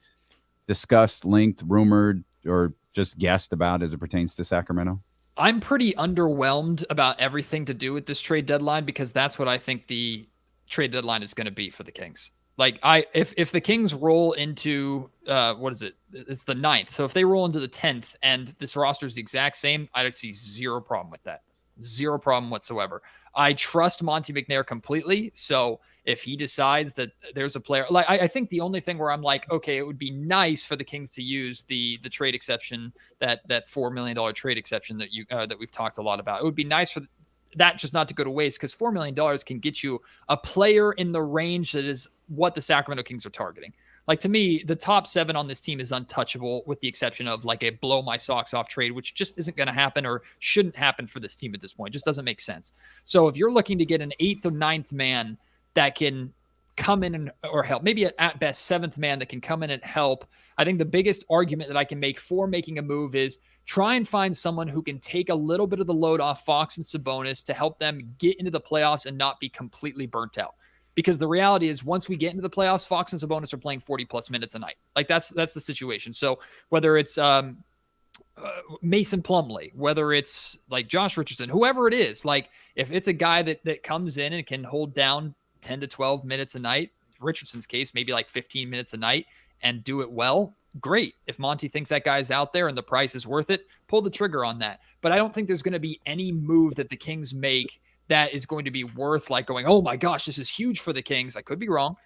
discussed, linked, rumored, or just guessed about as it pertains to Sacramento? I'm pretty underwhelmed about everything to do with this trade deadline because that's what I think the trade deadline is going to be for the Kings. Like if the Kings roll into what is it? It's the 9th. So if they roll into the 10th and this roster is the exact same, I'd see zero problem with that. Zero problem whatsoever. I trust Monty McNair completely. So if he decides that there's a player, like I think the only thing where I'm like, okay, it would be nice for the Kings to use the trade exception, that $4 million trade exception that we've talked a lot about. It would be nice for that just not to go to waste because $4 million can get you a player in the range that is what the Sacramento Kings are targeting. Like to me, the top 7 on this team is untouchable with the exception of like a blow my socks off trade, which just isn't going to happen or shouldn't happen for this team at this point. It just doesn't make sense. So if you're looking to get an 8th or 9th man that can come in or help, maybe at best 7th man that can come in and help, I think the biggest argument that I can make for making a move is try and find someone who can take a little bit of the load off Fox and Sabonis to help them get into the playoffs and not be completely burnt out. Because the reality is once we get into the playoffs, Fox and Sabonis are playing 40 plus minutes a night. Like that's the situation. So whether it's Mason Plumlee, whether it's like Josh Richardson, whoever it is, like if it's a guy that comes in and can hold down 10 to 12 minutes a night, Richardson's case, maybe like 15 minutes a night and do it well, great. If Monty thinks that guy's out there and the price is worth it, pull the trigger on that. But I don't think there's going to be any move that the Kings make that is going to be worth like going, oh my gosh, this is huge for the Kings. I could be wrong.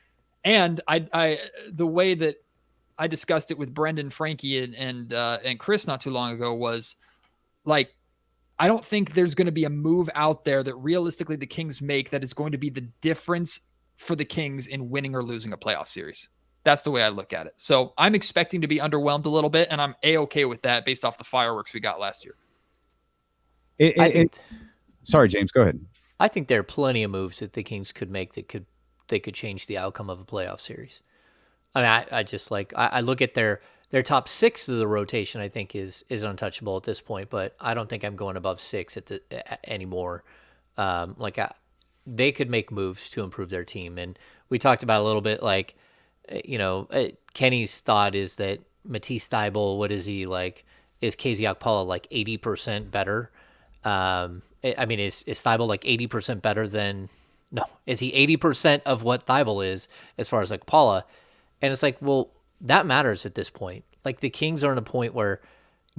And I the way that I discussed it with Brendan, Frankie, and Chris not too long ago was like, I don't think there's going to be a move out there that realistically the Kings make that is going to be the difference for the Kings in winning or losing a playoff series. That's the way I look at it. So I'm expecting to be underwhelmed a little bit, and I'm A-okay with that based off the fireworks we got last year. Sorry, James, go ahead. I think there are plenty of moves that the Kings could make that could change the outcome of a playoff series. I mean, I just like I look at their top 6 of the rotation. I think is untouchable at this point, but I don't think I'm going above 6 anymore. they could make moves to improve their team. And we talked about a little bit, like, Kenny's thought is that Matisse Thybulle, what is he like? Is KZ Okpala like 80% better? I mean, is Thybulle like 80% better than? No, is he 80% of what Thybulle is as far as like Okpala? And it's like, well, that matters at this point. Like the Kings are in a point where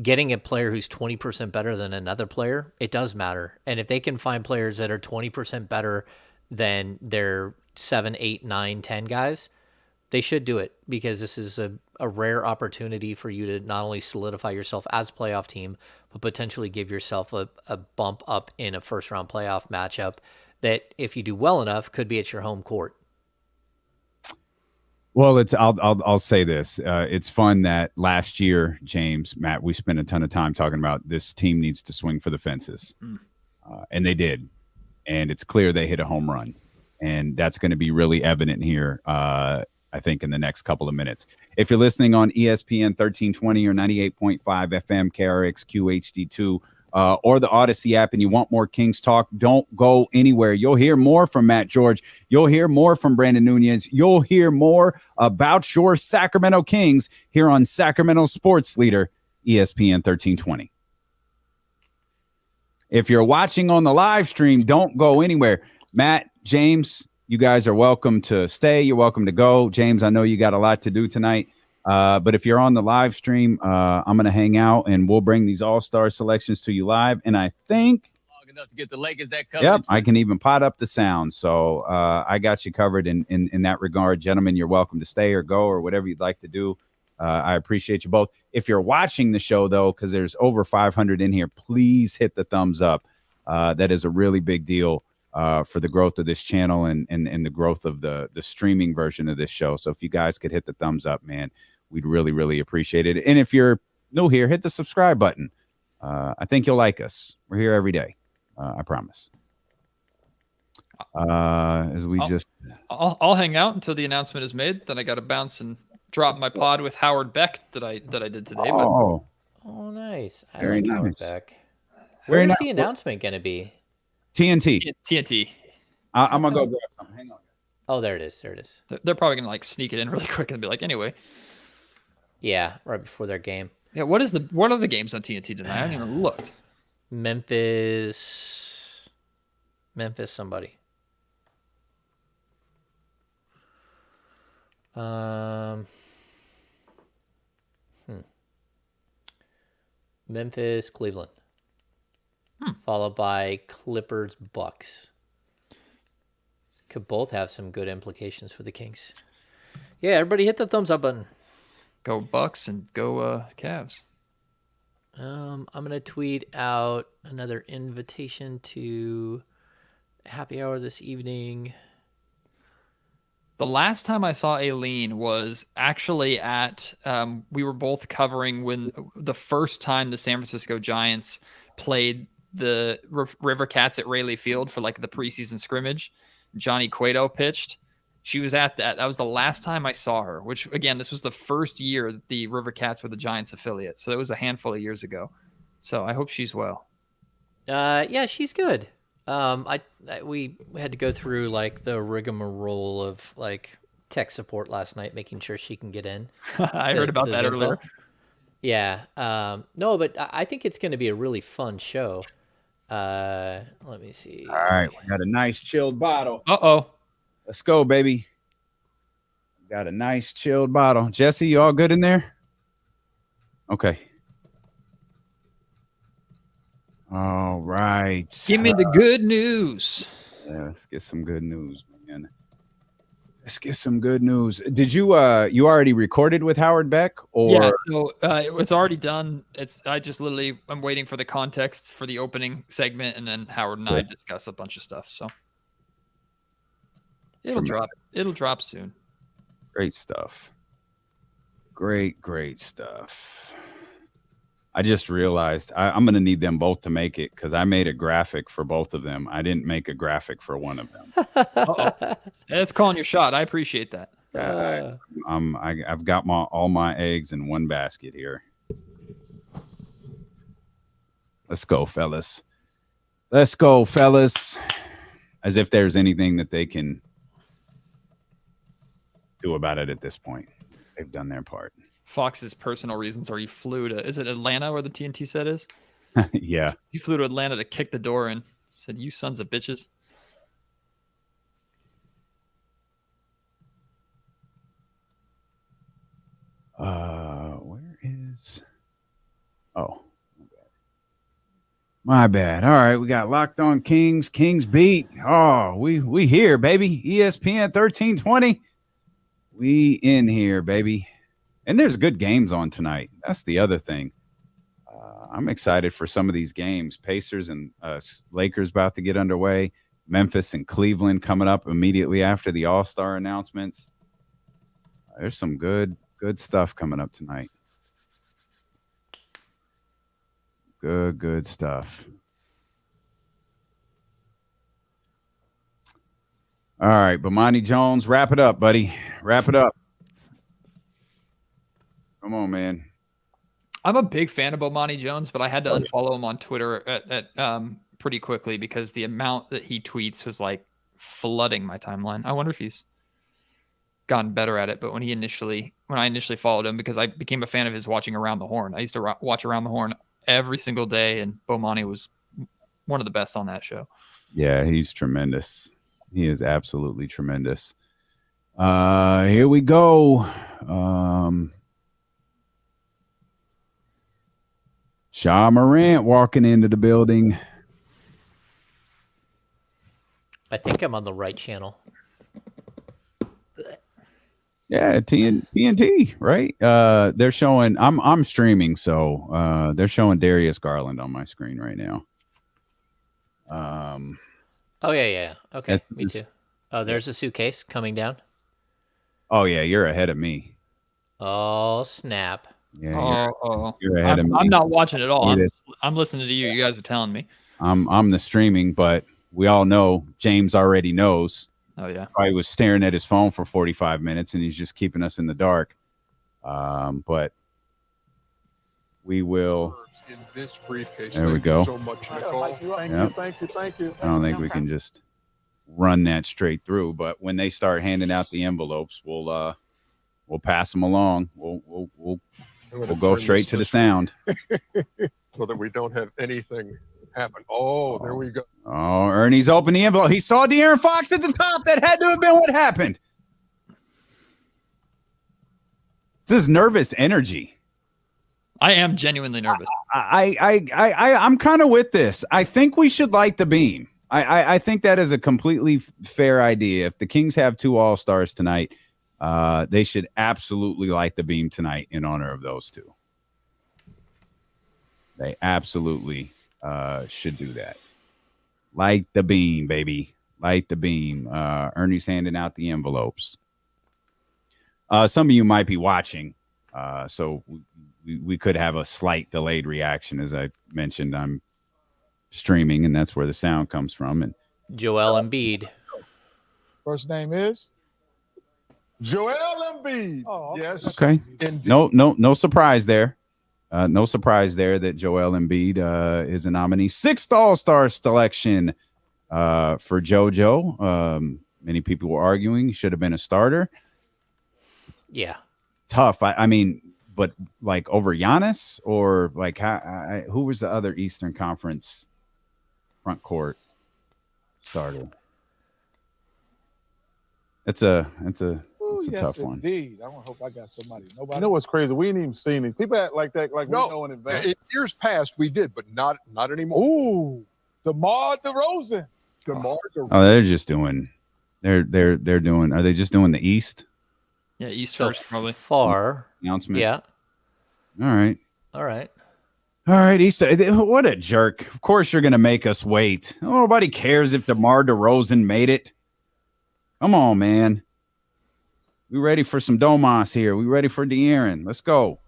getting a player who's 20% better than another player, it does matter. And if they can find players that are 20% better than their 7, 8, 9, 10 guys, they should do it, because this is a rare opportunity for you to not only solidify yourself as a playoff team, but potentially give yourself a bump up in a first-round playoff matchup that, if you do well enough, could be at your home court. Well, I'll say this. It's fun that last year, James, Matt, we spent a ton of time talking about this team needs to swing for the fences. And they did. And it's clear they hit a home run. And that's going to be really evident here, I think, in the next couple of minutes. If you're listening on ESPN 1320 or 98.5 FM, KRX QHD2, or the Odyssey app, and you want more Kings talk, don't go anywhere. You'll hear more from Matt George. You'll hear more from Brenden Nunes. You'll hear more about your Sacramento Kings here on Sacramento Sports Leader, ESPN 1320. If you're watching on the live stream, don't go anywhere. Matt, James, you guys are welcome to stay. You're welcome to go. James, I know you got a lot to do tonight. But if you're on the live stream, I'm going to hang out and we'll bring these all-star selections to you live. And I think long enough to get the Lakers that covered. Yep, I can even pot up the sound. So I got you covered in that regard. Gentlemen, you're welcome to stay or go or whatever you'd like to do. I appreciate you both. If you're watching the show, though, because there's over 500 in here, please hit the thumbs up. That is a really big deal for the growth of this channel and the growth of the streaming version of this show. So if you guys could hit the thumbs up, man, we'd really, really appreciate it. And if you're new here, hit the subscribe button. I think you'll like us. We're here every day. I promise. I'll hang out until the announcement is made. Then I got to bounce and drop my pod with Howard Beck that I did today. Oh, nice. Very nice. Howard Beck. Where is the announcement going to be? TNT. TNT. I'm going to go grab some. Hang on. Oh, there it is. They're probably going to like sneak it in really quick and be like, anyway. Yeah, right before their game. Yeah, what are the games on TNT tonight? I haven't even looked. Memphis somebody. Memphis, Cleveland. Followed by Clippers, Bucks. Could both have some good implications for the Kings. Yeah, everybody hit the thumbs up button. Go Bucks and go Cavs. I'm going to tweet out another invitation to happy hour this evening. The last time I saw Aileen was actually at, we were both covering when the first time the San Francisco Giants played the River Cats at Rayleigh Field for like the preseason scrimmage. Johnny Cueto pitched. She was at that. That was the last time I saw her, which, again, this was the first year that the River Cats were the Giants affiliate. So it was a handful of years ago. So I hope she's well. Yeah, she's good. We had to go through like the rigmarole of like tech support last night, making sure she can get in. I heard about that earlier. Yeah. No, but I think it's going to be a really fun show. Let me see. All right, we got a nice chilled bottle. Uh-oh. Let's go, baby. Got a nice chilled bottle. Jesse, you all good in there? Okay. All right. Give me the good news. Yeah, let's get some good news, man. Let's get some good news. Did you you already recorded with Howard Beck? Or yeah, so it's already done. I'm waiting for the context for the opening segment, and then Howard and I discuss a bunch of stuff. So it'll drop soon. Great stuff. Great stuff. I just realized I'm going to need them both to make it because I made a graphic for both of them. I didn't make a graphic for one of them. Uh-oh. That's calling your shot. I appreciate that. I've got all my eggs in one basket here. Let's go, fellas. I as if there's anything that they can do about it at this point. They've done their part. Fox's personal reasons are he flew to, is it Atlanta where the TNT set is? Yeah. He flew to Atlanta to kick the door in. Said, "You sons of bitches." Where is? Oh, my bad. All right, we got Locked On Kings. Kings beat. Oh, we here, baby. ESPN 1320. We in here, baby. And there's good games on tonight. That's the other thing. I'm excited for some of these games. Pacers and Lakers about to get underway. Memphis and Cleveland coming up immediately after the All-Star announcements. There's some good stuff coming up tonight. Good stuff. All right, Bomani Jones, wrap it up, buddy. Wrap it up. Come on, man. I'm a big fan of Bomani Jones, but I had to unfollow him on Twitter pretty quickly because the amount that he tweets was like flooding my timeline. I wonder if he's gotten better at it. But when I initially followed him, because I became a fan of his watching Around the Horn. I used to watch Around the Horn every single day, and Bomani was one of the best on that show. Yeah, he's tremendous. He is absolutely tremendous. Here we go. Shaw Morant walking into the building. I think I'm on the right channel. Yeah, TNT, right? They're showing. I'm streaming, so they're showing Darius Garland on my screen right now. Oh yeah. Okay, me too. Oh, there's a suitcase coming down. Oh yeah, you're ahead of me. Oh snap! Yeah, you're ahead of me. I'm not watching it all. I'm listening to you. You guys are telling me. I'm the streaming, but we all know James already knows. Oh yeah, probably was staring at his phone for 45 minutes, and he's just keeping us in the dark. But we will. In this briefcase. There we go. So much, Nicole. Thank you. I don't think we can just run that straight through, but when they start handing out the envelopes, we'll pass them along. We'll go straight to the sound so that we don't have anything happen. Oh, there we go. Oh, Ernie's opened the envelope. He saw De'Aaron Fox at the top. That had to have been what happened. This is nervous energy. I am genuinely nervous. I'm kind of with this. I think we should light the beam. I think that is a completely fair idea. If the Kings have 2 All-Stars tonight, they should absolutely light the beam tonight in honor of those 2. They absolutely should do that. Light the beam, baby. Light the beam. Ernie's handing out the envelopes. Some of you might be watching, so we could have a slight delayed reaction. As I mentioned, I'm streaming, and that's where the sound comes from. And Joel Embiid. First name is Joel Embiid. Oh, yes. Okay. Indeed. No surprise there. No surprise there that Joel Embiid is a nominee. 6th All-Star selection for JoJo. Many people were arguing he should have been a starter. Yeah. Tough. I mean, but like over Giannis, or like who was the other Eastern Conference front court starter? It's a tough one. Indeed. I hope I got somebody. Nobody. You know what's crazy? We ain't even seen these people act like that, like we know in advance. In years past we did, but not anymore. Ooh, DeMar DeRozan. They're just doing. They're doing. Are they just doing the East? Yeah, East So first probably. Far. Announcement. Yeah. All right. East. What a jerk. Of course you're going to make us wait. Nobody cares if DeMar DeRozan made it. Come on, man. We ready for some Domas here. We ready for De'Aaron. Let's go.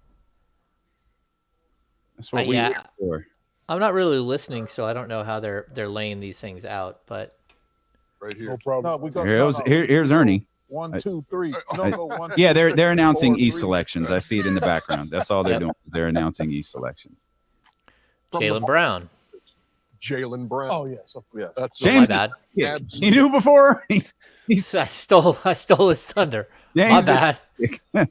That's what we wait for. I'm not really listening, so I don't know how they're laying these things out, but right here. No problem. Here's Ernie. 1, 2, 3. Yeah, they're announcing East selections. I see it in the background. That's all they're doing. They're announcing East selections. Jaylen Brown. Jaylen Brown. Oh yes, yes. That's James, My bad. He knew before. I stole his thunder. James My bad.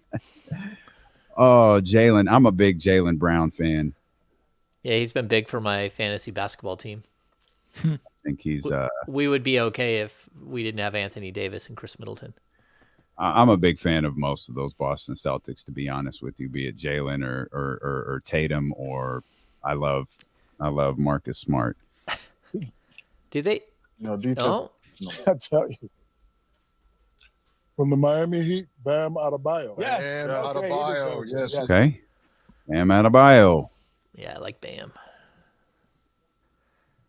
Oh, Jaylen. I'm a big Jaylen Brown fan. Yeah, he's been big for my fantasy basketball team. I think he's We would be okay if we didn't have Anthony Davis and Chris Middleton. I'm a big fan of most of those Boston Celtics, to be honest with you, be it Jaylen or Tatum, or I love Marcus Smart. Do they? No, detail. No. I tell you. From the Miami Heat, Bam Adebayo. Yes. Bam Adebayo. Yes. Okay. Bam Adebayo. Yeah, I like Bam.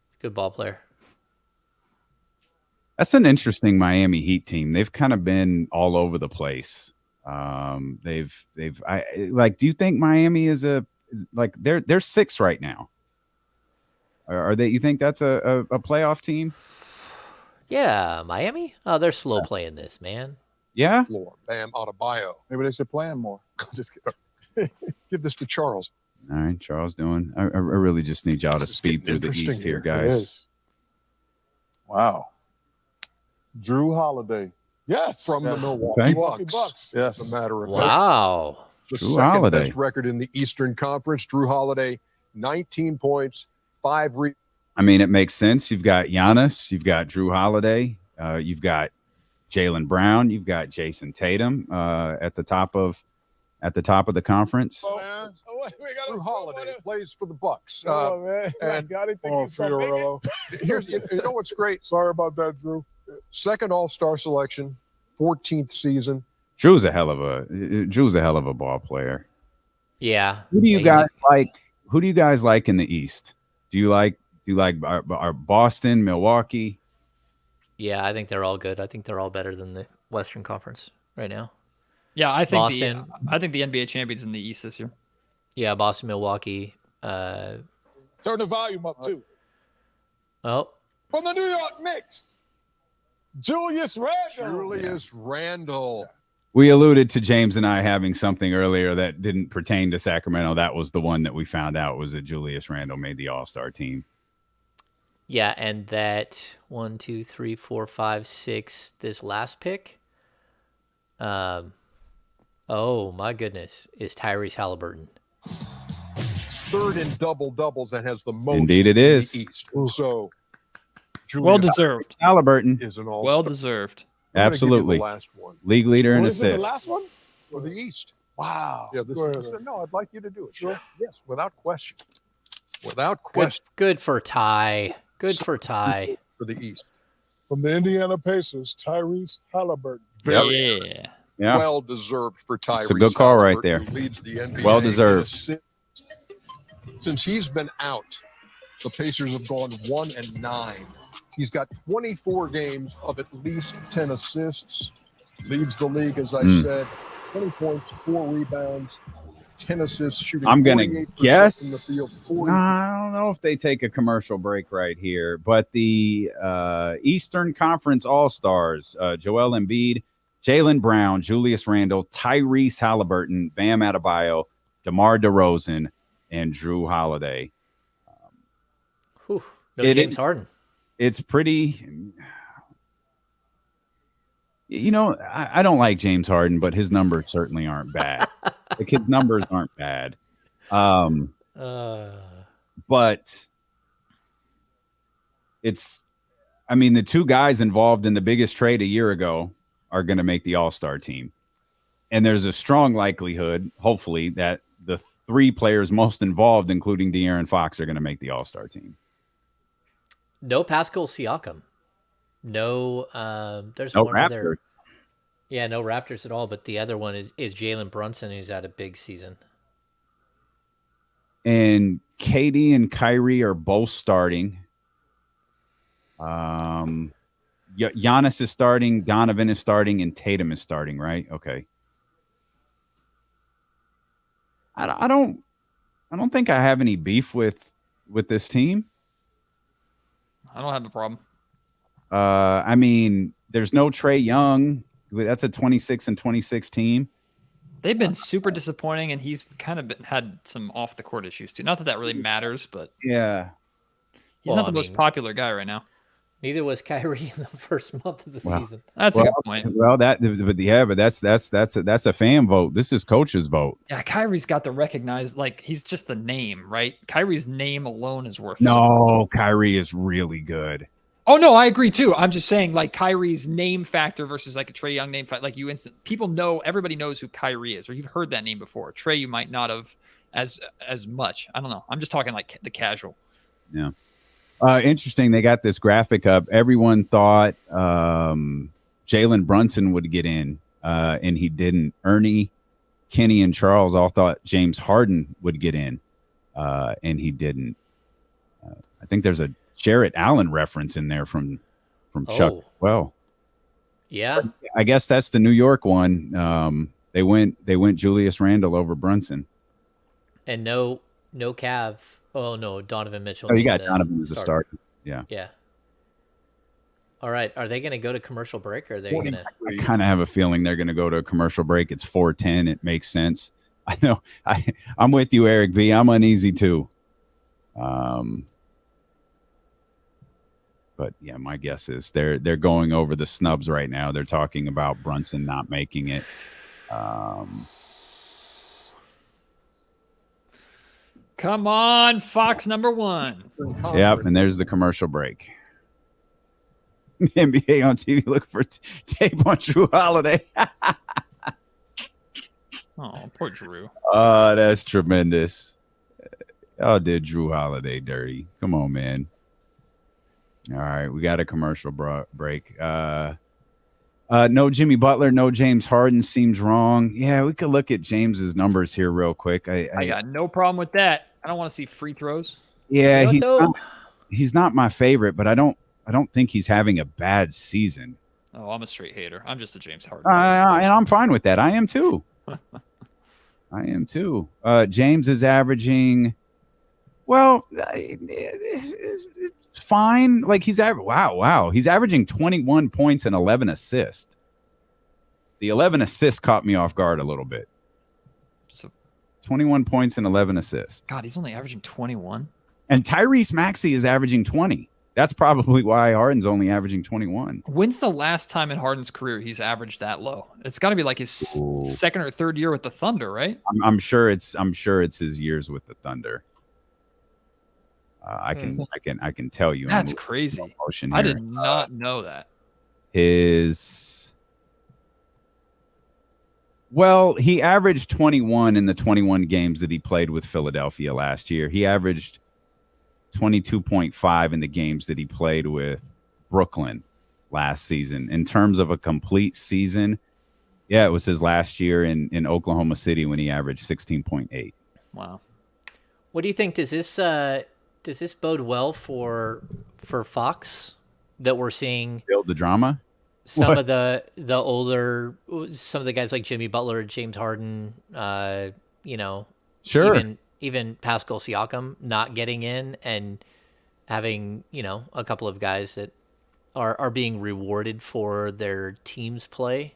He's a good ball player. That's an interesting Miami Heat team. They've kind of been all over the place. Do you think Miami is they're 6 right now? Are they? You think that's a playoff team? Yeah, Miami? Oh, they're slow playing this, man. Yeah. Floor. Bam Adebayo. Maybe they should play him more. Just kidding. Give this to Charles. All right, Charles doing. I really just need y'all to This is speed getting through the interesting East here, here. It guys. is. Wow. Drew Holiday. Yes. From the Yes. Milwaukee Okay. Bucks. Yes. As a matter of fact. Wow. The Drew second Holiday. best record in the Eastern Conference. Drew Holiday, 19 points, 5 rebounds. I mean, it makes sense. You've got Giannis, you've got Drew Holiday, you've got Jaylen Brown, you've got Jason Tatum at the top of the conference. Oh, man. Drew Holiday plays for the Bucks. Oh, man. and- Got it. Oh, Fiorillo. Here's you know what's great. Sorry about that, Drew. Second All-Star selection, 14th season. Drew's a hell of a ball player. Yeah. Who do you He's guys like? Who do you guys like in the East? Do you like our Boston, Milwaukee? Yeah, I think they're all good. I think they're all better than the Western Conference right now. Yeah, I think Boston. I think the NBA champions in the East this year. Yeah, Boston, Milwaukee. Turn the volume up, too. Oh, From the New York Knicks, Julius Randle. Julius Randle. We alluded to James and I having something earlier that didn't pertain to Sacramento. That was the one that we found out was that Julius Randle made the All-Star team. yeah, and that 1, 2, 3, 4, 5, 6. This last pick. Oh my goodness, is Tyrese Halliburton. Third in double-doubles and has the most. Indeed it in the is. East. So, Julius Well deserved. Halliburton, is an all-star. Well deserved. I'm gonna give you absolutely. the last one League leader in What is it, the assists. last one? for the East. Wow. Yeah, this Go ahead. is, no, I'd like you to do it. Sure. Yes, without question. Without Good, question good for Ty. Good for Ty. for the East. From the Indiana Pacers, Tyrese Halliburton. Very Yeah. Yeah. well deserved for Tyrese. It's a good call right Halliburton, there. who leads the NBA Well in deserved. assists. Since he's been out, the Pacers have gone 1-9. He's got 24 games of at least 10 assists. Leads the league, as I said, 20 points, 4 rebounds, 10 assists, shooting. I'm gonna 48% guess. in the field. 40. I don't know if they take a commercial break right here, but the Eastern Conference All-Stars, Joel Embiid, Jaylen Brown, Julius Randle, Tyrese Halliburton, Bam Adebayo, DeMar DeRozan, and Drew Holiday. Whew. No It James is- Harden. It's pretty. You know, I don't like James Harden, but his numbers certainly aren't bad. Like his numbers aren't bad. But it's, I mean, the two guys involved in the biggest trade a year ago are going to make the All-Star team. And there's a strong likelihood, hopefully, that the 3 players most involved, including De'Aaron Fox, are going to make the All-Star team. No Pascal Siakam. No, there's No one Raptors. other. Yeah, no Raptors at all. But the other one is Jalen Brunson, who's had a big season. And Katie and Kyrie are both starting. Giannis is starting, Donovan is starting, and Tatum is starting, right? Okay. I don't think I have any beef with this team. I don't have a problem. I mean, there's no Trae Young. That's a 26 and 26 team. They've been super disappointing, and he's kind of had some off the court issues too. Not that that really matters, but Yeah. He's not the most popular guy right now. Neither was Kyrie in the first month of the season. That's a good point. Well, that's a fan vote. This is coach's vote. Yeah, Kyrie's got the recognized, like, he's just the name, right? Kyrie's name alone is worth. No, Kyrie is really good. Oh no, I agree too. I'm just saying, like, Kyrie's name factor versus like a Trae Young name factor. Like, people know, everybody knows who Kyrie is, or you've heard that name before. Trae, you might not have as much. I don't know. I'm just talking like the casual. Yeah. Interesting. They got this graphic up. Everyone thought Jalen Brunson would get in, and he didn't. Ernie, Kenny, and Charles all thought James Harden would get in, and he didn't. I think there's a Jarrett Allen reference in there from Chuck. Well, yeah. I guess that's the New York one. They went Julius Randle over Brunson, and no Cav. Oh no, Donovan Mitchell. Oh, you got Donovan as a starter. Yeah. Yeah. All right. Are they going to go to commercial break, or are they going to? I kind of have a feeling they're going to go to a commercial break. It's 4:10. It makes sense. I know. I'm with you, Eric B. I'm uneasy too. But yeah, my guess is they're going over the snubs right now. They're talking about Brunson not making it. Come on, Fox number 1. Yep, and there's the commercial break. NBA on TV looking for tape on Drew Holiday. Oh, poor Drew. Oh, that's tremendous. Oh, did Drew Holiday dirty. Come on, man. All right, we got a commercial break. No Jimmy Butler, no James Harden seems wrong. Yeah, we could look at James's numbers here real quick. I got no problem with that. I don't want to see free throws. Yeah, he's not my favorite, but I don't think he's having a bad season. Oh, I'm a straight hater. I'm just a James Harden. And I'm fine with that. I am too. James is averaging, well, it's fine. Like he's he's averaging 21 points and 11 assists. The 11 assists caught me off guard a little bit. So 21 points and 11 assists. God, he's only averaging 21. And Tyrese Maxey is averaging 20. That's probably why Harden's only averaging 21. When's the last time in Harden's career he's averaged that low? It's got to be like his second or third year with the Thunder, right? I'm sure it's his years with the Thunder. I can tell you. That's crazy. I did not know that. He averaged 21 in the 21 games that he played with Philadelphia last year. He averaged 22.5 in the games that he played with Brooklyn last season. In terms of a complete season, yeah, it was his last year in Oklahoma City when he averaged 16.8. Wow. What do you think? Does this bode well for Fox that we're seeing build the drama? Some of the older, some of the guys like Jimmy Butler, James Harden, sure, even Pascal Siakam not getting in and having, a couple of guys that are being rewarded for their team's play.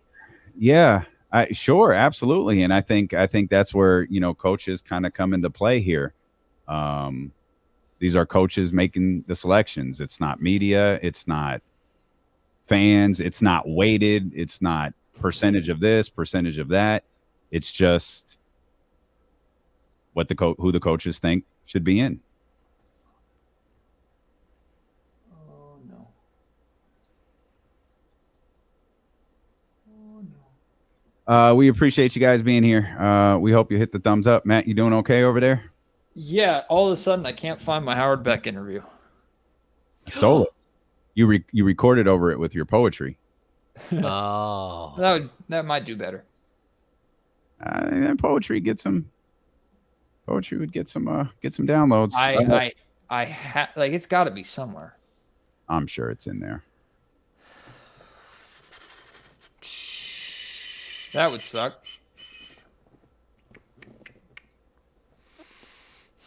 Yeah, sure, absolutely. And I think that's where, coaches kind of come into play here. These are coaches making the selections. It's not media. It's not fans. It's not weighted. It's not percentage of this, percentage of that. It's just what who the coaches think should be in. Oh no. We appreciate you guys being here. We hope you hit the thumbs up. Matt, you doing okay over there? Yeah, all of a sudden I can't find my Howard Beck interview. I stole it. You recorded over it with your poetry. Oh, that might do better. Poetry would get some downloads. It's got to be somewhere. I'm sure it's in there. That would suck.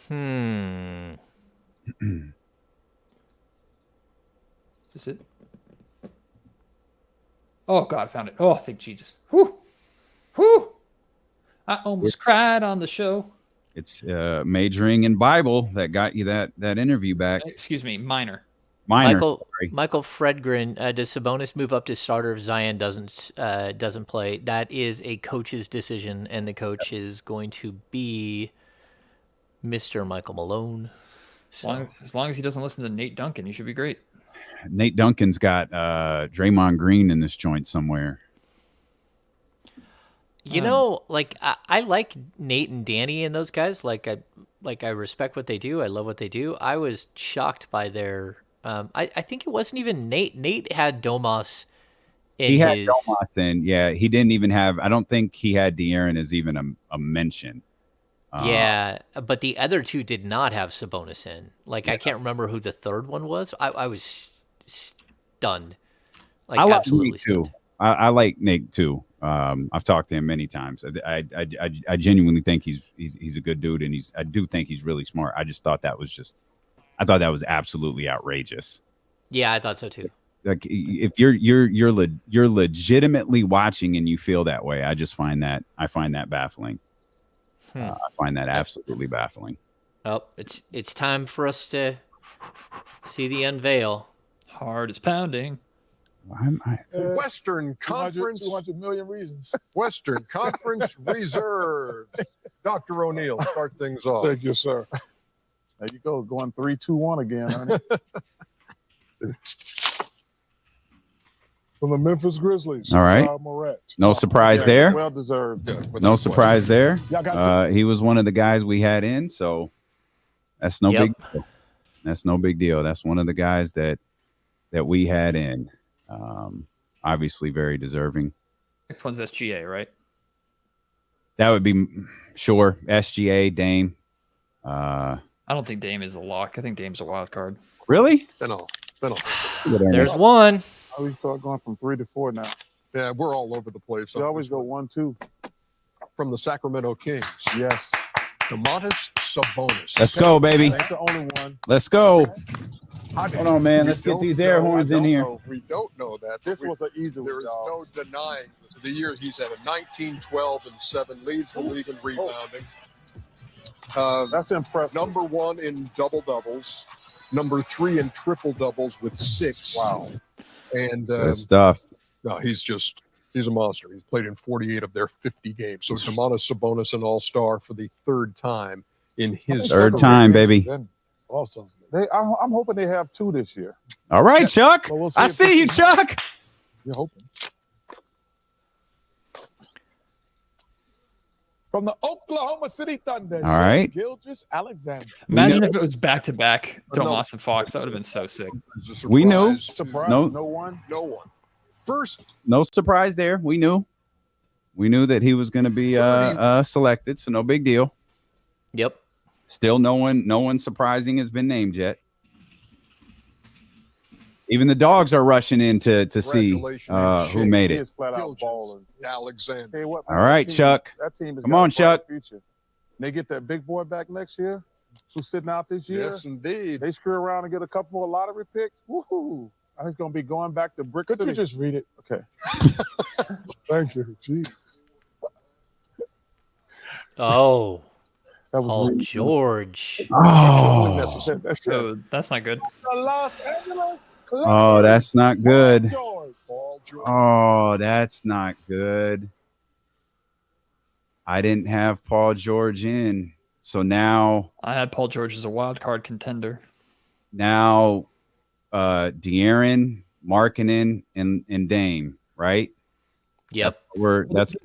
Is this it? Oh God, I found it. Oh, thank Jesus. Whew. I almost cried on the show. It's majoring in Bible that got you that interview back. Excuse me, minor. Michael Fredgren, does Sabonis move up to starter if Zion doesn't play? That is a coach's decision, and the coach is going to be Mr. Michael Malone. So. As long as he doesn't listen to Nate Duncan, he should be great. Nate Duncan's got Draymond Green in this joint somewhere. You know, like I like Nate and Danny and those guys. Like I respect what they do. I love what they do. I was shocked by their. I think it wasn't even Nate. Nate had Domas. He had Domas in. Yeah, he didn't even have. I don't think he had De'Aaron as even a mention. Yeah, but the other two did not have Sabonis in. Like I can't remember who the third one was. I was stunned. Like I like absolutely Nate stunned. too. I like Nate too. I've talked to him many times. I genuinely think he's a good dude, and I do think he's really smart. I just thought that was absolutely outrageous. Yeah, I thought so too. Like if you're legitimately watching and you feel that way, I find that baffling. I find that absolutely baffling. Oh, it's time for us to see the unveil. Heart is pounding. Western Conference. 200 million reasons. Western Conference reserves. Dr. O'Neill, start things off. Thank you, sir. There you go. Going 3-2-1 again, honey. From the Memphis Grizzlies. All right. Ja Morant. No surprise there. Well deserved. No surprise there. Y'all got He was one of the guys we had in, so that's no big deal. That's no big deal. That's one of the guys that we had in. Obviously very deserving. Next one's SGA, right? That would be sure. SGA, Dame. I don't think Dame is a lock. I think Dame's a wild card. Really? There's one. I always start going from 3 to 4 now. Yeah, we're all over the place. You always go 1-2. From the Sacramento Kings. Yes. Domantas Sabonis. Let's go, baby. Ain't the only one. Let's go. Hold on, man. Let's get these air horns in here. We don't know that. This was an easy one. There is no denying the year he's at a 19, 12, and 7, leads the league in rebounding. That's impressive. Number 1 in double doubles, number 3 in triple doubles with 6. Wow. And Good stuff. no, he's a monster. He's played in 48 of their 50 games. So Domantas Sabonis, an all-star for the third time in his third time, baby. Awesome. I'm hoping they have 2 this year. All right, Chuck. Well, we'll I see you, Chuck. You're hoping. From the Oklahoma City Thunder. All right. Gildress Alexander. Imagine if it was back-to-back Domas and Fox. That would have been so sick. We knew. Surprise. No. No one. First, No surprise there. We knew that he was going to be selected, so no big deal. Yep. Still, no one surprising has been named yet. Even the dogs are rushing in to see who made it. Flat out balling. Alexander. All right, Chuck. That team has Come got on, a bright Chuck. future. They get that big boy back next year, who's sitting out this year. Yes, indeed. They screw around and get a couple more lottery picks. Woohoo! I think it's going to be going back to Brick City. Could you just read it? Okay. Thank you. Jeez. Oh. That was Paul really George. Oh, That's not good. Los Angeles oh, that's not good. Paul George. Oh, that's not good. I didn't have Paul George in, so now I had Paul George as a wild card contender. De'Aaron, Markkanen, and Dame, right? Yep. That's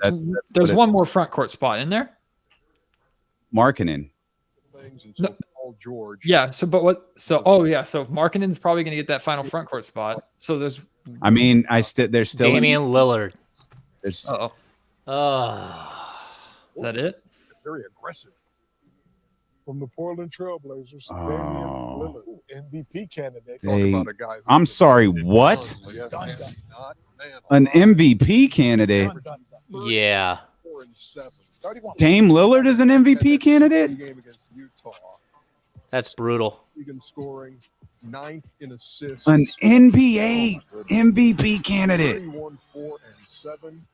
There's one more front court spot in there. Markkanen. No. Paul George. Yeah. So Markkanen's probably going to get that final front court spot. So there's. I mean, there's still Damian Lillard. There's Oh. Is that it? Very aggressive. From the Portland Trailblazers, Oh. Damian Lillard, MVP candidate. I'm sorry, what? An MVP candidate? Yeah. 4 and 7. Dame Lillard is an MVP candidate? Game against Utah. That's brutal. League in scoring, 9th in assists. An NBA MVP candidate. 31, 4 and 7.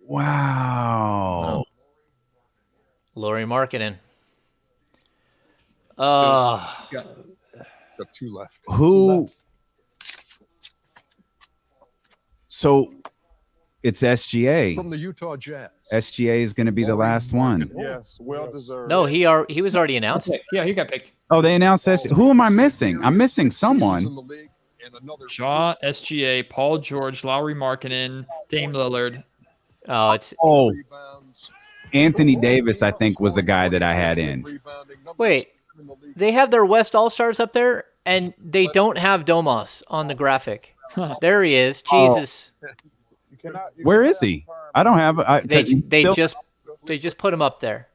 Wow. Lauri Markkanen. Got 2 left. Who? So it's SGA. From the Utah Jazz. SGA is going to be the last one. Yes, well deserved. No, he was already announced. Yeah, he got picked. Oh, they announced SGA. Who am I missing? I'm missing someone. Shaw, SGA, Paul George, Lauri Markkanen, Dame Lillard. Oh, Anthony Davis, I think, was a guy that I had in. Wait, they have their West All-Stars up there, and they don't have Domas on the graphic. There he is. Jesus. Where is he? I don't have. They just put him up there.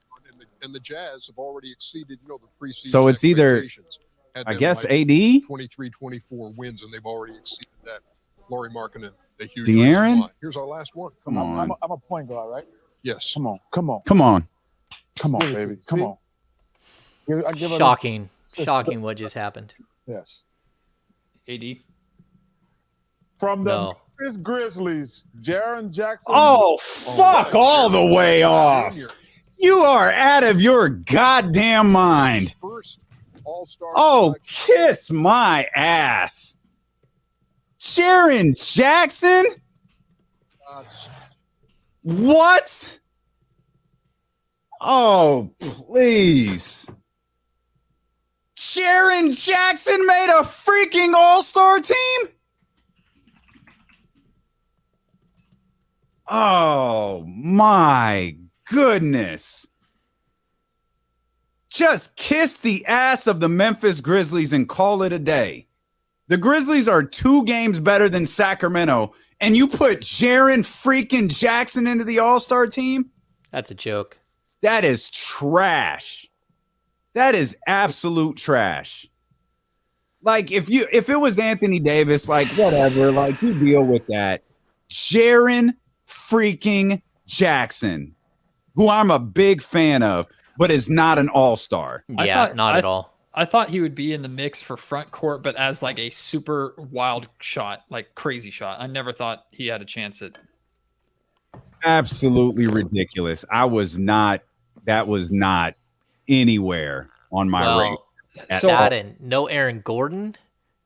And the Jazz have already exceeded, the preseason. So it's either, I guess, like AD, 23-24 wins, and they've already exceeded that. Lauri Markkanen, a huge De'Aaron? reason why. Here's our last one. Come on. I'm a point guard, right? Yes. Come on, baby. Come on. Shocking what just happened. Yes. AD. From the Memphis Grizzlies, Jaren Jackson. Oh, fuck all the way off. You are out of your goddamn mind. First All-Star. Oh, kiss my ass. Jaren Jackson? What? Oh, please. Jaren Jackson made a freaking all-star team? Oh, my goodness. Just kiss the ass of the Memphis Grizzlies and call it a day. The Grizzlies are 2 games better than Sacramento, and you put Jaren freaking Jackson into the all-star team? That's a joke. That is trash. That is absolute trash. Like, if it was Anthony Davis, like, whatever, like, you deal with that. Jaren freaking Jackson, who I'm a big fan of, but is not an all-star. Yeah, not at all. I thought he would be in the mix for front court, but as like a super wild shot, like crazy shot. I never thought he had a chance at. Absolutely ridiculous. That was not anywhere on my radar. That and no Aaron Gordon,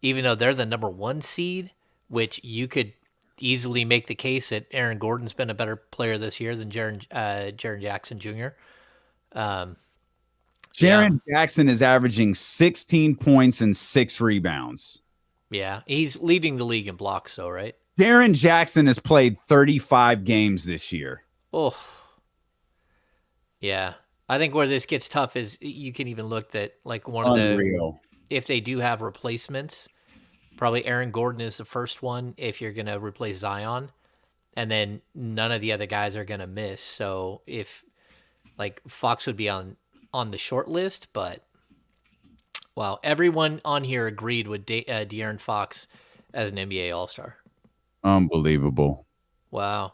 even though they're the number 1 seed, which you could easily make the case that Aaron Gordon's been a better player this year than Jaren Jackson Jr. Jaren Jackson is averaging 16 points and 6 rebounds. Yeah, he's leading the league in blocks, though, right? Jaren Jackson has played 35 games this year. Oh, yeah. I think where this gets tough is you can even look that like one of the, if they do have replacements, probably Aaron Gordon is the first one if you're going to replace Zion, and then none of the other guys are going to miss. So if like Fox would be on the short list, but wow, everyone on here agreed with De'Aaron Fox as an NBA All-Star. Unbelievable. Wow.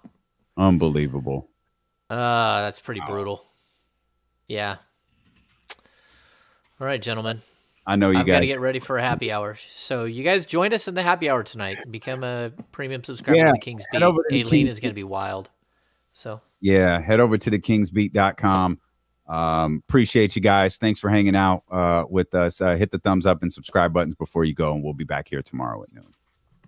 Unbelievable. That's pretty brutal. Yeah. All right, gentlemen. I know you I've guys got to get ready for a happy hour. So you guys joined us in the happy hour tonight. Become a premium subscriber to the Kings Beat. Aileen is going to be wild. So yeah, head over to thekingsbeat.com. Appreciate you guys. Thanks for hanging out with us. Hit the thumbs up and subscribe buttons before you go, and we'll be back here tomorrow at noon.